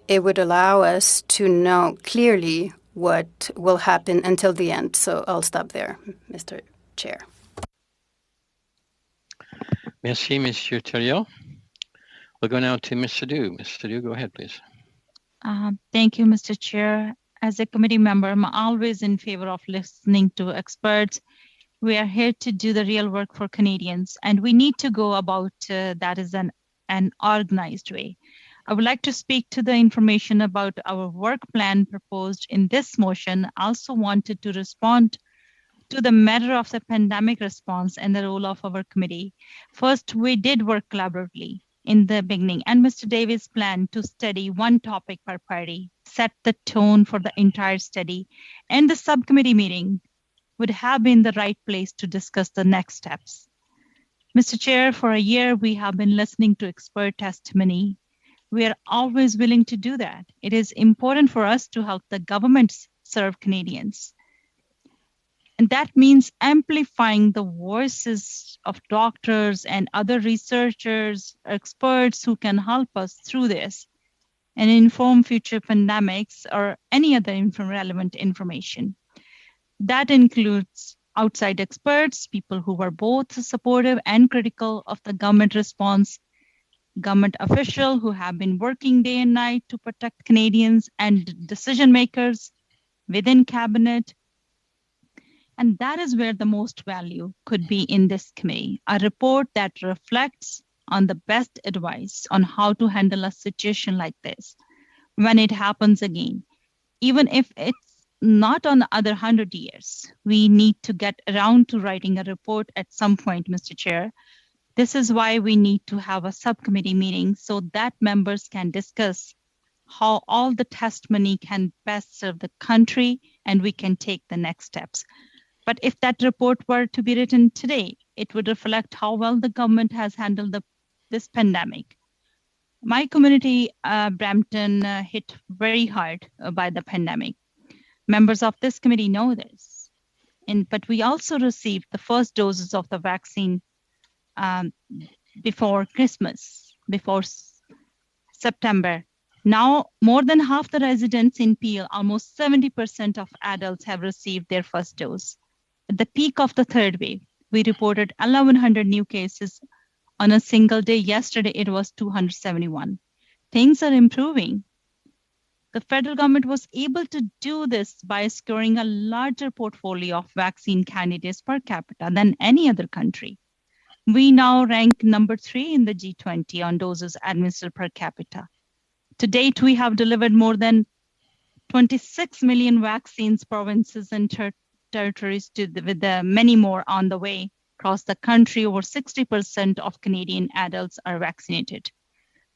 it would allow us to know clearly what will happen until the end. So I'll stop there, Mr. Chair. Merci, Monsieur Thériault. We'll go now to Ms. Sadu. Ms. Sadu, go ahead, please. Thank you, Mr. Chair. As a committee member, I'm always in favor of listening to experts. We are here to do the real work for Canadians, and we need to go about that as an organized way. I would like to speak to the information about our work plan proposed in this motion. I also wanted to respond to the matter of the pandemic response and the role of our committee. First, we did work collaboratively in the beginning, and Mr. Davis planned to study one topic per party, set the tone for the entire study, and the subcommittee meeting would have been the right place to discuss the next steps. Mr. Chair, for a year, we have been listening to expert testimony. We are always willing to do that. It is important for us to help the government serve Canadians. And that means amplifying the voices of doctors and other researchers, experts who can help us through this and inform future pandemics or any other relevant information. That includes outside experts, people who are both supportive and critical of the government response, government officials who have been working day and night to protect Canadians, and decision makers within cabinet. And that is where the most value could be in this committee, a report that reflects on the best advice on how to handle a situation like this when it happens again, even if it's not on the other 100 years. We need to get around to writing a report at some point, Mr. Chair. This is why we need to have a subcommittee meeting so that members can discuss how all the test money can best serve the country and we can take the next steps. But if that report were to be written today, it would reflect how well the government has handled this pandemic. My community, Brampton, hit very hard by the pandemic. Members of this committee know this. But we also received the first doses of the vaccine before Christmas, before September. Now, more than half the residents in Peel, almost 70% of adults have received their first dose. At the peak of the third wave, we reported 1,100 new cases on a single day. Yesterday, it was 271. Things are improving. The federal government was able to do this by securing a larger portfolio of vaccine candidates per capita than any other country. We now rank number 3 in the G20 on doses administered per capita. To date, we have delivered more than 26 million vaccines, provinces and territories, with many more on the way. Across the country, over 60% of Canadian adults are vaccinated.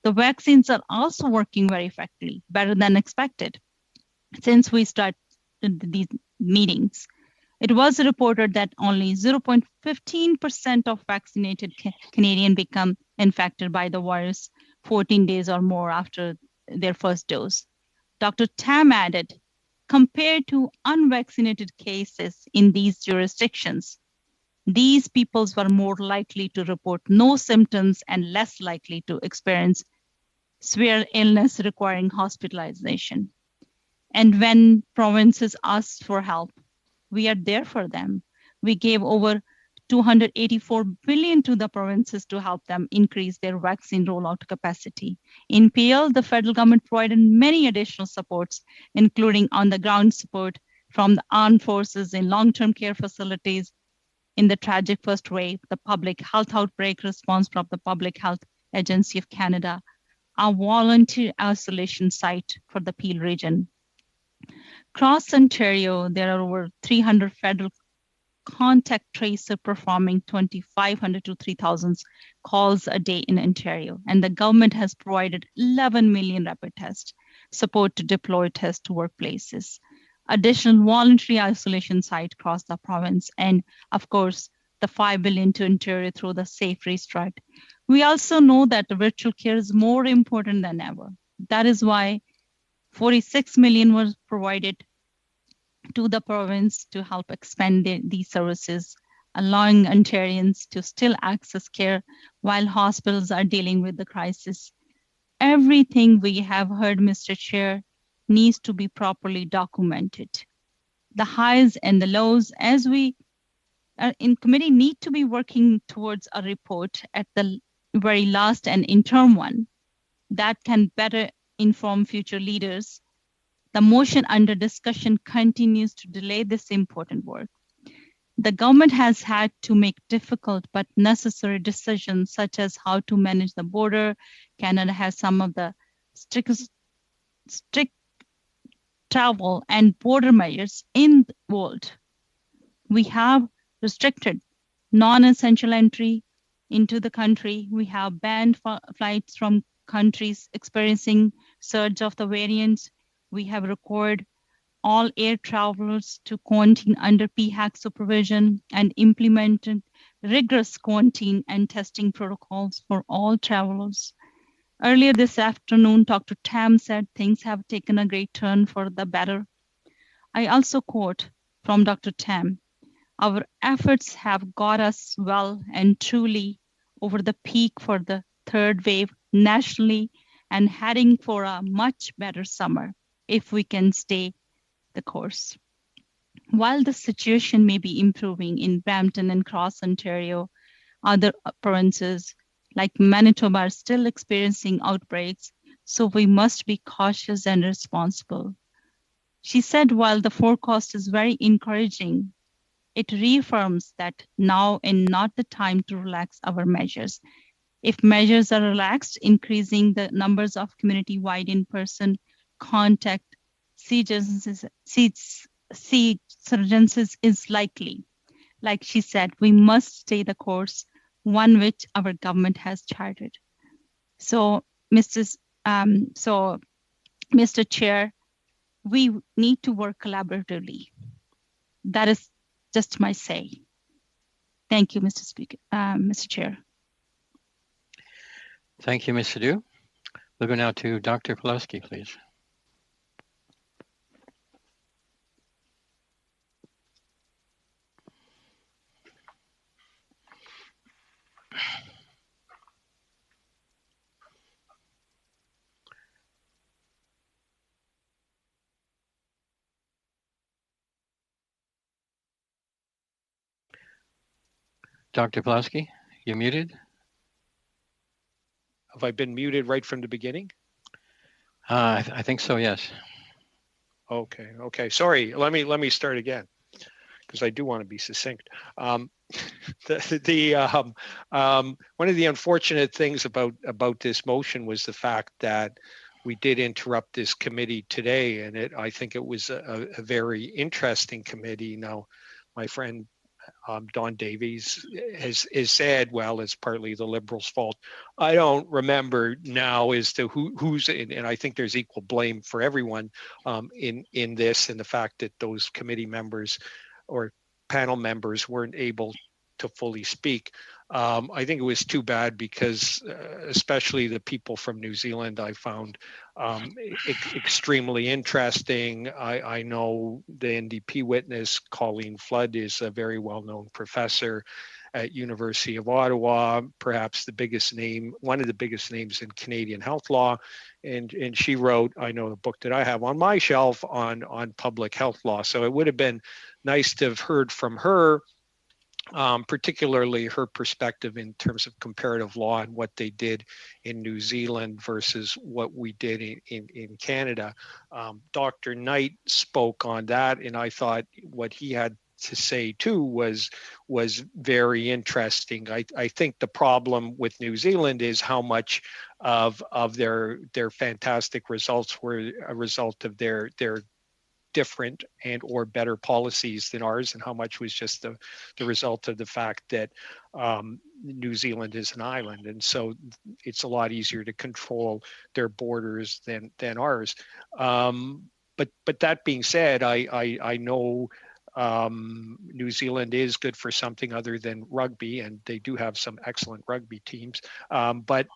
The vaccines are also working very effectively, better than expected. Since we started these meetings, it was reported that only 0.15% of vaccinated Canadians become infected by the virus 14 days or more after their first dose. Dr. Tam added, compared to unvaccinated cases in these jurisdictions, these peoples were more likely to report no symptoms and less likely to experience severe illness requiring hospitalization. And when provinces asked for help, we are there for them. We gave over $284 billion to the provinces to help them increase their vaccine rollout capacity. In Peel, the federal government provided many additional supports, including on-the-ground support from the armed forces in long-term care facilities in the tragic first wave, the public health outbreak response from the Public Health Agency of Canada, a volunteer isolation site for the Peel region. Across Ontario, there are over 300 federal contact tracer performing 2,500 to 3,000 calls a day in Ontario, and the government has provided 11 million rapid test support to deploy tests to workplaces, additional voluntary isolation site across the province, and of course, the $5 billion to Ontario through the Safe Restart. We also know that virtual care is more important than ever. That is why 46 million was provided to the province to help expand these services, allowing Ontarians to still access care while hospitals are dealing with the crisis. Everything we have heard, Mr. Chair, needs to be properly documented. The highs and the lows, as we in committee, need to be working towards a report at the very last and interim one that can better inform future leaders. The motion under discussion continues to delay this important work. The government has had to make difficult but necessary decisions, such as how to manage the border. Canada has some of the strict travel and border measures in the world. We have restricted non-essential entry into the country. We have banned flights from countries experiencing surge of the variants. We have required all air travelers to quarantine under PHAC supervision and implemented rigorous quarantine and testing protocols for all travelers. Earlier this afternoon, Dr. Tam said things have taken a great turn for the better. I also quote from Dr. Tam, "Our efforts have got us well and truly over the peak for the third wave nationally and heading for a much better summer if we can stay the course." While the situation may be improving in Brampton and across Ontario, other provinces like Manitoba are still experiencing outbreaks, so we must be cautious and responsible. She said, while the forecast is very encouraging, it reaffirms that now is not the time to relax our measures. If measures are relaxed, increasing the numbers of community-wide in-person contact seats resurgence is likely. Like she said, we must stay the course, one which our government has charted. So, Mr. Chair, we need to work collaboratively. That is just my say. Thank you, Mr. Chair. Thank you, Ms. Sidhu. We'll go now to Dr. Pulaski, please. Dr. Pulaski, you're muted. Have I been muted right from the beginning? I think so, yes. Okay. Sorry, let me start again, because I do want to be succinct. One of the unfortunate things about this motion was the fact that we did interrupt this committee today, and I think it was a very interesting committee. Now, my friend Don Davies has said, well, it's partly the Liberals' fault. I don't remember now as to who's in, and I think there's equal blame for everyone in this, and the fact that those committee members or panel members weren't able to fully speak. I think it was too bad because especially the people from New Zealand I found extremely interesting. I know the NDP witness, Colleen Flood, is a very well-known professor at University of Ottawa, perhaps the biggest name, one of the biggest names in Canadian health law. And she wrote, I know, the book that I have on my shelf on public health law. So it would have been nice to have heard from her, particularly her perspective in terms of comparative law and what they did in New Zealand versus what we did in Canada. Dr. Knight spoke on that, and I thought what he had to say too was very interesting. I think the problem with New Zealand is how much of their fantastic results were a result of their different and or better policies than ours, and how much was just the result of the fact that New Zealand is an island, and so it's a lot easier to control their borders than ours. But that being said, I know New Zealand is good for something other than rugby, and they do have some excellent rugby teams. But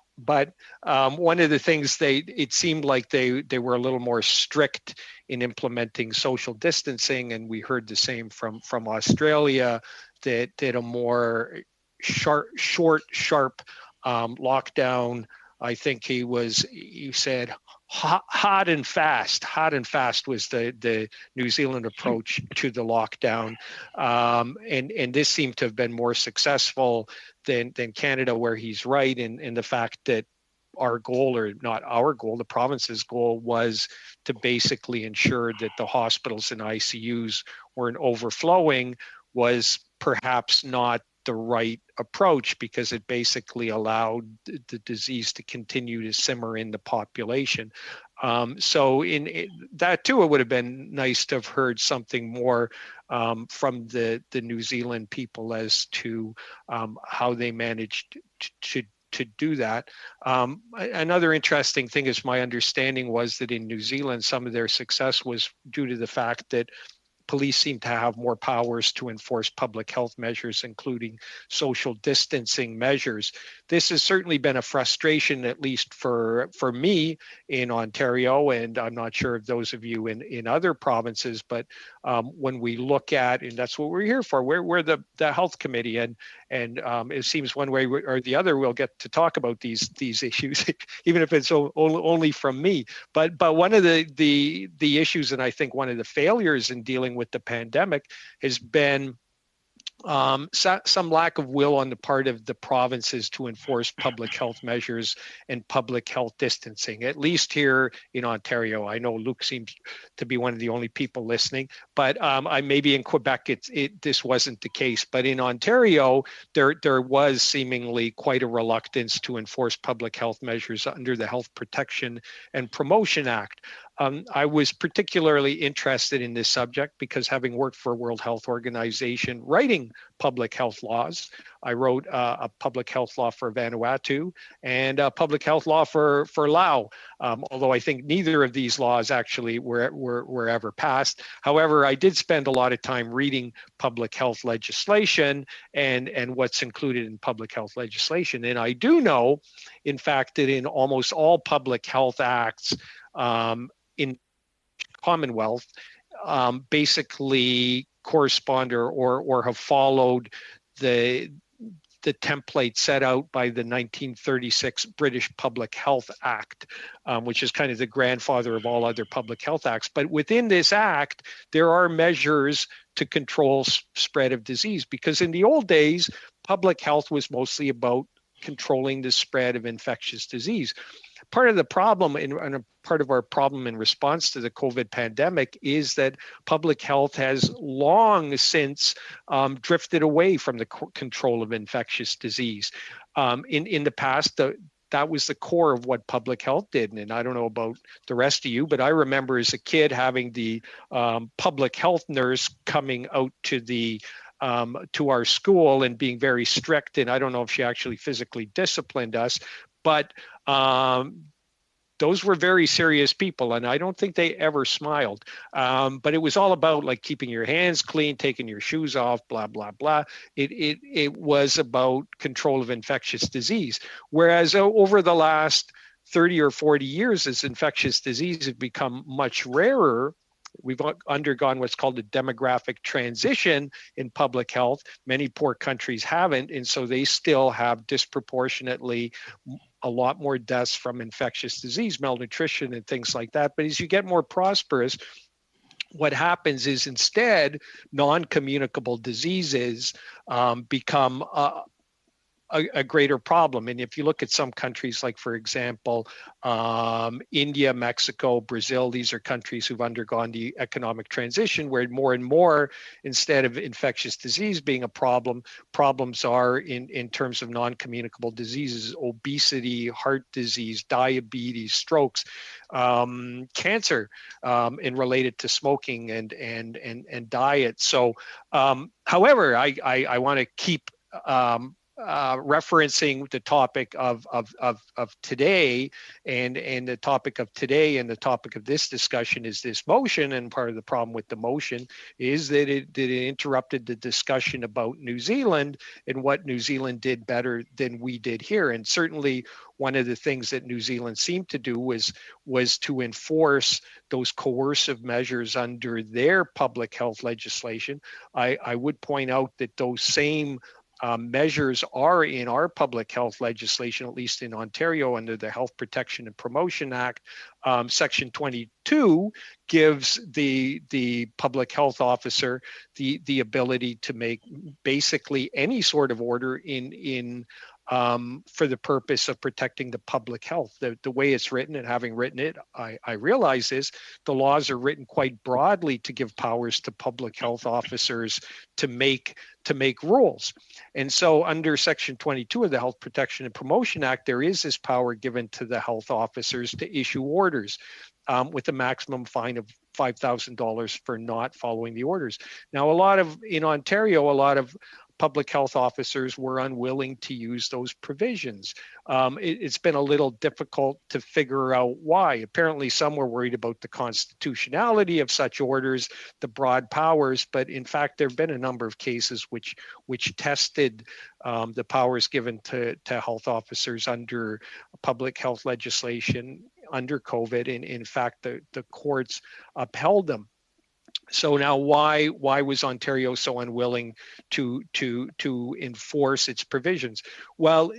one of the things it seemed like they were a little more strict in implementing social distancing, and we heard the same from Australia, that a more sharp lockdown. I think he said hot and fast. Hot and fast was the New Zealand approach to the lockdown, and this seemed to have been more successful than Canada, where he's right in the fact that our goal, or not our goal, the province's goal, was to basically ensure that the hospitals and ICUs weren't overflowing, was perhaps not the right approach, because it basically allowed the disease to continue to simmer in the population. So in that too, it would have been nice to have heard something more from the New Zealand people as to how they managed to do that. Another interesting thing is, my understanding was that in New Zealand, some of their success was due to the fact that police seem to have more powers to enforce public health measures, including social distancing measures. This has certainly been a frustration, at least for me in Ontario, and I'm not sure of those of you in other provinces, but when we look at, and that's what we're here for, we're the health committee, and it seems one way or the other we'll get to talk about these issues, even if it's only from me. But one of the issues, and I think one of the failures in dealing with the pandemic, has been some lack of will on the part of the provinces to enforce public health measures and public health distancing, at least here in Ontario. I know Luke seems to be one of the only people listening, but maybe in Quebec this wasn't the case. But in Ontario, there was seemingly quite a reluctance to enforce public health measures under the Health Protection and Promotion Act. I was particularly interested in this subject because, having worked for World Health Organization writing public health laws, I wrote a public health law for Vanuatu and a public health law for Laos, although I think neither of these laws actually were ever passed. However, I did spend a lot of time reading public health legislation and what's included in public health legislation. And I do know, in fact, that in almost all public health acts in Commonwealth basically correspond or have followed the template set out by the 1936 British Public Health Act, which is kind of the grandfather of all other public health acts. But within this act, there are measures to control spread of disease, because in the old days, public health was mostly about controlling the spread of infectious disease. Part of the problem and a part of our problem in response to the COVID pandemic is that public health has long since drifted away from the control of infectious disease. In the past, that was the core of what public health did. And I don't know about the rest of you, but I remember as a kid having the public health nurse coming out to our school and being very strict. And I don't know if she actually physically disciplined us, but those were very serious people, and I don't think they ever smiled. But it was all about like keeping your hands clean, taking your shoes off, blah, blah, blah. It was about control of infectious disease. Whereas over the last 30 or 40 years, as infectious disease have become much rarer, we've undergone what's called a demographic transition in public health. Many poor countries haven't, and so they still have disproportionately a lot more deaths from infectious disease, malnutrition, and things like that. But as you get more prosperous, what happens is instead non-communicable diseases become a greater problem. And if you look at some countries like, for example, India, Mexico, Brazil, these are countries who've undergone the economic transition where more and more, instead of infectious disease being a problem, problems are in terms of non-communicable diseases, obesity, heart disease, diabetes, strokes, cancer, and related to smoking and diet. So, however, I want to keep referencing the topic of today, and the topic of today and the topic of this discussion is this motion. And part of the problem with the motion is that it interrupted the discussion about New Zealand and what New Zealand did better than we did here. And certainly one of the things that New Zealand seemed to do was to enforce those coercive measures under their public health legislation. I would point out that those same measures are in our public health legislation, at least in Ontario, under the Health Protection and Promotion Act. Section 22 gives the public health officer the ability to make basically any sort of order for the purpose of protecting the public health. The way it's written, and having written it, I realize this, the laws are written quite broadly to give powers to public health officers to make rules. And so under Section 22 of the Health Protection and Promotion Act, there is this power given to the health officers to issue orders with a maximum fine of $5,000 for not following the orders. Now, in Ontario, a lot of public health officers were unwilling to use those provisions. It's been a little difficult to figure out why. Apparently, some were worried about the constitutionality of such orders, the broad powers, but in fact, there have been a number of cases which tested the powers given to health officers under public health legislation under COVID, and in fact, the courts upheld them. So now, why was Ontario so unwilling to enforce its provisions? Well,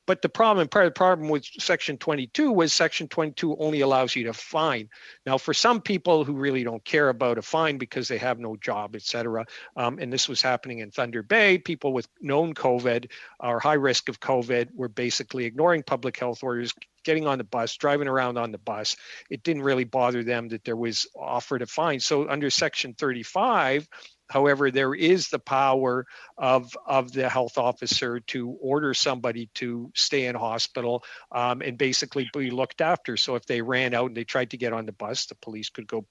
but part of the problem with Section 22 was Section 22 only allows you to fine. Now, for some people who really don't care about a fine because they have no job, et cetera, and this was happening in Thunder Bay, people with known COVID or high risk of COVID were basically ignoring public health orders, getting on the bus, driving around on the bus. It didn't really bother them that there was offered a fine. So under Section 35, However, there is the power of the health officer to order somebody to stay in hospital and basically be looked after. So if they ran out and they tried to get on the bus, the police could go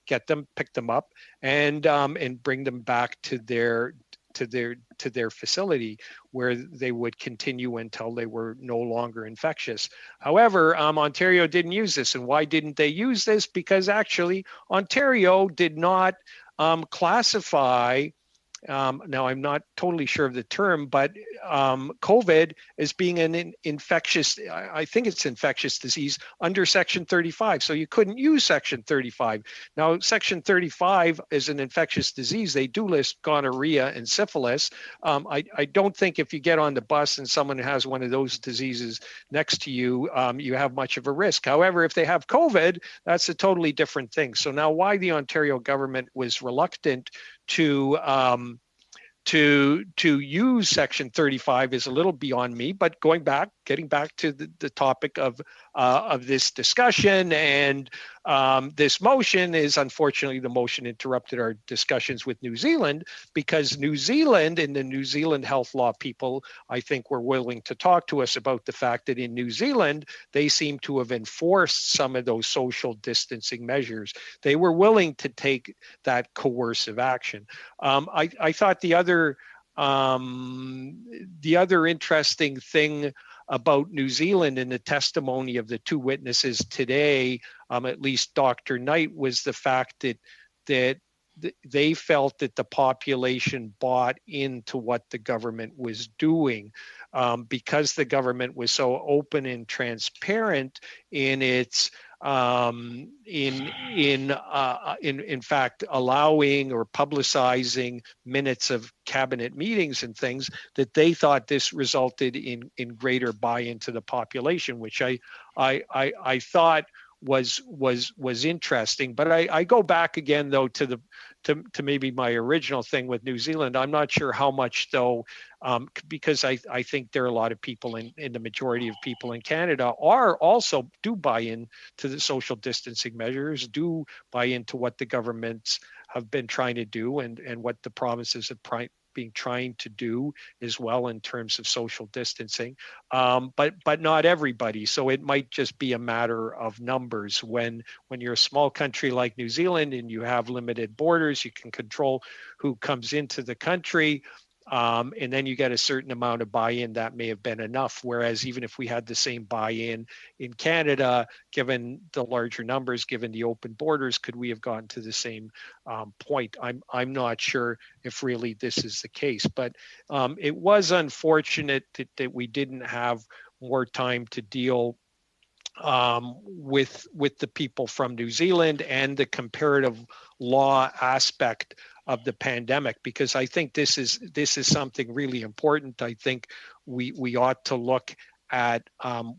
get them, pick them up, and bring them back to their facility where they would continue until they were no longer infectious. However, Ontario didn't use this. And why didn't they use this? Because actually Ontario did not classify, now I'm not totally sure of the term, but COVID as being an infectious, I think it's infectious disease under Section 35. So you couldn't use Section 35. Now, Section 35 is an infectious disease. They do list gonorrhea and syphilis. I don't think if you get on the bus and someone has one of those diseases next to you, you have much of a risk. However, if they have COVID, that's a totally different thing. So now why the Ontario government was reluctant to use Section 35 is a little beyond me, but getting back to the topic of this discussion and this motion is, unfortunately, the motion interrupted our discussions with New Zealand, because New Zealand and the New Zealand health law people, I think, were willing to talk to us about the fact that in New Zealand, they seem to have enforced some of those social distancing measures. They were willing to take that coercive action. I thought the other interesting thing about New Zealand in the testimony of the two witnesses today, at least Dr. Knight, was the fact that they felt that the population bought into what the government was doing, because the government was so open and transparent in its in fact allowing or publicizing minutes of cabinet meetings and things, that they thought this resulted in greater buy-in to the population, which I thought was interesting. But I go back again though to maybe my original thing with New Zealand. I'm not sure how much though, because I think there are a lot of people in the majority of people in Canada do buy in to the social distancing measures, do buy into what the governments have been trying to do and what the provinces have been trying to do as well in terms of social distancing, but not everybody. So it might just be a matter of numbers. When you're a small country like New Zealand and you have limited borders, you can control who comes into the country. And then you get a certain amount of buy-in that may have been enough. Whereas even if we had the same buy-in in Canada, given the larger numbers, given the open borders, could we have gotten to the same point? I'm not sure if really this is the case, but it was unfortunate that we didn't have more time to deal with the people from New Zealand and the comparative law aspect of the pandemic, because I think this is something really important. I think we ought to look at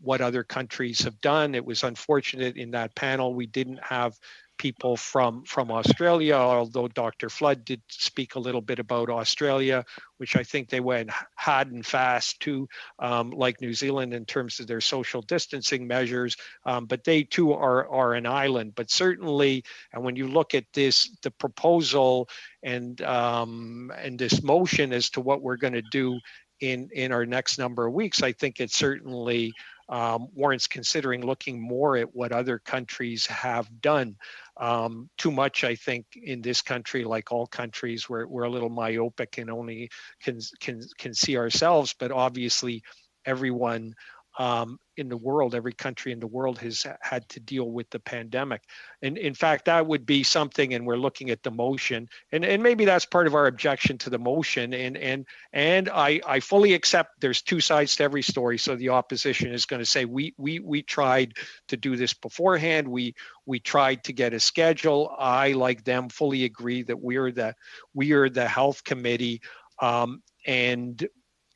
what other countries have done. It was unfortunate in that panel we didn't have people from Australia, although Dr. Flood did speak a little bit about Australia, which I think they went hard and fast to, like New Zealand in terms of their social distancing measures, but they too are an island. But certainly, and when you look at the proposal and this motion as to what we're going to do in our next number of weeks, I think it certainly warrants considering looking more at what other countries have done. Too much, I think, in this country, like all countries, we're a little myopic and only can see ourselves. But obviously, everyone in the world, every country in the world has had to deal with the pandemic. And in fact, that would be something, and we're looking at the motion, and maybe that's part of our objection to the motion. And I fully accept there's two sides to every story. So the opposition is going to say, we tried to do this beforehand. We tried to get a schedule. I, like them, fully agree that we are the health committee,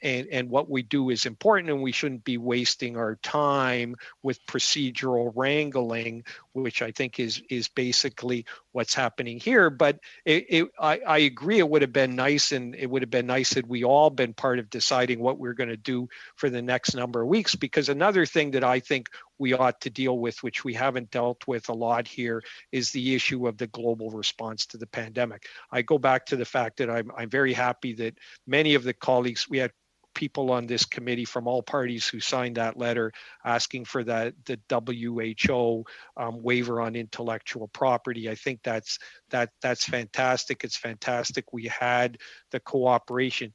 and what we do is important, and we shouldn't be wasting our time with procedural wrangling, which I think is basically what's happening here. But I agree, it would have been nice, and it would have been nice had we all been part of deciding what we're going to do for the next number of weeks. Because another thing that I think we ought to deal with, which we haven't dealt with a lot here, is the issue of the global response to the pandemic. I go back to the fact that I'm very happy that many of the colleagues, we had people on this committee from all parties who signed that letter asking for the WHO waiver on intellectual property. I think that's fantastic. It's fantastic. We had the cooperation.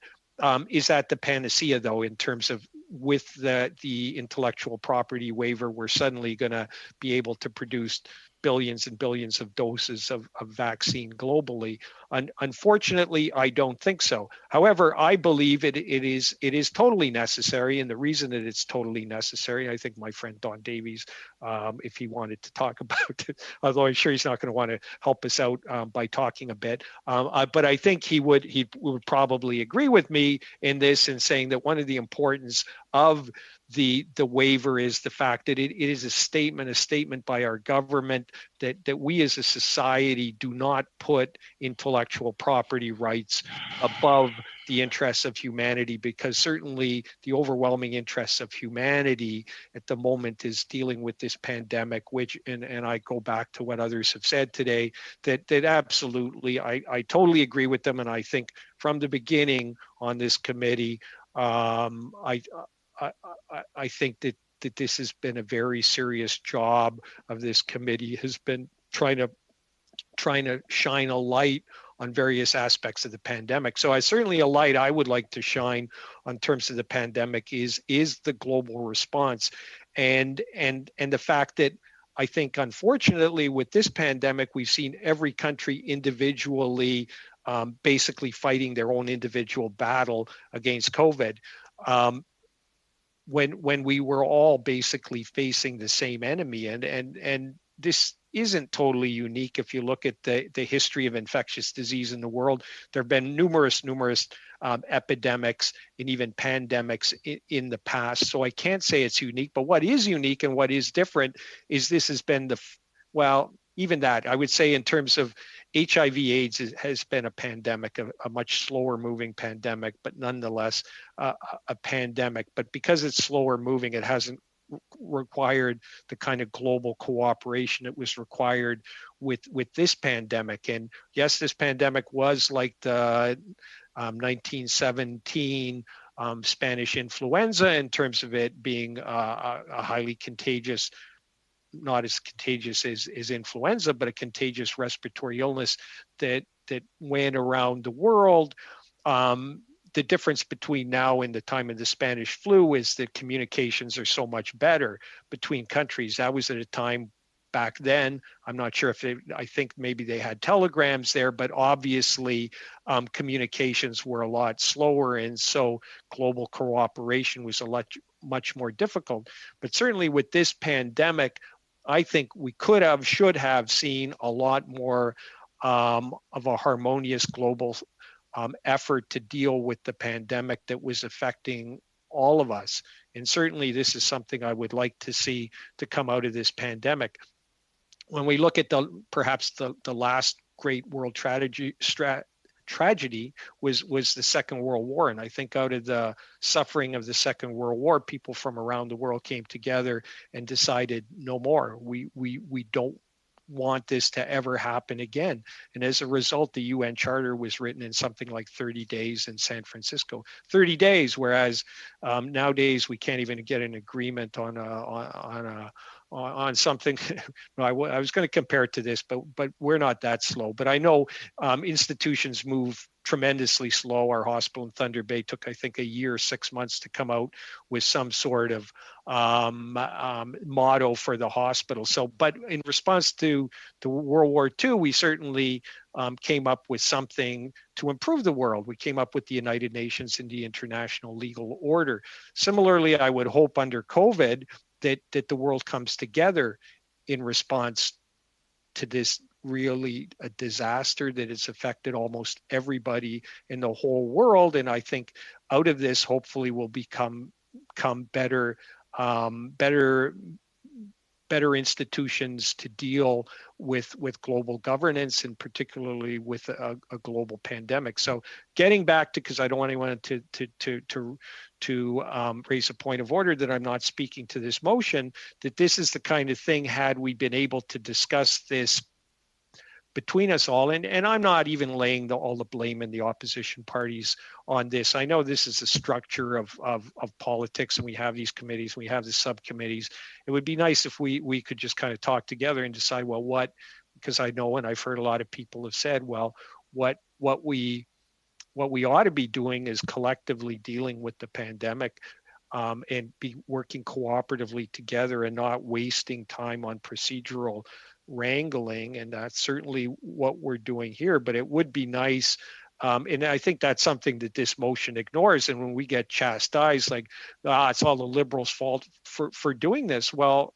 Is that the panacea, though, in terms of with the intellectual property waiver, we're suddenly going to be able to produce billions and billions of doses of vaccine globally? Unfortunately, I don't think so. However, I believe it is totally necessary, and the reason that it's totally necessary, I think my friend Don Davies, if he wanted to talk about it, although I'm sure he's not going to want to help us out by talking a bit, but I think he would probably agree with me in this, in saying that one of the importance of the waiver is the fact that it is a statement by our government that we as a society do not put intellectual property rights above the interests of humanity, because certainly the overwhelming interests of humanity at the moment is dealing with this pandemic, which, and I go back to what others have said today, that absolutely, I totally agree with them. And I think from the beginning on this committee, I think that this has been a very serious job of this committee, has been trying to shine a light on various aspects of the pandemic. So certainly a light I would like to shine on terms of the pandemic is the global response, and the fact that I think, unfortunately, with this pandemic, we've seen every country individually basically fighting their own individual battle against COVID. When we were all basically facing the same enemy, and this isn't totally unique. If you look at the history of infectious disease in the world, there have been numerous epidemics and even pandemics in the past. So I can't say it's unique, but what is unique and what is different is this has been even that, I would say, in terms of HIV/AIDS has been a pandemic, a much slower moving pandemic, but nonetheless a pandemic. But because it's slower moving, it hasn't required the kind of global cooperation that was required with this pandemic. And yes, this pandemic was like the 1917 Spanish influenza in terms of it being a highly contagious, not as contagious as influenza, but a contagious respiratory illness that went around the world. The difference between now and the time of the Spanish flu is that communications are so much better between countries. That was at a time back then. I'm not sure I think maybe they had telegrams there, but obviously communications were a lot slower. And so global cooperation was much more difficult. But certainly with this pandemic, I think we should have seen a lot more of a harmonious global effort to deal with the pandemic that was affecting all of us. And certainly this is something I would like to see to come out of this pandemic. When we look at perhaps the last great world tragedy was the Second World War. And I think out of the suffering of the Second World War, people from around the world came together and decided no more. We don't want this to ever happen again. And as a result, the UN Charter was written in something like 30 days in San Francisco. 30 days, whereas nowadays we can't even get an agreement on something. I was going to compare it to this, but we're not that slow. But I know institutions move tremendously slow. Our hospital in Thunder Bay took, I think, a year, 6 months to come out with some sort of motto for the hospital. So, but in response to World War II, we certainly came up with something to improve the world. We came up with the United Nations and the International Legal Order. Similarly, I would hope under COVID that the world comes together in response to this really a disaster that has affected almost everybody in the whole world. And I think out of this, hopefully, will come better better institutions to deal with global governance, and particularly with a global pandemic. So getting back to, because I don't want anyone to raise a point of order that I'm not speaking to this motion, that this is the kind of thing, had we been able to discuss this between us all, and I'm not even laying all the blame in the opposition parties on this. I know this is the structure of politics, and we have these committees, we have the subcommittees. It would be nice if we could just kind of talk together and decide, well, what, because I know, and I've heard a lot of people have said, well, what we ought to be doing is collectively dealing with the pandemic, and be working cooperatively together and not wasting time on procedural wrangling. And that's certainly what we're doing here. But it would be nice, and I think that's something that this motion ignores. And when we get chastised, like, it's all the Liberals' fault for doing this, well,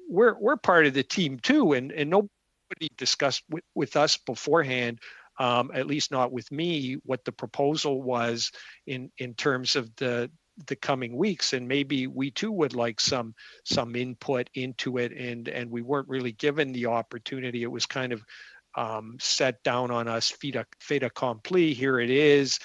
we're part of the team too, and nobody discussed with us beforehand, at least not with me, what the proposal was in terms of the coming weeks, and maybe we too would like some input into it, and we weren't really given the opportunity. It was kind of set down on us, fait accompli. Here it is,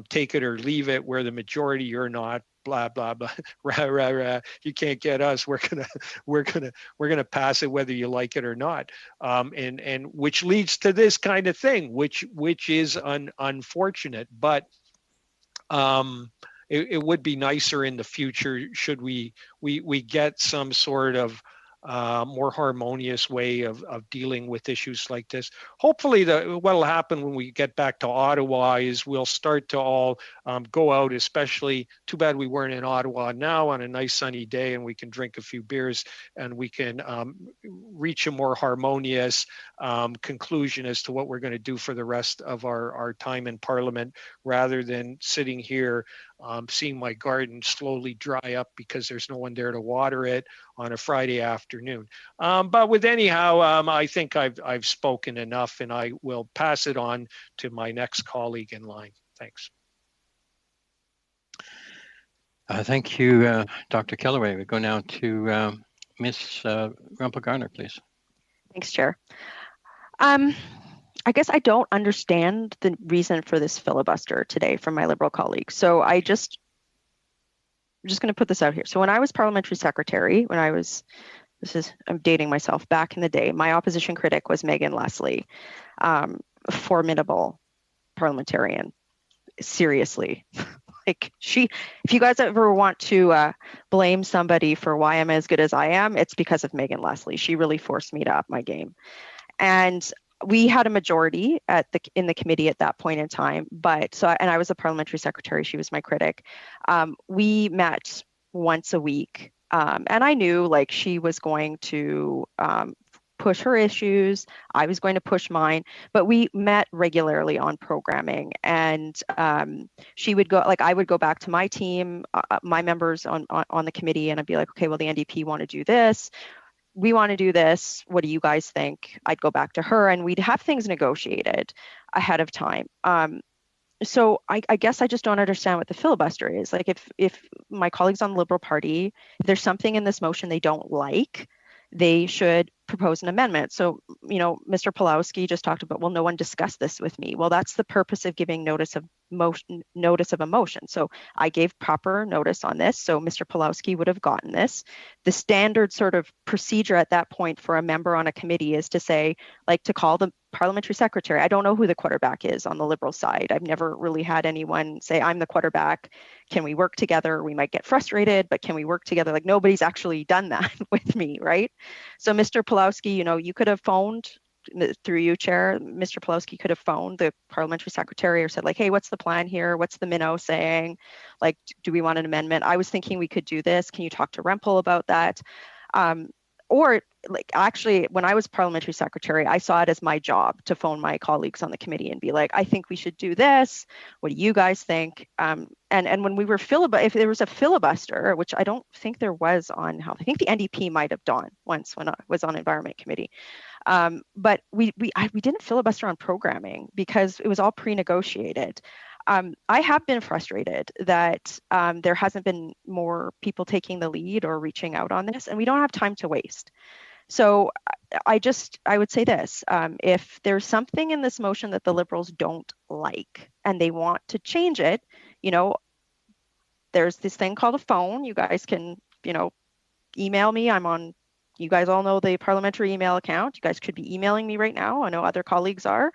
take it or leave it. We're the majority, you're not. Blah blah blah. Rah rah rah. You can't get us. We're gonna pass it whether you like it or not. And which leads to this kind of thing, which is unfortunate, but. It would be nicer in the future should we get some sort of more harmonious way of dealing with issues like this. Hopefully, what will happen when we get back to Ottawa is we'll start to all go out, especially, too bad we weren't in Ottawa now on a nice sunny day, and we can drink a few beers and we can reach a more harmonious conclusion as to what we're going to do for the rest of our time in Parliament, rather than sitting here seeing my garden slowly dry up because there's no one there to water it on a Friday afternoon. But with anyhow, I think I've spoken enough, and I will pass it on to my next colleague in line. Thanks. Thank you, Dr. Kellaway. We go now to Ms. Rumpel-Garner, please. Thanks, Chair. I guess I don't understand the reason for this filibuster today from my Liberal colleagues. So I'm just going to put this out here. So when I was parliamentary secretary, I'm dating myself, back in the day, my opposition critic was Megan Leslie, formidable parliamentarian. Seriously, like if you guys ever want to blame somebody for why I'm as good as I am, it's because of Megan Leslie. She really forced me to up my game. And we had a majority in the committee at that point in time, and I was a parliamentary secretary. She was my critic. We met once a week, and I knew like she was going to push her issues. I was going to push mine, but we met regularly on programming, and she would go, like I would go back to my team, my members on the committee, and I'd be like, okay, well, the NDP want to do this. We want to do this. What do you guys think? I'd go back to her, and we'd have things negotiated ahead of time. So I guess I just don't understand what the filibuster is. Like if my colleagues on the Liberal Party, if there's something in this motion they don't like, they should propose an amendment. So, Mr. Pawlowski just talked about, well, no one discussed this with me. Well, that's the purpose of giving notice of a motion. So I gave proper notice on this. So Mr. Pawlowski would have gotten this. The standard sort of procedure at that point for a member on a committee is to say, like, to call the parliamentary secretary. I don't know who the quarterback is on the Liberal side. I've never really had anyone say, I'm the quarterback. Can we work together? We might get frustrated, but can we work together? Like, nobody's actually done that with me, right? So Mr. Pawlowski, you could have phoned, through you, Chair, Mr. Pawlowski could have phoned the parliamentary secretary or said, like, hey, what's the plan here? What's the minnow saying? Like, do we want an amendment? I was thinking we could do this. Can you talk to Rempel about that? Or like, actually, when I was parliamentary secretary, I saw it as my job to phone my colleagues on the committee and be like, I think we should do this. What do you guys think? And when we were if there was a filibuster, which I don't think there was on health, I think the NDP might have done once when I was on Environment Committee. But we didn't filibuster on programming because it was all pre-negotiated. I have been frustrated that there hasn't been more people taking the lead or reaching out on this, and we don't have time to waste. So I would say this, if there's something in this motion that the Liberals don't like and they want to change it, there's this thing called a phone. You guys can, email me. You guys all know the parliamentary email account. You guys could be emailing me right now. I know other colleagues are.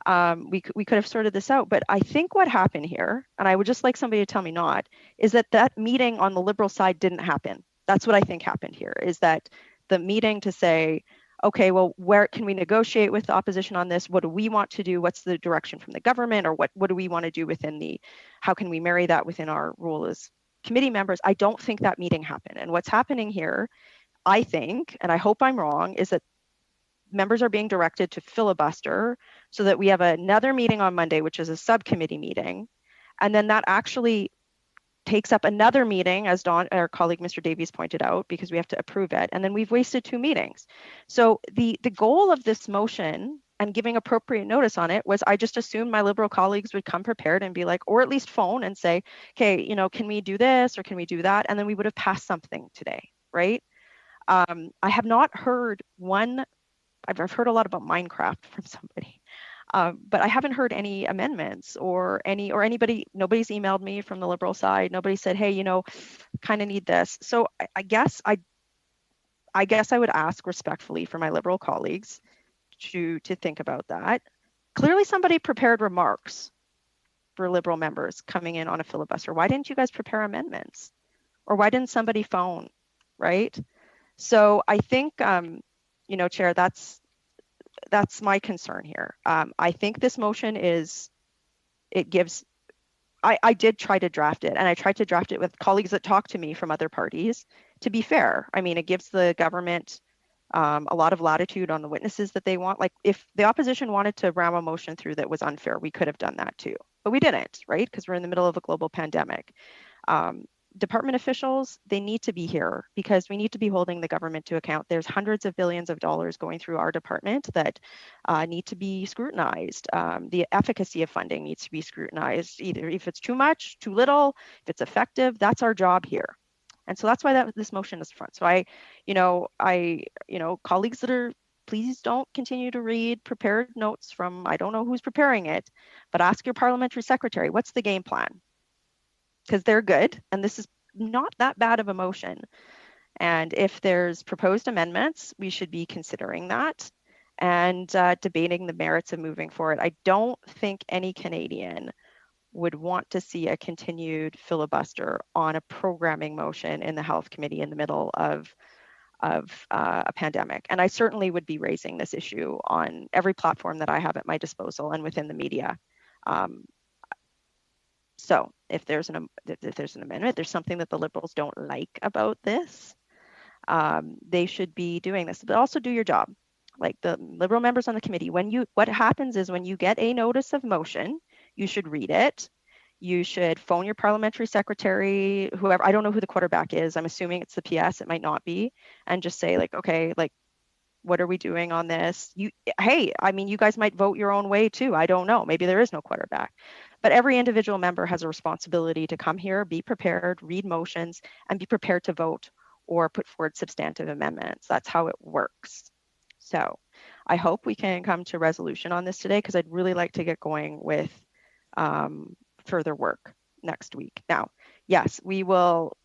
We could have sorted this out. But I think what happened here, and I would just like somebody to tell me not, is that meeting on the Liberal side didn't happen. That's what I think happened here, is that the meeting to say, okay, well, where can we negotiate with the opposition on this? What do we want to do? What's the direction from the government? Or what do we want to do how can we marry that within our role as committee members? I don't think that meeting happened. And what's happening here, I think, and I hope I'm wrong, is that members are being directed to filibuster so that we have another meeting on Monday, which is a subcommittee meeting. And then that actually takes up another meeting, as our colleague Mr. Davies pointed out, because we have to approve it. And then we've wasted 2 meetings. So the goal of this motion and giving appropriate notice on it was I just assumed my Liberal colleagues would come prepared and be like, or at least phone and say, okay, can we do this or can we do that? And then we would have passed something today, right? I have not heard I've heard a lot about Minecraft from somebody. But I haven't heard any amendments nobody's emailed me from the Liberal side. Nobody said, hey, kind of need this. So I guess I would ask respectfully for my Liberal colleagues to think about that. Clearly somebody prepared remarks for Liberal members coming in on a filibuster. Why didn't you guys prepare amendments? Or why didn't somebody phone, right? So I think, Chair, that's my concern here. I think this motion I did try to draft it, and I tried to draft it with colleagues that talk to me from other parties. To be fair, I mean, it gives the government a lot of latitude on the witnesses that they want. Like if the opposition wanted to ram a motion through that was unfair, we could have done that too, but we didn't, right? Because we're in the middle of a global pandemic. Department officials, they need to be here because we need to be holding the government to account. There's hundreds of billions of dollars going through our department that need to be scrutinized. The efficacy of funding needs to be scrutinized, either if it's too much, too little, if it's effective. That's our job here. And so that's why this motion is front. So colleagues that are, please don't continue to read prepared notes from, I don't know who's preparing it, but ask your parliamentary secretary, what's the game plan? Because they're good, and this is not that bad of a motion. And if there's proposed amendments, we should be considering that and debating the merits of moving forward. I don't think any Canadian would want to see a continued filibuster on a programming motion in the Health Committee in the middle of a pandemic. And I certainly would be raising this issue on every platform that I have at my disposal and within the media. So if there's an amendment, there's something that the Liberals don't like about this, they should be doing this, but also do your job. Like the Liberal members on the committee, what happens is when you get a notice of motion, you should read it. You should phone your parliamentary secretary, whoever, I don't know who the quarterback is. I'm assuming it's the PS, it might not be, and just say like, okay, like, what are we doing on this? Hey, I mean, you guys might vote your own way too. I don't know. Maybe there is no quarterback. But every individual member has a responsibility to come here, be prepared, read motions, and be prepared to vote or put forward substantive amendments. That's how it works. So I hope we can come to resolution on this today because I'd really like to get going with further work next week. Now, yes, we will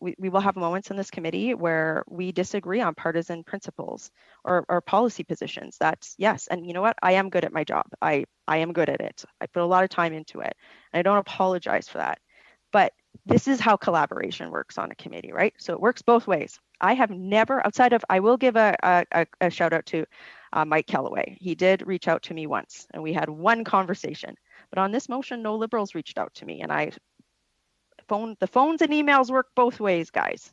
have moments in this committee where we disagree on partisan principles or policy positions. That's yes. And you know what? I am good at my job. I am good at it. I put a lot of time into it. And I don't apologize for that. But this is how collaboration works on a committee, right? So it works both ways. I have never, outside of, I will give a shout out to Mike Kellaway. He did reach out to me once and we had one conversation. But on this motion, no Liberals reached out to me. And the phones and emails work both ways, guys.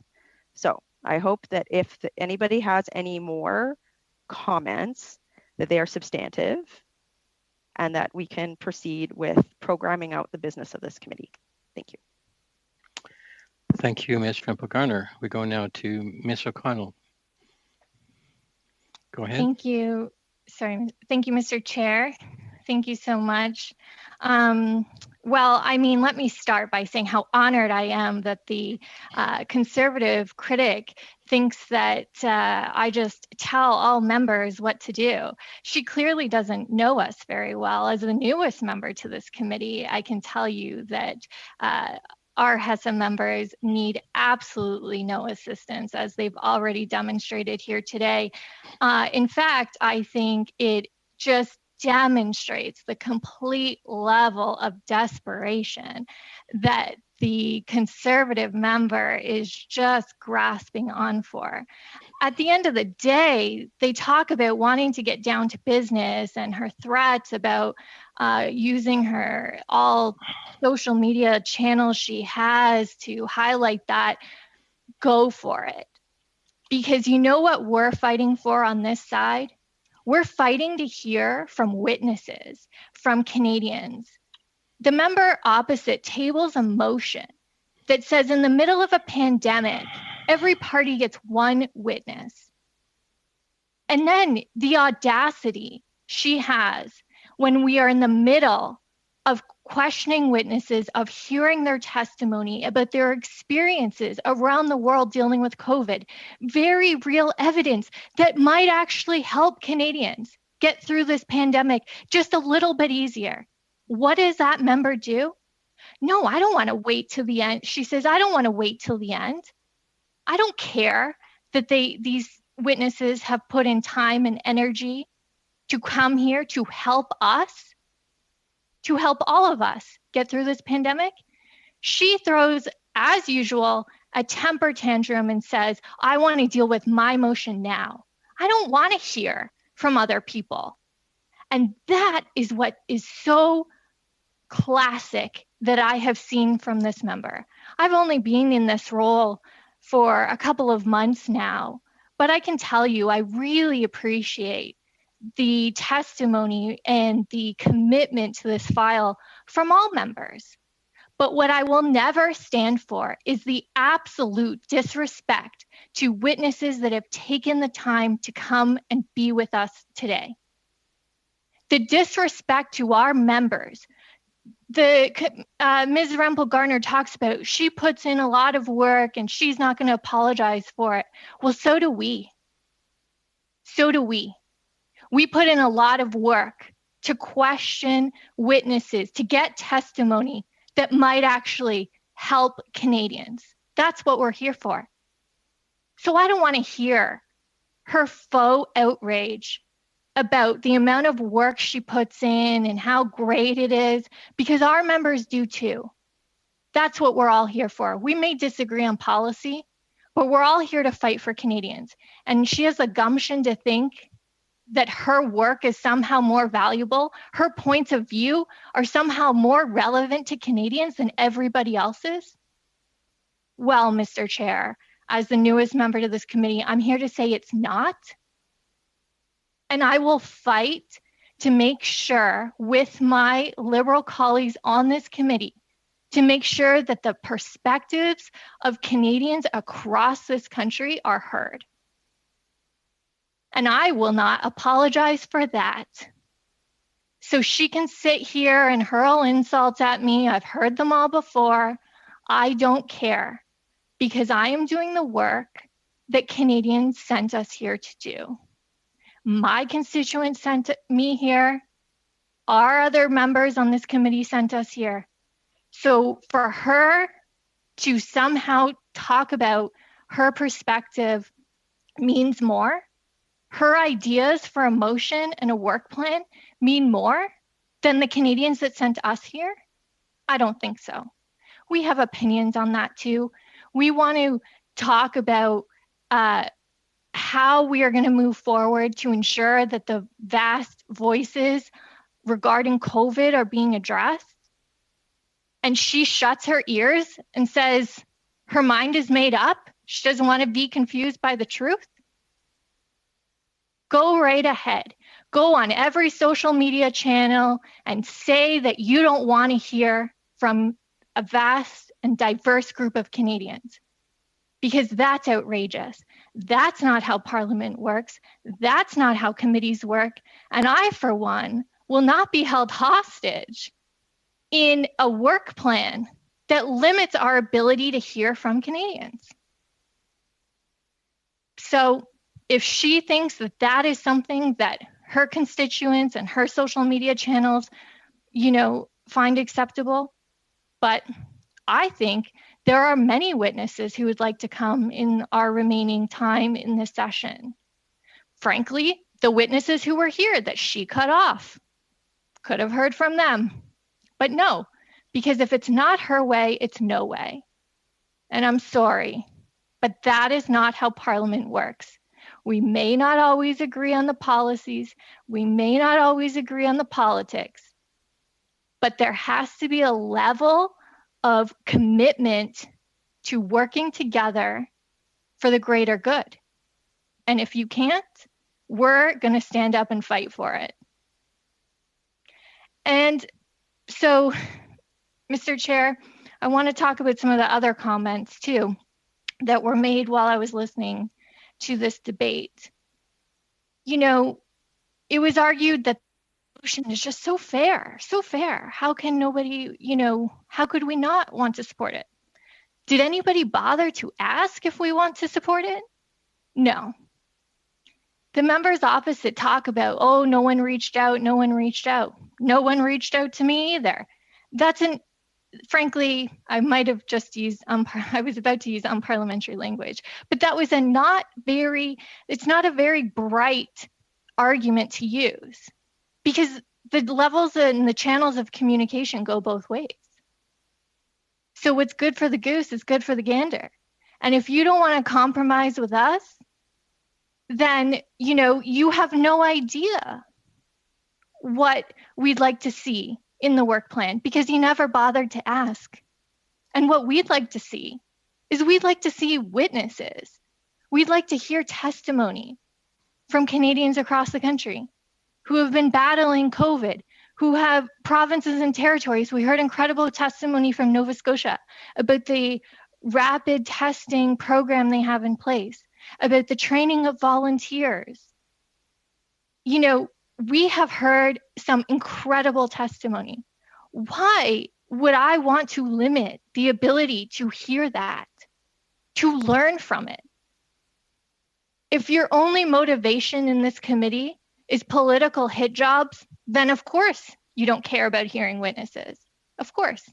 So I hope that if anybody has any more comments, that they are substantive and that we can proceed with programming out the business of this committee. Thank you. Thank you, Ms. Trimple-Garner. We go now to Ms. O'Connell. Go ahead. Thank you. Sorry. Thank you, Mr. Chair. Thank you so much. Well, I mean, let me start by saying how honored I am that the conservative critic thinks that I just tell all members what to do. She clearly doesn't know us very well. As the newest member to this committee, I can tell you that our HESA members need absolutely no assistance, as they've already demonstrated here today. In fact, I think it just demonstrates the complete level of desperation that the conservative member is just grasping on for. At the end of the day, they talk about wanting to get down to business, and her threats about using her all social media channels she has to highlight that. Go for it. Because you know what we're fighting for on this side? We're fighting to hear from witnesses, from Canadians. The member opposite tables a motion that says in the middle of a pandemic, every party gets one witness. And then the audacity she has when we are in the middle of questioning witnesses, of hearing their testimony about their experiences around the world dealing with COVID, very real evidence that might actually help Canadians get through this pandemic just a little bit easier. What does that member do? No, I don't want to wait till the end. She says, I don't want to wait till the end. I don't care that these witnesses have put in time and energy to come here to help us, to help all of us get through this pandemic. She throws, as usual, a temper tantrum and says, I want to deal with my motion now. I don't want to hear from other people. And that is what is so classic that I have seen from this member. I've only been in this role for a couple of months now, but I can tell you, I really appreciate the testimony and the commitment to this file from all members. But what I will never stand for is the absolute disrespect to witnesses that have taken the time to come and be with us today. The disrespect to our members. Ms. Rempel-Garner talks about she puts in a lot of work and she's not going to apologize for it. Well, so do we. So do we. We put in a lot of work to question witnesses, to get testimony that might actually help Canadians. That's what we're here for. So I don't want to hear her faux outrage about the amount of work she puts in and how great it is, because our members do too. That's what we're all here for. We may disagree on policy, but we're all here to fight for Canadians. And she has the gumption to think that her work is somehow more valuable, her points of view are somehow more relevant to Canadians than everybody else's? Well, Mr. Chair, as the newest member to this committee, I'm here to say it's not. And I will fight to make sure with my Liberal colleagues on this committee to make sure that the perspectives of Canadians across this country are heard. And I will not apologize for that. So she can sit here and hurl insults at me. I've heard them all before. I don't care, because I am doing the work that Canadians sent us here to do. My constituents sent me here. Our other members on this committee sent us here. So for her to somehow talk about her perspective means more. Her ideas for a motion and a work plan mean more than the Canadians that sent us here? I don't think so. We have opinions on that too. We want to talk about how we are going to move forward to ensure that the vast voices regarding COVID are being addressed. And she shuts her ears and says her mind is made up. She doesn't want to be confused by the truth. Go right ahead. Go on every social media channel and say that you don't want to hear from a vast and diverse group of Canadians, because that's outrageous. That's not how Parliament works. That's not how committees work. And I, for one, will not be held hostage in a work plan that limits our ability to hear from Canadians. So if she thinks that that is something that her constituents and her social media channels, find acceptable, but I think there are many witnesses who would like to come in our remaining time in this session. Frankly, the witnesses who were here that she cut off could have heard from them, but no, because if it's not her way, it's no way. And I'm sorry, but that is not how Parliament works. We may not always agree on the policies. We may not always agree on the politics, but there has to be a level of commitment to working together for the greater good. And if you can't, we're going to stand up and fight for it. And so, Mr. Chair, I want to talk about some of the other comments too that were made while I was listening to this debate. It was argued that the motion is just so fair, so fair. How can nobody, how could we not want to support it? Did anybody bother to ask if we want to support it? No. The members opposite talk about, oh, no one reached out, no one reached out. No one reached out to me either. Frankly, I might have just used, I was about to use unparliamentary language, but that was it's not a very bright argument to use because the levels and the channels of communication go both ways. So what's good for the goose is good for the gander. And if you don't want to compromise with us, then, you have no idea what we'd like to see in the work plan because you never bothered to ask. And what we'd like to see is we'd like to see witnesses. We'd like to hear testimony from Canadians across the country who have been battling COVID, who have provinces and territories. We heard incredible testimony from Nova Scotia about the rapid testing program they have in place, about the training of volunteers. We have heard some incredible testimony. Why would I want to limit the ability to hear that, to learn from it? If your only motivation in this committee is political hit jobs, then of course you don't care about hearing witnesses. Of course.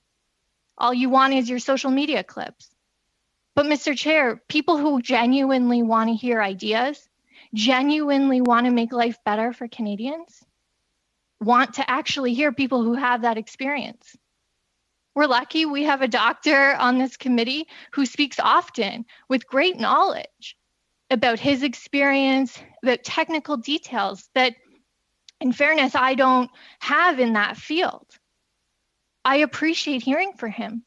All you want is your social media clips. But Mr. Chair, people who genuinely want to hear ideas, genuinely want to make life better for Canadians, want to actually hear people who have that experience. We're lucky we have a doctor on this committee who speaks often with great knowledge about his experience, about technical details that, in fairness, I don't have in that field. I appreciate hearing from him,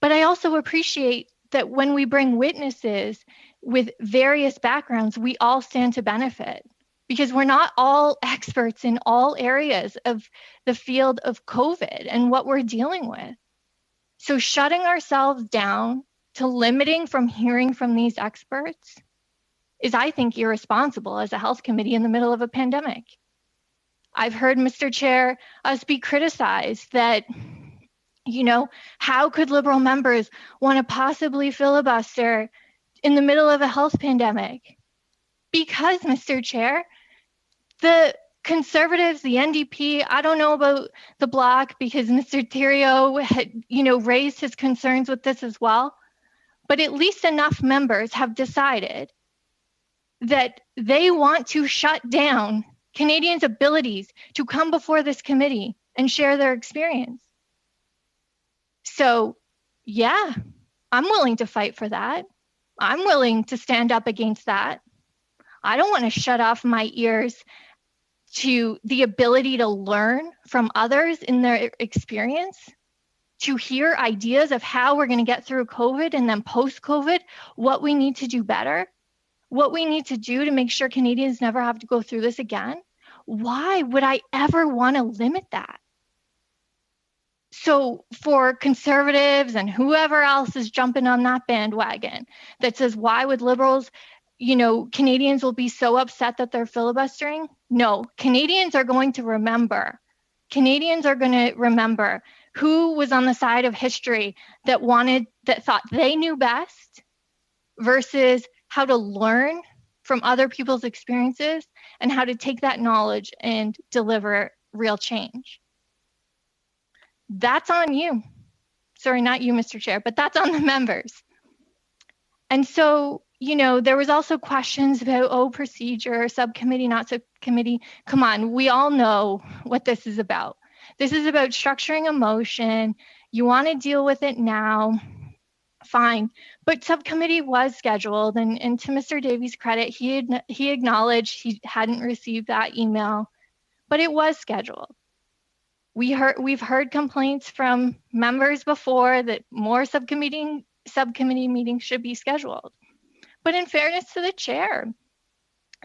but I also appreciate that when we bring witnesses with various backgrounds, we all stand to benefit because we're not all experts in all areas of the field of COVID and what we're dealing with. So shutting ourselves down to limiting from hearing from these experts is, I think, irresponsible as a health committee in the middle of a pandemic. I've heard, Mr. Chair, us be criticized that, how could Liberal members want to possibly filibuster in the middle of a health pandemic? Because, Mr. Chair, the Conservatives, the NDP, I don't know about the Bloc because Mr. Theriault had, raised his concerns with this as well, but at least enough members have decided that they want to shut down Canadians' abilities to come before this committee and share their experience. So, yeah, I'm willing to fight for that. I'm willing to stand up against that. I don't want to shut off my ears to the ability to learn from others in their experience, to hear ideas of how we're going to get through COVID and then post-COVID, what we need to do better, what we need to do to make sure Canadians never have to go through this again. Why would I ever want to limit that? So for Conservatives and whoever else is jumping on that bandwagon that says, why would Liberals, Canadians will be so upset that they're filibustering? No, Canadians are going to remember Canadians are going to remember who was on the side of history that thought they knew best versus how to learn from other people's experiences and how to take that knowledge and deliver real change. That's on you. Sorry, not you, Mr. Chair, but that's on the members. And so, there was also questions about, procedure, subcommittee, not subcommittee. Come on, we all know what this is about. This is about structuring a motion. You want to deal with it now, fine. But subcommittee was scheduled, and to Mr. Davies' credit, he acknowledged he hadn't received that email, but it was scheduled. We've heard complaints from members before that more subcommittee meetings should be scheduled. But in fairness to the chair,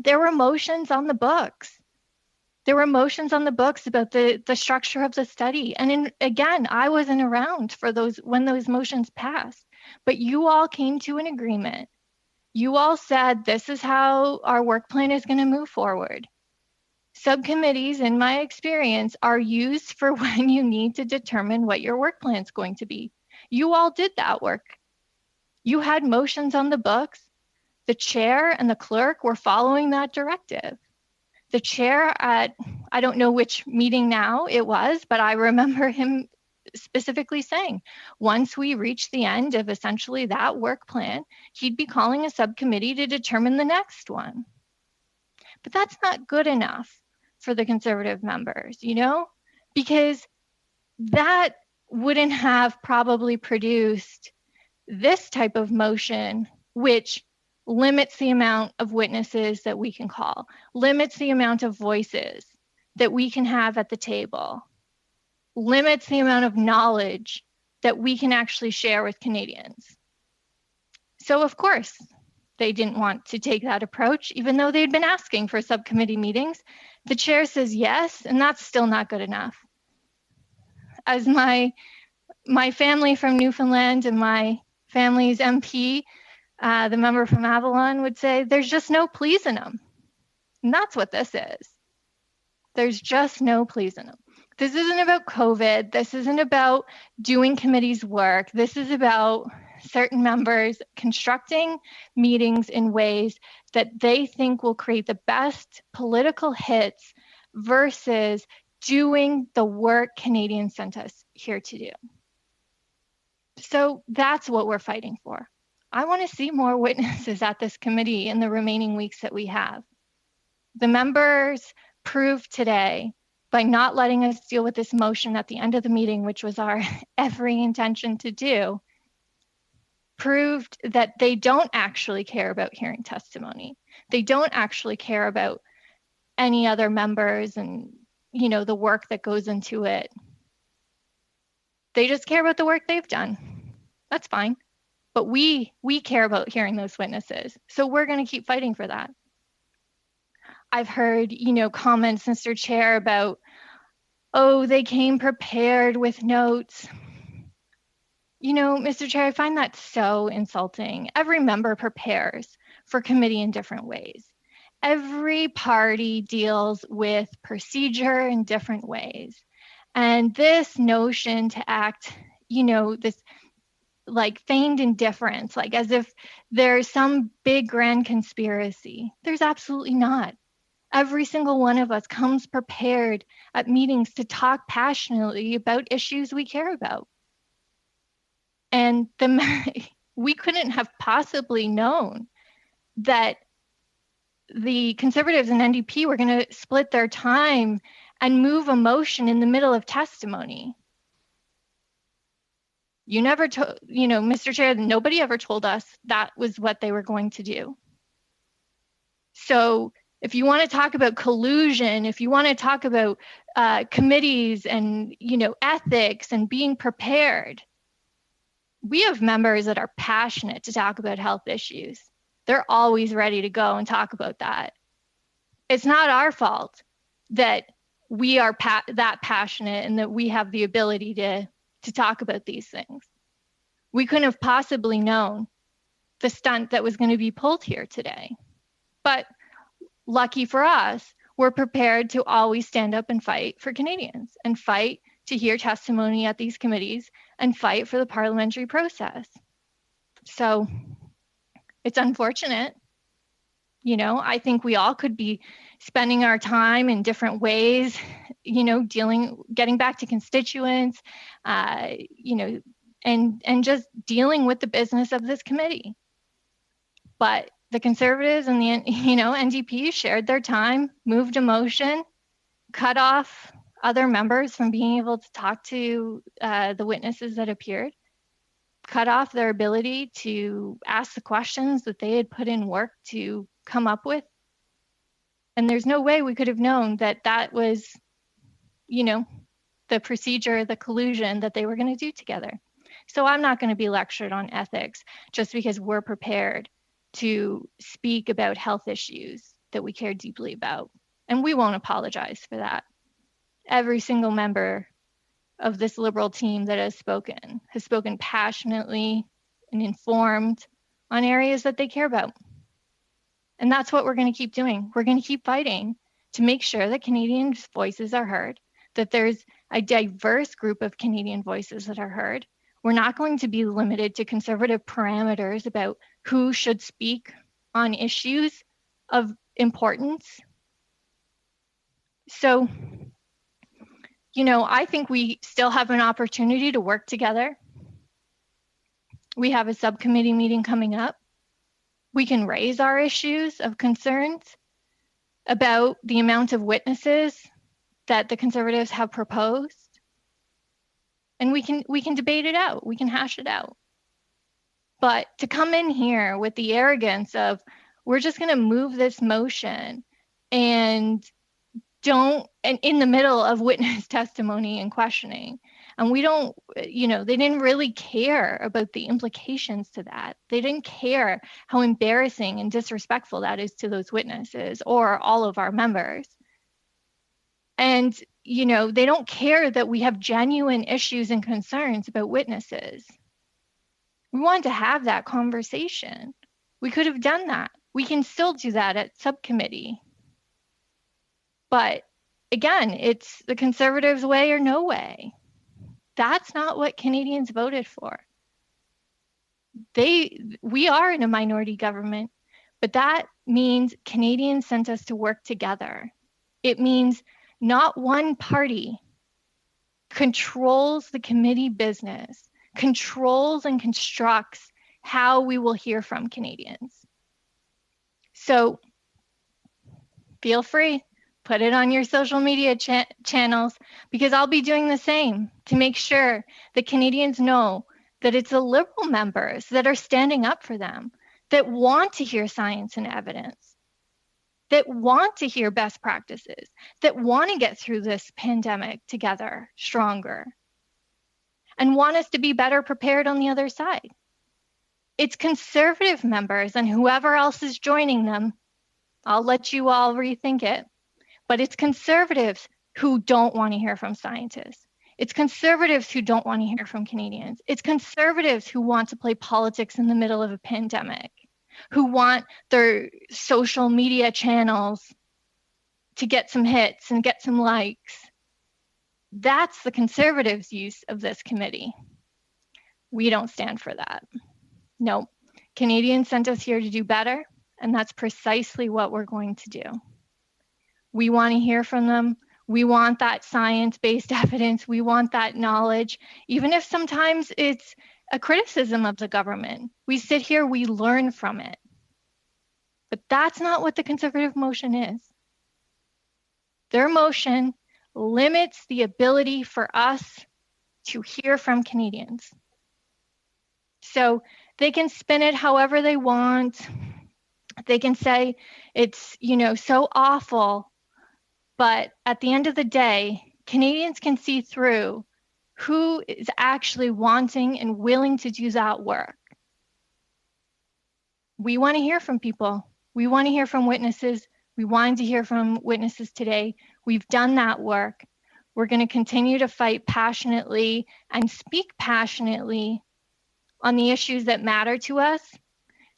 there were motions on the books. There were motions on the books about the structure of the study. And again, I wasn't around for when those motions passed, but you all came to an agreement. You all said, this is how our work plan is going to move forward. Subcommittees, in my experience, are used for when you need to determine what your work plan is going to be. You all did that work. You had motions on the books. The chair and the clerk were following that directive. The chair at, I don't know which meeting now it was, but I remember him specifically saying, once we reach the end of essentially that work plan, he'd be calling a subcommittee to determine the next one. But that's not good enough for the Conservative members, because that wouldn't have probably produced this type of motion, which limits the amount of witnesses that we can call, limits the amount of voices that we can have at the table, limits the amount of knowledge that we can actually share with Canadians. So of course, they didn't want to take that approach, even though they'd been asking for subcommittee meetings. The chair says yes, and that's still not good enough. As my family from Newfoundland and my family's MP, the member from Avalon, would say, there's just no pleasing them. And that's what this is. There's just no pleasing them. This isn't about COVID. This isn't about doing committee's work. This is about certain members constructing meetings in ways that they think will create the best political hits versus doing the work Canadians sent us here to do. So that's what we're fighting for. I want to see more witnesses at this committee in the remaining weeks that we have. The members proved today, by not letting us deal with this motion at the end of the meeting, which was our every intention to do, proved that they don't actually care about hearing testimony. They don't actually care about any other members and, the work that goes into it. They just care about the work they've done. That's fine. But we care about hearing those witnesses. So we're going to keep fighting for that. I've heard, comments, Mr. Chair, about, they came prepared with notes. Mr. Chair, I find that so insulting. Every member prepares for committee in different ways. Every party deals with procedure in different ways. And this notion to act, this like feigned indifference, like as if there's some big grand conspiracy. There's absolutely not. Every single one of us comes prepared at meetings to talk passionately about issues we care about. And we couldn't have possibly known that the Conservatives and NDP were going to split their time and move a motion in the middle of testimony. You never told, Mr. Chair, nobody ever told us that was what they were going to do. So if you want to talk about collusion, if you want to talk about committees and, ethics and being prepared, we have members that are passionate to talk about health issues. They're always ready to go and talk about that. It's not our fault that we are that passionate and that we have the ability to talk about these things. We couldn't have possibly known the stunt that was going to be pulled here today. But lucky for us, we're prepared to always stand up and fight for Canadians and fight to hear testimony at these committees and fight for the parliamentary process. So it's unfortunate. You know, I think we all could be spending our time in different ways, you know, getting back to constituents, you know, and just dealing with the business of this committee. But the Conservatives and the, you know, NDP shared their time, moved a motion, cut off other members from being able to talk to the witnesses that appeared, cut off their ability to ask the questions that they had put in work to come up with. And there's no way we could have known that that was, you know, the procedure, the collusion that they were going to do together. So I'm not going to be lectured on ethics just because we're prepared to speak about health issues that we care deeply about. And we won't apologize for that. Every single member of this Liberal team that has spoken passionately and informed on areas that they care about. And that's what we're going to keep doing. We're going to keep fighting to make sure that Canadians' voices are heard, that there's a diverse group of Canadian voices that are heard. We're not going to be limited to Conservative parameters about who should speak on issues of importance. So, you know, I think we still have an opportunity to work together. We have a subcommittee meeting coming up. We can raise our issues of concerns about the amount of witnesses that the Conservatives have proposed. And we can debate it out. We can hash it out. But to come in here with the arrogance of, we're just going to move this motion and in the middle of witness testimony and questioning. And we don't, you know, they didn't really care about the implications to that. They didn't care how embarrassing and disrespectful that is to those witnesses or all of our members. And, you know, they don't care that we have genuine issues and concerns about witnesses. We wanted to have that conversation. We could have done that. We can still do that at subcommittee. But again, it's the Conservatives' way or no way. That's not what Canadians voted for. We are in a minority government, but that means Canadians sent us to work together. It means not one party controls the committee business, controls and constructs how we will hear from Canadians. So feel free. Put it on your social media channels, because I'll be doing the same to make sure that Canadians know that it's the Liberal members that are standing up for them, that want to hear science and evidence, that want to hear best practices, that want to get through this pandemic together stronger, and want us to be better prepared on the other side. It's Conservative members and whoever else is joining them. I'll let you all rethink it. But it's Conservatives who don't want to hear from scientists. It's Conservatives who don't want to hear from Canadians. It's Conservatives who want to play politics in the middle of a pandemic, who want their social media channels to get some hits and get some likes. That's the Conservatives' use of this committee. We don't stand for that. No, Canadians sent us here to do better, and that's precisely what we're going to do. We want to hear from them. We want that science-based evidence. We want that knowledge, even if sometimes it's a criticism of the government. We sit here, we learn from it. But that's not what the Conservative motion is. Their motion limits the ability for us to hear from Canadians. So they can spin it however they want. They can say it's, you know, so awful. But at the end of the day, Canadians can see through who is actually wanting and willing to do that work. We want to hear from people. We want to hear from witnesses. We wanted to hear from witnesses today. We've done that work. We're going to continue to fight passionately and speak passionately on the issues that matter to us.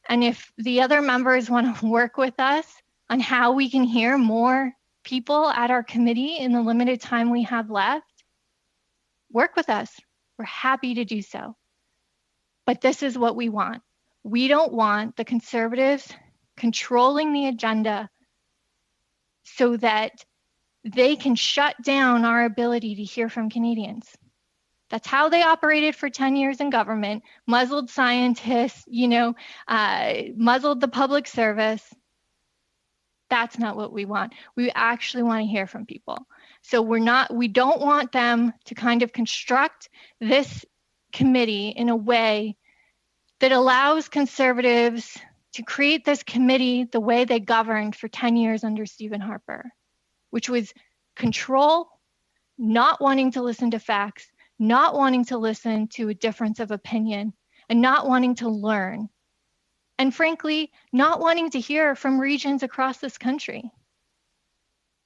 And if the other members want to work with us on how we can hear more people at our committee in the limited time we have left, work with us. We're happy to do so. But this is what we want. We don't want the Conservatives controlling the agenda so that they can shut down our ability to hear from Canadians. That's how they operated for 10 years in government, muzzled scientists, muzzled the public service. That's not what we want. We actually want to hear from people. So we don't want them to kind of construct this committee in a way that allows Conservatives to create this committee the way they governed for 10 years under Stephen Harper, which was control, not wanting to listen to facts, not wanting to listen to a difference of opinion, and not wanting to learn. And frankly, not wanting to hear from regions across this country.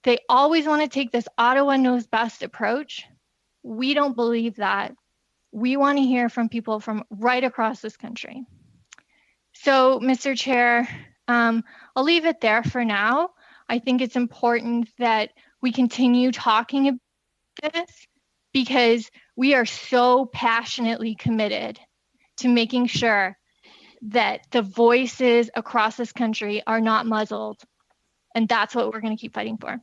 They always want to take this Ottawa knows best approach. We don't believe that. We want to hear from people from right across this country. So, Mr. Chair, I'll leave it there for now. I think it's important that we continue talking about this because we are so passionately committed to making sure that the voices across this country are not muzzled. And that's what we're going to keep fighting for.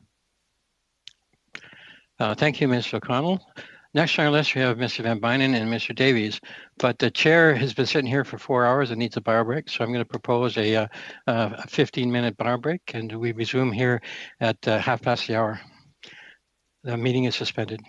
Thank you, Ms. O'Connell. Next on our list, we have Mr. Van Bynen and Mr. Davies, but the chair has been sitting here for 4 hours and needs a bar break, so I'm going to propose a 15-minute bar break, and we resume here at 1:30. The meeting is suspended.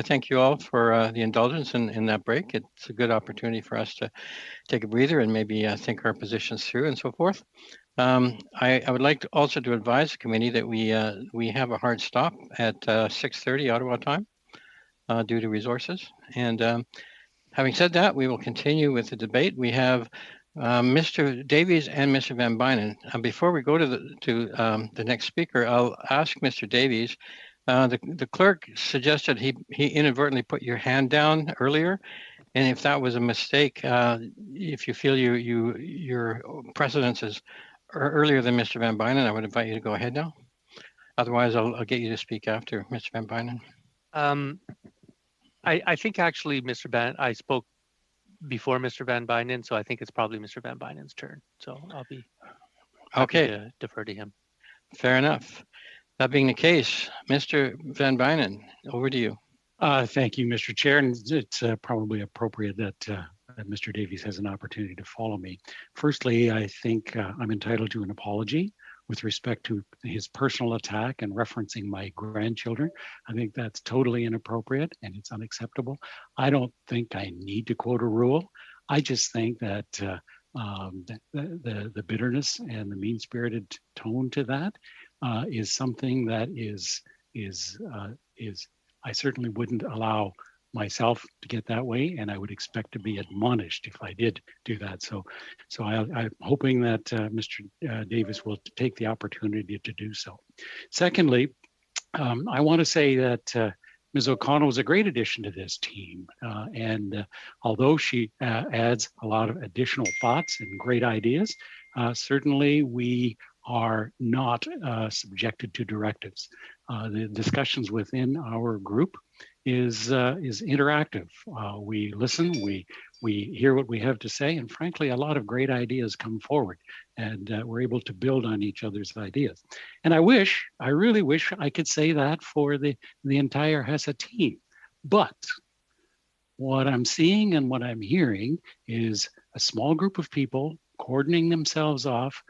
I thank you all for the indulgence in that break. It's a good opportunity for us to take a breather and maybe think our positions through and so forth. I would like to also to advise the committee that we have a hard stop at 6:30 Ottawa time due to resources. And having said that, we will continue with the debate. We have Mr. Davies and Mr. Van Bynen. Before we go to the next speaker, I'll ask Mr. Davies. The clerk suggested he inadvertently put your hand down earlier, and if that was a mistake, if you feel your precedence is earlier than Mr. Van Bynen, I would invite you to go ahead now. Otherwise, I'll get you to speak after Mr. Van Bynen. I think actually, I spoke before Mr. Van Bynen, so I think it's probably Mr. Van Bynen's turn. So I'll be happy to defer to him. Fair enough. That being the case, Mr. Van Bynen, over to you. Thank you, Mr. Chair. And it's probably appropriate that Mr. Davies has an opportunity to follow me. Firstly, I think I'm entitled to an apology with respect to his personal attack and referencing my grandchildren. I think that's totally inappropriate and it's unacceptable. I don't think I need to quote a rule. I just think that the bitterness and the mean-spirited tone to that is something that is I certainly wouldn't allow myself to get that way, and I would expect to be admonished if I did do that. So I'm hoping that Mr. Davis will take the opportunity to do so. Secondly, I want to say that Ms. O'Connell was a great addition to this team, and although she adds a lot of additional thoughts and great ideas, certainly we are not subjected to directives. The discussions within our group is interactive. We listen, we hear what we have to say, and frankly, a lot of great ideas come forward, and we're able to build on each other's ideas. And I really wish I could say that for the entire HESA team. But what I'm seeing and what I'm hearing is a small group of people coordinating themselves off,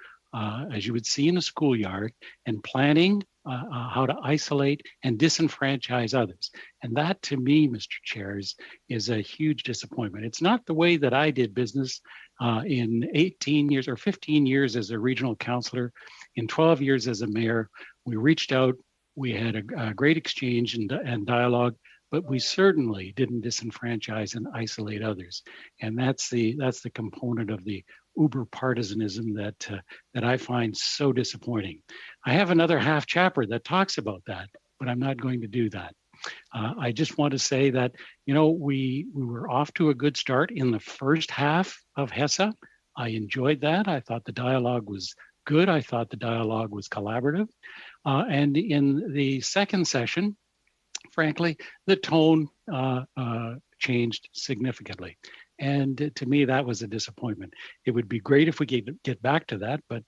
as you would see in a schoolyard, and planning how to isolate and disenfranchise others. And that, to me, Mr. Chair, is a huge disappointment. It's not the way that I did business in 18 years or 15 years as a regional councillor, in 12 years as a mayor. We reached out, we had a great exchange and dialogue, but we certainly didn't disenfranchise and isolate others. And that's the component of the uber partisanism that I find so disappointing. I have another half chapter that talks about that, but I'm not going to do that. I just want to say that, we were off to a good start in the first half of HESA. I enjoyed that. I thought the dialogue was good. I thought the dialogue was collaborative. And in the second session, frankly, the tone changed significantly. And to me, that was a disappointment. It would be great if we get back to that, but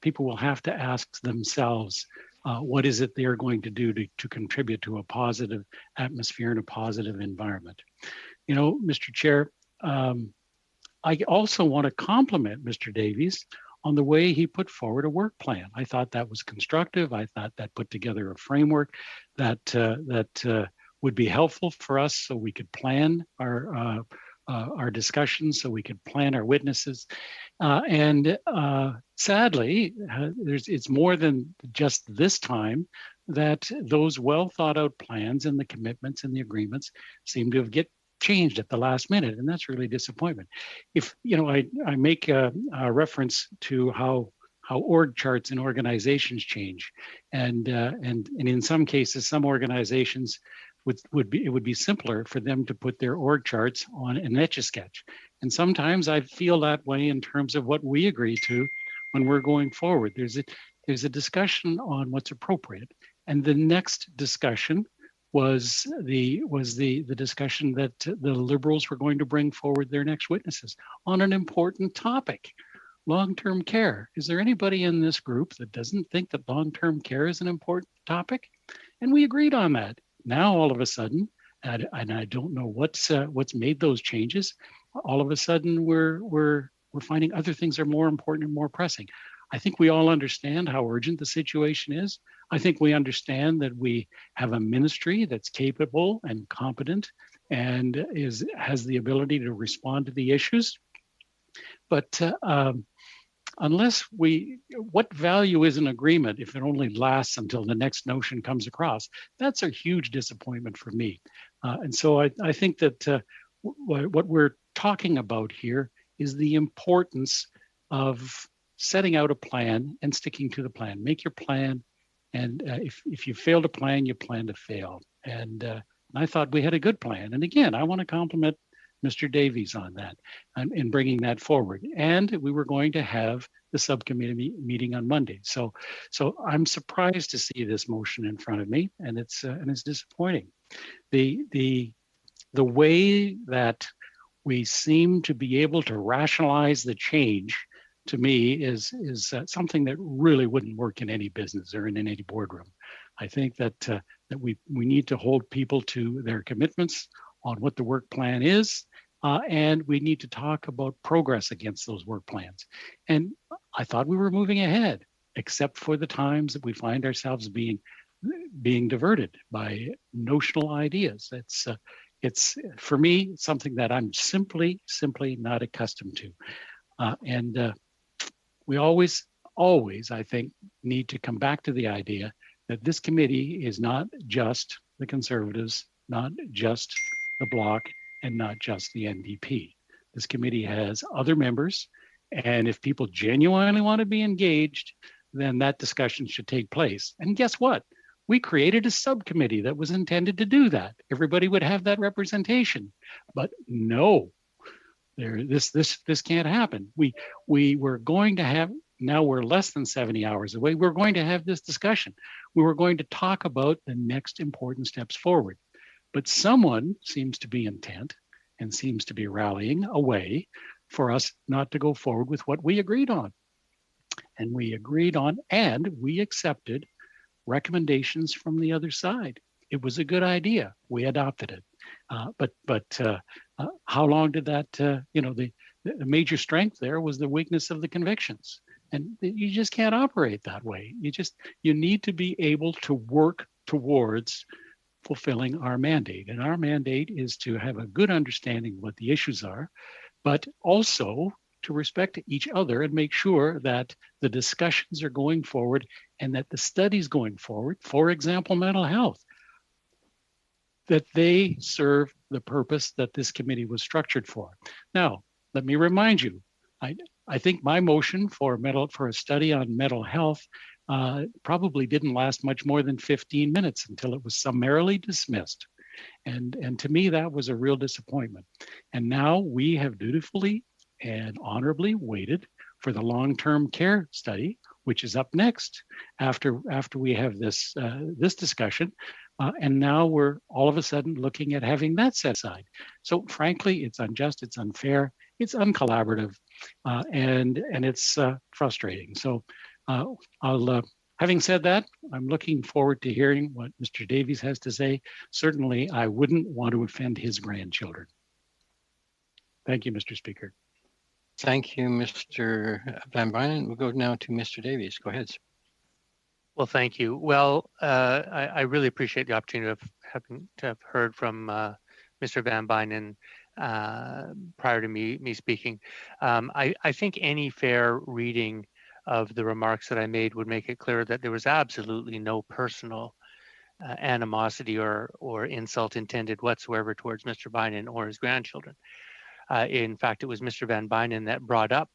people will have to ask themselves, what is it they're going to do to contribute to a positive atmosphere and a positive environment? Mr. Chair, I also want to compliment Mr. Davies on the way he put forward a work plan. I thought that was constructive. I thought that put together a framework that would be helpful for us so we could plan our discussions, so we could plan our witnesses. And sadly, it's more than just this time that those well thought out plans and the commitments and the agreements seem to have get changed at the last minute, and that's really disappointment. If I make a reference to how org charts in organizations change, and in some cases, some organizations it would be simpler for them to put their org charts on an Etch-a-Sketch. And sometimes I feel that way in terms of what we agree to when we're going forward. There's a discussion on what's appropriate, and the next discussion was the discussion that the Liberals were going to bring forward their next witnesses on an important topic, long-term care. Is there anybody in this group that doesn't think that long-term care is an important topic? And we agreed on that. Now, all of a sudden, and I don't know what's made those changes. All of a sudden, we're finding other things are more important and more pressing. I think we all understand how urgent the situation is. I think we understand that we have a ministry that's capable and competent and has the ability to respond to the issues. But what value is an agreement if it only lasts until the next notion comes across? That's a huge disappointment for me. And so I think that what we're talking about here is the importance of setting out a plan and sticking to the plan. Make your plan, and if you fail to plan, you plan to fail. And I thought we had a good plan. And again, I want to compliment Mr. Davies on that and in bringing that forward. And we were going to have the subcommittee meeting on Monday. So I'm surprised to see this motion in front of me, and it's disappointing. The way that we seem to be able to rationalize the change, to me, is something that really wouldn't work in any business or in any boardroom. I think that we need to hold people to their commitments on what the work plan is, and we need to talk about progress against those work plans. And I thought we were moving ahead, except for the times that we find ourselves being diverted by notional ideas. It's for me something that I'm simply not accustomed to, and we always, I think, need to come back to the idea that this committee is not just the Conservatives, not just the Bloc, and not just the NDP. This committee has other members, and if people genuinely want to be engaged, then that discussion should take place. And guess what? We created a subcommittee that was intended to do that. Everybody would have that representation, but no, this can't happen. We were going to have, now we're less than 70 hours away, we're going to have this discussion. We were going to talk about the next important steps forward. But someone seems to be intent and seems to be rallying a way for us not to go forward with what we agreed on. And we agreed on, and we accepted recommendations from the other side. It was a good idea. We adopted it. But how long did that, the major strength there was the weakness of the convictions. And you just can't operate that way. You need to be able to work towards fulfilling our mandate. And our mandate is to have a good understanding of what the issues are, but also to respect each other and make sure that the discussions are going forward and that the studies going forward, for example, mental health, that they serve the purpose that this committee was structured for. Now, let me remind you, I think my motion for a study on mental health probably didn't last much more than 15 minutes until it was summarily dismissed. And to me, that was a real disappointment. And now we have dutifully and honorably waited for the long-term care study, which is up next after we have this discussion. And now we're all of a sudden looking at having that set aside. So frankly, it's unjust, it's unfair, it's uncollaborative, and it's frustrating. So having said that, I'm looking forward to hearing what Mr. Davies has to say. Certainly, I wouldn't want to offend his grandchildren. Thank you, Mr. Speaker. Thank you, Mr. Van Bynen. We'll go now to Mr. Davies. Go ahead. Well, thank you. Well, I really appreciate the opportunity of have heard from Mr. Van Bynen prior to me speaking. I think any fair reading of the remarks that I made would make it clear that there was absolutely no personal animosity or insult intended whatsoever towards Mr. Bynen or his grandchildren. In fact, it was Mr. Van Bynen that brought up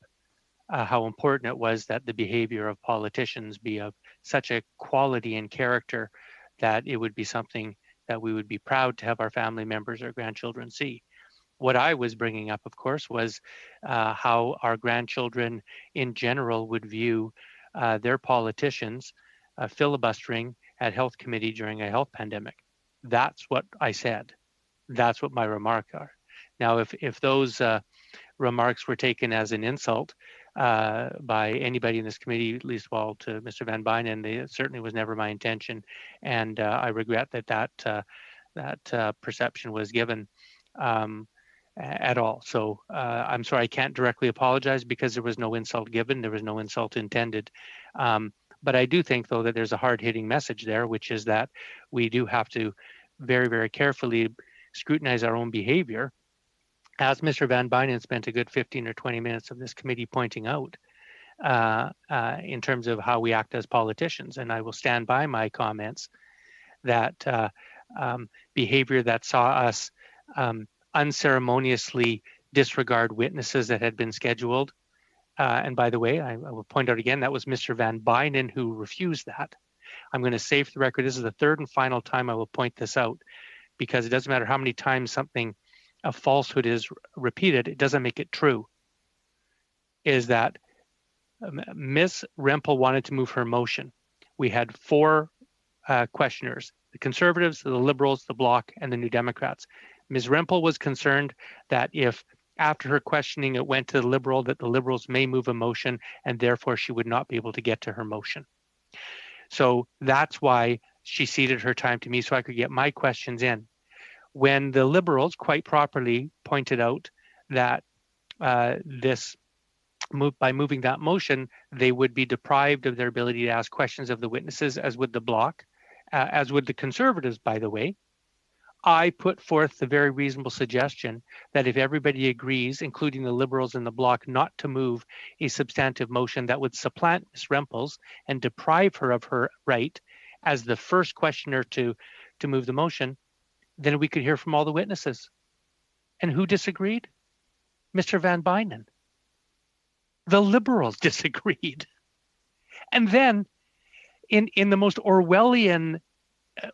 how important it was that the behavior of politicians be of such a quality and character that it would be something that we would be proud to have our family members or grandchildren see. What I was bringing up, of course, was how our grandchildren in general would view their politicians filibustering at health committee during a health pandemic. That's what I said. That's what my remarks are. Now, if those remarks were taken as an insult by anybody in this committee, at least to Mr. Van Bynen, it certainly was never my intention, and I regret that perception was given. at all. So I'm sorry, I can't directly apologize because there was no insult given, there was no insult intended. But I do think, though, that there's a hard-hitting message there, which is that we do have to very, very carefully scrutinize our own behavior. As Mr. Van Bynen spent a good 15 or 20 minutes of this committee pointing out, in terms of how we act as politicians. And I will stand by my comments that behavior that saw us unceremoniously disregard witnesses that had been scheduled. And by the way, I will point out again, that was Mr. Van Bynen who refused that. I'm going to say for the record, this is the third and final time I will point this out, because it doesn't matter how many times a falsehood is repeated, it doesn't make it true, is that Ms. Rempel wanted to move her motion. We had 4 questioners, the Conservatives, the Liberals, the Bloc, and the New Democrats. Ms. Rempel was concerned that if after her questioning it went to the Liberal, that the Liberals may move a motion and therefore she would not be able to get to her motion. So that's why she ceded her time to me so I could get my questions in. When the Liberals quite properly pointed out that by moving that motion, they would be deprived of their ability to ask questions of the witnesses, as would the Bloc, as would the Conservatives, by the way. I put forth the very reasonable suggestion that if everybody agrees, including the Liberals and the Bloc, not to move a substantive motion that would supplant Ms. Rempel's and deprive her of her right as the first questioner to move the motion, then we could hear from all the witnesses. And who disagreed? Mr. Van Bynen. The Liberals disagreed. And then, in the most Orwellian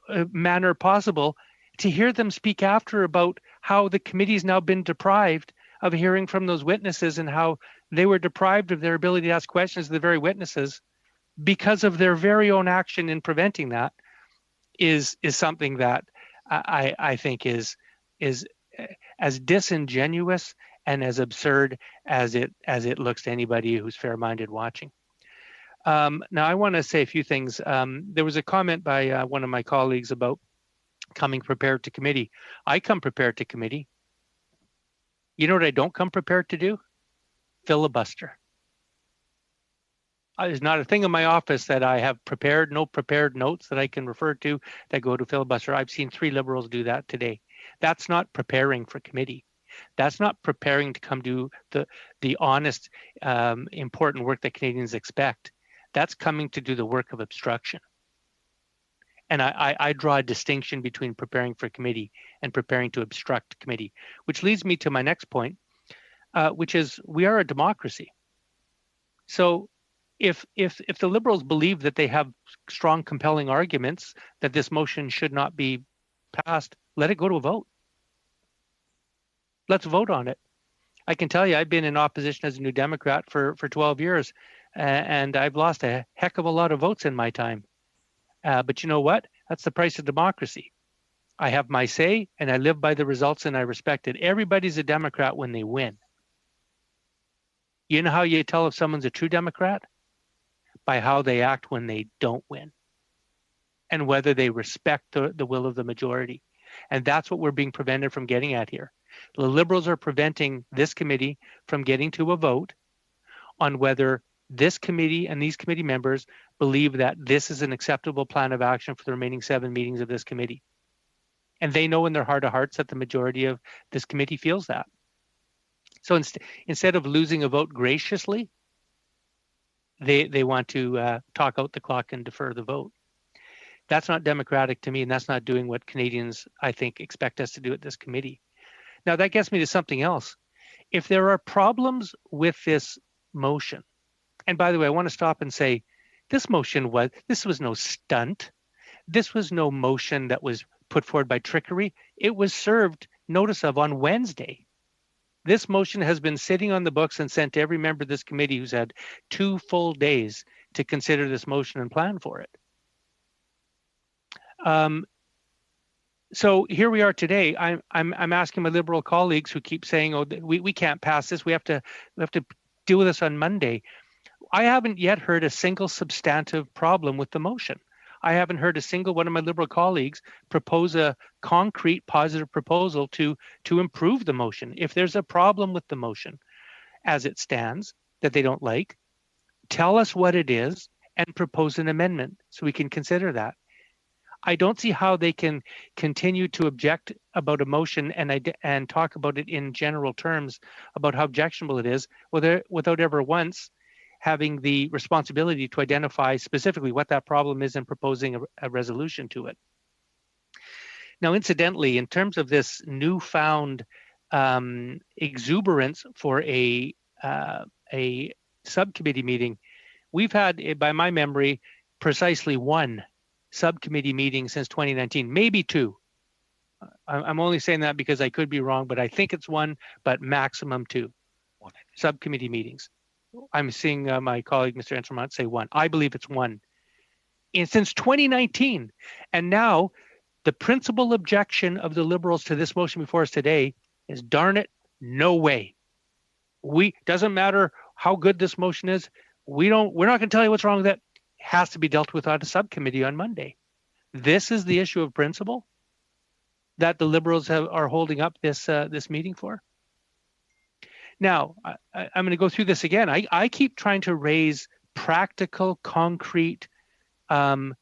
manner possible, to hear them speak after about how the committee's now been deprived of hearing from those witnesses and how they were deprived of their ability to ask questions of the very witnesses because of their very own action in preventing that is something that I think is as disingenuous and as absurd as it looks to anybody who's fair-minded watching. Now, I want to say a few things. There was a comment by one of my colleagues about coming prepared to committee. I come prepared to committee. You know what I don't come prepared to do? Filibuster. There's not a thing in my office that I have prepared, no prepared notes that I can refer to that go to filibuster. I've seen 3 Liberals do that today. That's not preparing for committee. That's not preparing to come do the honest, important work that Canadians expect. That's coming to do the work of obstruction. And I draw a distinction between preparing for committee and preparing to obstruct committee, which leads me to my next point, which is we are a democracy. So if the Liberals believe that they have strong, compelling arguments that this motion should not be passed, let it go to a vote. Let's vote on it. I can tell you I've been in opposition as a New Democrat for 12 years, and I've lost a heck of a lot of votes in my time. But you know what? That's the price of democracy. I have my say, and I live by the results, and I respect it. Everybody's a Democrat when they win. You know how you tell if someone's a true Democrat? By how they act when they don't win, and whether they respect the will of the majority. And that's what we're being prevented from getting at here. The Liberals are preventing this committee from getting to a vote on whether this committee and these committee members believe that this is an acceptable plan of action for the remaining 7 meetings of this committee. And they know in their heart of hearts that the majority of this committee feels that. So instead of losing a vote graciously, they want to talk out the clock and defer the vote. That's not democratic to me, and that's not doing what Canadians, I think, expect us to do at this committee. Now, that gets me to something else. If there are problems with this motion, and by the way, I want to stop and say, this was no stunt. This was no motion that was put forward by trickery. It was served notice of on Wednesday. This motion has been sitting on the books and sent to every member of this committee who's had 2 full days to consider this motion and plan for it. So here we are today. I'm asking my Liberal colleagues who keep saying, "Oh, we can't pass this. We have to deal with this on Monday." I haven't yet heard a single substantive problem with the motion. I haven't heard a single one of my Liberal colleagues propose a concrete positive proposal to improve the motion. If there's a problem with the motion as it stands that they don't like, tell us what it is and propose an amendment so we can consider that. I don't see how they can continue to object about a motion and talk about it in general terms about how objectionable it is without ever once having the responsibility to identify specifically what that problem is and proposing a resolution to it. Now, incidentally, in terms of this newfound exuberance for a subcommittee meeting, we've had, by my memory, precisely one subcommittee meeting since 2019, maybe two. I'm only saying that because I could be wrong, but I think it's one, but maximum two subcommittee meetings. I'm seeing my colleague, Mr. Ensermont, say one. I believe it's one. And since 2019, and now the principal objection of the Liberals to this motion before us today is, darn it, no way. Doesn't matter how good this motion is, we're not going to tell you what's wrong with it. Has to be dealt with on a subcommittee on Monday. This is the issue of principle that the Liberals are holding up this meeting for. Now, I'm going to go through this again. I keep trying to raise practical, concrete, bona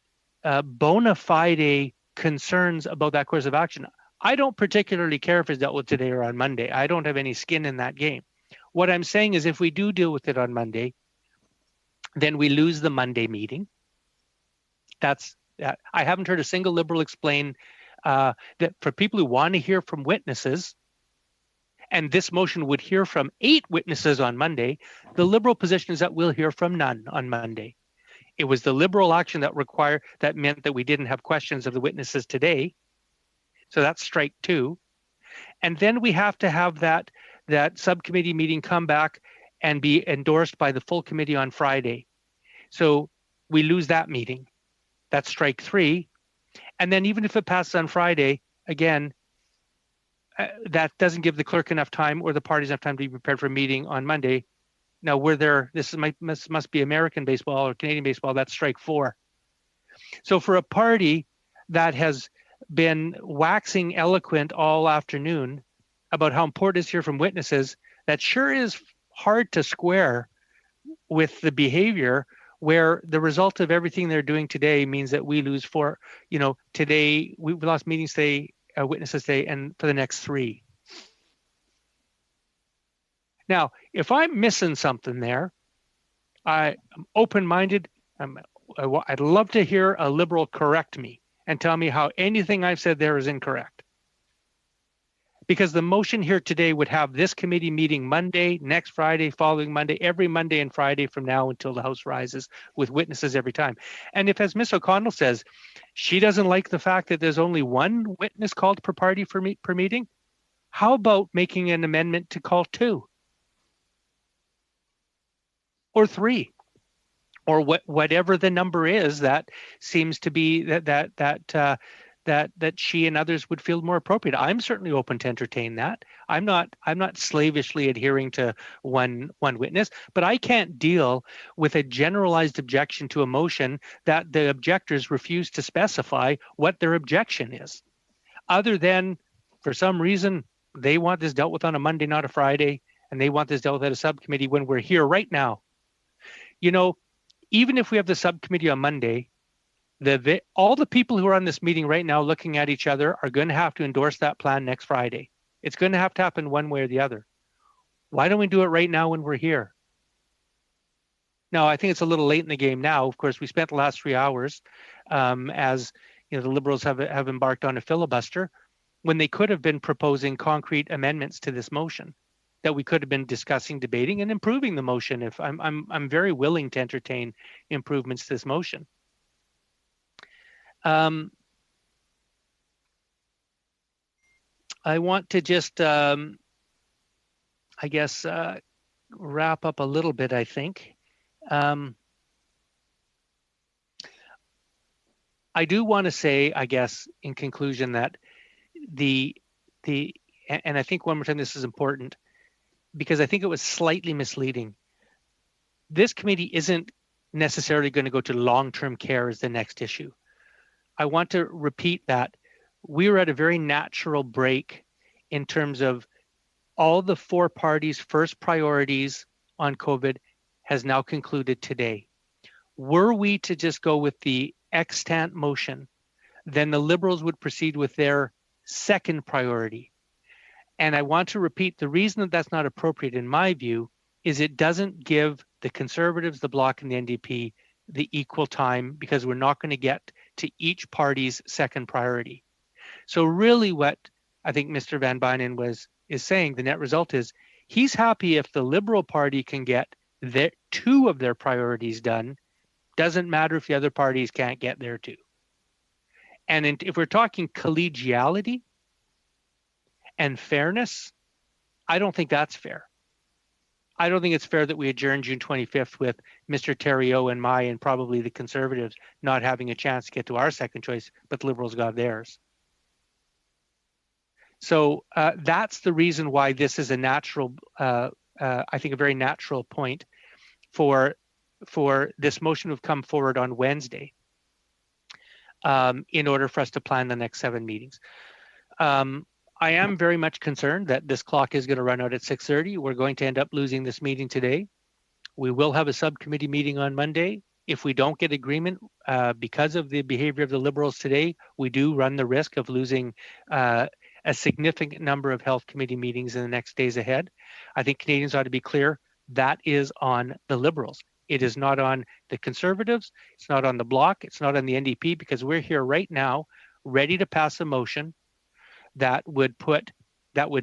fide concerns about that course of action. I don't particularly care if it's dealt with today or on Monday. I don't have any skin in that game. What I'm saying is if we do deal with it on Monday, then we lose the Monday meeting. I haven't heard a single Liberal explain that for people who want to hear from witnesses, and this motion would hear from 8 witnesses on Monday, the Liberal position is that we'll hear from none on Monday. It was the Liberal action that meant that we didn't have questions of the witnesses today. So that's strike 2. And then we have to have that subcommittee meeting come back and be endorsed by the full committee on Friday. So we lose that meeting. That's strike 3. And then even if it passes on Friday, again, that doesn't give the clerk enough time or the parties enough time to be prepared for a meeting on Monday. Now, this must be American baseball or Canadian baseball, that's strike 4. So for a party that has been waxing eloquent all afternoon about how important it is to hear from witnesses, that sure is hard to square with the behavior where the result of everything they're doing today means that we lose today, we've lost meetings today, witnesses today, and for the next 3. Now, if I'm missing something there, I'm open-minded. I'd love to hear a Liberal correct me and tell me how anything I've said there is incorrect. Because the motion here today would have this committee meeting Monday, next Friday, following Monday, every Monday and Friday from now until the House rises with witnesses every time. And if, as Ms. O'Connell says, she doesn't like the fact that there's only one witness called per party per meeting, how about making an amendment to call 2? Or 3? Or whatever the number is that seems to be that she and others would feel more appropriate. I'm certainly open to entertain that. I'm not slavishly adhering to one witness, but I can't deal with a generalized objection to a motion that the objectors refuse to specify what their objection is, other than for some reason they want this dealt with on a Monday, not a Friday, and they want this dealt with at a subcommittee when we're here right now. Even if we have the subcommittee on Monday, all the people who are on this meeting right now looking at each other are going to have to endorse that plan next Friday. It's going to have to happen one way or the other. Why don't we do it right now when we're here? Now, I think it's a little late in the game now. Of course, we spent the last 3 hours as the Liberals have embarked on a filibuster when they could have been proposing concrete amendments to this motion that we could have been discussing, debating, and improving the motion. If I'm very willing to entertain improvements to this motion. I want to just, wrap up a little bit, I think. I do want to say, in conclusion, that and I think one more time this is important, because I think it was slightly misleading. This committee isn't necessarily going to go to long-term care as the next issue. I want to repeat that we were at a very natural break in terms of all the four parties' first priorities on COVID has now concluded today. Were we to just go with the extant motion, then the Liberals would proceed with their second priority. And I want to repeat, the reason that that's not appropriate in my view is it doesn't give the Conservatives, the Bloc, and the NDP the equal time, because we're not going to get to each party's second priority. So really what I think Mr. Van Bynen is saying, the net result is he's happy if the Liberal Party can get two of their priorities done. Doesn't matter if the other parties can't get there too. And if we're talking collegiality and fairness, I don't think that's fair. I don't think it's fair that we adjourn June 25th with Mr. Theriault and and probably the Conservatives not having a chance to get to our second choice, but the Liberals got theirs. So that's the reason why this is a natural, I think a very natural point for this motion to have come forward on Wednesday in order for us to plan the next 7 meetings. I am very much concerned that this clock is going to run out at 6:30. We're going to end up losing this meeting today. We will have a subcommittee meeting on Monday. If we don't get agreement because of the behavior of the Liberals today, we do run the risk of losing a significant number of health committee meetings in the next days ahead. I think Canadians ought to be clear, that is on the Liberals. It is not on the Conservatives. It's not on the Bloc. It's not on the NDP, because we're here right now ready to pass a motion that would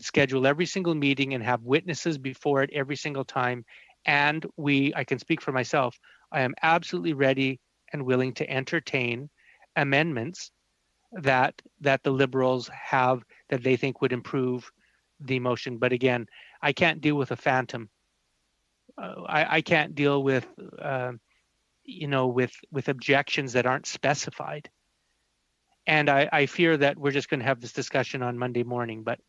schedule every single meeting and have witnesses before it every single time. And I can speak for myself, I am absolutely ready and willing to entertain amendments that the Liberals have that they think would improve the motion. But again, I can't deal with a phantom. I can't deal with with objections that aren't specified. And I fear that we're just going to have this discussion on Monday morning. But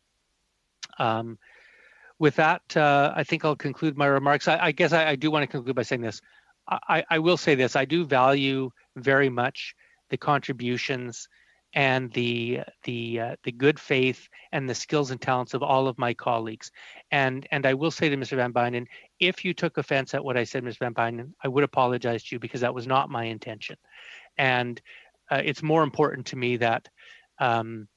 with that, I think I'll conclude my remarks. I guess I do want to conclude by saying this. I will say this. I do value very much the contributions and the good faith and the skills and talents of all of my colleagues. And I will say to Mr. Van Bynen, if you took offense at what I said, Mr. Van Bynen, I would apologize to you, because that was not my intention. And it's more important to me that that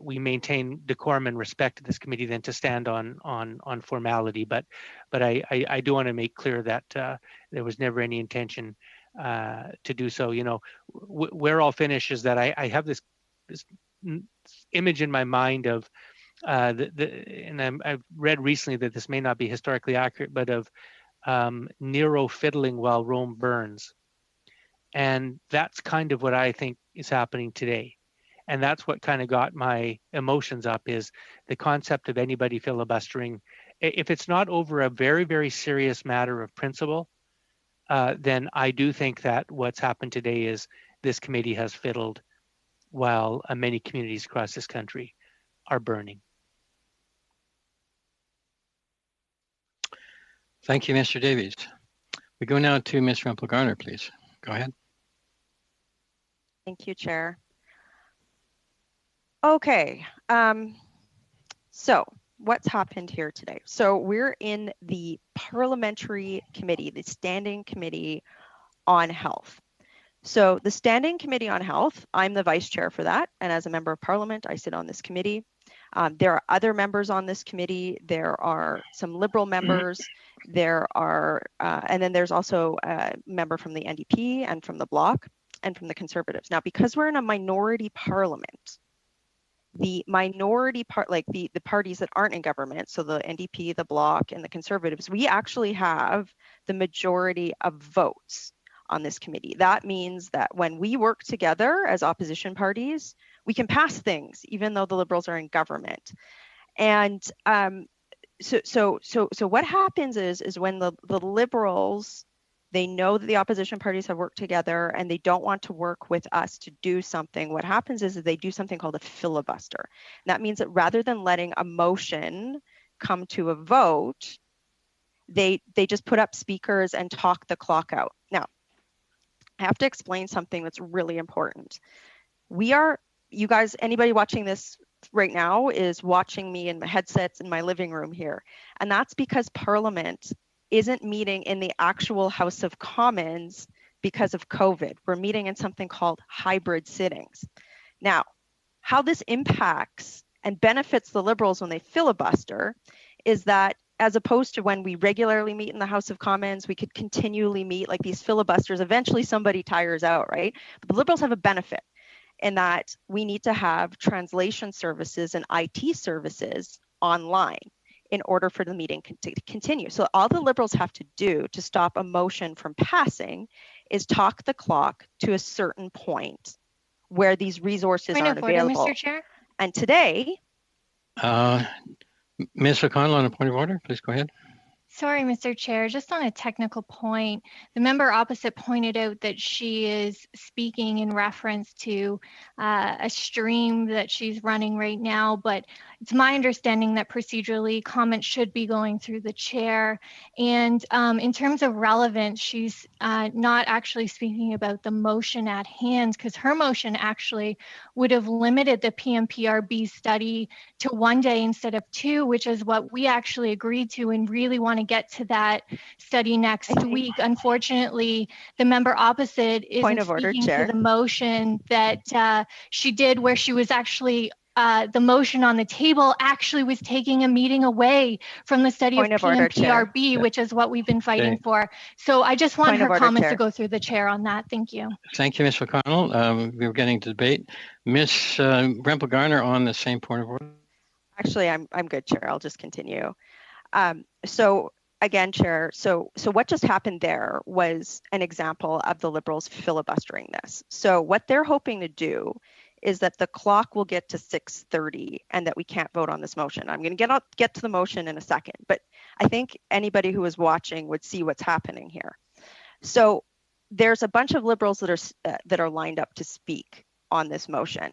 we maintain decorum and respect to this committee than to stand on formality. But I do want to make clear that there was never any intention to do so. Where I'll finish is that I have this image in my mind of and I've read recently that this may not be historically accurate, but of Nero fiddling while Rome burns. And that's kind of what I think is happening today. And that's what kind of got my emotions up, is the concept of anybody filibustering. If it's not over a very, very serious matter of principle, then I do think that what's happened today is this committee has fiddled while many communities across this country are burning. Thank you, Mr. Davies. We go now to Ms. Rempel-Garner, please. Go ahead. Thank you, Chair. Okay, so what's happened here today? So we're in the parliamentary committee, the Standing Committee on Health. So the Standing Committee on Health, I'm the vice chair for that, and as a member of Parliament, I sit on this committee. There are other members on this committee. There are some Liberal members. There are, and then there's also a member from the NDP and from the Bloc and from the Conservatives. Now, because we're in a minority parliament, the minority part, like the parties that aren't in government, so the NDP, the Bloc, and the Conservatives, we actually have the majority of votes on this committee. That means that when we work together as opposition parties, we can pass things, even though the Liberals are in government. And so what happens is when the Liberals, they know that the opposition parties have worked together and they don't want to work with us to do something, what happens is that they do something called a filibuster. And that means that rather than letting a motion come to a vote, they just put up speakers and talk the clock out. Now, I have to explain something that's really important. You guys, anybody watching this right now is watching me in my headsets in my living room here. And that's because Parliament isn't meeting in the actual House of Commons because of COVID. We're meeting in something called hybrid sittings. Now, how this impacts and benefits the Liberals when they filibuster is that as opposed to when we regularly meet in the House of Commons, we could continually meet like these filibusters. Eventually somebody tires out, right? But the Liberals have a benefit in that we need to have translation services and IT services online in order for the meeting to continue. So all the Liberals have to do to stop a motion from passing is talk the clock to a certain point where these resources aren't available. Mr. Chair. And today, Ms. O'Connell, on a point of order, please go ahead. Sorry, Mr. Chair, just on a technical point, the member opposite pointed out that she is speaking in reference to a stream that she's running right now, but it's my understanding that procedurally comments should be going through the chair. And in terms of relevance, she's not actually speaking about the motion at hand because her motion actually would have limited the PMPRB study to 1 day instead of 2, which is what we actually agreed to and really want to get to that study next week. Unfortunately, the member opposite isn't speaking to the motion that she did where she was actually the motion on the table actually was taking a meeting away from the study of PMPRB, which is what we've been fighting for. So I just want her comments to go through the chair on that. Thank you. Thank you, Ms. O'Connell. We were getting to debate. Ms. Rempel-Garner on the same point of order. Actually, I'm good, Chair. I'll just continue. So again, Chair, so what just happened there was an example of the Liberals filibustering this. So what they're hoping to do is that the clock will get to 6:30 and that we can't vote on this motion. I'm going to get to the motion in a second, but I think anybody who is watching would see what's happening here. So there's a bunch of Liberals that are lined up to speak on this motion.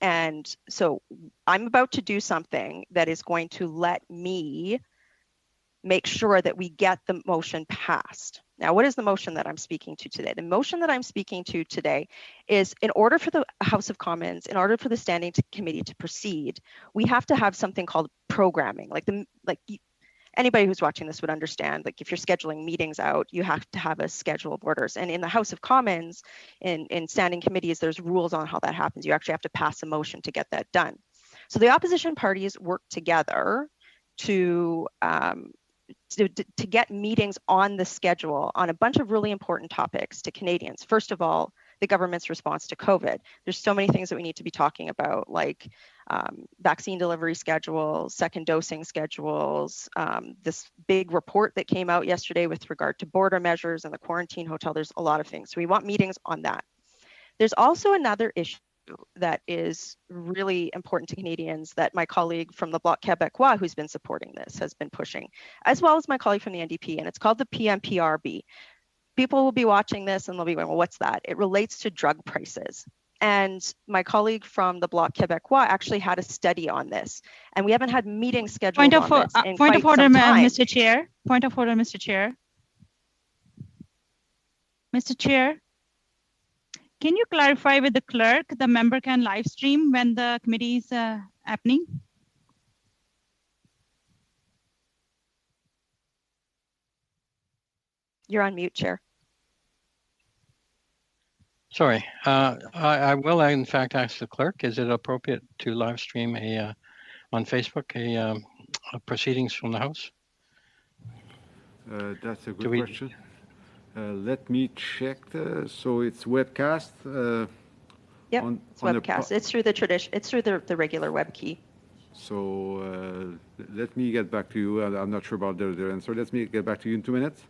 And so I'm about to do something that is going to let me make sure that we get the motion passed. Now, what is the motion that I'm speaking to today? The motion that I'm speaking to today is in order for the House of Commons, in order for the Standing Committee to proceed, we have to have something called programming. Anybody who's watching this would understand, like if you're scheduling meetings out, you have to have a schedule of orders. And in the House of Commons, in standing committees, there's rules on how that happens. You actually have to pass a motion to get that done. So the opposition parties work together to get meetings on the schedule on a bunch of really important topics to Canadians. First of all, the government's response to COVID. There's so many things that we need to be talking about, like vaccine delivery schedules, second dosing schedules, this big report that came out yesterday with regard to border measures and the quarantine hotel. There's a lot of things. So we want meetings on that. There's also another issue that is really important to Canadians that my colleague from the Bloc Québécois, who's been supporting this, has been pushing, as well as my colleague from the NDP, and it's called the PMPRB. People will be watching this and they'll be going, well, what's that? It relates to drug prices. And my colleague from the Bloc Québécois actually had a study on this, and we haven't had meetings scheduled on this in point of order, time. Mr. Chair. Point of order, Mr. Chair. Mr. Chair, can you clarify with the clerk the member can live stream when the committee is happening? You're on mute, Chair. Sorry, I will in fact ask the clerk, is it appropriate to live stream on Facebook a proceedings from the House? That's a good question. Let me check. So it's webcast. Yep, it's webcast. It's through the tradition. It's through the regular web key. So let me get back to you. I'm not sure about the answer. Let me get back to you in 2 minutes.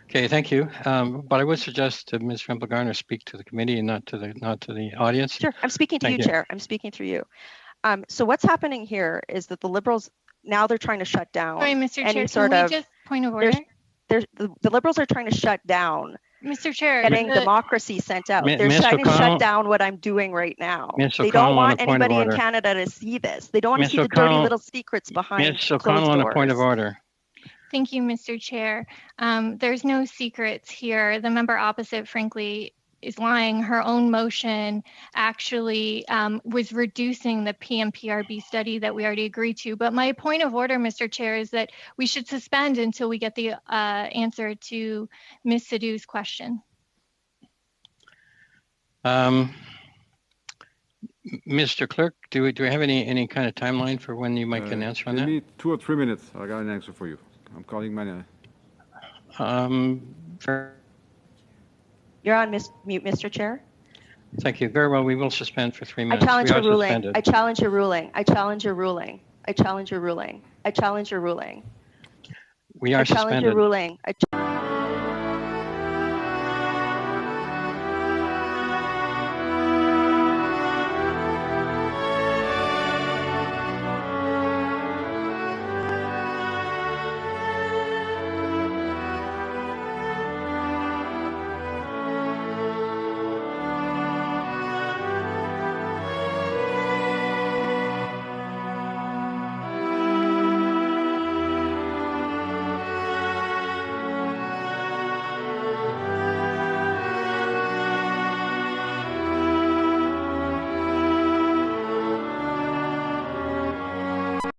Okay, thank you. But I would suggest that Ms. Rempel-Garner speak to the committee and not to the audience. Sure, I'm speaking to you, Chair. I'm speaking through you. So what's happening here is that the Liberals now they're trying to shut down. Sorry, Mr. any Chair, sort can we of just point of order? The Liberals are trying to shut down. Mr. Chair, getting democracy sent out. They're trying to shut down what I'm doing right now. They don't want anybody in Canada to see this. They don't want to see the dirty little secrets behind Ms. O'Connell on a point of order. Thank you, Mr. Chair. There's no secrets here. The member opposite, frankly, is lying. Her own motion actually was reducing the PMPRB study that we already agreed to. But my point of order, Mr. Chair, is that we should suspend until we get the answer to Ms. Sadhu's question. Mr. Clerk, do we have any kind of timeline for when you might get an answer on that? Give me 2 or 3 minutes. I got an answer for you. I'm calling my. You're on mute, Mr. Chair. Thank you. Very well. We will suspend for 3 minutes. I challenge your ruling. Suspended. I challenge your ruling. I challenge your ruling. I challenge your ruling. I challenge your ruling. We are I challenge suspended. your ruling.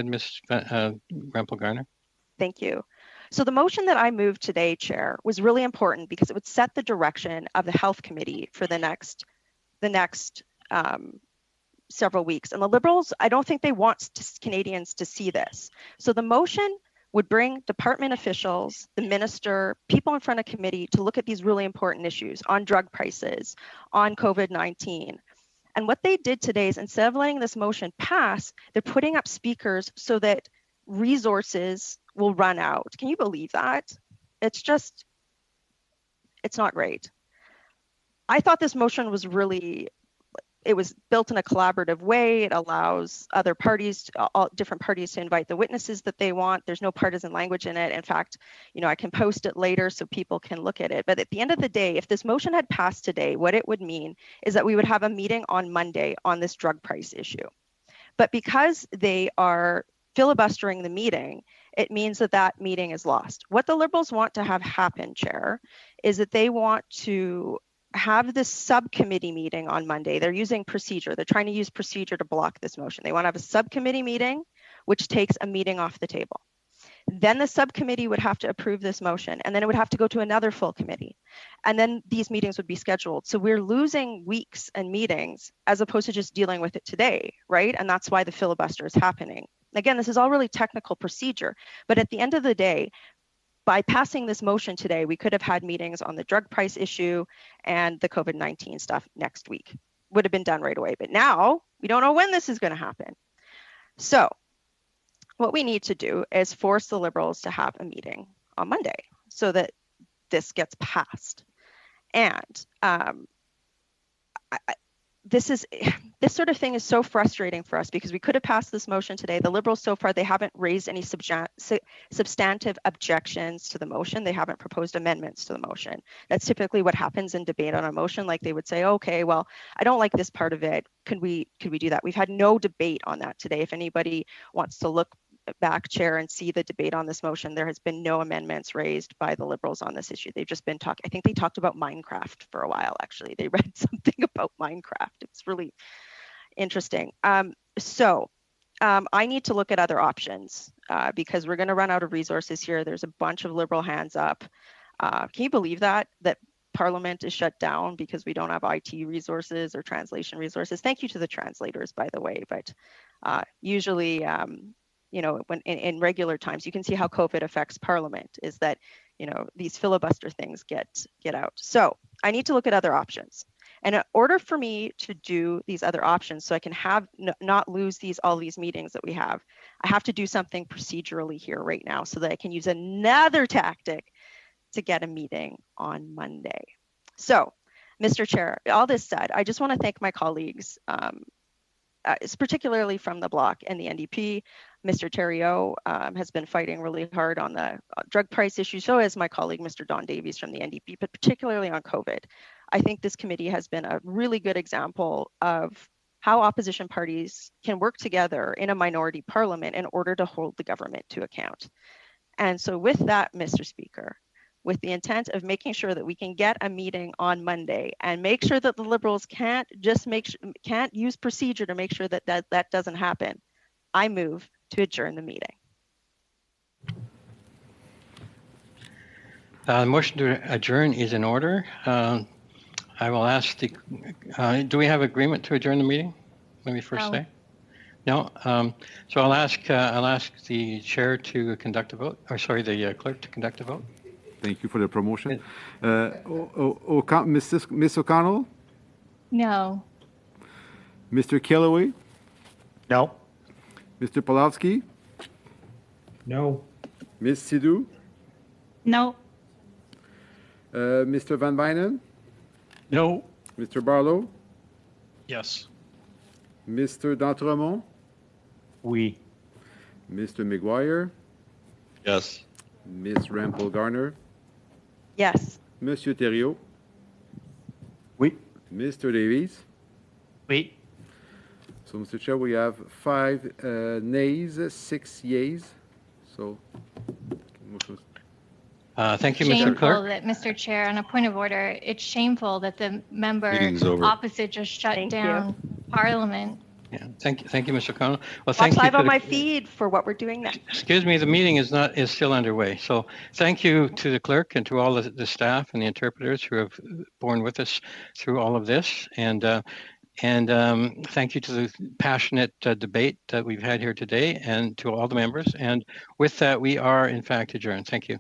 Ms. Rempel-Garner. Thank you. So the motion that I moved today, Chair, was really important because it would set the direction of the Health Committee for the next several weeks. And the Liberals, I don't think they want Canadians to see this. So the motion would bring department officials, the minister, people in front of committee to look at these really important issues on drug prices, on COVID-19. And what they did today is instead of letting this motion pass, they're putting up speakers so that resources will run out. Can you believe that? It's not great. I thought this motion was it was built in a collaborative way. It allows other parties, different parties, to invite the witnesses that they want. There's no partisan language in it. In fact, I can post it later so people can look at it. But at the end of the day, if this motion had passed today, what it would mean is that we would have a meeting on Monday on this drug price issue. But because they are filibustering the meeting, it means that that meeting is lost. What the Liberals want to have happen, Chair, is that they want to have this subcommittee meeting on Monday. They're using procedure. They're trying to use procedure to block this motion. They want to have a subcommittee meeting, which takes a meeting off the table. Then the subcommittee would have to approve this motion, and then it would have to go to another full committee. And then these meetings would be scheduled. So we're losing weeks and meetings as opposed to just dealing with it today, right? And that's why the filibuster is happening. Again, this is all really technical procedure, but at the end of the day, by passing this motion today, we could have had meetings on the drug price issue and the COVID-19 stuff next week. Would have been done right away. But now we don't know when this is going to happen. So what we need to do is force the Liberals to have a meeting on Monday so that this gets passed. And this sort of thing is so frustrating for us because we could have passed this motion today. The Liberals so far, they haven't raised any substantive objections to the motion. They haven't proposed amendments to the motion. That's typically what happens in debate on a motion. Like they would say, okay, well, I don't like this part of it. Could we do that? We've had no debate on that today. If anybody wants to look back, Chair, and see the debate on this motion, there has been no amendments raised by the Liberals on this issue. They've just been talking, I think they talked about Minecraft for a while, actually. They read something about Minecraft. It's really interesting. So I need to look at other options because we're going to run out of resources here. There's a bunch of Liberal hands up. Can you believe that Parliament is shut down because we don't have IT resources or translation resources? Thank you to the translators, by the way, but usually when in regular times, you can see how COVID affects Parliament is that, these filibuster things get out. So I need to look at other options. And in order for me to do these other options so I can have not lose all these meetings that we have, I have to do something procedurally here right now so that I can use another tactic to get a meeting on Monday. So, Mr. Chair, all this said, I just want to thank my colleagues, particularly from the Bloc and the NDP. Mr. Theriault has been fighting really hard on the drug price issue. So has my colleague, Mr. Don Davies from the NDP, but particularly on COVID. I think this committee has been a really good example of how opposition parties can work together in a minority parliament in order to hold the government to account. And so with that, Mr. Speaker, with the intent of making sure that we can get a meeting on Monday and make sure that the Liberals can't use procedure to make sure that that doesn't happen, I move to adjourn the meeting. The motion to adjourn is in order. I will ask the, do we have agreement to adjourn the meeting? Let me first say. No. So I'll ask the chair to conduct a vote, or sorry, the clerk to conduct a vote. Thank you for the promotion. Ms. O'Connell? No. Mr. Kellaway? No. Mr. Polowski? No. Ms. Sidhu? No. Mr. Van Bijnen? No. Mr. Barlow? Yes. Mr. D'Entremont? Oui. Mr. McGuire? Yes. Ms. Rampel-Garner? Yes. Monsieur Thériault? Oui. Mr. Davies? Oui. So, Mr. Chair, we have 5 nays, 6 yeas. So, motion. Thank you, Mr. Shameful Clerk. that, Mr. Chair, on a point of order, it's shameful that the member Meeting's over. opposite just shut down Parliament. Yeah, thank you, Mr. O'Connell. Well, Watch thank you. live on my feed for what we're doing next. Excuse me, the meeting is still underway. So thank you to the clerk and to all the staff and the interpreters who have borne with us through all of this. And thank you to the passionate debate that we've had here today and to all the members. And with that, we are in fact adjourned. Thank you.